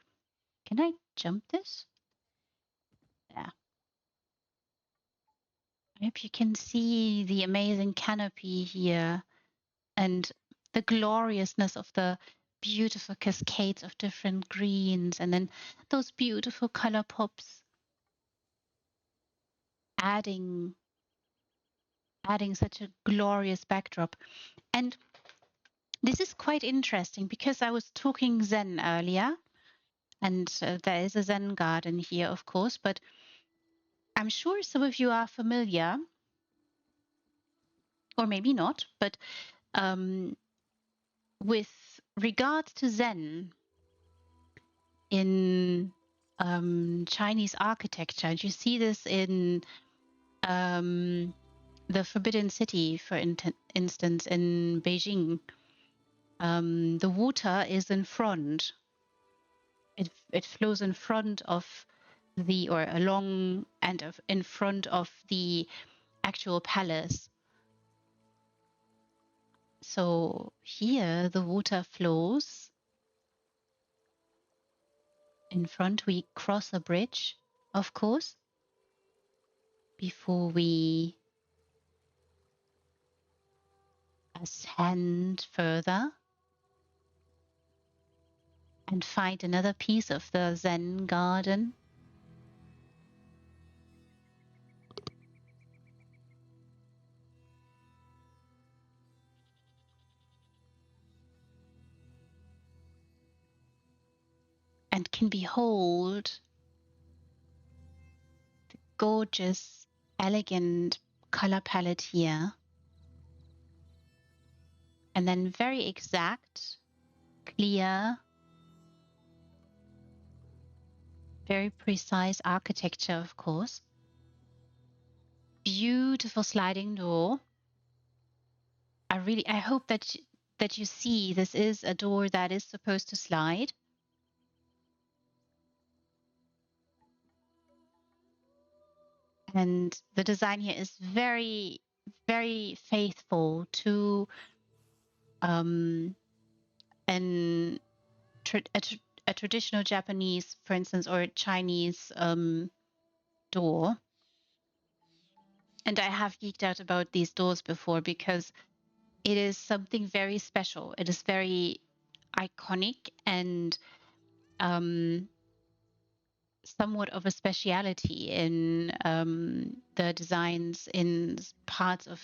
A: Can I jump this? Yeah. I hope you can see the amazing canopy here and the gloriousness of the beautiful cascades of different greens and then those beautiful color pops adding such a glorious backdrop. And this is quite interesting because I was talking Zen earlier, and there is a Zen garden here, of course, but I'm sure some of you are familiar, or maybe not, but with regards to Zen in Chinese architecture, and you see this in the Forbidden City, for instance, in Beijing. The water is in front. It flows in front of the, or along and in front of the actual palace. So here the water flows in front. We cross a bridge, of course, before we ascend further and find another piece of the Zen garden. And can behold gorgeous, elegant color palette here. And then very exact, clear, very precise architecture, of course. Beautiful sliding door. I hope that you see this is a door that is supposed to slide. And the design here is very, very faithful to an a traditional Japanese, for instance, or Chinese door. And I have geeked out about these doors before because it is something very special. It is very iconic and somewhat of a speciality in the designs in parts of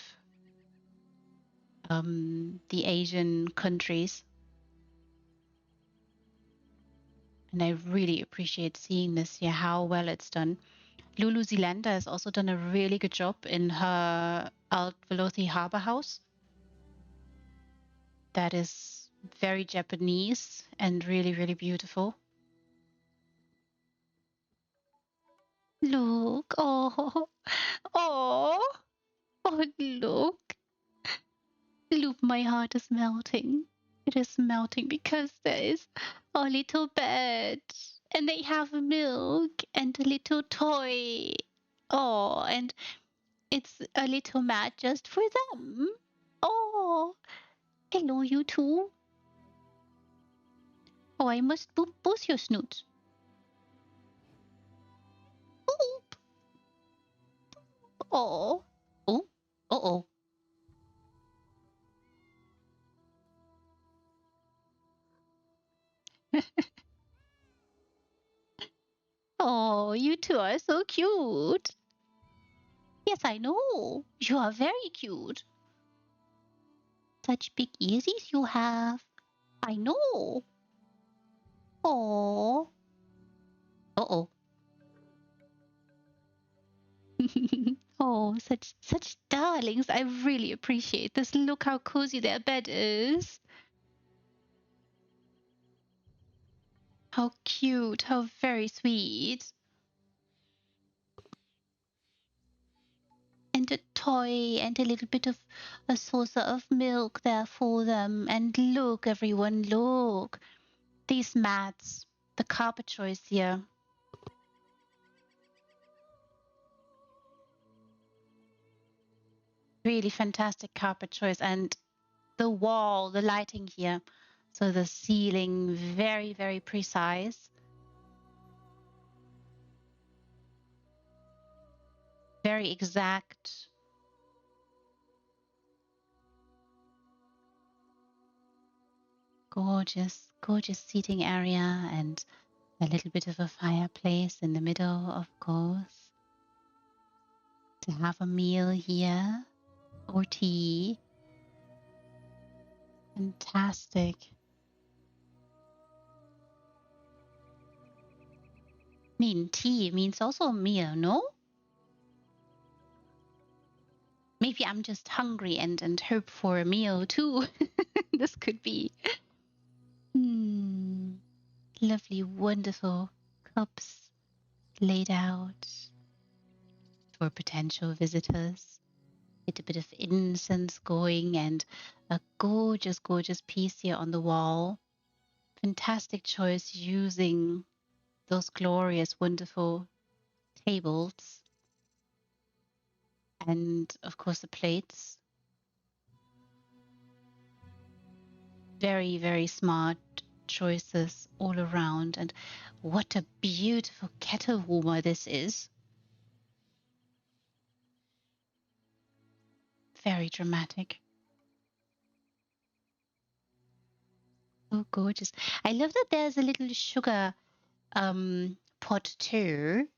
A: the Asian countries. And I really appreciate seeing this here, how well it's done. Lulu Zelanda has also done a really good job in her Alt Velothi Harbor House. That is very Japanese and really, really beautiful. Look, oh, oh, oh, look. Look, my heart is melting. It is melting because there is a little bed and they have milk and a little toy. Oh, and it's a little mat just for them. Oh, hello, you two. Oh, I must boop both your snoots. Boop. Oh, oh, oh, oh. Oh, you two are so cute. Yes, I know. You are very cute. Such big earrings you have. I know. Oh. Uh-oh. Oh, such darlings. I really appreciate this. Look how cozy their bed is. How cute. How very sweet. And a toy and a little bit of a saucer of milk there for them. And look, everyone, look. These mats. The carpet choice here. Really fantastic carpet choice. And the wall, the lighting here. So the ceiling, very, very precise. Very exact. Gorgeous, gorgeous seating area and a little bit of a fireplace in the middle, of course. To have a meal here or tea. Fantastic. Tea means also a meal, no? Maybe I'm just hungry and hope for a meal too. This could be. Lovely, wonderful cups laid out for potential visitors. Get a bit of incense going and a gorgeous, gorgeous piece here on the wall. Fantastic choice using those glorious, wonderful tables. And of course, the plates. Very, very smart choices all around. And what a beautiful kettle warmer this is. Very dramatic. Oh, gorgeous. I love that there's a little sugar pot too.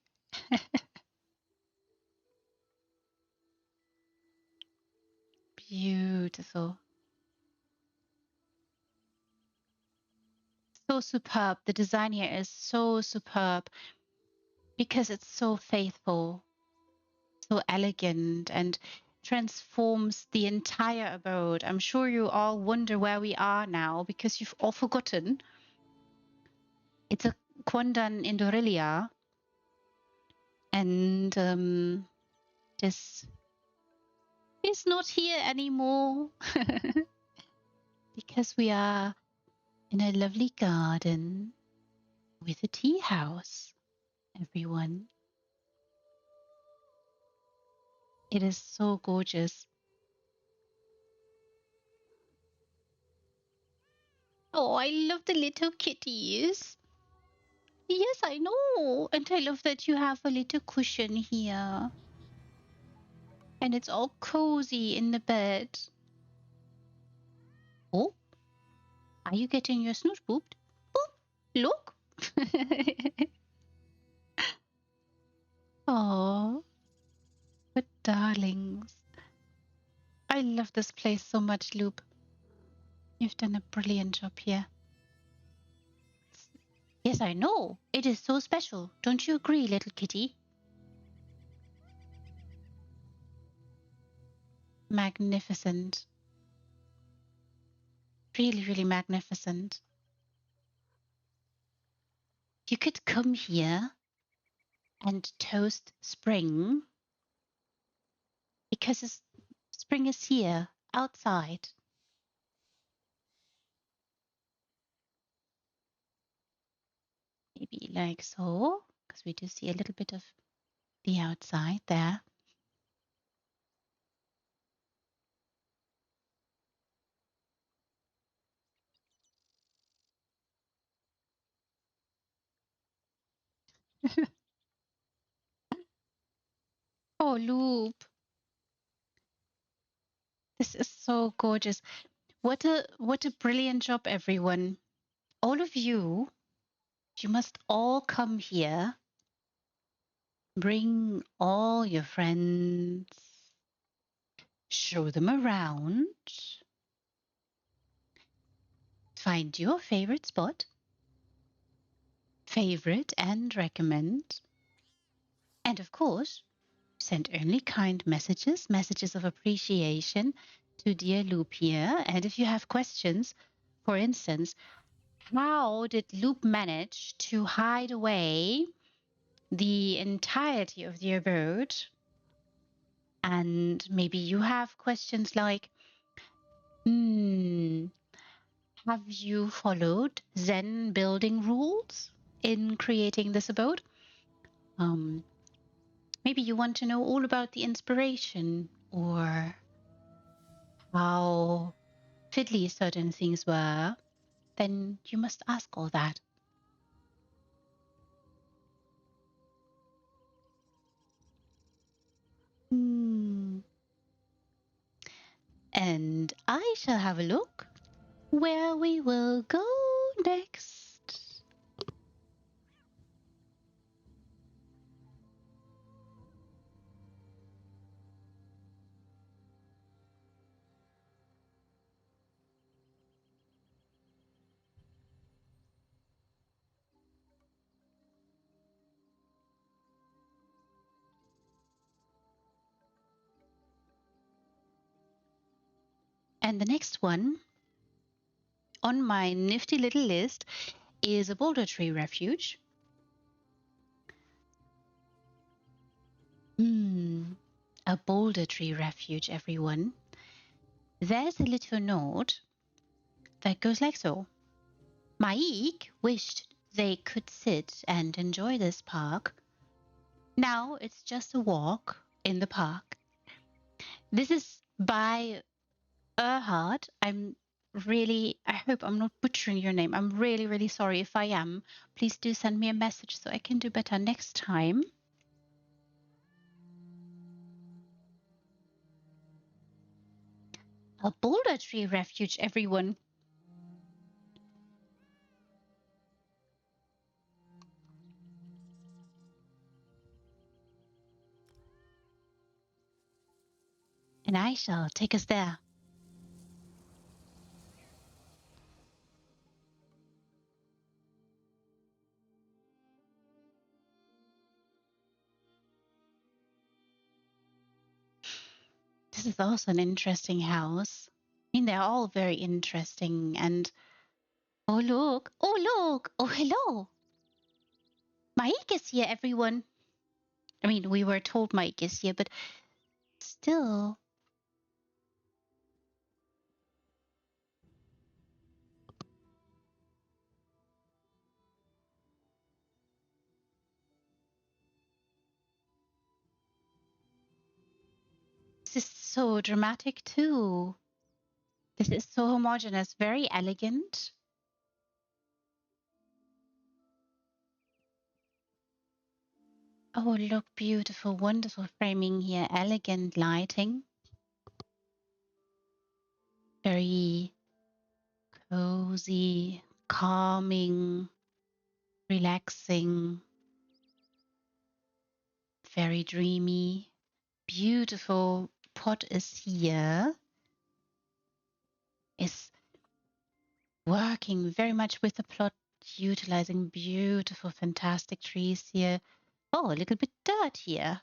A: Beautiful. So superb. The design here is so superb because it's so faithful, so elegant, and transforms the entire abode. I'm sure you all wonder where we are now because you've all forgotten. It's a Quandan in Dorelia, and this is not here anymore because we are in a lovely garden with a tea house, everyone. It is so gorgeous. Oh, I love the little kitties. Yes, I know. And I love that you have a little cushion here. And it's all cozy in the bed. Oh, are you getting your snooze booped? Boop, look. Oh, but darlings. I love this place so much, Loop. You've done a brilliant job here. Yes, I know. It is so special. Don't you agree, little kitty? Magnificent. Really, really magnificent. You could come here and toast spring because spring is here, outside. Maybe like so, because we do see a little bit of the outside there. Oh, Loop, this is so gorgeous. What a brilliant job, everyone. All of you, you must all come here. Bring all your friends. Show them around. Find your favorite spot. Favorite and recommend. And of course, send only kind messages, messages of appreciation to dear Loop here. And if you have questions, for instance, how did Loop manage to hide away the entirety of the abode? And maybe you have questions like, hmm, have you followed Zen building rules in creating this abode? Um, Maybe you want to know all about the inspiration or how fiddly certain things were, then you must ask all that. Hmm. And I shall have a look where we will go next. And the next one on my nifty little list is a boulder tree refuge. A boulder tree refuge, everyone. There's a little note that goes like so. Maik wished they could sit and enjoy this park. Now it's just a walk in the park. This is by Erhard. I hope I'm not butchering your name. I'm really, really sorry if I am. Please do send me a message so I can do better next time. A boulder tree refuge, everyone. And I shall take us there. This is also an interesting house. I mean, they're all very interesting. And oh, look. Oh, look. Oh, hello. Mike is here, everyone. I mean, we were told Mike is here, but still. This is so dramatic, too. This is so homogeneous, very elegant. Oh, look, beautiful, wonderful framing here, elegant lighting. Very cozy, calming, relaxing. Very dreamy. Beautiful pot is here. Is working very much with the plot, utilizing beautiful, fantastic trees here. Oh, a little bit dirt here.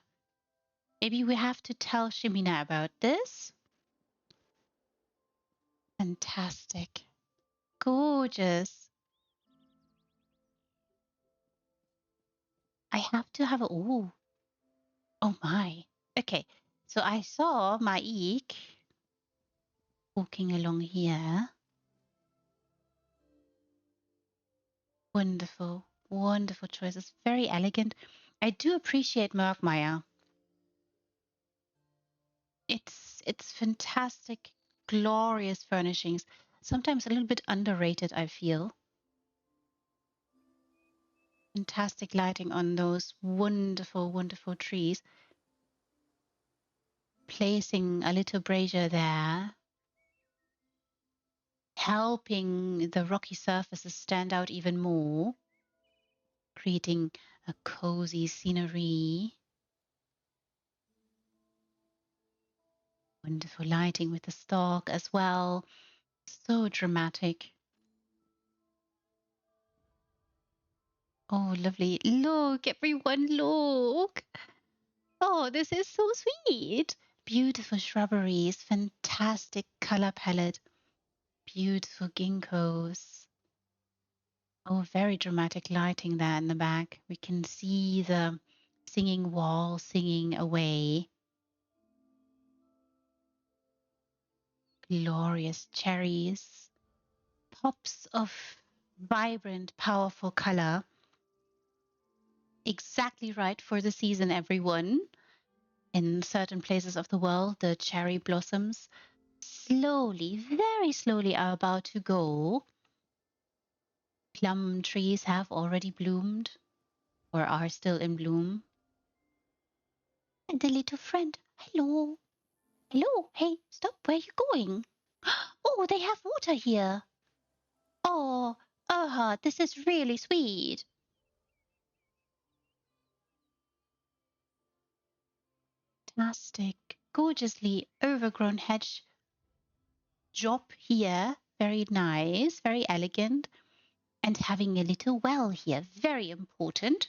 A: Maybe we have to tell Shimina about this. Fantastic. Gorgeous. I have to have a... Oh, oh my. Okay, so I saw Maik walking along here. Wonderful, wonderful choices. Very elegant. I do appreciate Merkmeyer. It's fantastic, glorious furnishings. Sometimes a little bit underrated, I feel. Fantastic lighting on those wonderful, wonderful trees. Placing a little brazier there, helping the rocky surfaces stand out even more, creating a cozy scenery. Wonderful lighting with the stalk as well. So dramatic. Oh, lovely. Look, everyone, look. Oh, this is so sweet. Beautiful shrubberies, fantastic color palette, beautiful ginkgos. Oh, very dramatic lighting there in the back. We can see the singing wall singing away. Glorious cherries, pops of vibrant, powerful color. Exactly right for the season, everyone. In certain places of the world, the cherry blossoms slowly, very slowly are about to go. Plum trees have already bloomed or are still in bloom. And the little friend, hello, hello, hey, stop, where are you going? Oh, they have water here. Oh, this is really sweet. Fantastic, gorgeously overgrown hedge job here. Very nice, very elegant. And having a little well here, very important.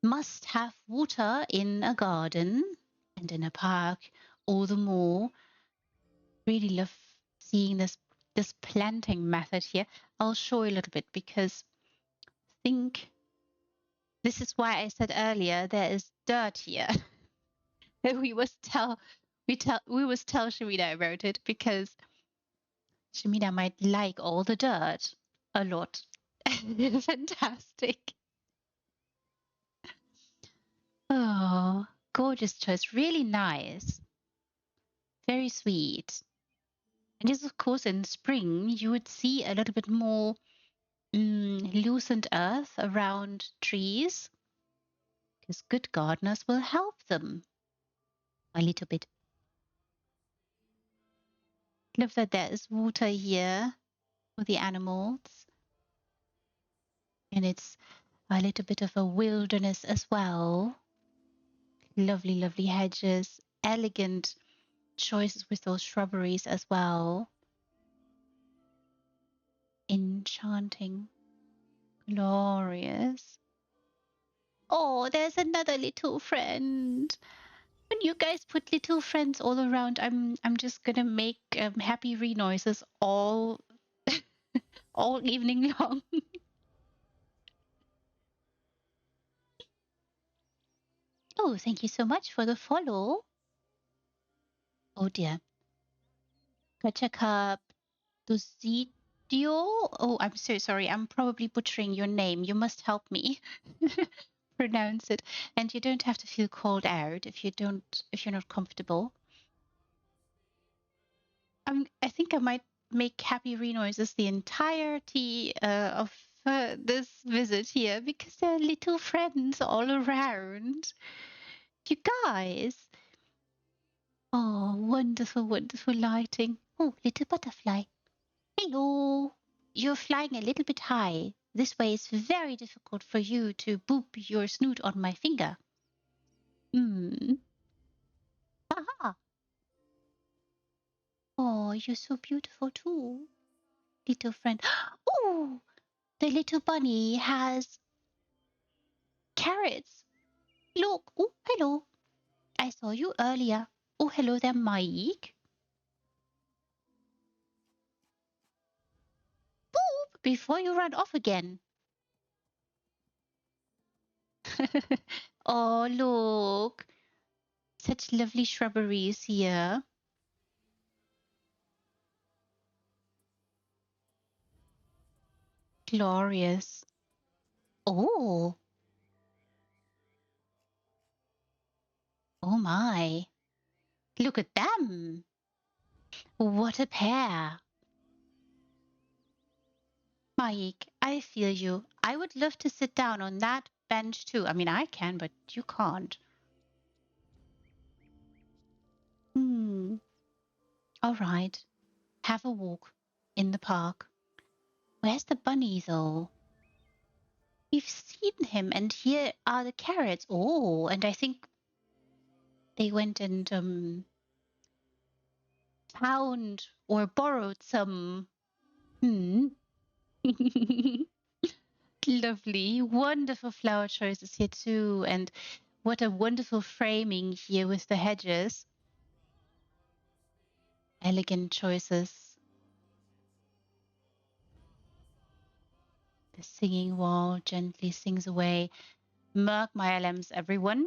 A: Must have water in a garden and in a park all the more. Really love seeing this planting method here. I'll show you a little bit because I think this is why I said earlier there is dirt here. We was tell Shamina about it because Shamina might like all the dirt a lot. Fantastic. Oh, gorgeous choice. Really nice. Very sweet. And yes, of course, in spring, you would see a little bit more loosened earth around trees because good gardeners will help them a little bit. Love that there is water here for the animals, and it's a little bit of a wilderness as well. Lovely, lovely hedges, elegant choices with those shrubberies as well. Enchanting, glorious. Oh, there's another little friend. When you guys put little friends all around, I'm just gonna make happy noises all evening long. Oh, thank you so much for the follow. Oh dear. Kachaka Duzidio. Oh, I'm so sorry. I'm probably butchering your name. You must help me pronounce it. And you don't have to feel called out if you're not comfortable. I think I might make happy noises the entirety of this visit here because there are little friends all around. You guys. Oh, wonderful, wonderful lighting. Oh, little butterfly. Hello. You're flying a little bit high. This way it's very difficult for you to boop your snoot on my finger. Hmm. Aha! Oh, you're so beautiful too, little friend. Oh, the little bunny has carrots. Look. Oh, hello. I saw you earlier. Oh, hello there, Mike. Boop! Before you run off again. Oh, look. Such lovely shrubberies here. Glorious. Oh, oh my. Look at them. What a pair. Mike, I feel you. I would love to sit down on that bench too. I mean, I can, but you can't. Hmm. All right. Have a walk in the park. Where's the bunny though? We've seen him, and here are the carrots. Oh, and I think they went and found or borrowed some. Hmm. Lovely, wonderful flower choices here too, and what a wonderful framing here with the hedges. Elegant choices. The singing wall gently sings away. Mark my lambs, everyone.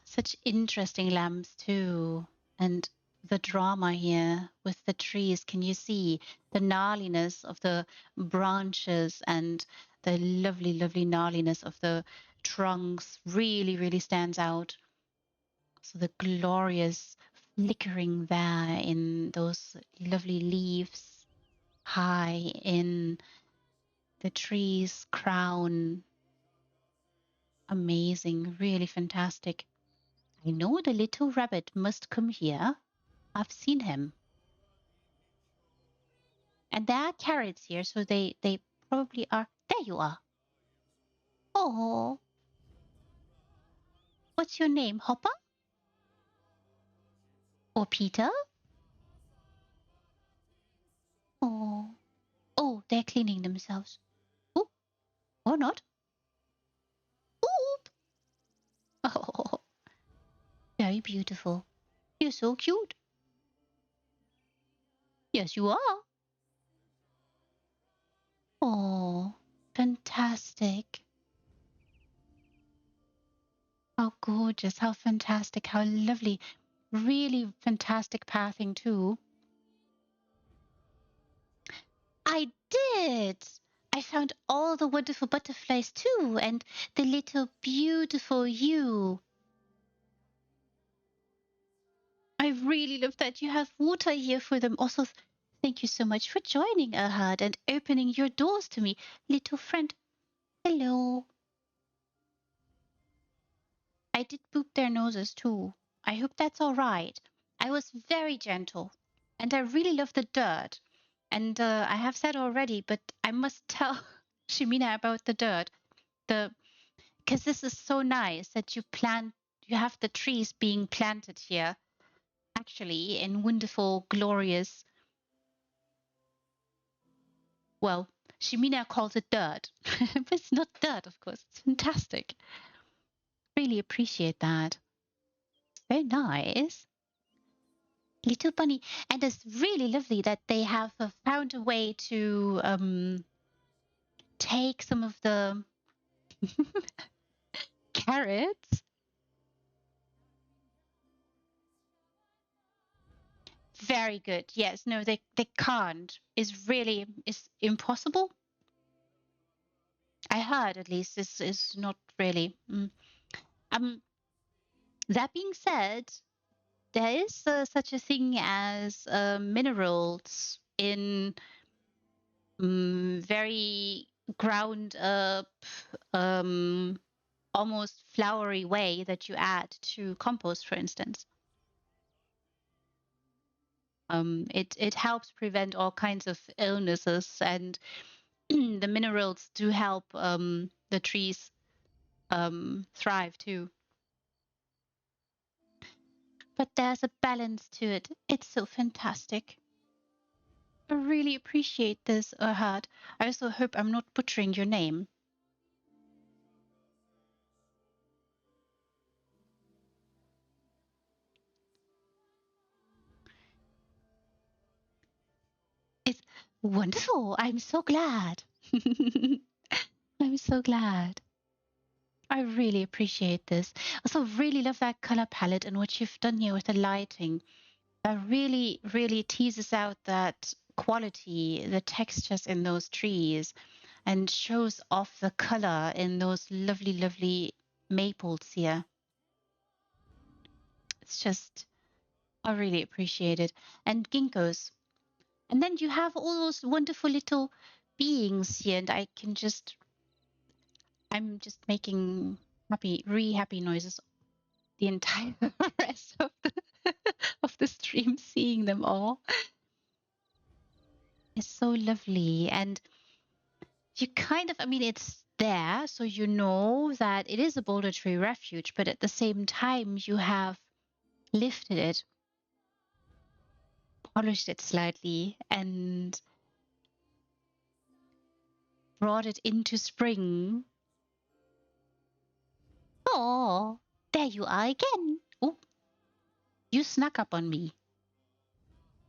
A: Such interesting lamps too. And the drama here with the trees. Can you see the gnarliness of the branches and the lovely, lovely gnarliness of the trunks really, really stands out. So the glorious flickering there in those lovely leaves high in the tree's crown. Amazing, really fantastic. I know the little rabbit must come here. I've seen him. And there are carrots here, so they probably are. There you are. Oh, what's your name? Hopper or Peter? Oh, oh, they're cleaning themselves. Oop, or not. Oop. Oh, very beautiful. You're so cute. Yes, you are. Oh, fantastic. How gorgeous, how fantastic, how lovely. Really fantastic pathing too. I did. I found all the wonderful butterflies too, and the little beautiful you. I really love that you have water here for them. Also, thank you so much for joining, Ahad, and opening your doors to me, little friend. Hello. I did boop their noses too. I hope that's all right. I was very gentle, and I really love the dirt. And I have said already, but I must tell Shimina about the dirt. The Because this is so nice that you have the trees being planted here, actually, in wonderful, glorious, well, Shimina calls it dirt, but it's not dirt, of course. It's fantastic. Really appreciate that. Very nice. Little bunny. And it's really lovely that they have found a way to take some of the carrots. Very good. Yes, no, they can't. Is impossible. I heard at least this is not really. Um, that being said, there is such a thing as minerals in very ground up, um, almost flowery way that you add to compost, for instance. It helps prevent all kinds of illnesses, and the minerals do help the trees thrive too. But there's a balance to it. It's so fantastic. I really appreciate this, Erhard. I also hope I'm not butchering your name. It's wonderful. I'm so glad. I'm so glad. I really appreciate this. Also, really love that color palette and what you've done here with the lighting. That really, really teases out that quality, the textures in those trees, and shows off the color in those lovely, lovely maples here. It's just, I really appreciate it. And ginkgos. And then you have all those wonderful little beings here, and I'm just making happy noises the entire rest of of the stream, seeing them all. It's so lovely. And you kind of, I mean, it's there, so you know that it is a boulder tree refuge, but at the same time, you have lifted it, polished it slightly, and brought it into spring. Oh, there you are again. Oh, you snuck up on me,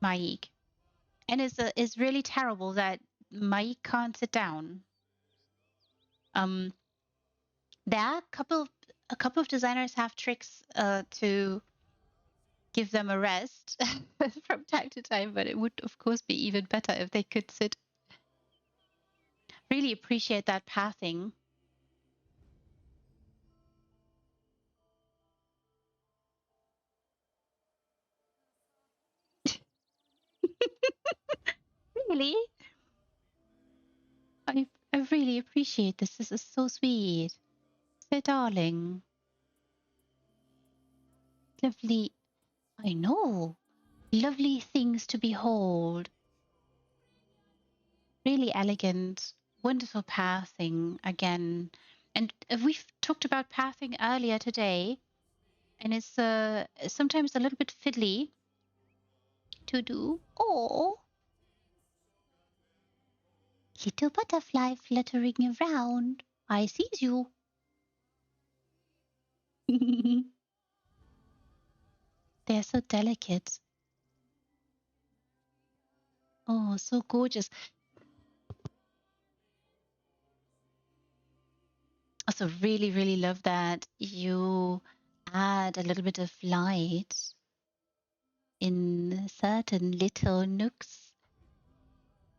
A: Maik. And it's really terrible that Maik can't sit down. Um, there are a couple of designers have tricks to give them a rest from time to time, but it would of course be even better if they could sit. Really appreciate that pathing. Really? I really appreciate this. This is so sweet. So darling. Lovely. I know. Lovely things to behold. Really elegant, wonderful pathing again. And we've talked about pathing earlier today, and it's sometimes a little bit fiddly to do. Oh, little butterfly fluttering around. I sees you. They're so delicate. Oh, so gorgeous. Also, really, really love that you add a little bit of light in certain little nooks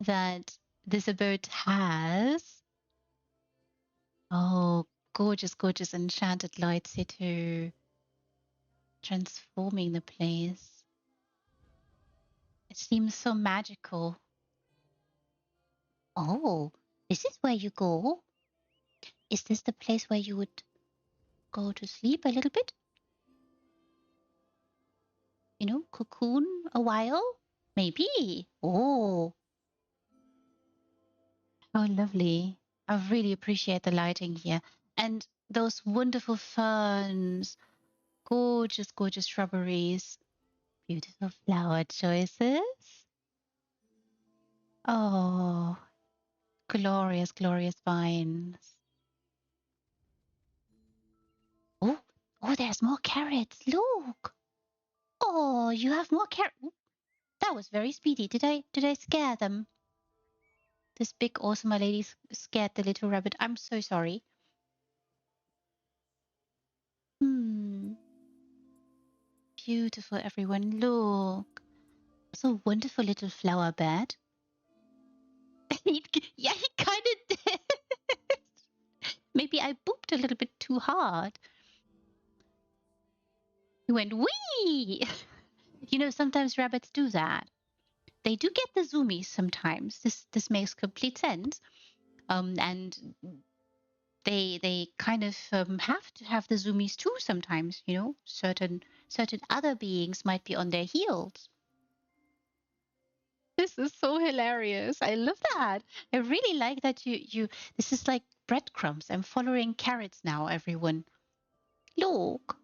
A: that this abode has. Oh, gorgeous, gorgeous enchanted lights here too, transforming the place. It seems so magical. Oh, this is where you go? Is this the place where you would go to sleep a little bit? You know, cocoon a while? Maybe. Oh, how lovely. I really appreciate the lighting here. And those wonderful ferns, gorgeous, gorgeous shrubberies, beautiful flower choices. Oh, glorious, glorious vines. Oh, oh, there's more carrots. Look. Oh, you have more carrots. That was very speedy. Did I scare them? This big awesome lady scared the little rabbit. I'm so sorry. Hmm. Beautiful, everyone. Look. So wonderful little flower bed. Yeah, he kind of did. Maybe I booped a little bit too hard. He went, wee! You know, sometimes rabbits do that. They do get the zoomies sometimes. This makes complete sense. And they kind of have to have the zoomies too sometimes. You know, certain other beings might be on their heels. This is so hilarious. I love that. I really like that this is like breadcrumbs. I'm following carrots now, everyone. Look,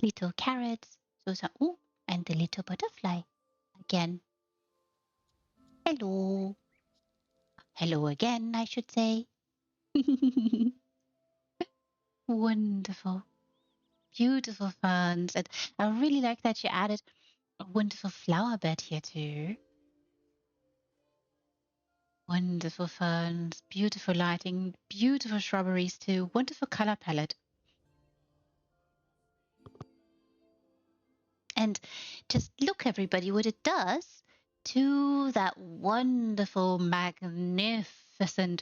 A: little carrots. Those are, oh, and the little butterfly. Again. Hello. Hello again, I should say. Wonderful. Beautiful ferns. And I really like that you added a wonderful flower bed here too. Wonderful ferns, beautiful lighting, beautiful shrubberies too, wonderful color palette. And just look, everybody, what it does to that wonderful, magnificent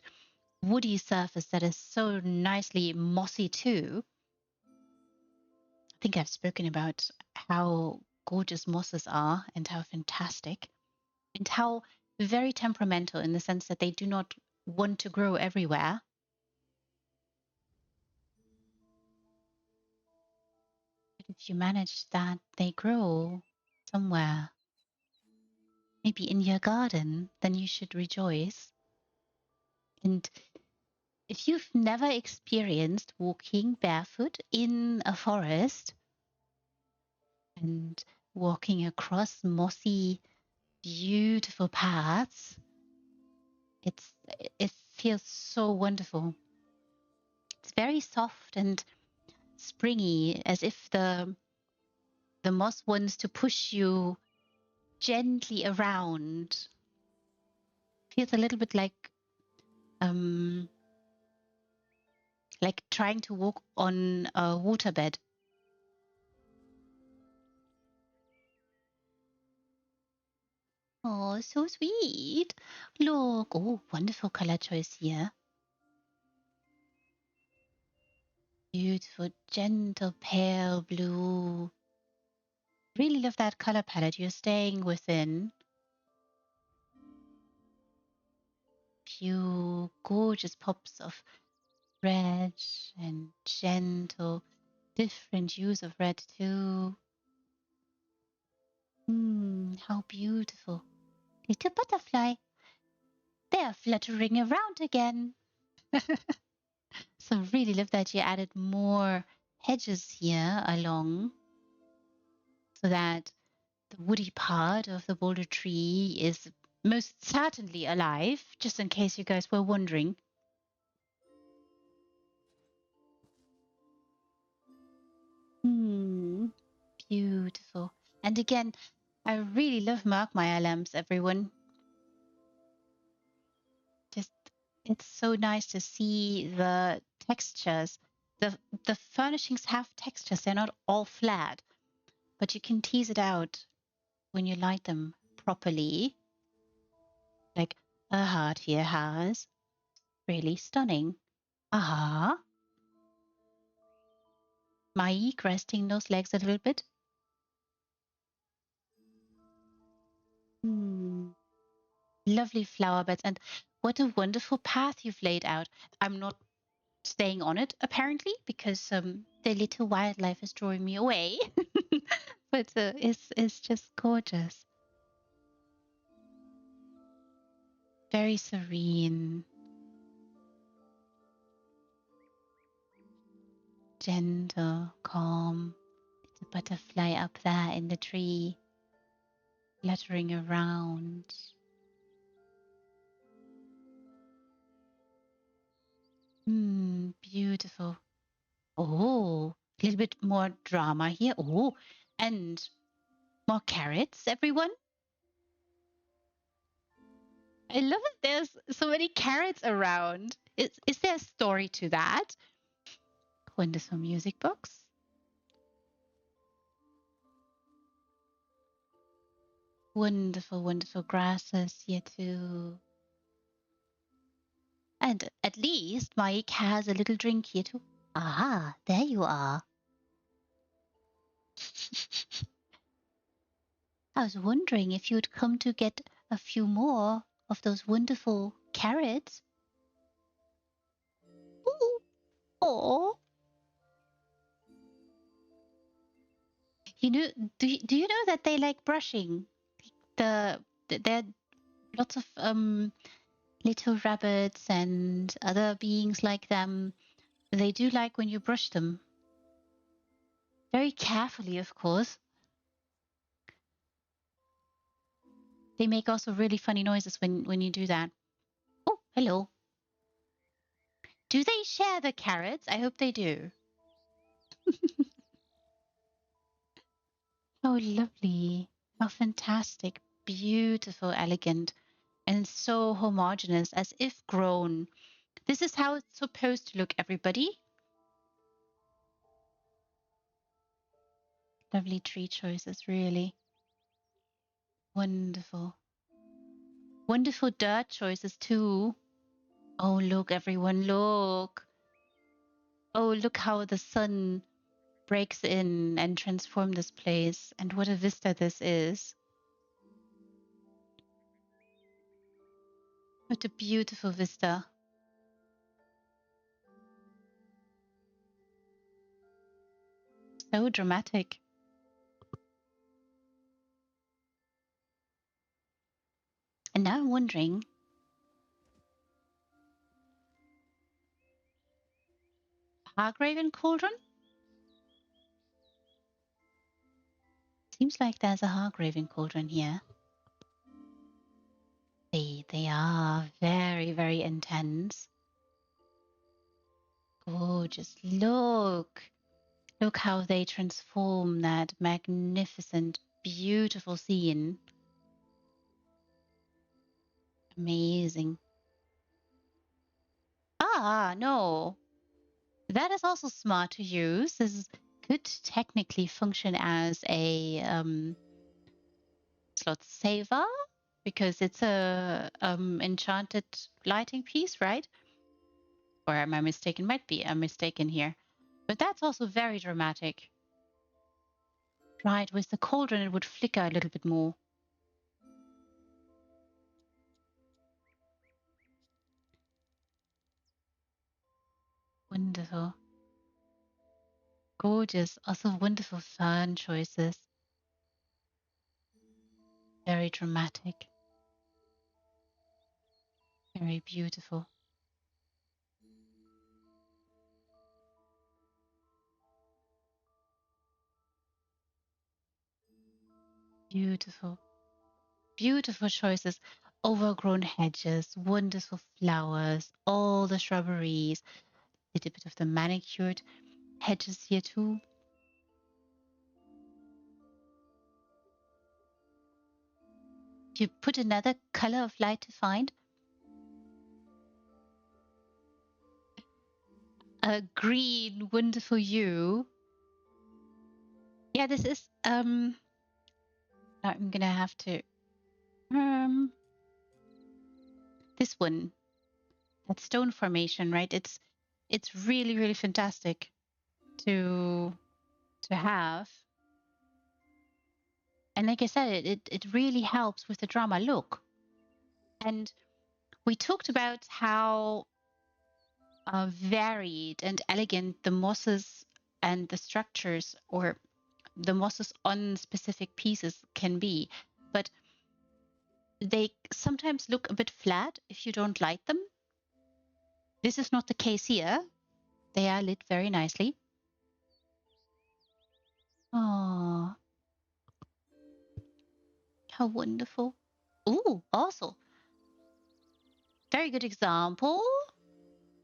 A: woody surface that is so nicely mossy too. I think I've spoken about how gorgeous mosses are and how fantastic, and how very temperamental in the sense that they do not want to grow everywhere. But if you manage that, they grow somewhere, maybe in your garden, then you should rejoice. And if you've never experienced walking barefoot in a forest and walking across mossy, beautiful paths, it feels so wonderful. It's very soft and springy, as if the moss wants to push you gently around. Feels a little bit like trying to walk on a waterbed. Oh, so sweet. Look, oh, wonderful color choice here. Beautiful, gentle, pale blue. Really love that color palette you're staying within. Few gorgeous pops of red and gentle, different hues of red too. How beautiful. Little butterfly. They are fluttering around again. So really love that you added more hedges here along so that the woody part of the boulder tree is most certainly alive, just in case you guys were wondering. Beautiful. And again, I really love Markmeyer lamps, everyone. Just, it's so nice to see the textures. The furnishings have textures. They're not all flat, but you can tease it out when you light them properly. Like a heart here has. Really stunning. Aha. Maik resting those legs a little bit. Lovely flower beds. And what a wonderful path you've laid out. I'm not staying on it, apparently, because the little wildlife is drawing me away. But it's just gorgeous. Very serene. Gentle, calm. It's a butterfly up there in the tree, fluttering around. Beautiful. Oh, a little bit more drama here. Oh, and more carrots, everyone. I love it. There's so many carrots around. Is there a story to that? Wonderful music box. Wonderful, wonderful grasses here too. And at least Mike has a little drink here too. Ah, there you are. I was wondering if you'd come to get a few more of those wonderful carrots. Ooh, oh. You know, do you know that they like brushing? The there are lots of little rabbits and other beings like them. They do like when you brush them. Very carefully, of course. They make also really funny noises when you do that. Oh, hello. Do they share the carrots? I hope they do. Oh, lovely. How fantastic. Beautiful, elegant, and so homogeneous, as if grown. This is how it's supposed to look, everybody. Lovely tree choices, really. Wonderful. Wonderful dirt choices, too. Oh, look, everyone, look. Oh, look how the sun breaks in and transforms this place. And what a vista this is. What a beautiful vista. So dramatic. And now I'm wondering, Hargraven Cauldron? Seems like there's a Hargraven Cauldron here. They are very, very intense. Gorgeous. Look. Look how they transform that magnificent, beautiful scene. Amazing. Ah, no. That is also smart to use. This could technically function as a slot saver because it's a enchanted lighting piece, right? Or am I mistaken? Might be a mistaken here. But that's also very dramatic. Right, with the cauldron it would flicker a little bit more. Wonderful. Gorgeous. Also wonderful fern choices. Very dramatic. Very beautiful. Beautiful. Beautiful choices. Overgrown hedges, wonderful flowers, all the shrubberies, a little bit of the manicured hedges here too. If you put another color of light to find, a green, wonderful hue. Yeah, this is now I'm gonna have to this one, that stone formation, right? It's really, really fantastic to have. And like I said, it really helps with the drama. Look. And we talked about how varied and elegant the mosses and the structures or the mosses on specific pieces can be. But they sometimes look a bit flat if you don't light them. This is not the case here. They are lit very nicely. Oh, how wonderful. Oh, also, very good example.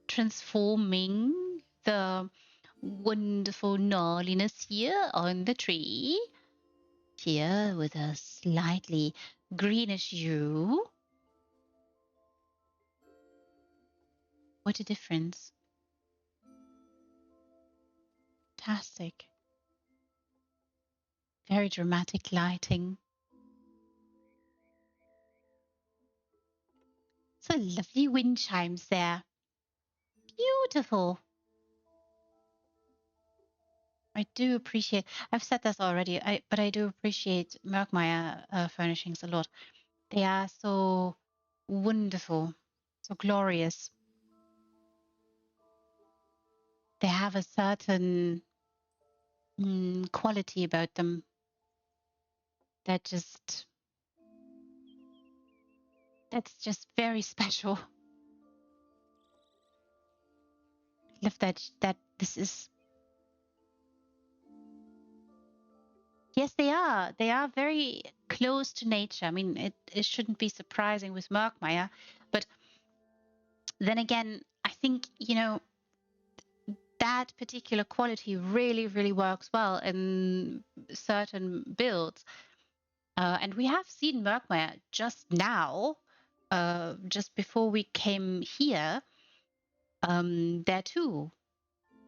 A: Transforming the wonderful gnarliness here on the tree. Here with a slightly greenish hue. What a difference. Fantastic. Very dramatic lighting. So lovely wind chimes there. Beautiful. I do appreciate, I've said this already, but I do appreciate Merkmeyer furnishings a lot. They are so wonderful, so glorious. They have a certain quality about them that just That's just very special. Love that this is. Yes, they are. They are very close to nature. I mean, it shouldn't be surprising with Merkmeier, but then again, I think, that particular quality really, really works well in certain builds. And we have seen Merkmeier just now, just before we came here, there too.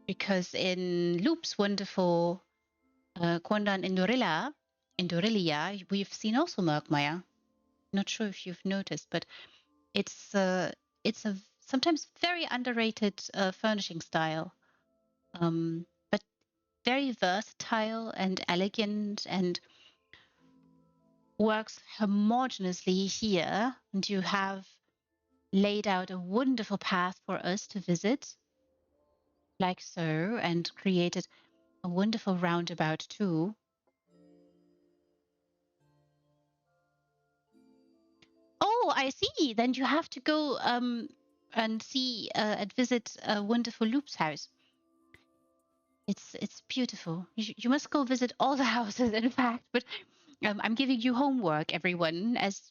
A: Because in Loop's wonderful Quandan Indorilia, we've seen also Merkmeier. Not sure if you've noticed, but it's a sometimes very underrated furnishing style, but very versatile and elegant and works homogeneously here. And you have laid out a wonderful path for us to visit, like so, and created a wonderful roundabout too. Oh, I see. Then you have to go and see and visit a wonderful Loop's house. It's beautiful. You must go visit all the houses, in fact. But I'm giving you homework, everyone, as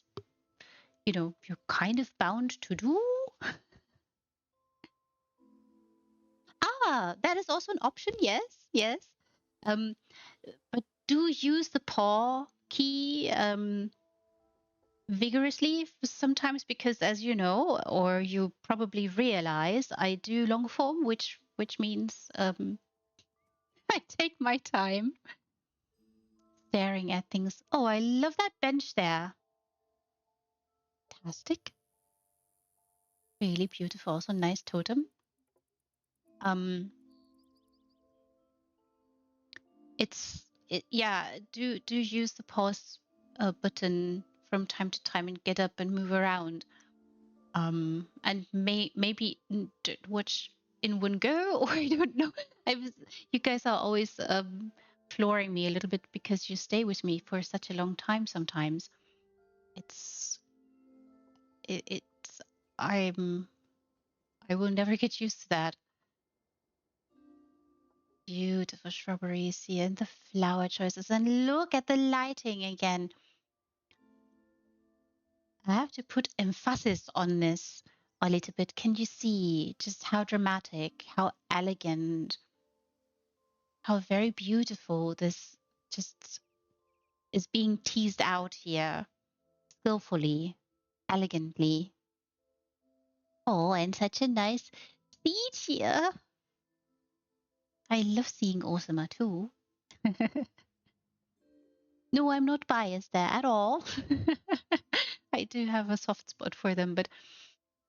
A: you're kind of bound to do. Ah, that is also an option. Yes, yes. Um, but do use the paw key vigorously sometimes, because as you know, or you probably realize, I do long form, which means I take my time staring at things. Oh, I love that bench there. Fantastic. Really beautiful. Also nice totem. Um, yeah. Do use the pause button from time to time and get up and move around. And maybe watch in one go, or I don't know. You guys are always flooring me a little bit because you stay with me for such a long time. Sometimes it's it's I will never get used to that. Beautiful shrubberies here and the flower choices, and look at the lighting again. I have to put emphasis on this a little bit. Can you see just how dramatic, how elegant, how very beautiful this just is being teased out here, skillfully, elegantly. Oh, and such a nice seat here. I love seeing Osama too. No, I'm not biased there at all. I do have a soft spot for them, but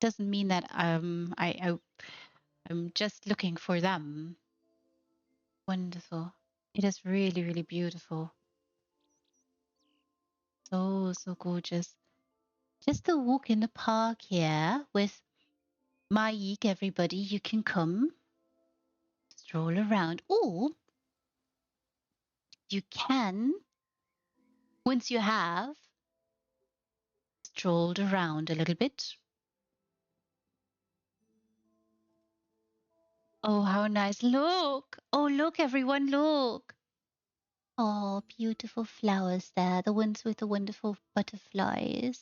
A: doesn't mean that I'm just looking for them. Wonderful. It is really, really beautiful. So, so gorgeous. Just a walk in the park here with Mayik, everybody. You can come stroll around, or you can, once you have strolled around a little bit. Oh, how nice. Look. Oh, look, everyone, look. Oh, beautiful flowers there. The ones with the wonderful butterflies.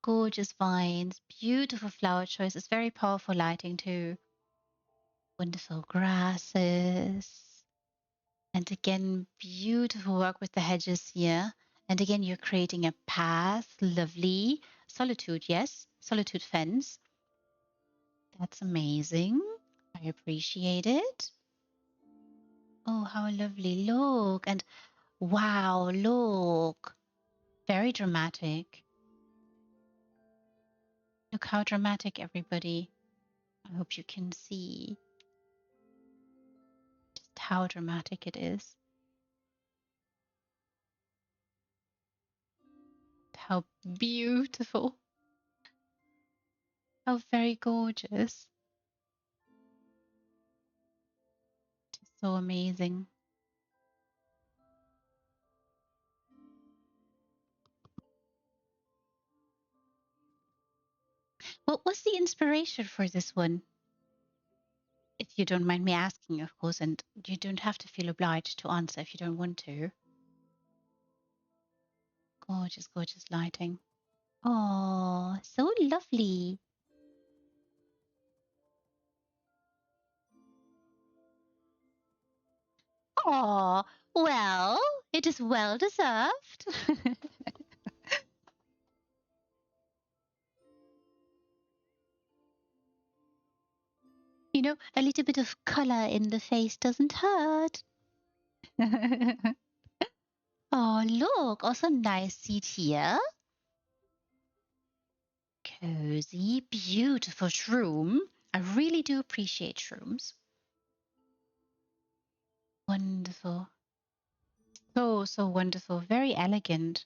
A: Gorgeous vines. Beautiful flower choices. Very powerful lighting too. Wonderful grasses. And again, beautiful work with the hedges here. And again, you're creating a path. Lovely. Solitude, yes. Solitude fence. That's amazing. I appreciate it. Oh, how lovely. Look. And wow, look. Very dramatic. Look how dramatic, everybody. I hope you can see just how dramatic it is. How beautiful. How very gorgeous. Just so amazing. What was the inspiration for this one? If you don't mind me asking, of course, and you don't have to feel obliged to answer if you don't want to. Gorgeous, gorgeous lighting. Oh, so lovely. Oh, well, it is well deserved. You know, a little bit of color in the face doesn't hurt. Oh, look, also nice seat here. Cozy, beautiful shroom. I really do appreciate shrooms. Wonderful. So, so wonderful. Very elegant.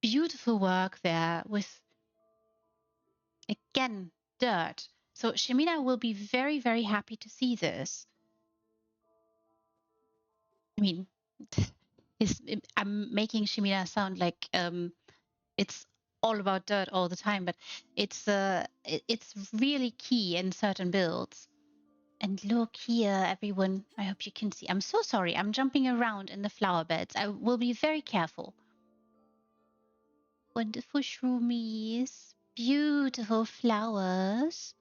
A: Beautiful work there with, again, dirt. So Shemina will be very, very happy to see this. I mean, I'm making Shemina sound like it's all about dirt all the time, but it's really key in certain builds. And look here, everyone. I hope you can see. I'm so sorry. I'm jumping around in the flower beds. I will be very careful. Wonderful shroomies. Beautiful flowers.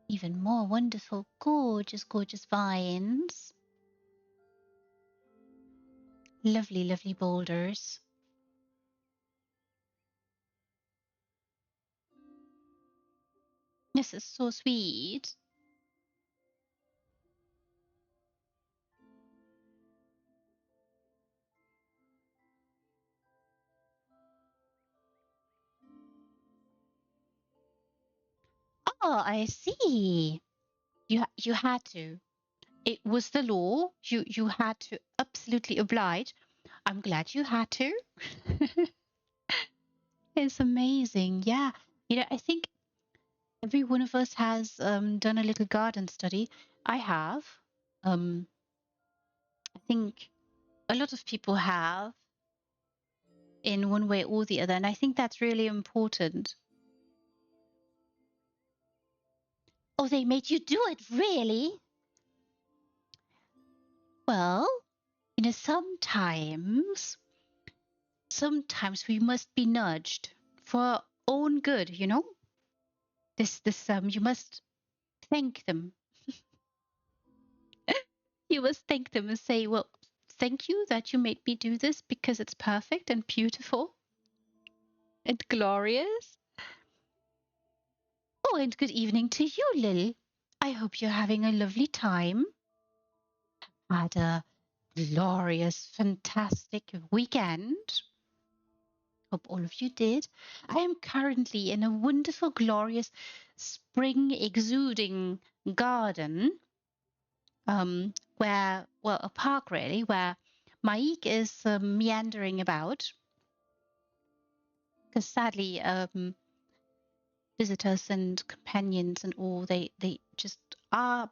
A: Even more wonderful, gorgeous, gorgeous vines. Lovely, lovely boulders. This is so sweet. Oh, I see. You had to. It was the law. You had to absolutely oblige. I'm glad you had to. It's amazing. Yeah. You know, I think every one of us has done a little garden study. I have. Um, I think a lot of people have in one way or the other. And I think that's really important. Oh, they made you do it, really? Well, you know, sometimes we must be nudged for our own good, you know? This you must thank them. You must thank them and say, well, thank you that you made me do this because it's perfect and beautiful and glorious. Oh, and good evening to you, Lil. I hope you're having a lovely time. Had a glorious, fantastic weekend. Hope all of you did. I am currently in a wonderful, glorious, spring exuding garden, where, well, a park really, where Maik is meandering about. Because sadly, visitors and companions and all, they just are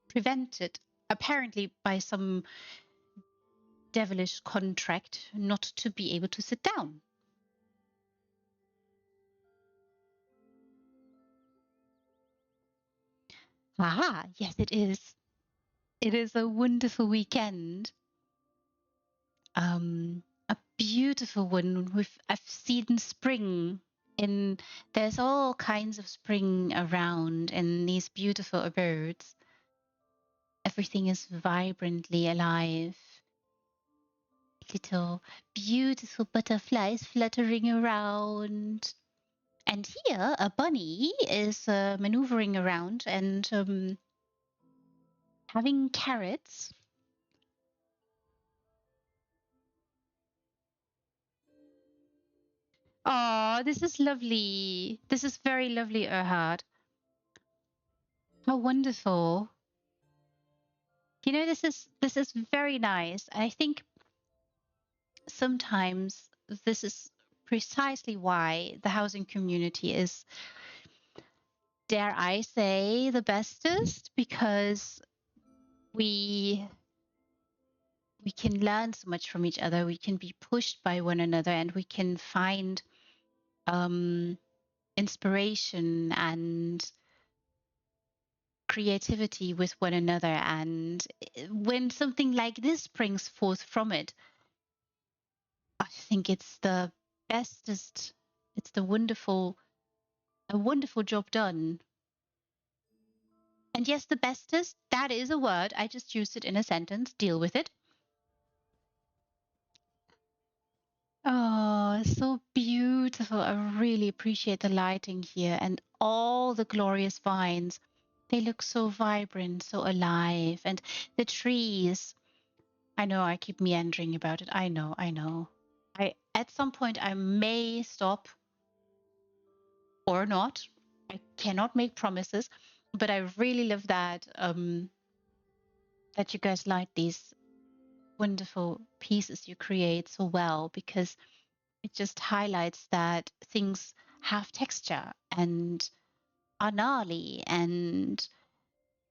A: prevented, apparently by some devilish contract, not to be able to sit down. Ah, yes, it is. It is a wonderful weekend. A beautiful one. I've seen spring in. There's all kinds of spring around in these beautiful abodes. Everything is vibrantly alive. Little beautiful butterflies fluttering around. And here, a bunny is maneuvering around and having carrots. Oh, this is lovely. This is very lovely, Erhard. How wonderful. You know, this is very nice. I think sometimes this is precisely why the housing community is, dare I say, the bestest, because we we can learn so much from each other. We can be pushed by one another, and we can find inspiration and creativity with one another. And when something like this springs forth from it, I think it's the bestest, it's the a wonderful job done. And yes, the bestest, that is a word. I just used it in a sentence. Deal with it. Oh, so beautiful. I really appreciate the lighting here and all the glorious vines. They look so vibrant, so alive. And the trees. I know I keep meandering about it. I know, I know. At some point I may stop or not. I cannot make promises, but I really love that that you guys like these wonderful pieces you create so well, because it just highlights that things have texture and are gnarly and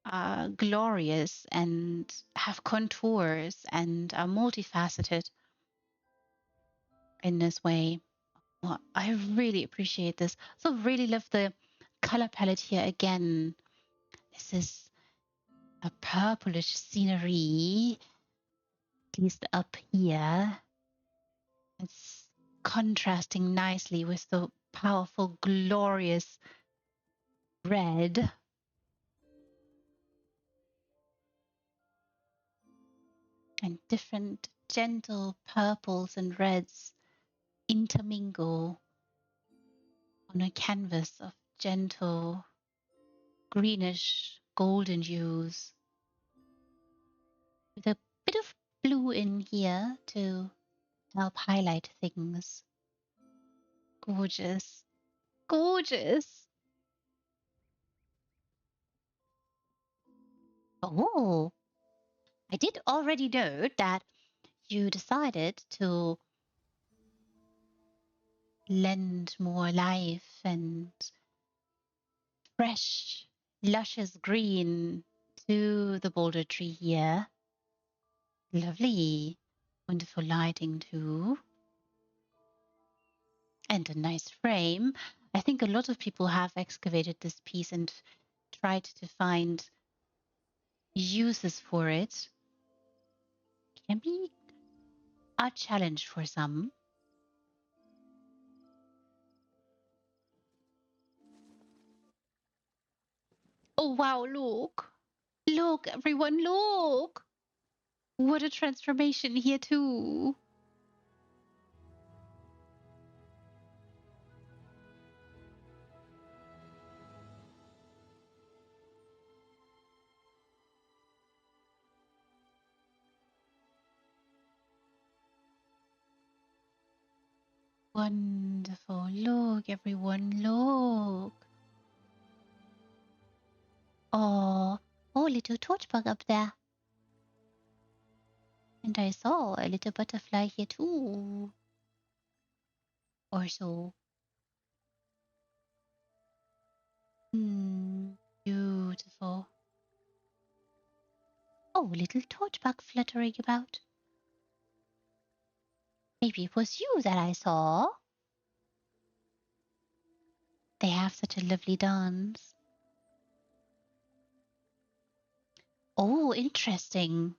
A: are glorious and have contours and are multifaceted in this way. Well, I really appreciate this. So really love the color palette here again. This is a purplish scenery, at least up here. It's contrasting nicely with the powerful, glorious red. And different gentle purples and reds intermingle on a canvas of gentle greenish golden hues, with a bit of blue in here to help highlight things. Gorgeous. Gorgeous. Oh, I did already know that you decided to lend more life and fresh, luscious green to the boulder tree here. Lovely. Wonderful lighting too. And a nice frame. I think a lot of people have excavated this piece and tried to find uses for it. Can be a challenge for some. Oh wow, look. Look, everyone, look. What a transformation here too. Wonderful. Look, everyone, look. Oh, oh, little torch bug up there. And I saw a little butterfly here too. Or so. Beautiful. Oh, little torch bug fluttering about. Maybe it was you that I saw. They have such a lovely dance. Oh, interesting.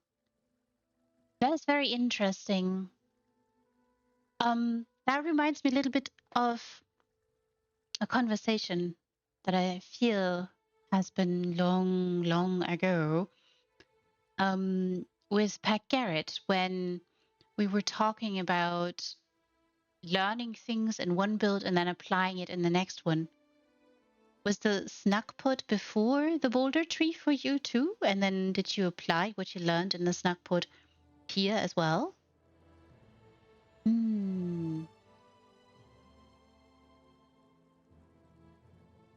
A: That is very interesting. That reminds me a little bit of a conversation that I feel has been long ago, with Pat Garrett, when we were talking about learning things in one build and then applying it in the next one. Was the snug pod before the boulder tree for you too? And then did you apply what you learned in the snug pod here as well?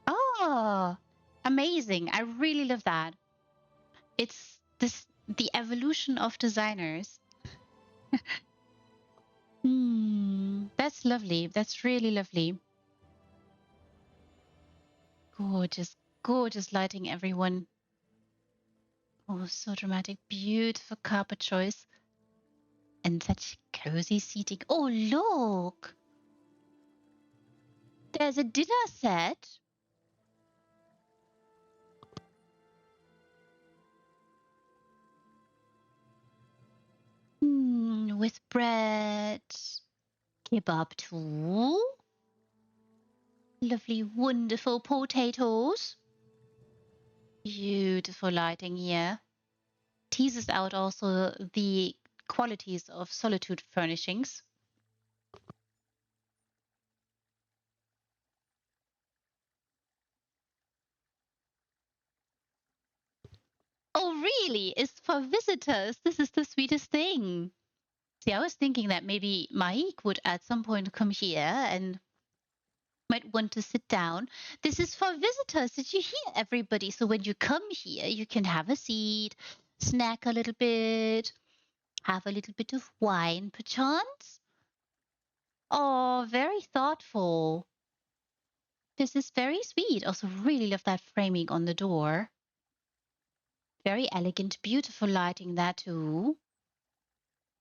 A: Oh, amazing. I really love that. It's the evolution of designers. That's lovely. That's really lovely. Gorgeous, gorgeous lighting, everyone. Oh, so dramatic. Beautiful carpet choice. and such cozy seating. Oh, look! There's a dinner set. With bread, kebab too. Lovely, wonderful potatoes. Beautiful lighting here. Teases out also the qualities of solitude furnishings. Oh, really? It's for visitors. This is the sweetest thing. See, I was thinking that maybe Maik would at some point come here and might want to sit down. This is for visitors. Did you hear, everybody? So when you come here, you can have a seat, snack a little bit, have a little bit of wine, perchance. Oh, very thoughtful. This is very sweet. Also, really love that framing on the door. Very elegant, beautiful lighting there too.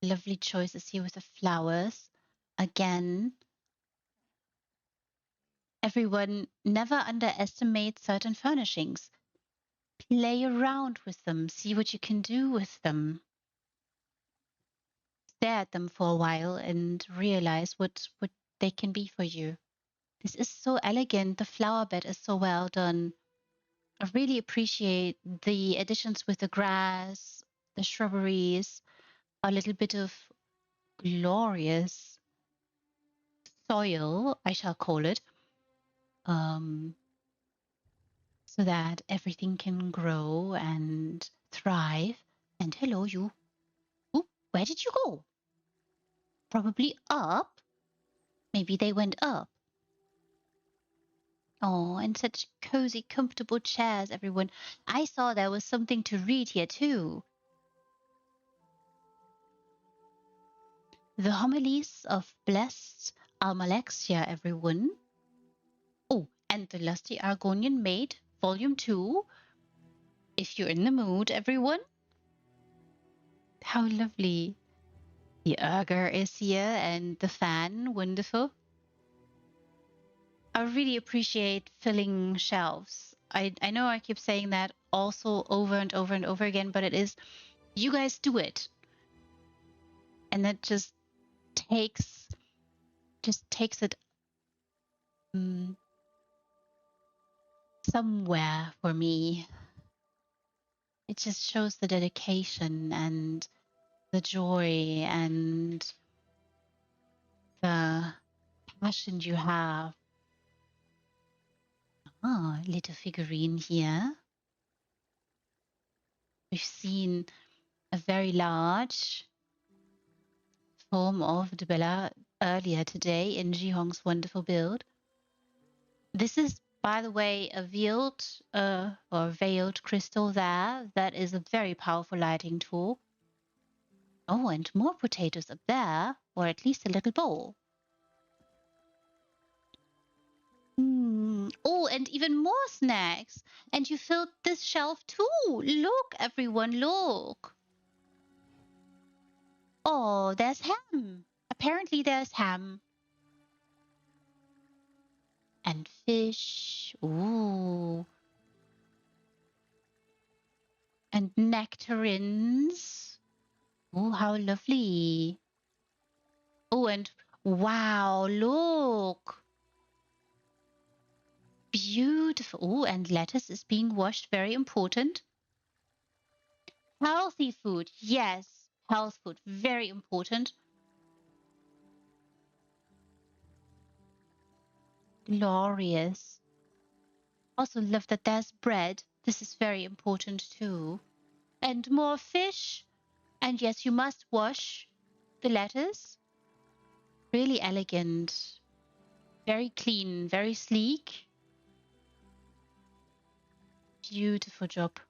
A: Lovely choices here with the flowers. Again, everyone never underestimate certain furnishings. Play around with them, see what you can do with them. Stare at them for a while and realize what they can be for you. This is so elegant. The flower bed is so well done. I really appreciate the additions with the grass, the shrubberies, a little bit of glorious soil, I shall call it, um, so that everything can grow and thrive. And hello, you. Ooh, where did you go? Probably up. Maybe they went up. Oh, and such cozy, comfortable chairs, everyone. I saw there was something to read here too. The homilies of blessed Almalexia, everyone. Oh, and the lusty Argonian maid, volume 2. If you're in the mood, everyone. How lovely. The Urger is here and the fan, wonderful. I really appreciate filling shelves. I know I keep saying that also over and over and over again, but it is, you guys do it. And that takes takes it somewhere for me. It just shows the dedication and the joy and the passion you have. Ah, little figurine here. We've seen a very large form of Dubella earlier today in Jihong's wonderful build. This is, by the way, a veiled crystal there. That is a very powerful lighting tool. Oh, and more potatoes up there, or at least a little bowl. Oh, and even more snacks. And you filled this shelf too. Look, everyone, look. Oh, there's ham. Apparently there's ham. And fish. Ooh. And nectarines. Oh, how lovely. Oh, and wow, look. Beautiful. Oh, and lettuce is being washed. Very important. Healthy food. Yes, health food. Very important. Glorious. Also love that there's bread. This is very important too. And more fish. And yes, you must wash the lettuce. Really elegant. Very clean, very sleek. Beautiful job.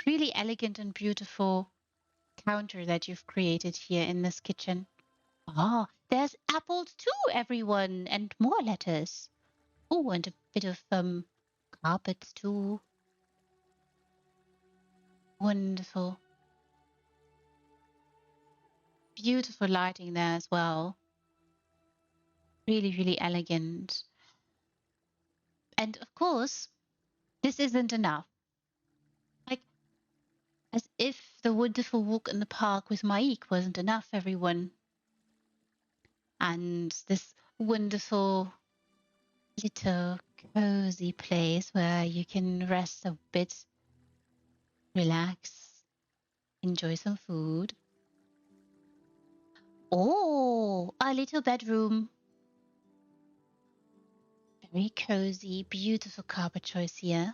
A: Really elegant and beautiful counter that you've created here in this kitchen. Ah, there's apples too, everyone, and more lettuce. Oh, and a bit of carpets too. Wonderful. Beautiful lighting there as well. Really, really elegant. And of course, this isn't enough. Like, as if the wonderful walk in the park with Maik wasn't enough, everyone. And this wonderful little cozy place where you can rest a bit, relax, enjoy some food. Oh, a little bedroom. Very cozy, beautiful carpet choice here.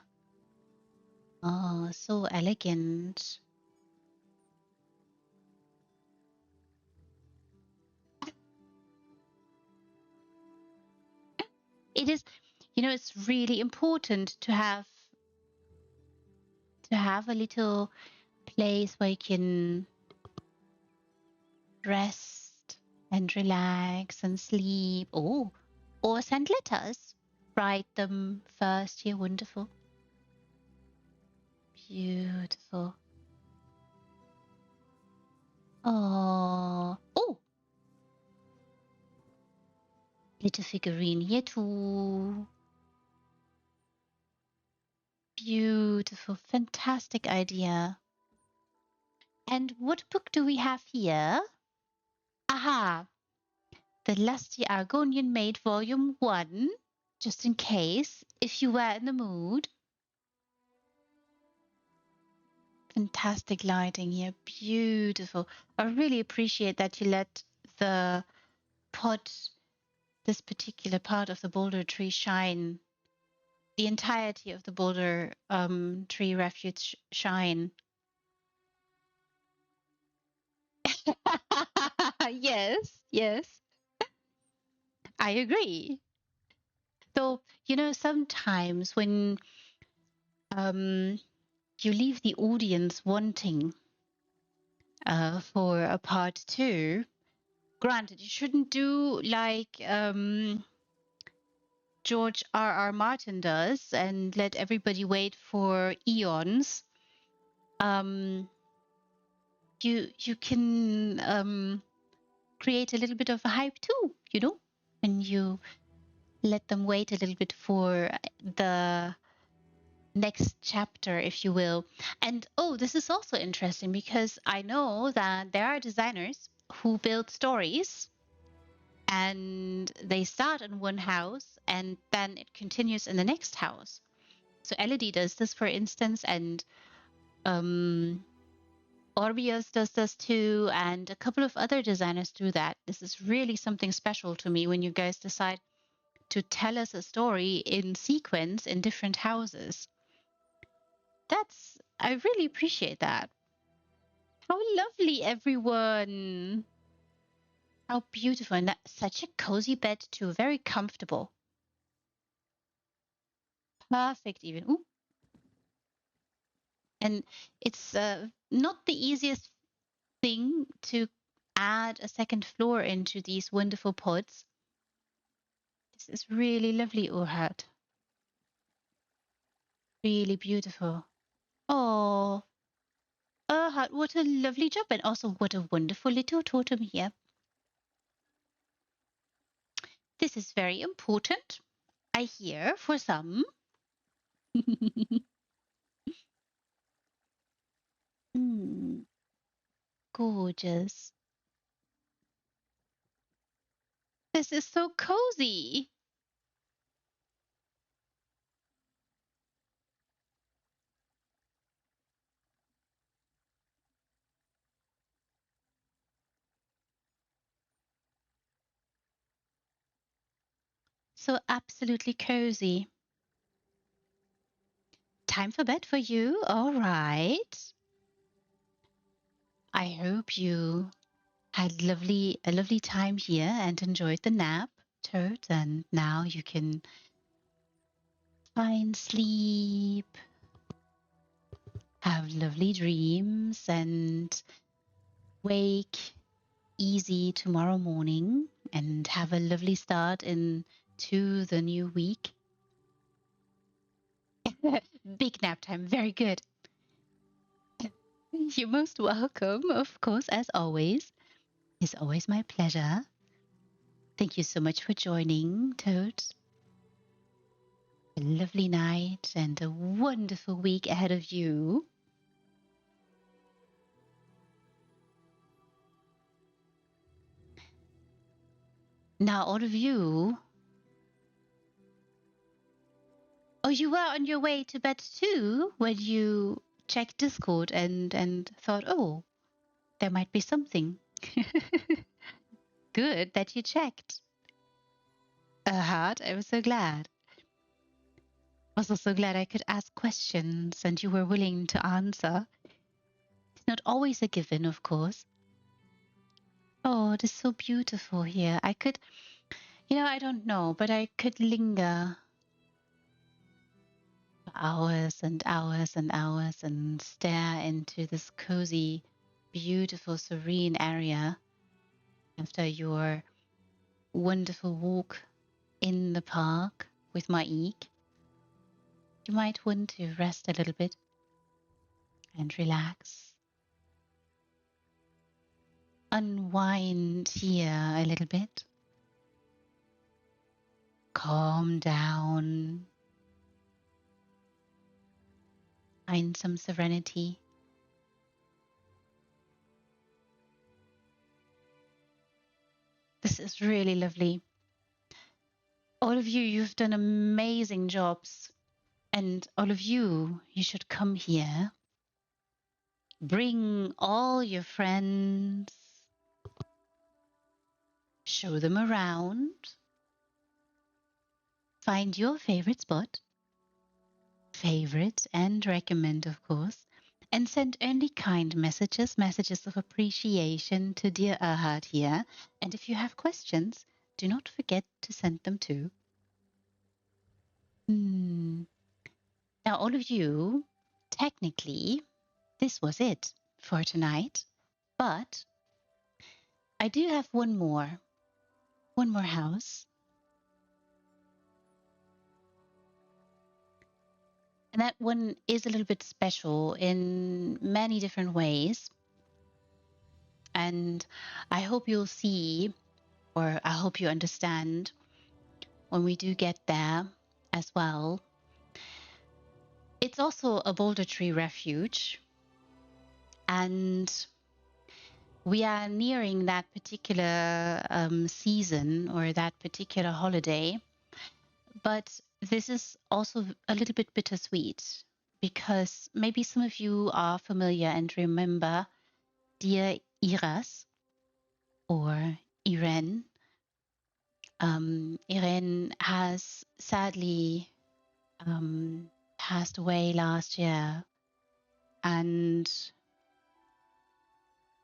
A: Oh, so elegant. It is, it's really important to have a little place where you can rest and relax and sleep. Oh, or send letters. Write them first here. Wonderful. Beautiful. Oh, little figurine here too. Beautiful. Fantastic idea. And what book do we have here? Aha, The Lusty Argonian Maid, Volume 1. Just in case, if you were in the mood. Fantastic lighting here. Beautiful. I really appreciate that you let the pot, this particular part of the boulder tree, shine. The entirety of the boulder tree refuge shine. Yes, yes, I agree. So, sometimes when um, you leave the audience wanting for a part two, granted, you shouldn't do like George R. R. Martin does and let everybody wait for eons. Um, you can create a little bit of a hype too, when you let them wait a little bit for the next chapter, if you will. And oh, this is also interesting because I know that there are designers who build stories and they start in one house and then it continues in the next house. So LED does this, for instance, and um, Orbios does this too, and a couple of other designers do that. This is really something special to me when you guys decide to tell us a story in sequence in different houses. I really appreciate that. How lovely, everyone. How beautiful. And that's such a cozy bed, too. Very comfortable. Perfect, even. Ooh. And it's not the easiest thing to add a second floor into these wonderful pods. This is really lovely, Urhat. Really beautiful. Oh, Urhat, what a lovely job. And also, what a wonderful little totem here. This is very important, I hear, for some. Mm, gorgeous. This is so cozy. So absolutely cozy. Time for bed for you. All right. I hope you had a lovely time here and enjoyed the nap, Toad. And now you can find sleep, have lovely dreams, and wake easy tomorrow morning and have a lovely start into the new week. Big nap time. Very good. You're most welcome, of course, as always. It's always my pleasure. Thank you so much for joining, Toads. A lovely night and a wonderful week ahead of you. Now, all of you. Oh, you were on your way to bed too when you checked Discord and thought, oh, there might be something. Good that you checked. Heart, I was so glad. I was also glad I could ask questions and you were willing to answer. It's not always a given, of course. Oh, it is so beautiful here. I could, I don't know, but I could linger for hours and hours and hours and stare into this cozy, beautiful, serene area after your wonderful walk in the park with my eek. You might want to rest a little bit and relax. Unwind here a little bit. Calm down. Find some serenity. This is really lovely. All of you, you've done amazing jobs. And all of you, you should come here. Bring all your friends. Show them around. Find your favorite spot. Favorite and recommend, of course. And send only kind messages, messages of appreciation to dear Erhard here. And if you have questions, do not forget to send them too. Now, all of you, technically, this was it for tonight. But I do have one more house. And that one is a little bit special in many different ways. And I hope you'll see, or I hope you understand when we do get there as well. It's also a boulder tree refuge. And we are nearing that particular season or that particular holiday. But this is also a little bit bittersweet because maybe some of you are familiar and remember dear Iras or Irene. Irene has sadly passed away last year, and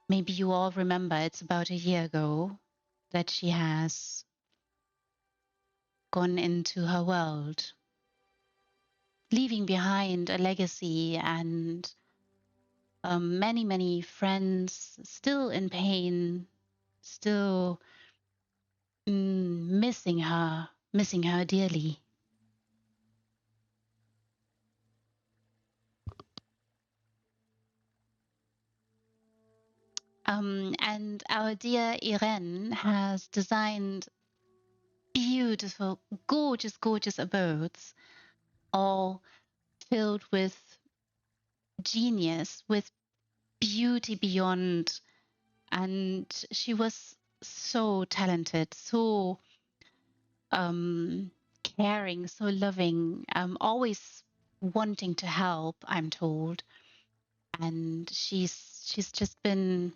A: maybe you all remember it's about a year ago that she has gone into her world, leaving behind a legacy and many, many friends still in pain, still missing her dearly. And our dear Irene has designed beautiful, gorgeous, gorgeous abodes, all filled with genius, with beauty beyond. And she was so talented, so caring, so loving, always wanting to help, I'm told. And she's just been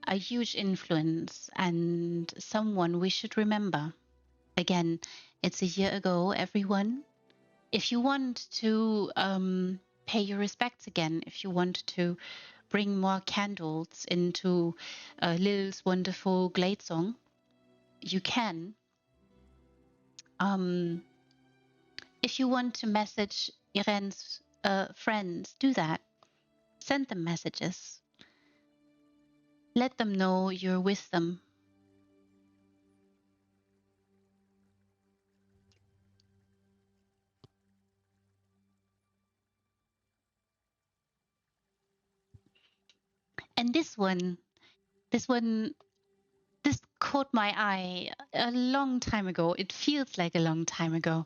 A: a huge influence and someone we should remember. Again, it's a year ago, everyone. If you want to pay your respects again, if you want to bring more candles into Lil's wonderful glade song, you can. If you want to message Irene's friends, do that. Send them messages. Let them know you're with them. And this one This caught my eye a long time ago. It feels like a long time ago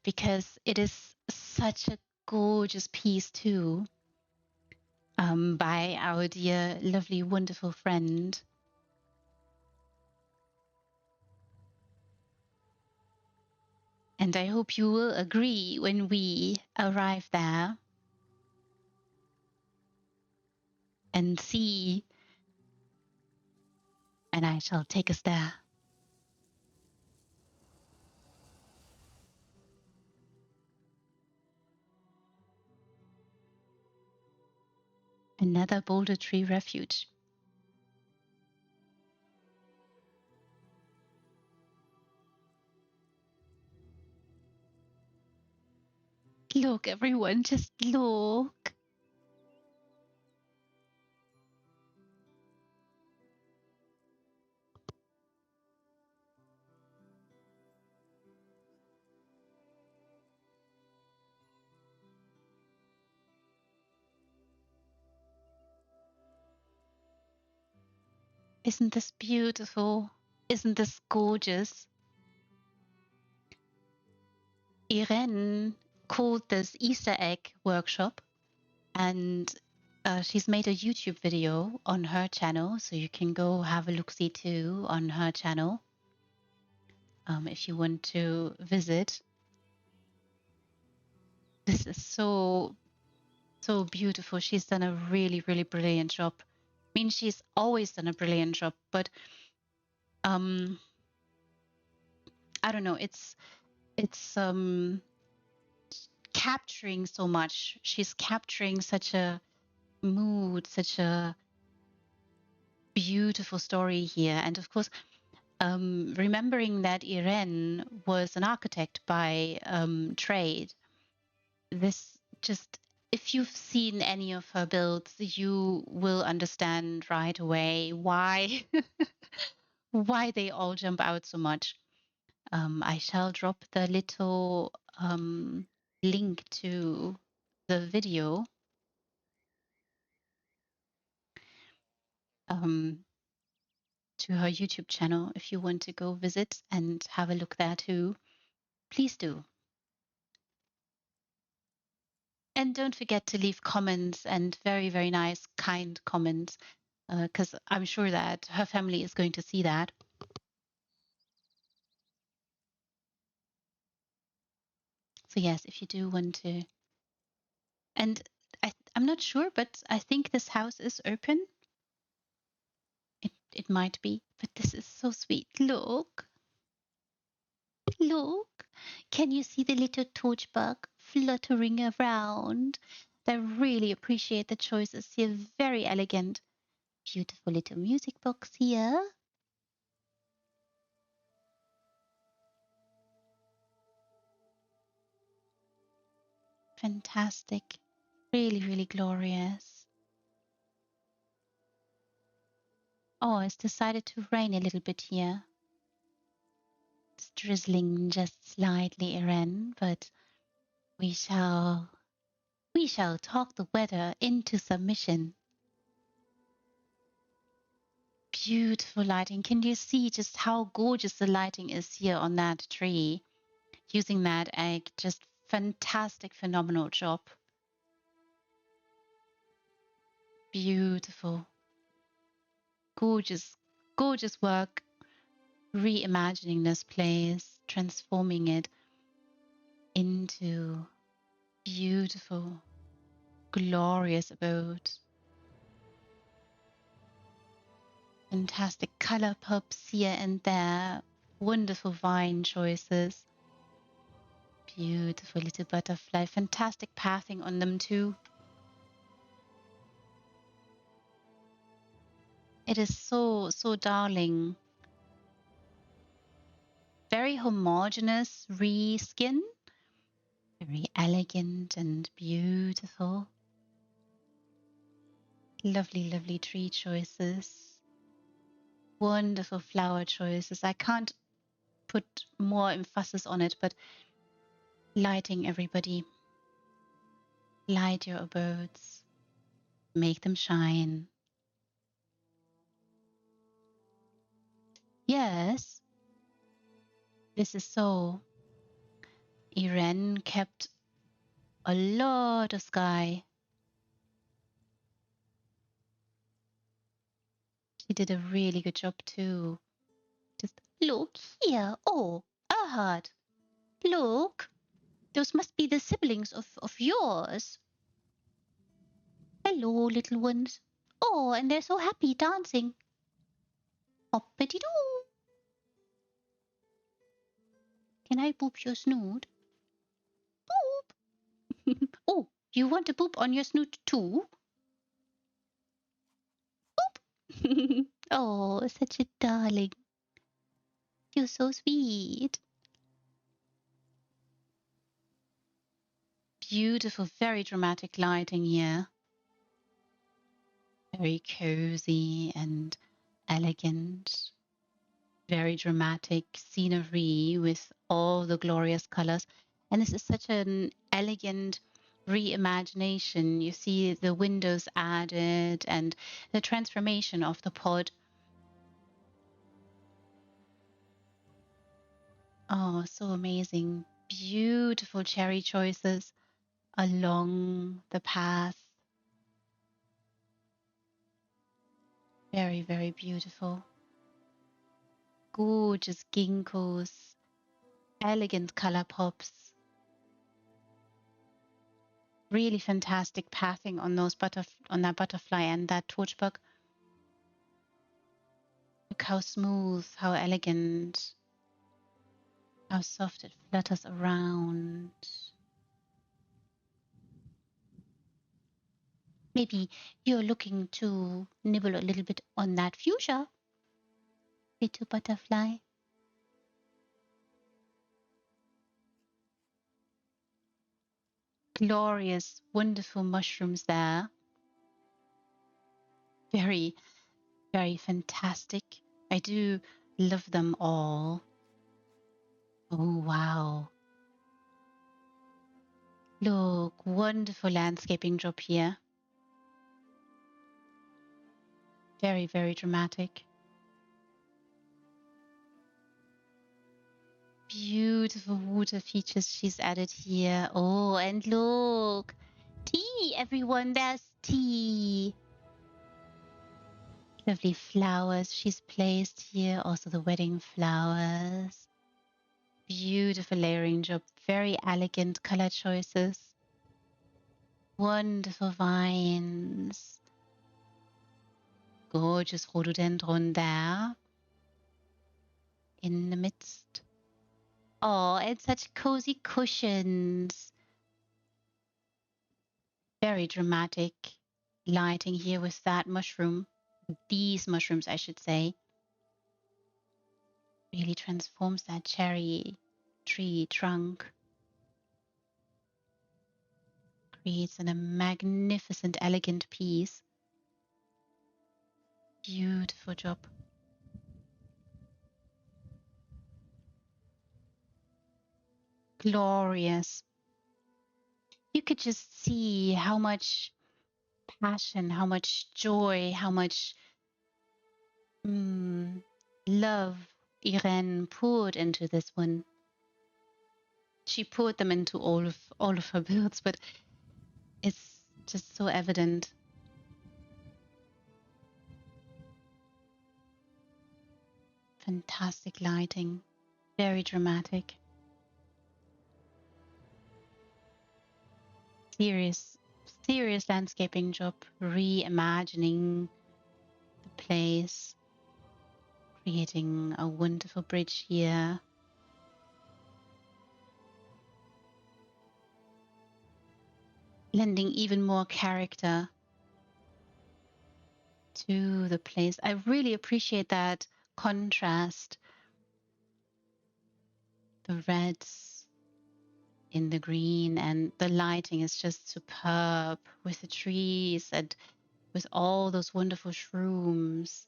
A: because it is such a gorgeous piece too, by our dear, lovely, wonderful friend. And I hope you will agree when we arrive there and see, and I shall take us there. Another boulder tree refuge. Look, everyone, just look. Isn't this beautiful? Isn't this gorgeous? Irene called this Easter egg workshop, and she's made a YouTube video on her channel, so you can go have a look-see too on her channel if you want to visit. This is so beautiful. She's done a really, really brilliant job. I mean, she's always done a brilliant job, but I don't know. It's capturing so much. She's capturing such a mood, such a beautiful story here, and of course, remembering that Irene was an architect by trade. This just, if you've seen any of her builds, you will understand right away why why they all jump out so much. I shall drop the little link to the video to her YouTube channel if you want to go visit and have a look there too. Please do. And don't forget to leave comments, and very, very nice, kind comments, because I'm sure that her family is going to see that. So yes, if you do want to. And I'm not sure, but I think this house is open. It might be, but this is so sweet. Look, look. Can you see the little torch bug fluttering around? I really appreciate the choices here. Very elegant. Beautiful little music box here. Fantastic. Really, really glorious. Oh, it's decided to rain a little bit here. It's drizzling just slightly, Irene, but we shall talk the weather into submission. Beautiful lighting. Can you see just how gorgeous the lighting is here on that tree? Using that egg, just fantastic, phenomenal job. Beautiful. Gorgeous, gorgeous work. Reimagining this place, transforming it into beautiful, glorious abode. Fantastic color pops here and there. Wonderful vine choices. Beautiful little butterfly. Fantastic pathing on them too. It is so, so darling. Very homogeneous reskin. Very elegant and beautiful. Lovely, lovely tree choices. Wonderful flower choices. I can't put more emphasis on it, but lighting, everybody. Light your abodes. Make them shine. Yes, this is so. Irene kept a lot of sky. She did a really good job too. Just look here. Oh, Ahad, look. Those must be the siblings of yours. Hello, little ones. Oh, and they're so happy dancing. Hoppity doo. Can I boop your snoot? Boop. Oh, you want to boop on your snoot too? Boop. Oh, such a darling. You're so sweet. Beautiful, very dramatic lighting here. Very cozy and elegant. Very dramatic scenery with all the glorious colors. And this is such an elegant reimagination. You see the windows added and the transformation of the pod. Oh, so amazing. Beautiful cherry choices along the path. Very, very beautiful. Gorgeous ginkgos, elegant color pops. Really fantastic pathing on those on that butterfly and that torchbug. Look how smooth, how elegant, how soft it flutters around. Maybe you're looking to nibble a little bit on that fuchsia, little butterfly. Glorious, wonderful mushrooms there. Very, very fantastic. I do love them all. Oh, wow. Look, wonderful landscaping job here. Very, very dramatic. Beautiful water features she's added here. Oh, and look. Tea, everyone, there's tea. Lovely flowers she's placed here. Also the wedding flowers. Beautiful layering job. Very elegant color choices. Wonderful vines. Gorgeous rhododendron there in the midst. Oh, and such cozy cushions. Very dramatic lighting here with that mushroom. These mushrooms, I should say. Really transforms that cherry tree trunk. Creates a magnificent, elegant piece. Beautiful job. Glorious. You could just see how much passion, how much joy, how much love Irene poured into this one. She poured them into all of her builds, but it's just so evident. Fantastic lighting, very dramatic. Serious, serious landscaping job, reimagining the place, creating a wonderful bridge here. Lending even more character to the place. I really appreciate that contrast. The reds in the green, and the lighting is just superb with the trees and with all those wonderful shrooms.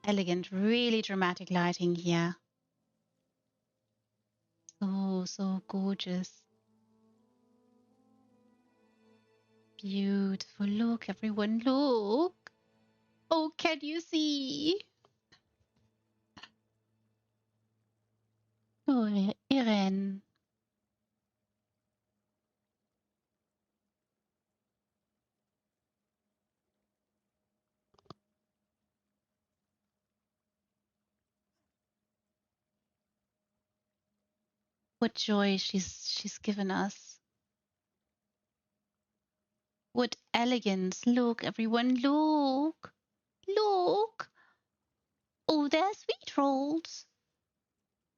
A: Elegant, really dramatic lighting here. So gorgeous. Beautiful. Look, everyone, look. Oh, can you see? Oh, Irene. What joy she's given us. What elegance. Look, everyone, look. Look. Oh, there's sweet rolls.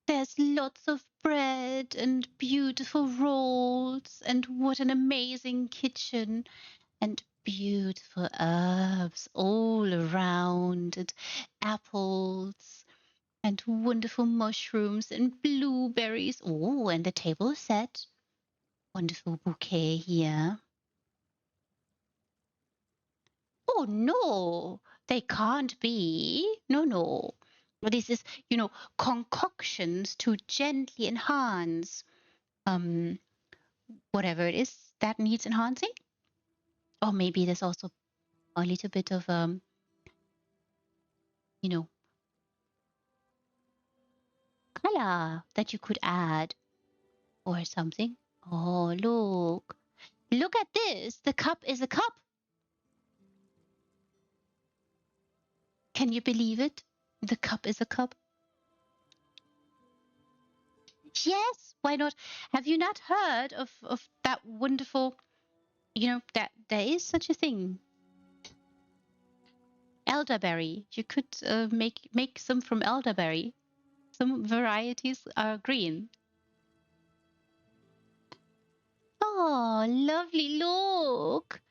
A: There's lots of bread and beautiful rolls, and what an amazing kitchen, and beautiful herbs all around, and apples, and wonderful mushrooms, and blueberries. Oh, and the table is set. Wonderful bouquet here. Oh, no, they can't be. No, no. This is, concoctions to gently enhance um whatever it is that needs enhancing. Or maybe there's also a little bit of you know, color that you could add or something. Oh, look. Look at this. The cup is a cup. Can you believe it? The cup is a cup. Yes, why not? Have you not heard of that wonderful, that there is such a thing? Elderberry. You could make some from elderberry. Some varieties are green. Oh, lovely. Look.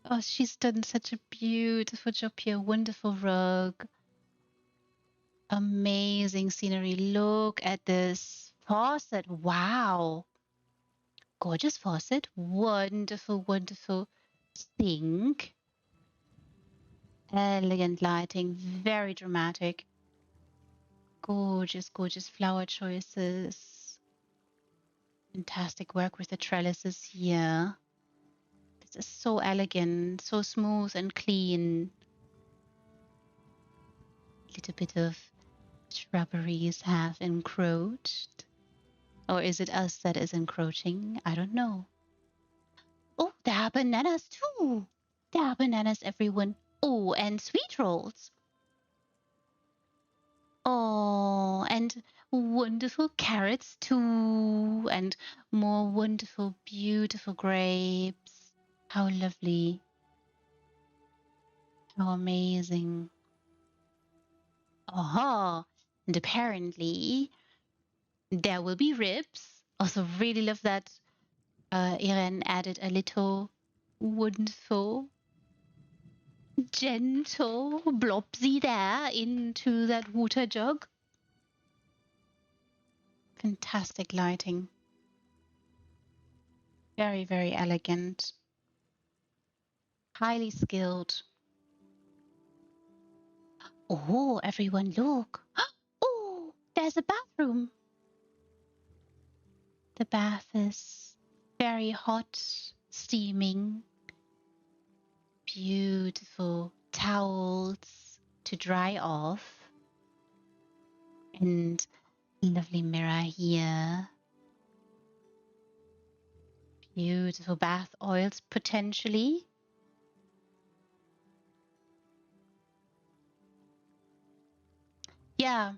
A: Oh, she's done such a beautiful job here. Wonderful rug. Amazing scenery. Look at this faucet. Wow. Gorgeous faucet. Wonderful, wonderful sink. Elegant lighting. Very dramatic. Gorgeous, gorgeous flower choices. Fantastic work with the trellises here. This is so elegant, so smooth and clean. Little bit of shrubberies have encroached. Or is it us that is encroaching? I don't know. Oh, there are bananas too. There are bananas, everyone. Oh, and sweet rolls. Oh, and wonderful carrots too. And more wonderful, beautiful grapes. How lovely. How amazing. Oh, and apparently there will be ribs. Also, really love that Irene added a little wonderful, gentle blobsy there into that water jug. Fantastic lighting. Very, very elegant. Highly skilled. Oh, everyone look. Oh, there's a bathroom. The bath is very hot, steaming. Beautiful towels to dry off. And lovely mirror here. Beautiful bath oils potentially. Yeah.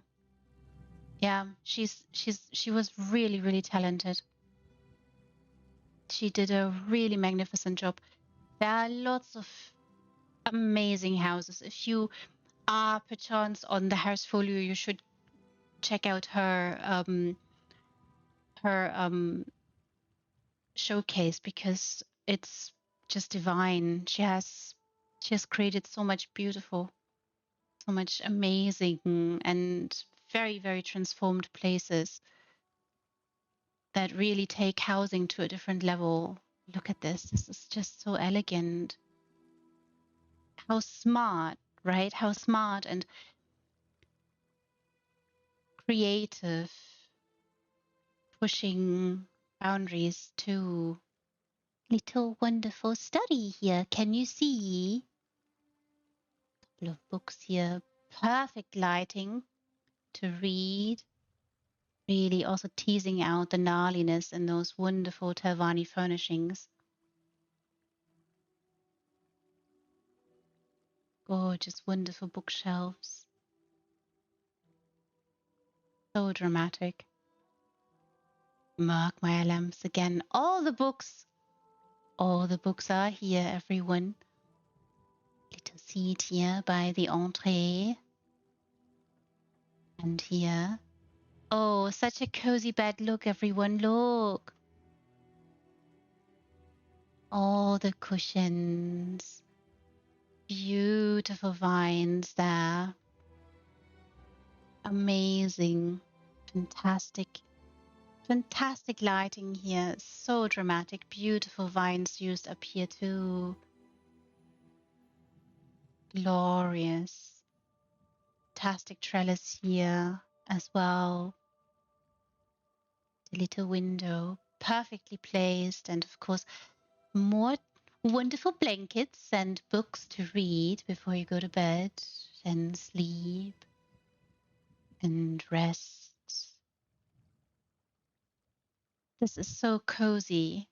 A: Yeah, she was really, really talented. She did a really magnificent job. There are lots of amazing houses. If you are perchance on the house folio, you should check out her showcase because it's just divine. She has created so much beautiful, so much amazing and very, very transformed places that really take housing to a different level. Look at this. This is just so elegant. How smart, right? How smart and creative, pushing boundaries too. Little wonderful study here. Can you see? Couple of books here. Perfect lighting to read. Really also teasing out the gnarliness in those wonderful Telvanni furnishings. Gorgeous, wonderful bookshelves. So dramatic. Mark my lamps again. All the books are here, everyone. Little seat here by the entree. And here. Oh, such a cozy bed. Look, everyone, look. All the cushions. Beautiful vines there. Amazing. Fantastic lighting here. So dramatic. Beautiful vines used up here too. Glorious. Fantastic trellis here as well. The little window perfectly placed, and of course more wonderful blankets and books to read before you go to bed and sleep and rest. This is so cozy.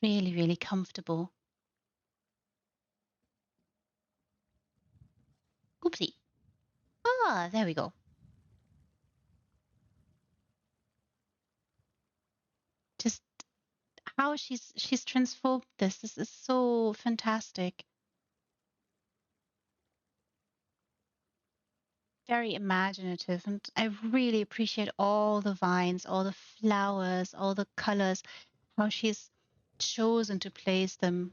A: Really, really comfortable. Oopsie. Ah, there we go. Just how she's transformed this. This is so fantastic. Very imaginative, and I really appreciate all the vines, all the flowers, all the colors, how she's chosen to place them.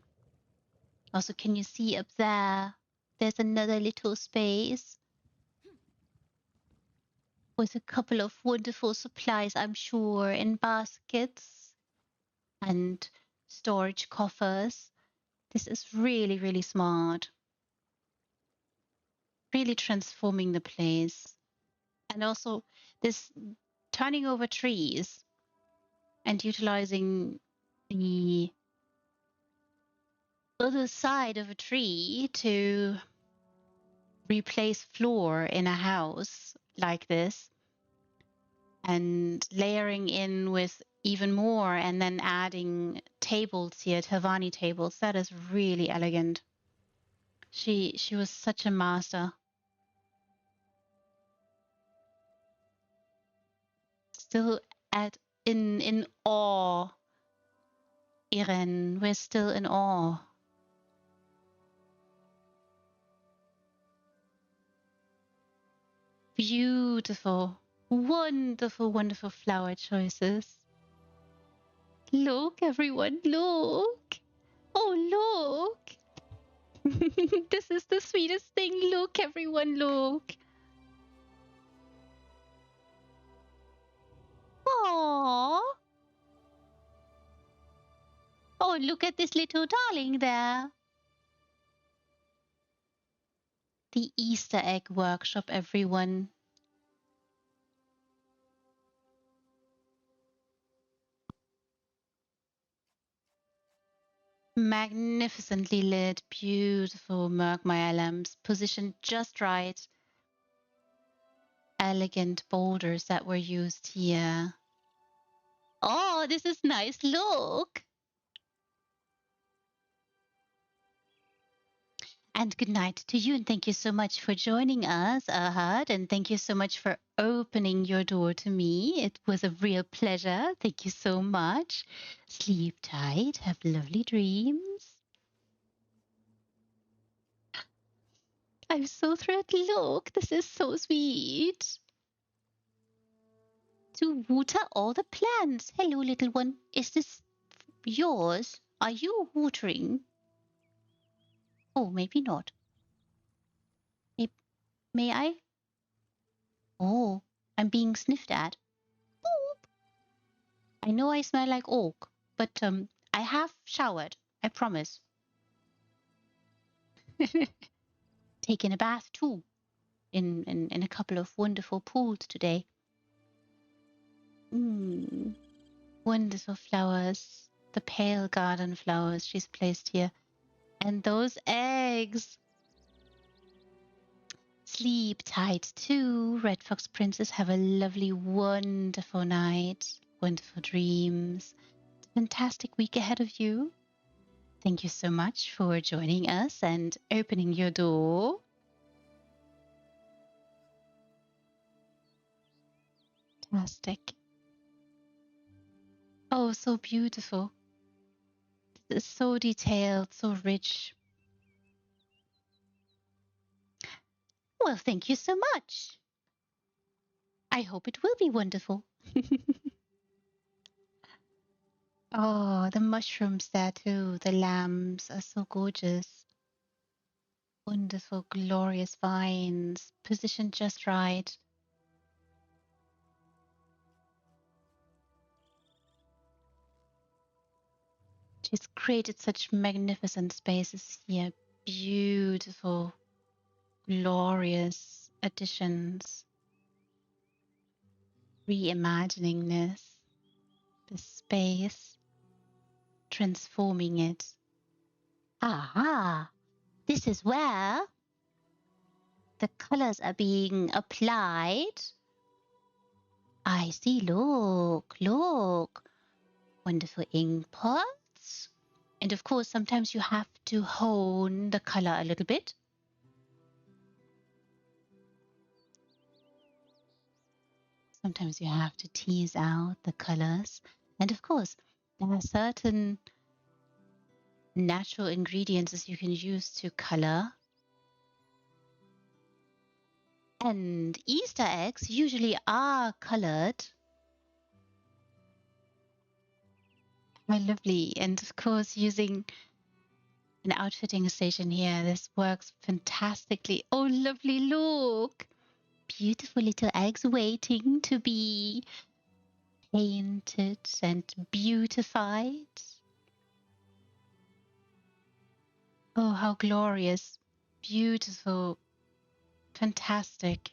A: Also, can you see up there? There's another little space with a couple of wonderful supplies, I'm sure, in baskets and storage coffers. This is really, really smart. Really transforming the place. And also this turning over trees and utilizing the other side of a tree to replace floor in a house like this, and layering in with even more and then adding tables here, Tavani tables. That is really elegant. She was such a master. Still at in awe, Irene. We're still in awe. Beautiful, wonderful, wonderful flower choices. Look, everyone, look. Oh, look. This is the sweetest thing. Look, everyone, look. Aww. Oh, look at this little darling there. The Easter egg workshop, everyone. Magnificently lit, beautiful Merkmeyer lamps, positioned just right. Elegant boulders that were used here. Oh, this is nice. Look. And good night to you, and thank you so much for joining us, Ahad, and thank you so much for opening your door to me. It was a real pleasure. Thank you so much. Sleep tight, have lovely dreams. I'm so thrilled. Look, this is so sweet. To water all the plants. Hello, little one. Is this yours? Are you watering? Oh, maybe not. May I? Oh, I'm being sniffed at. Boop. I know I smell like oak, but I have showered. I promise. Taken a bath too, in a couple of wonderful pools today. Wonderful flowers. The pale garden flowers she's placed here. And those eggs. Sleep tight too. Red Fox Princess, have a lovely, wonderful night. Wonderful dreams. Fantastic week ahead of you. Thank you so much for joining us and opening your door. Fantastic. Oh, so beautiful. It's so detailed, so rich. Well, thank you so much. I hope it will be wonderful. Oh, the mushrooms there too. The lambs are so gorgeous. Wonderful, glorious vines, positioned just right. She's created such magnificent spaces here. Beautiful, glorious additions. Reimagining this space, transforming it. Aha! This is where the colors are being applied. I see. Look, look. Wonderful ink pots. And of course, sometimes you have to hone the color a little bit. Sometimes you have to tease out the colors. And of course, there are certain natural ingredients that you can use to color. And Easter eggs usually are colored. Quite lovely. And of course, using an outfitting station here, this works fantastically. Oh, lovely. Look. Beautiful little eggs waiting to be painted and beautified. Oh, how glorious. Beautiful. Fantastic.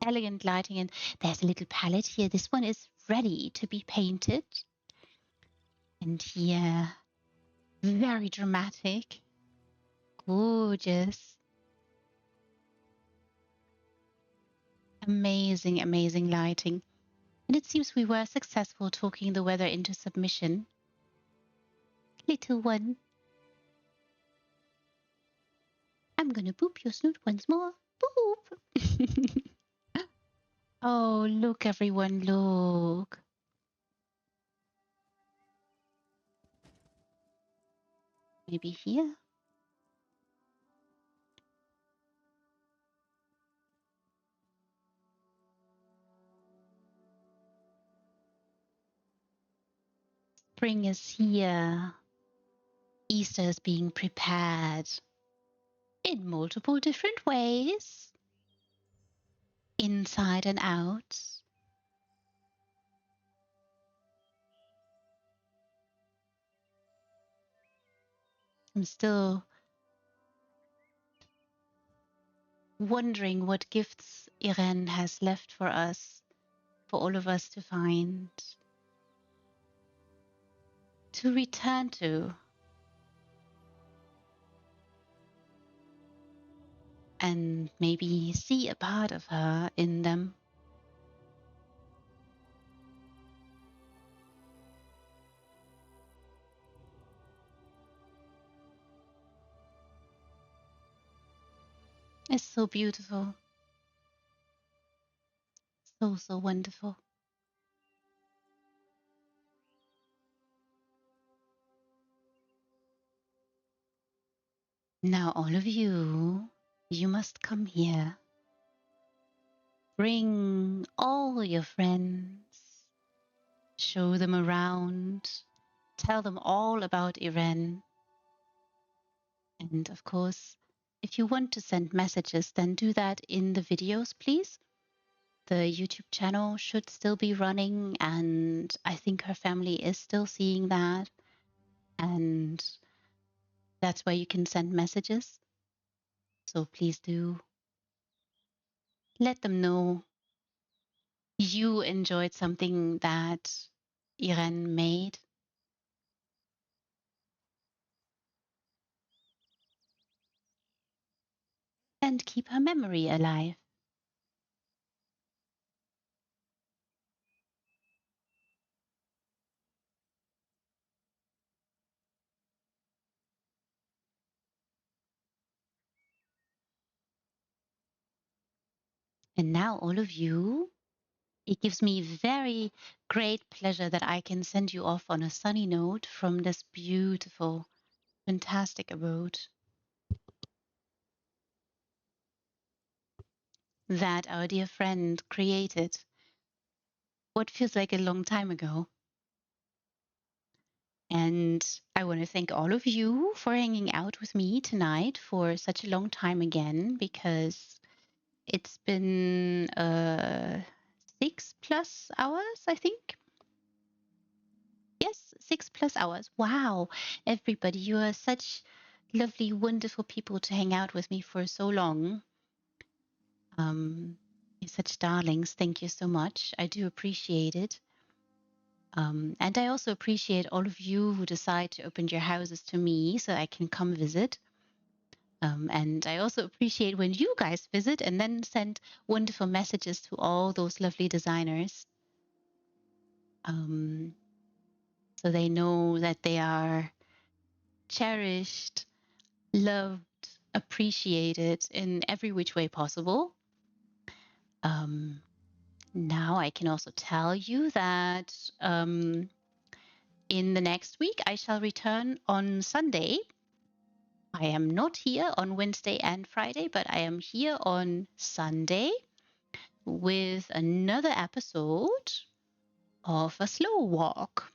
A: Elegant lighting. And there's a little palette here. This one is ready to be painted. And here, very dramatic. Gorgeous. Amazing, amazing lighting. And it seems we were successful talking the weather into submission. Little one. I'm gonna boop your snoot once more. Boop. Oh, look, everyone, look. Maybe here. Spring is here. Easter is being prepared in multiple different ways, inside and out. I'm still wondering what gifts Irene has left for us, for all of us to find, to return to, and maybe see a part of her in them. It's so beautiful. So, so wonderful. Now, all of you, you must come here. Bring all your friends. Show them around. Tell them all about Irene. And of course, if you want to send messages, then do that in the videos, please. The YouTube channel should still be running, and I think her family is still seeing that. And that's where you can send messages. So please do let them know you enjoyed something that Irene made. and keep her memory alive. And now, all of you, it gives me very great pleasure that I can send you off on a sunny note from this beautiful, fantastic abode that our dear friend created what feels like a long time ago. And I want to thank all of you for hanging out with me tonight for such a long time again, because it's been 6+ hours, I think. Yes, 6+ hours. Wow. Everybody, you are such lovely, wonderful people to hang out with me for so long. You're such darlings. Thank you so much. I do appreciate it. And I also appreciate all of you who decide to open your houses to me so I can come visit. And I also appreciate when you guys visit and then send wonderful messages to all those lovely designers. So they know that they are cherished, loved, appreciated in every which way possible. Now I can also tell you that in the next week I shall return on Sunday. I am not here on Wednesday and Friday, but I am here on Sunday with another episode of a slow walk.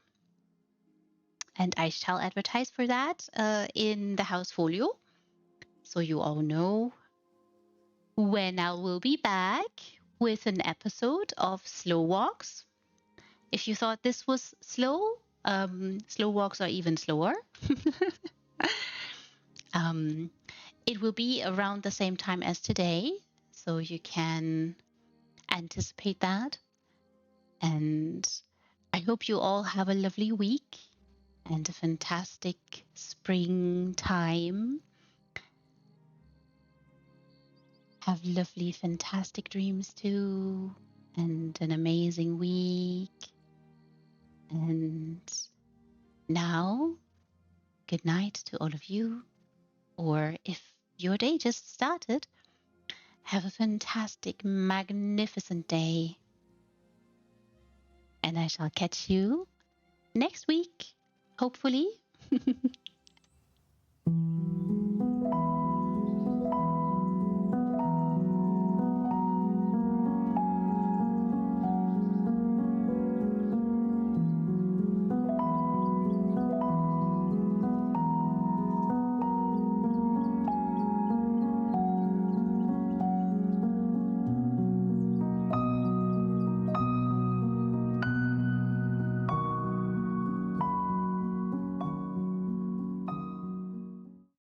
A: And I shall advertise for that in the house folio. So you all know when I will be back with an episode of Slow Walks. If you thought this was slow, slow walks are even slower. It will be around the same time as today, so you can anticipate that. And I hope you all have a lovely week and a fantastic springtime. Have lovely, fantastic dreams too, and an amazing week. And now, good night to all of you. Or if your day just started, have a fantastic, magnificent day. And I shall catch you next week, hopefully.